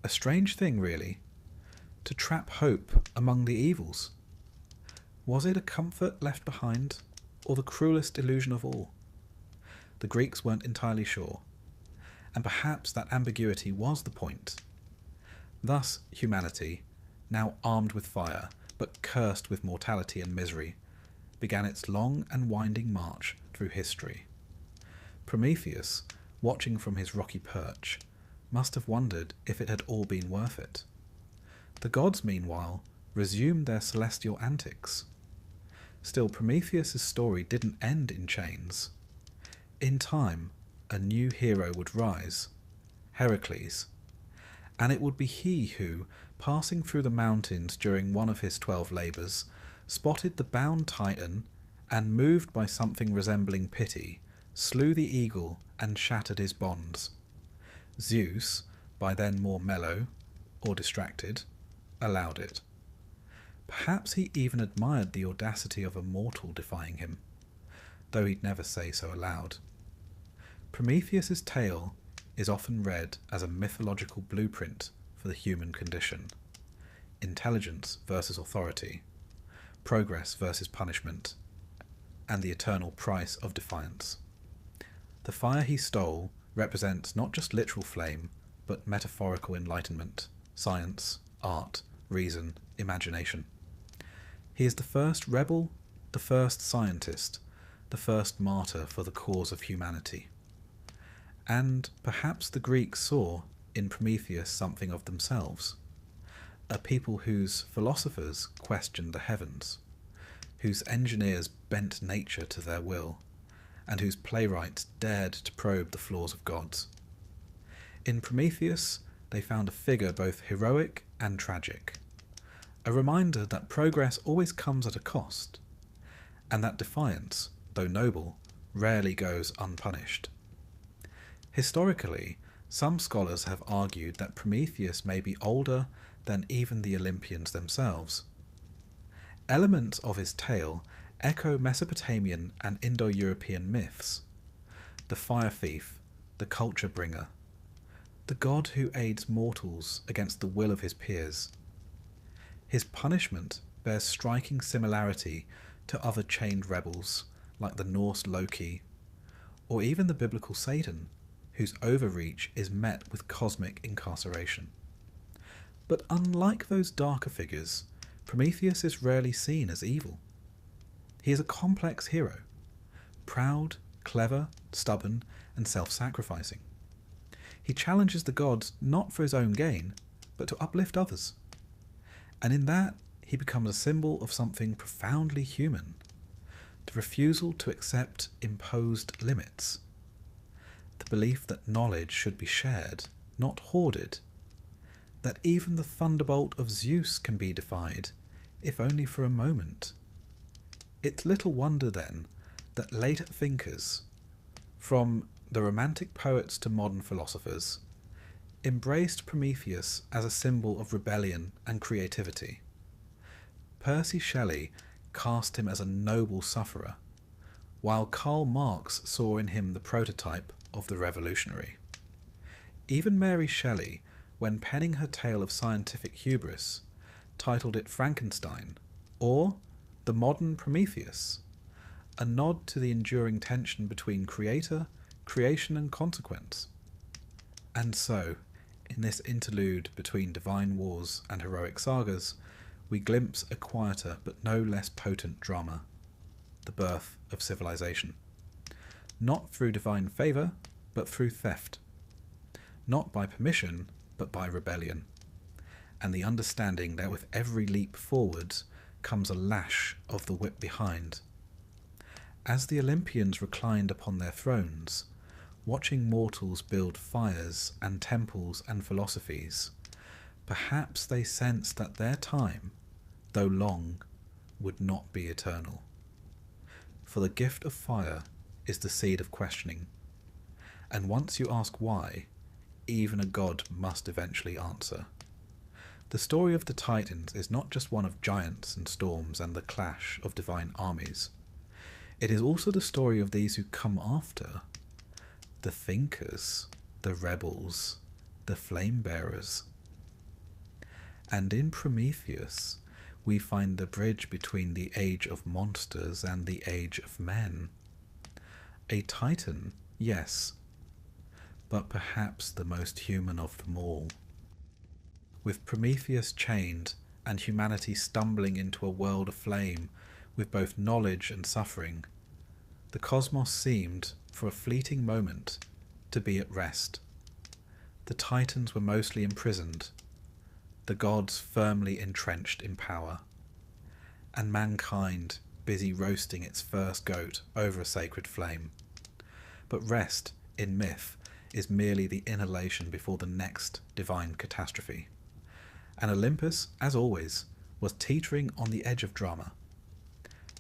A strange thing, really, to trap hope among the evils. Was it a comfort left behind, or the cruelest illusion of all? The Greeks weren't entirely sure, and perhaps that ambiguity was the point. Thus, humanity, now armed with fire, but cursed with mortality and misery, began its long and winding march through history. Prometheus watching from his rocky perch, must have wondered if it had all been worth it. The gods, meanwhile, resumed their celestial antics. Still, Prometheus's story didn't end in chains. In time, a new hero would rise, Heracles, and it would be he who, passing through the mountains during one of his 12 labours, spotted the bound Titan, and, moved by something resembling pity, slew the eagle and shattered his bonds. Zeus, by then more mellow, or distracted, allowed it. Perhaps he even admired the audacity of a mortal defying him, though he'd never say so aloud. Prometheus's tale is often read as a mythological blueprint for the human condition. Intelligence versus authority, progress versus punishment, and the eternal price of defiance. The fire he stole represents not just literal flame, but metaphorical enlightenment, science, art, reason, imagination. He is the first rebel, the first scientist, the first martyr for the cause of humanity. And perhaps the Greeks saw in Prometheus something of themselves, a people whose philosophers questioned the heavens, whose engineers bent nature to their will, and whose playwrights dared to probe the flaws of gods. In Prometheus, they found a figure both heroic and tragic, a reminder that progress always comes at a cost, and that defiance, though noble, rarely goes unpunished. Historically, some scholars have argued that Prometheus may be older than even the Olympians themselves. Elements of his tale echo Mesopotamian and Indo-European myths: the fire thief, the culture bringer, the god who aids mortals against the will of his peers. His punishment bears striking similarity to other chained rebels like the Norse Loki, or even the biblical Satan, whose overreach is met with cosmic incarceration. But unlike those darker figures, Prometheus is rarely seen as evil. He is a complex hero, proud, clever, stubborn, and self-sacrificing. He challenges the gods not for his own gain, but to uplift others. And in that, he becomes a symbol of something profoundly human: the refusal to accept imposed limits, the belief that knowledge should be shared, not hoarded, that even the thunderbolt of Zeus can be defied, if only for a moment. It's little wonder, then, that later thinkers, from the Romantic poets to modern philosophers, embraced Prometheus as a symbol of rebellion and creativity. Percy Shelley cast him as a noble sufferer, while Karl Marx saw in him the prototype of the revolutionary. Even Mary Shelley, when penning her tale of scientific hubris, titled it Frankenstein, or The Modern Prometheus, a nod to the enduring tension between creator, creation, and consequence. And so, in this interlude between divine wars and heroic sagas, we glimpse a quieter but no less potent drama: the birth of civilization. Not through divine favour, but through theft. Not by permission, but by rebellion. And the understanding that with every leap forward comes a lash of the whip behind. As the Olympians reclined upon their thrones, watching mortals build fires and temples and philosophies, perhaps they sensed that their time, though long, would not be eternal. For the gift of fire is the seed of questioning, and once you ask why, even a god must eventually answer. The story of the Titans is not just one of giants and storms and the clash of divine armies. It is also the story of these who come after, the thinkers, the rebels, the flame bearers. And in Prometheus, we find the bridge between the age of monsters and the age of men. A titan, yes, but perhaps the most human of them all. With Prometheus chained and humanity stumbling into a world aflame with both knowledge and suffering, the cosmos seemed, for a fleeting moment, to be at rest. The Titans were mostly imprisoned, the gods firmly entrenched in power, and mankind busy roasting its first goat over a sacred flame. But rest, in myth, is merely the inhalation before the next divine catastrophe. And Olympus, as always, was teetering on the edge of drama.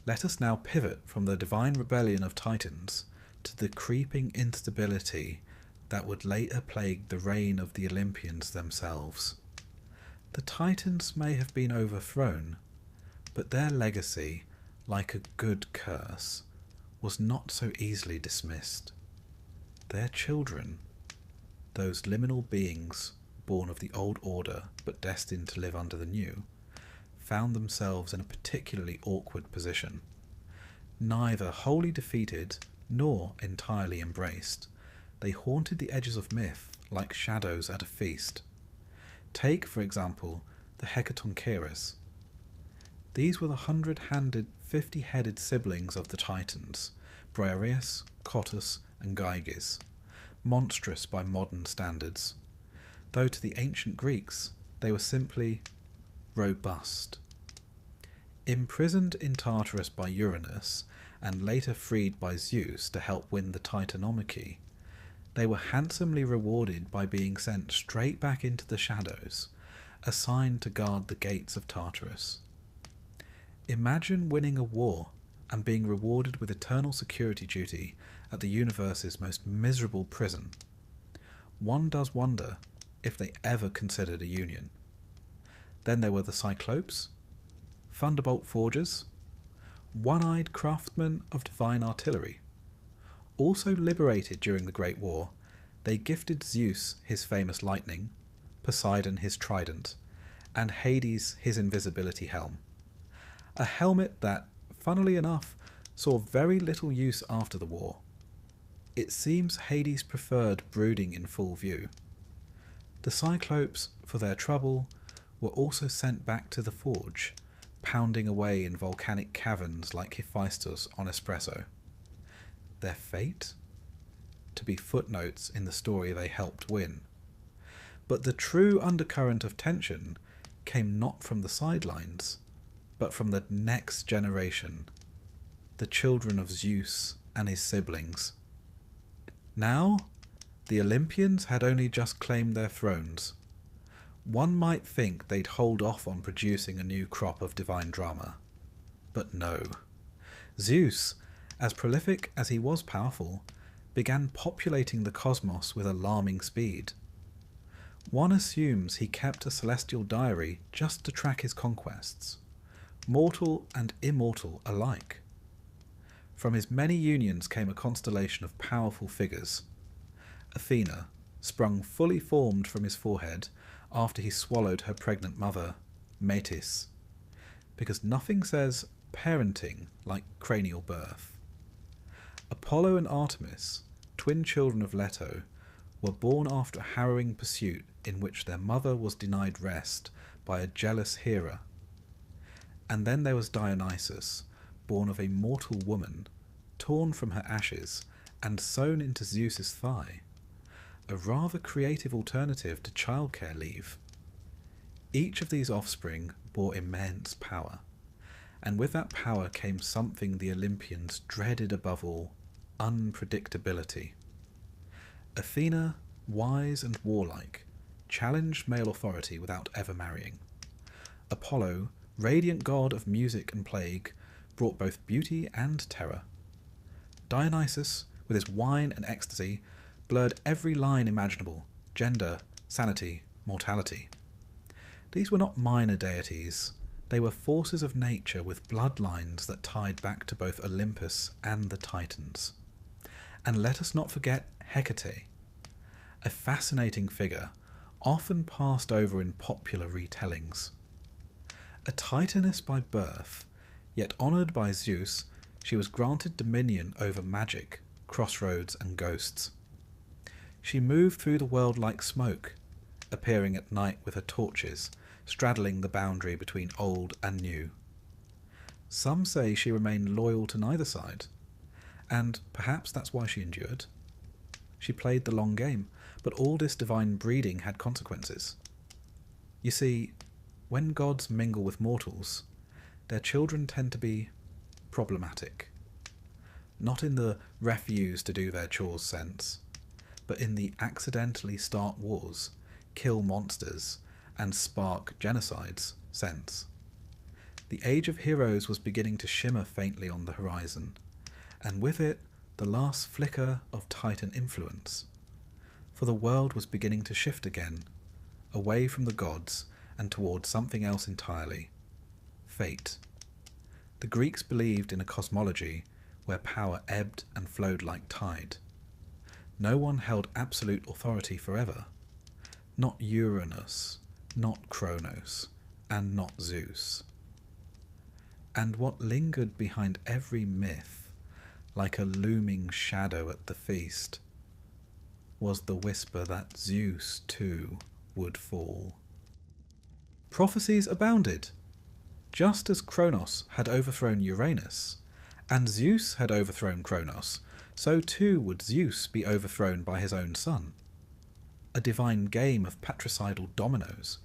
Let us now pivot from the divine rebellion of Titans to the creeping instability that would later plague the reign of the Olympians themselves. The Titans may have been overthrown, but their legacy, like a good curse, was not so easily dismissed. Their children, those liminal beings born of the old order but destined to live under the new, found themselves in a particularly awkward position. Neither wholly defeated nor entirely embraced, they haunted the edges of myth like shadows at a feast. Take, for example, the Hecatoncheires. These were the 100-handed, 50-headed siblings of the Titans, Briareus, Cottus, and Gyges, monstrous by modern standards, though to the ancient Greeks they were simply robust. Imprisoned in Tartarus by Uranus, and later freed by Zeus to help win the Titanomachy, they were handsomely rewarded by being sent straight back into the shadows, assigned to guard the gates of Tartarus. Imagine winning a war and being rewarded with eternal security duty at the universe's most miserable prison. One does wonder if they ever considered a union. Then there were the Cyclopes, thunderbolt forgers, one-eyed craftsmen of divine artillery. Also liberated during the Great War, they gifted Zeus his famous lightning, Poseidon his trident, and Hades his invisibility helm. A helmet that, funnily enough, saw very little use after the war. It seems Hades preferred brooding in full view. The Cyclopes, for their trouble, were also sent back to the forge, pounding away in volcanic caverns like Hephaestus on espresso. Their fate? To be footnotes in the story they helped win. But the true undercurrent of tension came not from the sidelines, but from the next generation, the children of Zeus and his siblings. Now, the Olympians had only just claimed their thrones. One might think they'd hold off on producing a new crop of divine drama. But no. Zeus, as prolific as he was powerful, began populating the cosmos with alarming speed. One assumes he kept a celestial diary just to track his conquests, mortal and immortal alike. From his many unions came a constellation of powerful figures. Athena, sprung fully formed from his forehead after he swallowed her pregnant mother, Metis, because nothing says parenting like cranial birth. Apollo and Artemis, twin children of Leto, were born after a harrowing pursuit in which their mother was denied rest by a jealous Hera. And then there was Dionysus, born of a mortal woman, torn from her ashes and sewn into Zeus's thigh, a rather creative alternative to childcare leave. Each of these offspring bore immense power, and with that power came something the Olympians dreaded above all: unpredictability. Athena, wise and warlike, challenged male authority without ever marrying. Apollo, radiant god of music and plague, brought both beauty and terror. Dionysus, with his wine and ecstasy, blurred every line imaginable: gender, sanity, mortality. These were not minor deities. They were forces of nature with bloodlines that tied back to both Olympus and the Titans. And let us not forget Hecate, a fascinating figure, often passed over in popular retellings. A Titaness by birth, yet honoured by Zeus, she was granted dominion over magic, crossroads, and ghosts. She moved through the world like smoke, appearing at night with her torches, straddling the boundary between old and new. Some say she remained loyal to neither side, and perhaps that's why she endured. She played the long game, but all this divine breeding had consequences. You see, when gods mingle with mortals, their children tend to be problematic. Not in the refuse to do their chores sense, but in the accidentally start wars, kill monsters, and spark genocides sense. The age of heroes was beginning to shimmer faintly on the horizon, and with it the last flicker of Titan influence. For the world was beginning to shift again, away from the gods and towards something else entirely. Fate. The Greeks believed in a cosmology where power ebbed and flowed like tide. No one held absolute authority forever. Not Uranus, not Kronos, and not Zeus. And what lingered behind every myth, like a looming shadow at the feast, was the whisper that Zeus, too, would fall. Prophecies abounded. Just as Kronos had overthrown Uranus, and Zeus had overthrown Kronos, so too would Zeus be overthrown by his own son. A divine game of patricidal dominoes.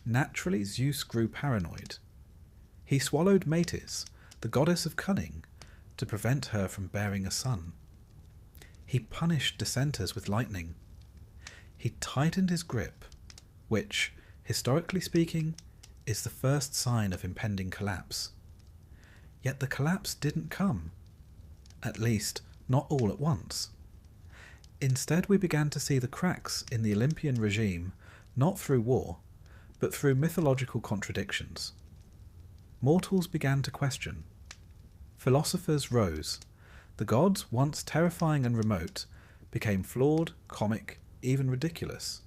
Naturally, Zeus grew paranoid. He swallowed Metis, the goddess of cunning, to prevent her from bearing a son. He punished dissenters with lightning. He tightened his grip, which, historically speaking, is the first sign of impending collapse. Yet the collapse didn't come. At least, not all at once. Instead, we began to see the cracks in the Olympian regime, not through war, but through mythological contradictions. Mortals began to question. Philosophers rose. The gods, once terrifying and remote, became flawed, comic, even ridiculous.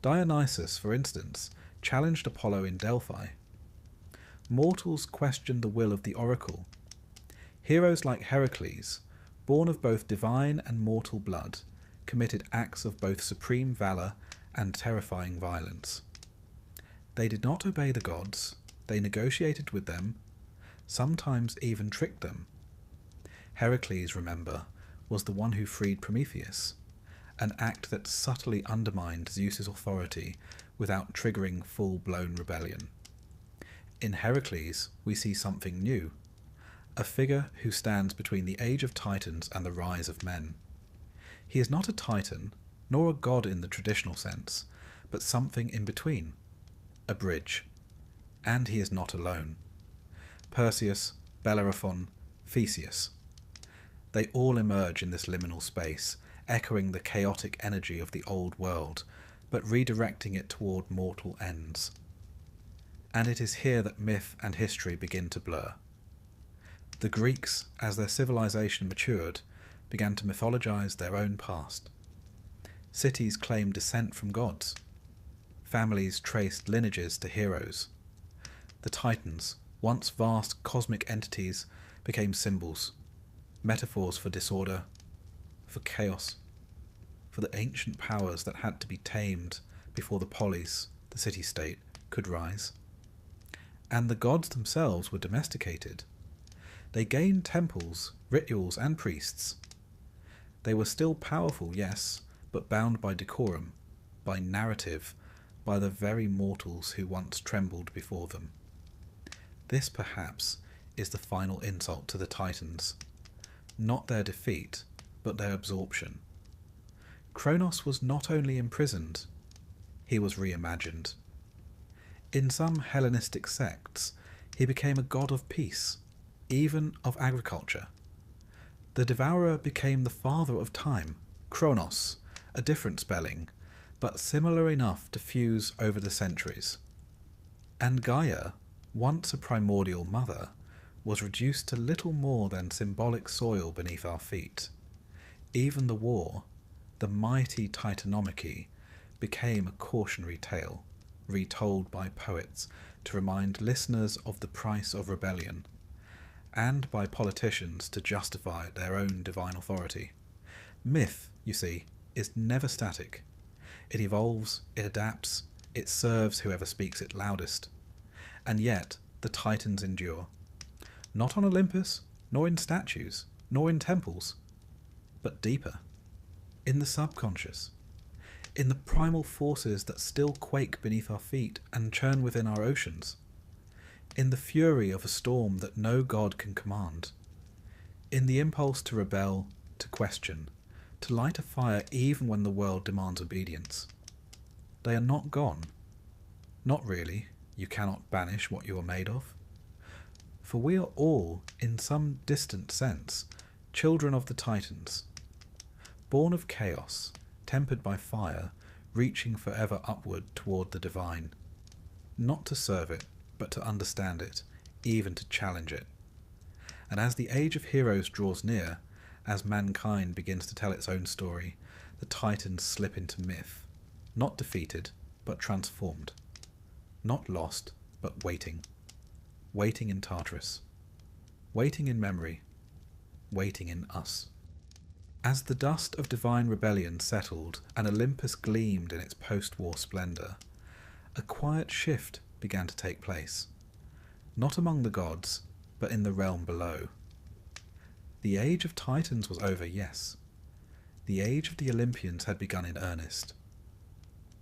Dionysus, for instance, challenged Apollo in Delphi. Mortals questioned the will of the oracle. Heroes like Heracles, born of both divine and mortal blood, committed acts of both supreme valour and terrifying violence. They did not obey the gods, they negotiated with them, sometimes even tricked them. Heracles, remember, was the one who freed Prometheus, an act that subtly undermined Zeus's authority without triggering full-blown rebellion. In Heracles, we see something new, a figure who stands between the age of Titans and the rise of men. He is not a Titan, nor a god in the traditional sense, but something in between, a bridge. And he is not alone. Perseus, Bellerophon, Theseus. They all emerge in this liminal space, echoing the chaotic energy of the old world, but redirecting it toward mortal ends. And it is here that myth and history begin to blur. The Greeks, as their civilization matured, began to mythologize their own past. Cities claimed descent from gods. Families traced lineages to heroes. The Titans, once vast cosmic entities, became symbols, metaphors for disorder, for chaos, for the ancient powers that had to be tamed before the polis, the city-state, could rise. And the gods themselves were domesticated. They gained temples, rituals, and priests. They were still powerful, yes, but bound by decorum, by narrative, by the very mortals who once trembled before them. This, perhaps, is the final insult to the Titans. Not their defeat, but their absorption. Kronos was not only imprisoned, he was reimagined. In some Hellenistic sects, he became a god of peace, even of agriculture. The devourer became the father of time, Kronos, a different spelling, but similar enough to fuse over the centuries. And Gaia, once a primordial mother, was reduced to little more than symbolic soil beneath our feet. Even the war, the mighty Titanomachy, became a cautionary tale, retold by poets to remind listeners of the price of rebellion, and by politicians to justify their own divine authority. Myth, you see, is never static. It evolves, it adapts, it serves whoever speaks it loudest. And yet, the Titans endure. Not on Olympus, nor in statues, nor in temples, but deeper, in the subconscious, in the primal forces that still quake beneath our feet and churn within our oceans, in the fury of a storm that no god can command, in the impulse to rebel, to question, to light a fire even when the world demands obedience. They are not gone. Not really. You cannot banish what you are made of. For we are all, in some distant sense, children of the Titans, born of chaos, tempered by fire, reaching forever upward toward the divine, not to serve it, but to understand it, even to challenge it. And as the age of heroes draws near, as mankind begins to tell its own story, the Titans slip into myth, not defeated, but transformed, not lost, but waiting. Waiting in Tartarus, waiting in memory, waiting in us. As the dust of divine rebellion settled and Olympus gleamed in its post-war splendour, a quiet shift began to take place, not among the gods, but in the realm below. The age of Titans was over, yes. The age of the Olympians had begun in earnest.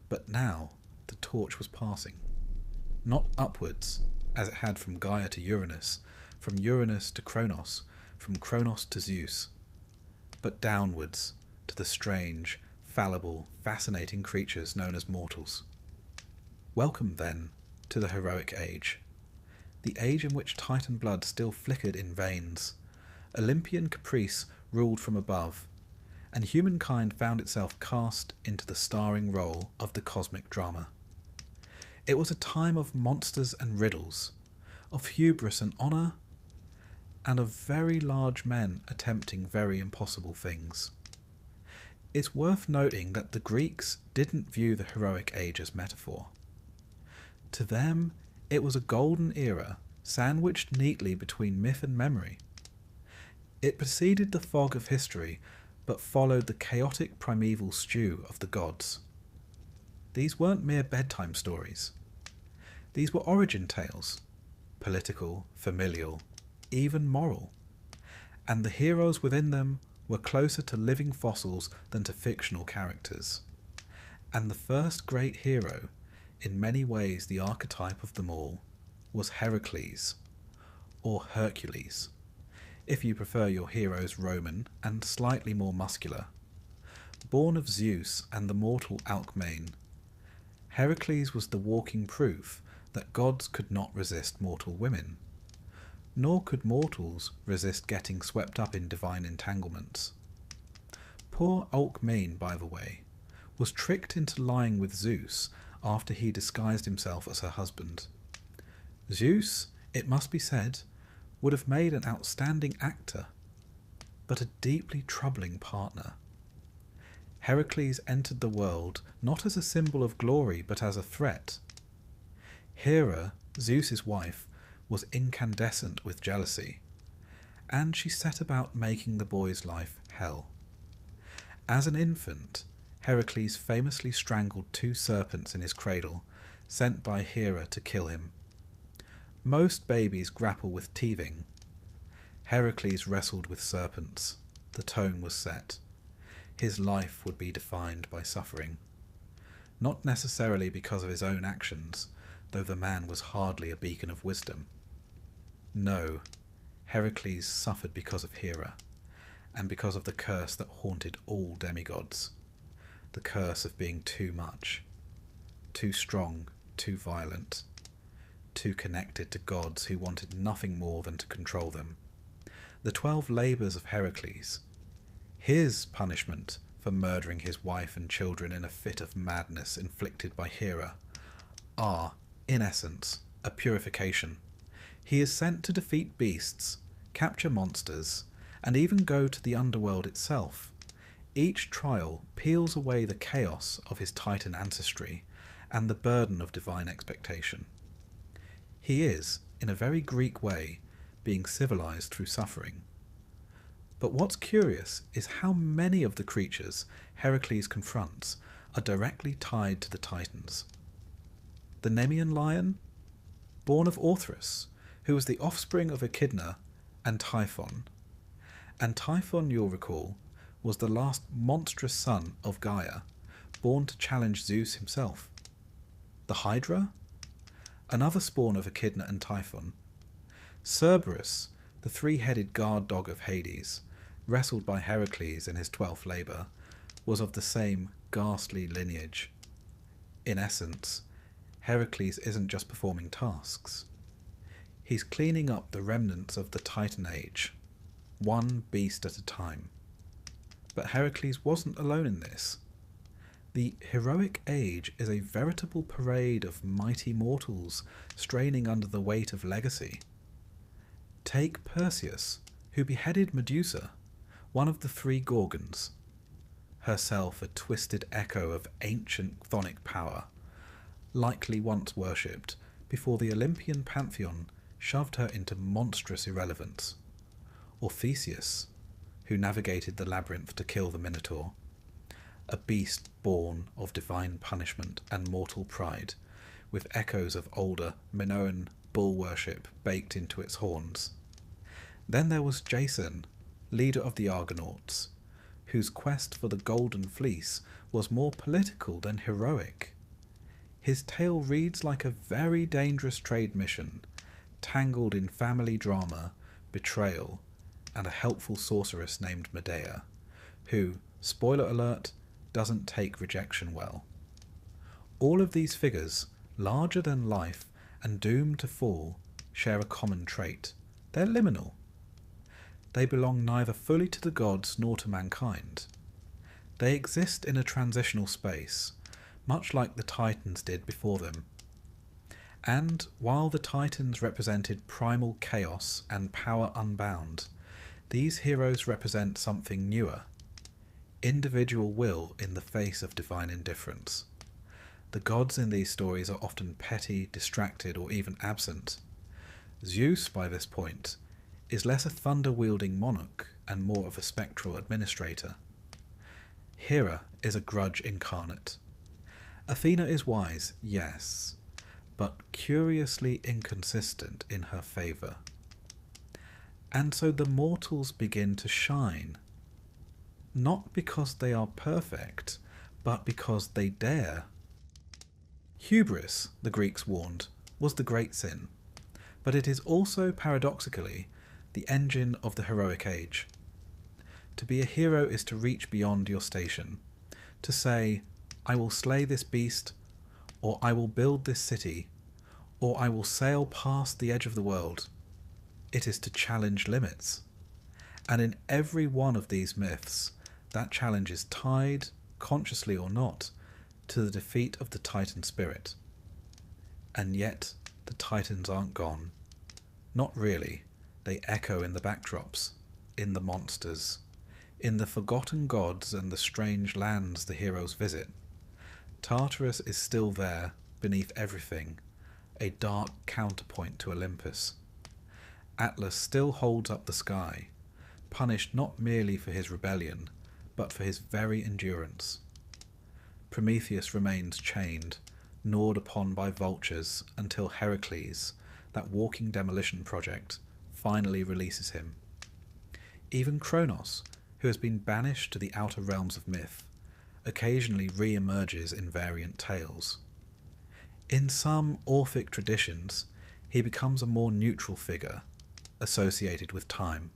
But now the torch was passing, not upwards, as it had from Gaia to Uranus, from Uranus to Kronos, from Kronos to Zeus, but downwards to the strange, fallible, fascinating creatures known as mortals. Welcome, then, to the heroic age, the age in which Titan blood still flickered in veins, Olympian caprice ruled from above, and humankind found itself cast into the starring role of the cosmic drama. It was a time of monsters and riddles, of hubris and honour, and of very large men attempting very impossible things. It's worth noting that the Greeks didn't view the heroic age as metaphor. To them, it was a golden era sandwiched neatly between myth and memory. It preceded the fog of history, but followed the chaotic primeval stew of the gods. These weren't mere bedtime stories. These were origin tales, political, familial, even moral, and the heroes within them were closer to living fossils than to fictional characters. And the first great hero, in many ways the archetype of them all, was Heracles, or Hercules, if you prefer your heroes Roman and slightly more muscular. Born of Zeus and the mortal Alcmaeon, Heracles was the walking proof that gods could not resist mortal women, nor could mortals resist getting swept up in divine entanglements. Poor Alcmaeon, by the way, was tricked into lying with Zeus after he disguised himself as her husband. Zeus, it must be said, would have made an outstanding actor, but a deeply troubling partner. Heracles entered the world not as a symbol of glory, but as a threat. Hera, Zeus's wife, was incandescent with jealousy, and she set about making the boy's life hell. As an infant, Heracles famously strangled 2 serpents in his cradle, sent by Hera to kill him. Most babies grapple with teething. Heracles wrestled with serpents. The tone was set. His life would be defined by suffering. Not necessarily because of his own actions, though the man was hardly a beacon of wisdom. No, Heracles suffered because of Hera, and because of the curse that haunted all demigods. The curse of being too much, too strong, too violent, too connected to gods who wanted nothing more than to control them. The 12 labours of Heracles, his punishment for murdering his wife and children in a fit of madness inflicted by Hera, are, in essence, a purification. He is sent to defeat beasts, capture monsters, and even go to the underworld itself. Each trial peels away the chaos of his Titan ancestry and the burden of divine expectation. He is, in a very Greek way, being civilized through suffering. But what's curious is how many of the creatures Heracles confronts are directly tied to the Titans. The Nemean lion, born of Orthrus, who was the offspring of Echidna and Typhon. And Typhon, you'll recall, was the last monstrous son of Gaia, born to challenge Zeus himself. The Hydra? Another spawn of Echidna and Typhon. Cerberus, the three-headed guard dog of Hades, wrestled by Heracles in his 12th labour, was of the same ghastly lineage. In essence, Heracles isn't just performing tasks. He's cleaning up the remnants of the Titan Age, one beast at a time. But Heracles wasn't alone in this. The heroic age is a veritable parade of mighty mortals straining under the weight of legacy. Take Perseus, who beheaded Medusa, one of the three Gorgons, herself a twisted echo of ancient chthonic power, likely once worshipped before the Olympian pantheon shoved her into monstrous irrelevance. Or Theseus, who navigated the labyrinth to kill the Minotaur, a beast born of divine punishment and mortal pride, with echoes of older Minoan bull worship baked into its horns. Then there was Jason, leader of the Argonauts, whose quest for the Golden Fleece was more political than heroic. His tale reads like a very dangerous trade mission, tangled in family drama, betrayal, and a helpful sorceress named Medea, who, spoiler alert, doesn't take rejection well. All of these figures, larger than life and doomed to fall, share a common trait. They're liminal. They belong neither fully to the gods nor to mankind. They exist in a transitional space, much like the Titans did before them. And while the Titans represented primal chaos and power unbound, these heroes represent something newer, individual will in the face of divine indifference. The gods in these stories are often petty, distracted, or even absent. Zeus, by this point, is less a thunder-wielding monarch and more of a spectral administrator. Hera is a grudge incarnate. Athena is wise, yes, but curiously inconsistent in her favour. And so the mortals begin to shine, not because they are perfect, but because they dare. Hubris, the Greeks warned, was the great sin, but it is also, paradoxically, the engine of the heroic age. To be a hero is to reach beyond your station, to say, I will slay this beast, or I will build this city, or I will sail past the edge of the world. It is to challenge limits. And in every one of these myths, that challenge is tied, consciously or not, to the defeat of the Titan spirit. And yet, the Titans aren't gone. Not really. They echo in the backdrops, in the monsters, in the forgotten gods and the strange lands the heroes visit. Tartarus is still there, beneath everything, a dark counterpoint to Olympus. Atlas still holds up the sky, punished not merely for his rebellion, but for his very endurance. Prometheus remains chained, gnawed upon by vultures, until Heracles, that walking demolition project, finally releases him. Even Kronos, who has been banished to the outer realms of myth, occasionally re-emerges in variant tales. In some Orphic traditions, he becomes a more neutral figure, associated with time.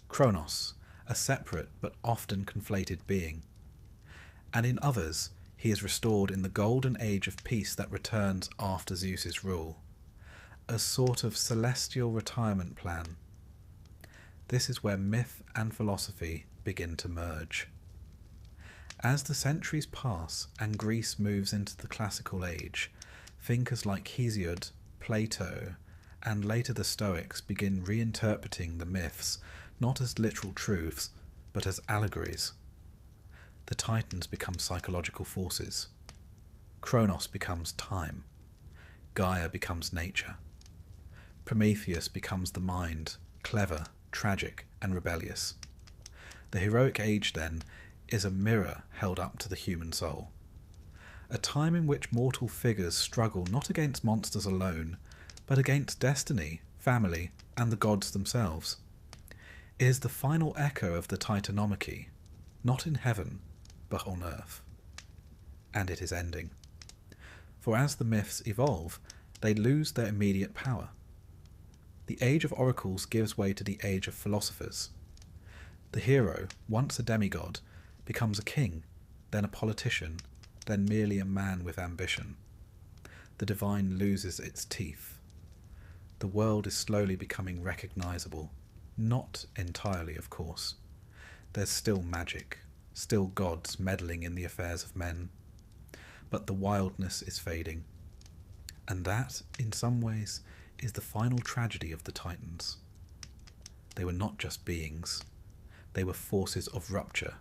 Kronos, a separate but often conflated being. And in others, he is restored in the golden age of peace that returns after Zeus's rule. A sort of celestial retirement plan. This is where myth and philosophy begin to merge. As the centuries pass and Greece moves into the classical age, thinkers like Hesiod, Plato, and later the Stoics begin reinterpreting the myths not as literal truths, but as allegories. The Titans become psychological forces. Kronos becomes time. Gaia becomes nature. Prometheus becomes the mind, clever, tragic, and rebellious. The heroic age, then, is a mirror held up to the human soul. A time in which mortal figures struggle not against monsters alone, but against destiny, family, and the gods themselves. It is the final echo of the Titanomachy, not in heaven, but on earth. And it is ending. For as the myths evolve, they lose their immediate power. The age of oracles gives way to the age of philosophers. The hero, once a demigod, becomes a king, then a politician, then merely a man with ambition. The divine loses its teeth. The world is slowly becoming recognizable. Not entirely, of course. There's still magic, still gods meddling in the affairs of men. But the wildness is fading. And that, in some ways, is the final tragedy of the Titans. They were not just beings. They were forces of rupture.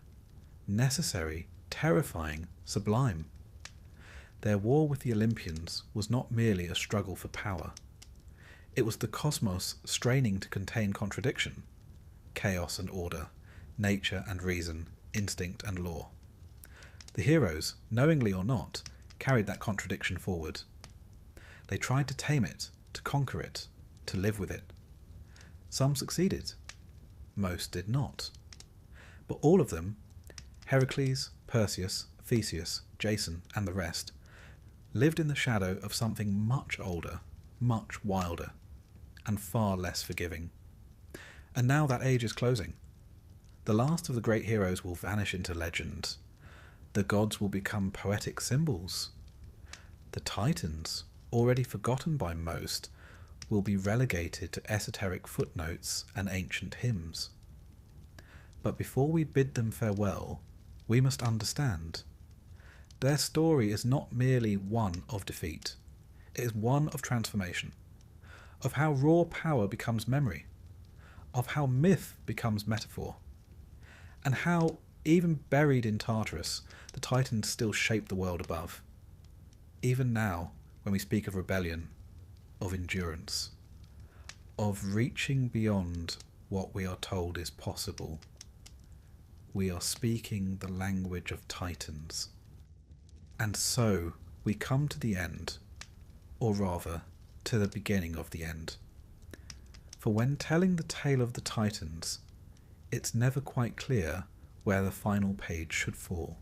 Necessary, terrifying, sublime. Their war with the Olympians was not merely a struggle for power. It was the cosmos straining to contain contradiction, chaos and order, nature and reason, instinct and law. The heroes, knowingly or not, carried that contradiction forward. They tried to tame it, to conquer it, to live with it. Some succeeded. Most did not. But all of them, Heracles, Perseus, Theseus, Jason, and the rest, lived in the shadow of something much older, much wilder, and far less forgiving. And now that age is closing. The last of the great heroes will vanish into legend. The gods will become poetic symbols. The Titans, already forgotten by most, will be relegated to esoteric footnotes and ancient hymns. But before we bid them farewell, we must understand. Their story is not merely one of defeat. It is one of transformation, of how raw power becomes memory, of how myth becomes metaphor, and how, even buried in Tartarus, the Titans still shape the world above. Even now, when we speak of rebellion, of endurance, of reaching beyond what we are told is possible, we are speaking the language of Titans. And so we come to the end, or rather, to the beginning of the end. For when telling the tale of the Titans, it's never quite clear where the final page should fall.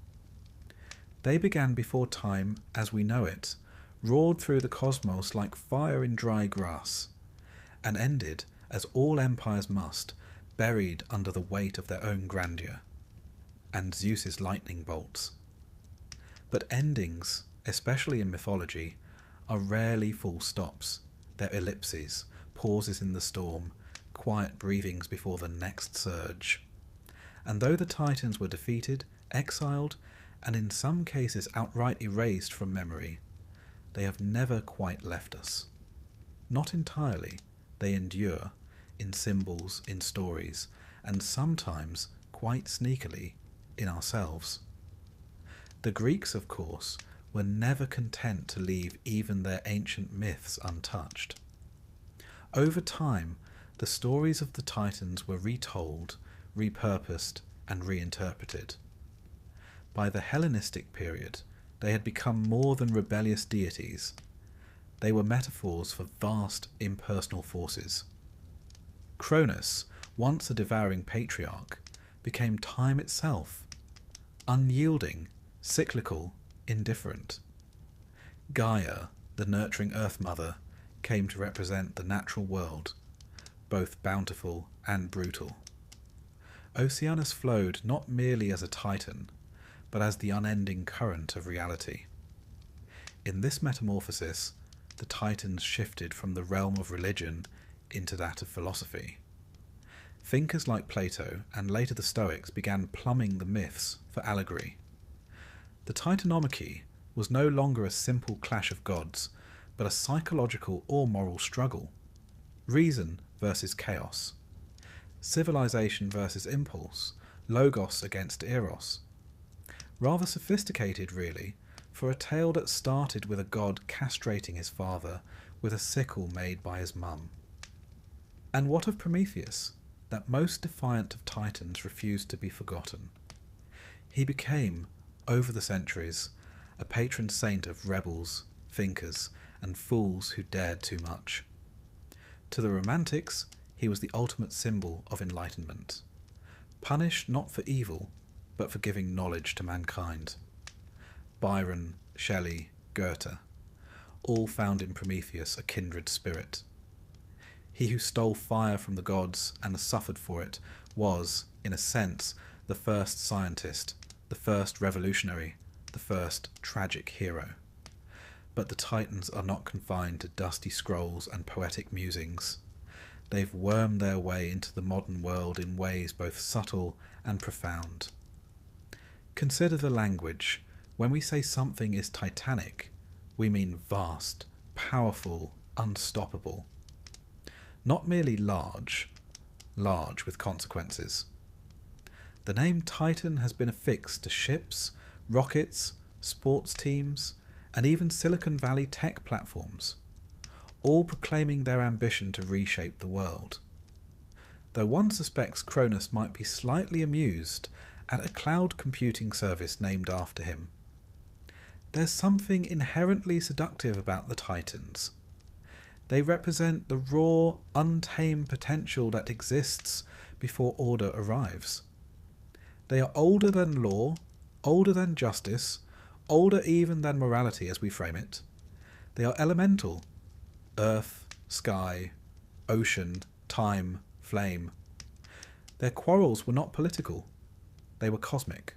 They began before time as we know it, roared through the cosmos like fire in dry grass, and ended, as all empires must, buried under the weight of their own grandeur, and Zeus's lightning bolts. But endings, especially in mythology, are rarely full stops. They're ellipses, pauses in the storm, quiet breathings before the next surge. And though the Titans were defeated, exiled, and in some cases outright erased from memory, they have never quite left us. Not entirely, they endure, in symbols, in stories, and sometimes, quite sneakily, in ourselves. The Greeks, of course, were never content to leave even their ancient myths untouched. Over time, the stories of the Titans were retold, repurposed, and reinterpreted. By the Hellenistic period, they had become more than rebellious deities. They were metaphors for vast, impersonal forces. Cronus, once a devouring patriarch, became time itself, unyielding, cyclical, indifferent. Gaia, the nurturing Earth Mother, came to represent the natural world, both bountiful and brutal. Oceanus flowed not merely as a titan, but as the unending current of reality. In this metamorphosis, the Titans shifted from the realm of religion into that of philosophy. Thinkers like Plato and later the Stoics began plumbing the myths for allegory. The Titanomachy was no longer a simple clash of gods, but a psychological or moral struggle. Reason versus chaos. Civilization versus impulse. Logos against eros. Rather sophisticated, really, for a tale that started with a god castrating his father with a sickle made by his mum. And what of Prometheus, that most defiant of Titans refused to be forgotten? He became, over the centuries, a patron saint of rebels, thinkers, and fools who dared too much. To the Romantics, he was the ultimate symbol of enlightenment. Punished not for evil, but for giving knowledge to mankind. Byron, Shelley, Goethe, all found in Prometheus a kindred spirit. He who stole fire from the gods and suffered for it was, in a sense, the first scientist, the first revolutionary, the first tragic hero. But the Titans are not confined to dusty scrolls and poetic musings. They've wormed their way into the modern world in ways both subtle and profound. Consider the language. When we say something is titanic, we mean vast, powerful, unstoppable. Not merely large with consequences. The name Titan has been affixed to ships, rockets, sports teams, and even Silicon Valley tech platforms, all proclaiming their ambition to reshape the world. Though one suspects Cronus might be slightly amused at a cloud computing service named after him. There's something inherently seductive about the Titans. They represent the raw, untamed potential that exists before order arrives. They are older than law, older than justice, older even than morality as we frame it. They are elemental. Earth, sky, ocean, time, flame. Their quarrels were not political. They were cosmic.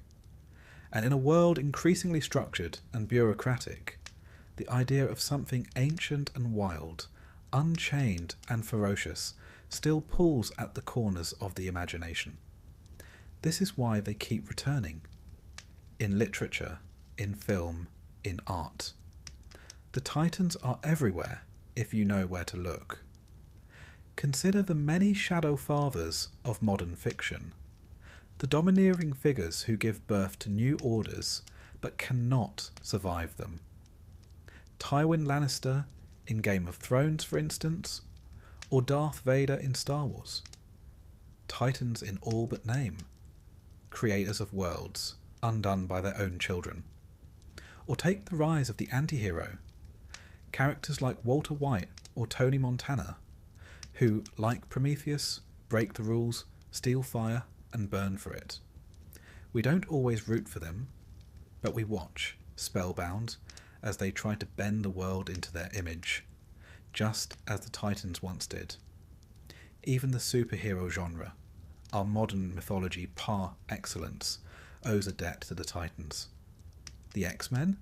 And in a world increasingly structured and bureaucratic, the idea of something ancient and wild, unchained and ferocious, still pulls at the corners of the imagination. This is why they keep returning. In literature, in film, in art. The Titans are everywhere, if you know where to look. Consider the many shadow fathers of modern fiction. The domineering figures who give birth to new orders, but cannot survive them. Tywin Lannister in Game of Thrones, for instance, or Darth Vader in Star Wars. Titans in all but name. Creators of worlds, undone by their own children. Or take the rise of the anti-hero. Characters like Walter White or Tony Montana, who, like Prometheus, break the rules, steal fire, and burn for it. We don't always root for them, but we watch, spellbound, as they try to bend the world into their image, just as the Titans once did. Even the superhero genre, our modern mythology par excellence, owes a debt to the Titans. The X-Men?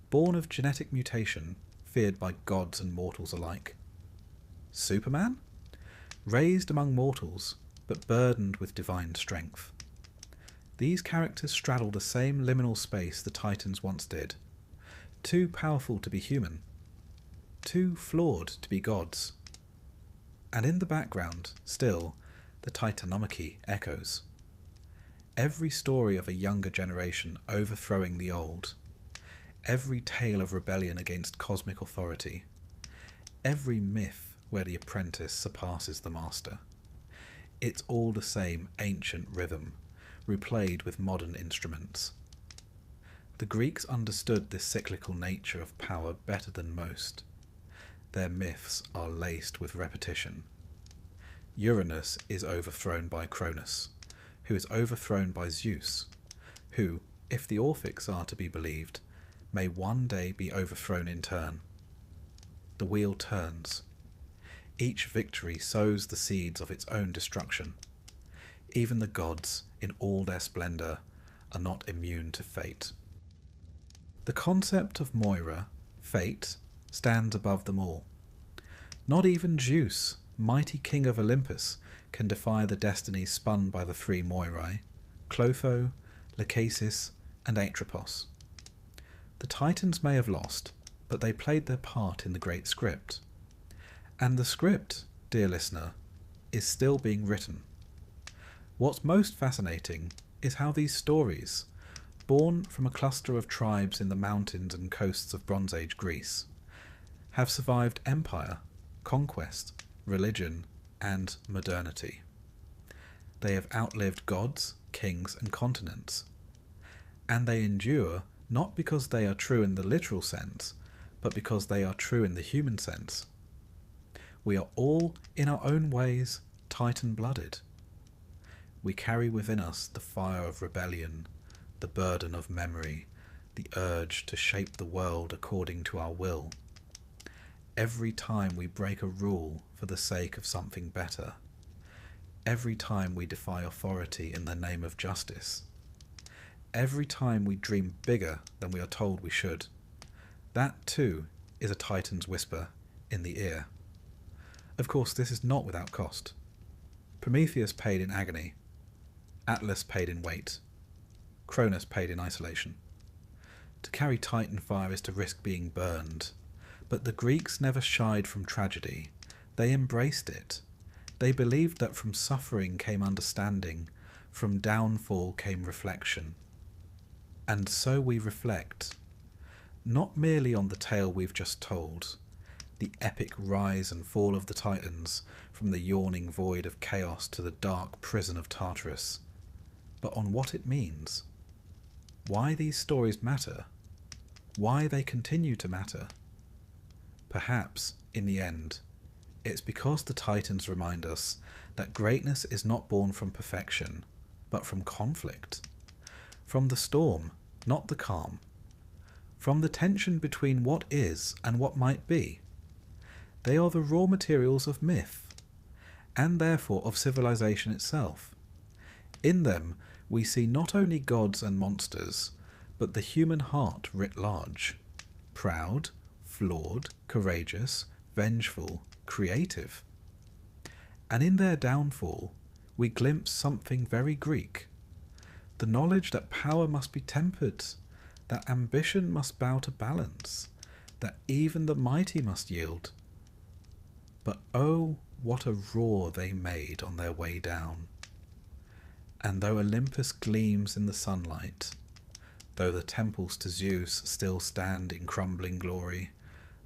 Born of genetic mutation, feared by gods and mortals alike. Superman? Raised among mortals, but burdened with divine strength. These characters straddle the same liminal space the Titans once did. Too powerful to be human. Too flawed to be gods. And in the background, still, the Titanomachy echoes. Every story of a younger generation overthrowing the old. Every tale of rebellion against cosmic authority. Every myth where the apprentice surpasses the master. It's all the same ancient rhythm, replayed with modern instruments. The Greeks understood this cyclical nature of power better than most. Their myths are laced with repetition. Uranus is overthrown by Cronus, who is overthrown by Zeus, who, if the Orphics are to be believed, may one day be overthrown in turn. The wheel turns. Each victory sows the seeds of its own destruction. Even the gods, in all their splendour, are not immune to fate. The concept of Moira, fate, stands above them all. Not even Zeus, mighty king of Olympus, can defy the destinies spun by the three Moirae, Clotho, Lachesis, and Atropos. The Titans may have lost, but they played their part in the great script. And the script, dear listener, is still being written. What's most fascinating is how these stories, born from a cluster of tribes in the mountains and coasts of Bronze Age Greece, have survived empire, conquest, religion, and modernity. They have outlived gods, kings, and continents. And they endure not because they are true in the literal sense, but because they are true in the human sense. We are all, in our own ways, Titan-blooded. We carry within us the fire of rebellion, the burden of memory, the urge to shape the world according to our will. Every time we break a rule for the sake of something better, every time we defy authority in the name of justice, every time we dream bigger than we are told we should, that too is a titan's whisper in the ear. Of course, this is not without cost. Prometheus paid in agony, Atlas paid in weight, Cronus paid in isolation. To carry Titan fire is to risk being burned, but the Greeks never shied from tragedy. They embraced it. They believed that from suffering came understanding, from downfall came reflection. And so we reflect, not merely on the tale we've just told, the epic rise and fall of the Titans from the yawning void of chaos to the dark prison of Tartarus, but on what it means, why these stories matter, why they continue to matter. Perhaps, in the end, it's because the Titans remind us that greatness is not born from perfection, but from conflict, from the storm, not the calm, from the tension between what is and what might be. They are the raw materials of myth, and therefore of civilization itself. In them we see not only gods and monsters, but the human heart writ large, proud, flawed, courageous, vengeful, creative. And in their downfall we glimpse something very Greek, the knowledge that power must be tempered, that ambition must bow to balance, that even the mighty must yield. But oh, what a roar they made on their way down. And though Olympus gleams in the sunlight, though the temples to Zeus still stand in crumbling glory,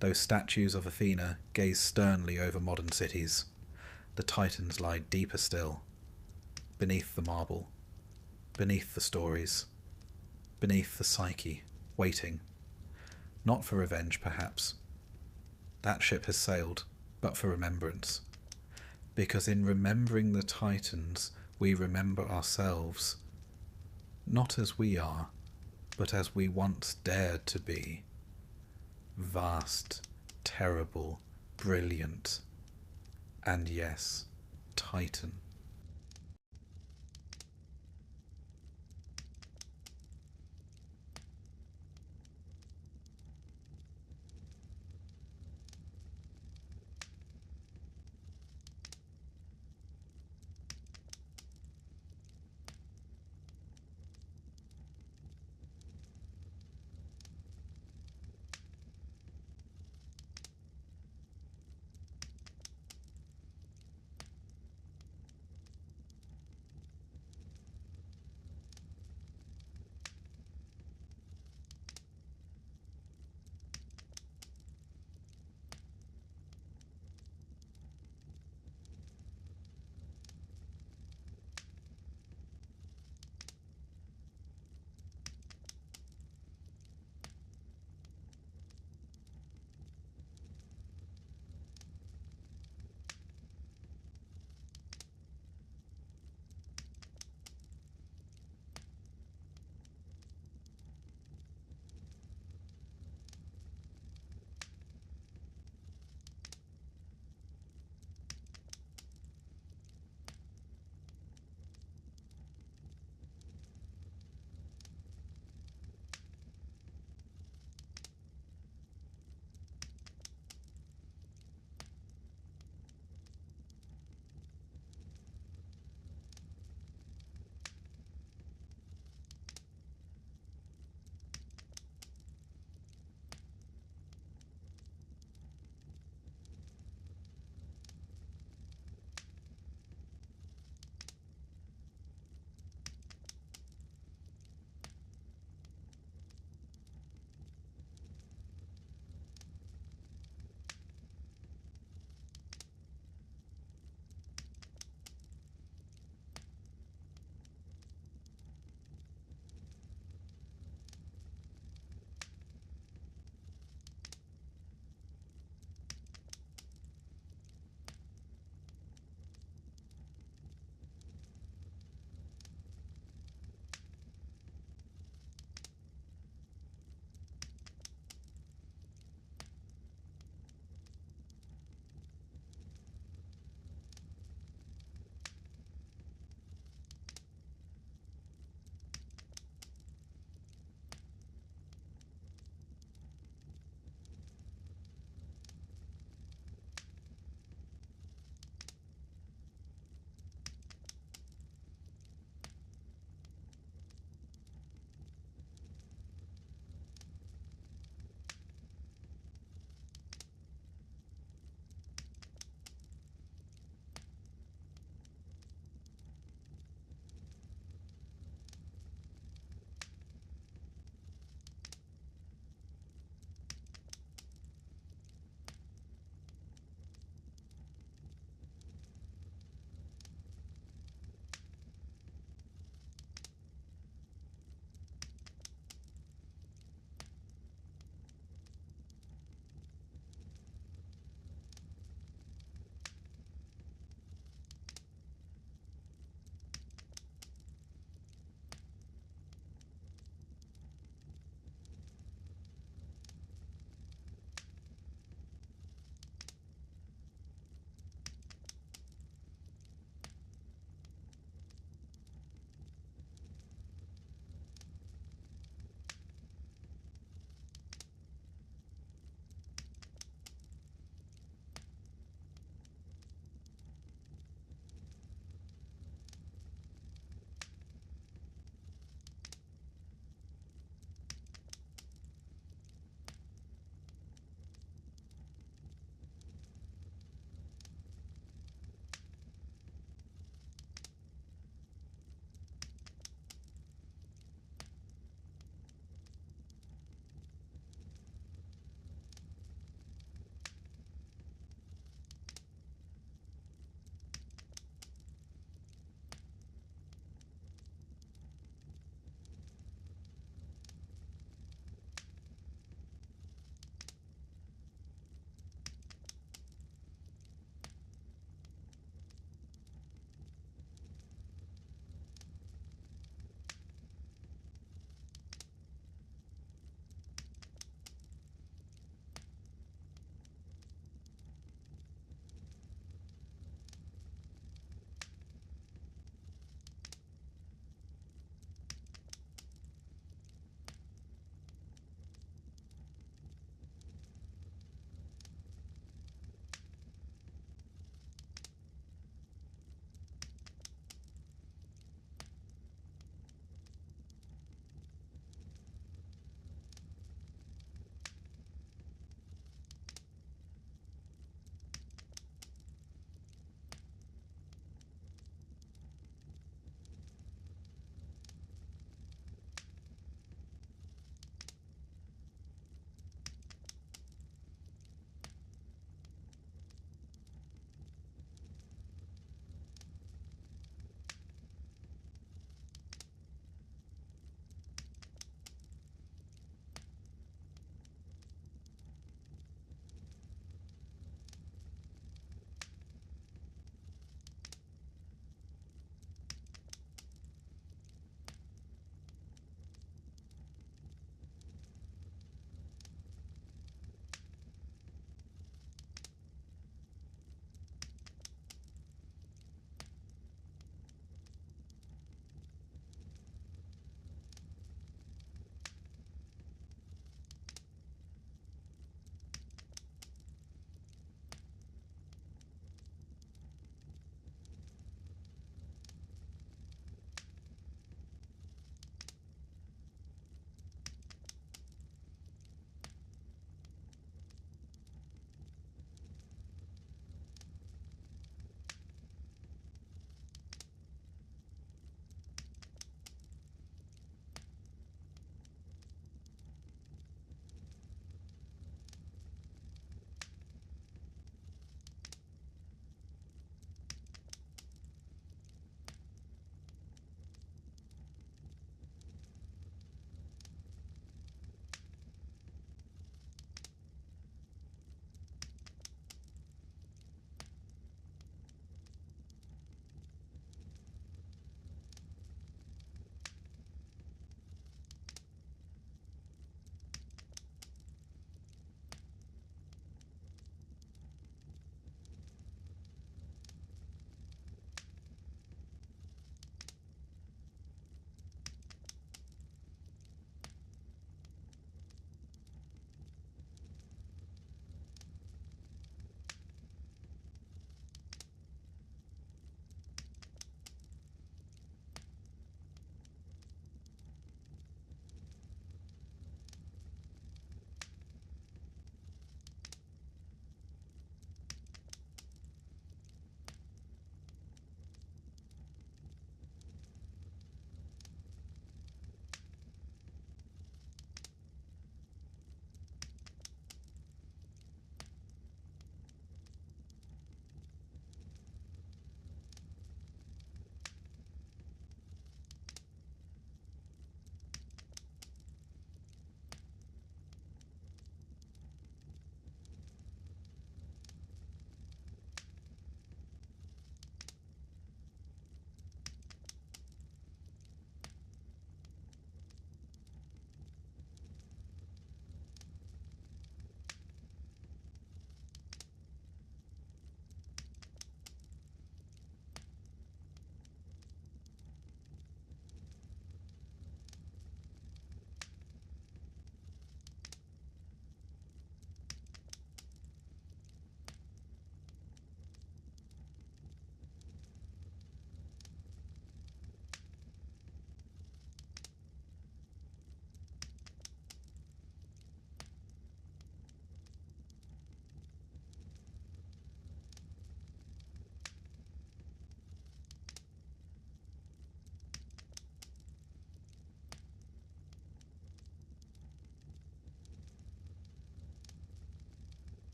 though statues of Athena gaze sternly over modern cities, the Titans lie deeper still, beneath the marble, beneath the stories, beneath the psyche, waiting, not for revenge perhaps. That ship has sailed, but for remembrance. Because in remembering the Titans, we remember ourselves, not as we are, but as we once dared to be. Vast, terrible, brilliant, and yes, Titan.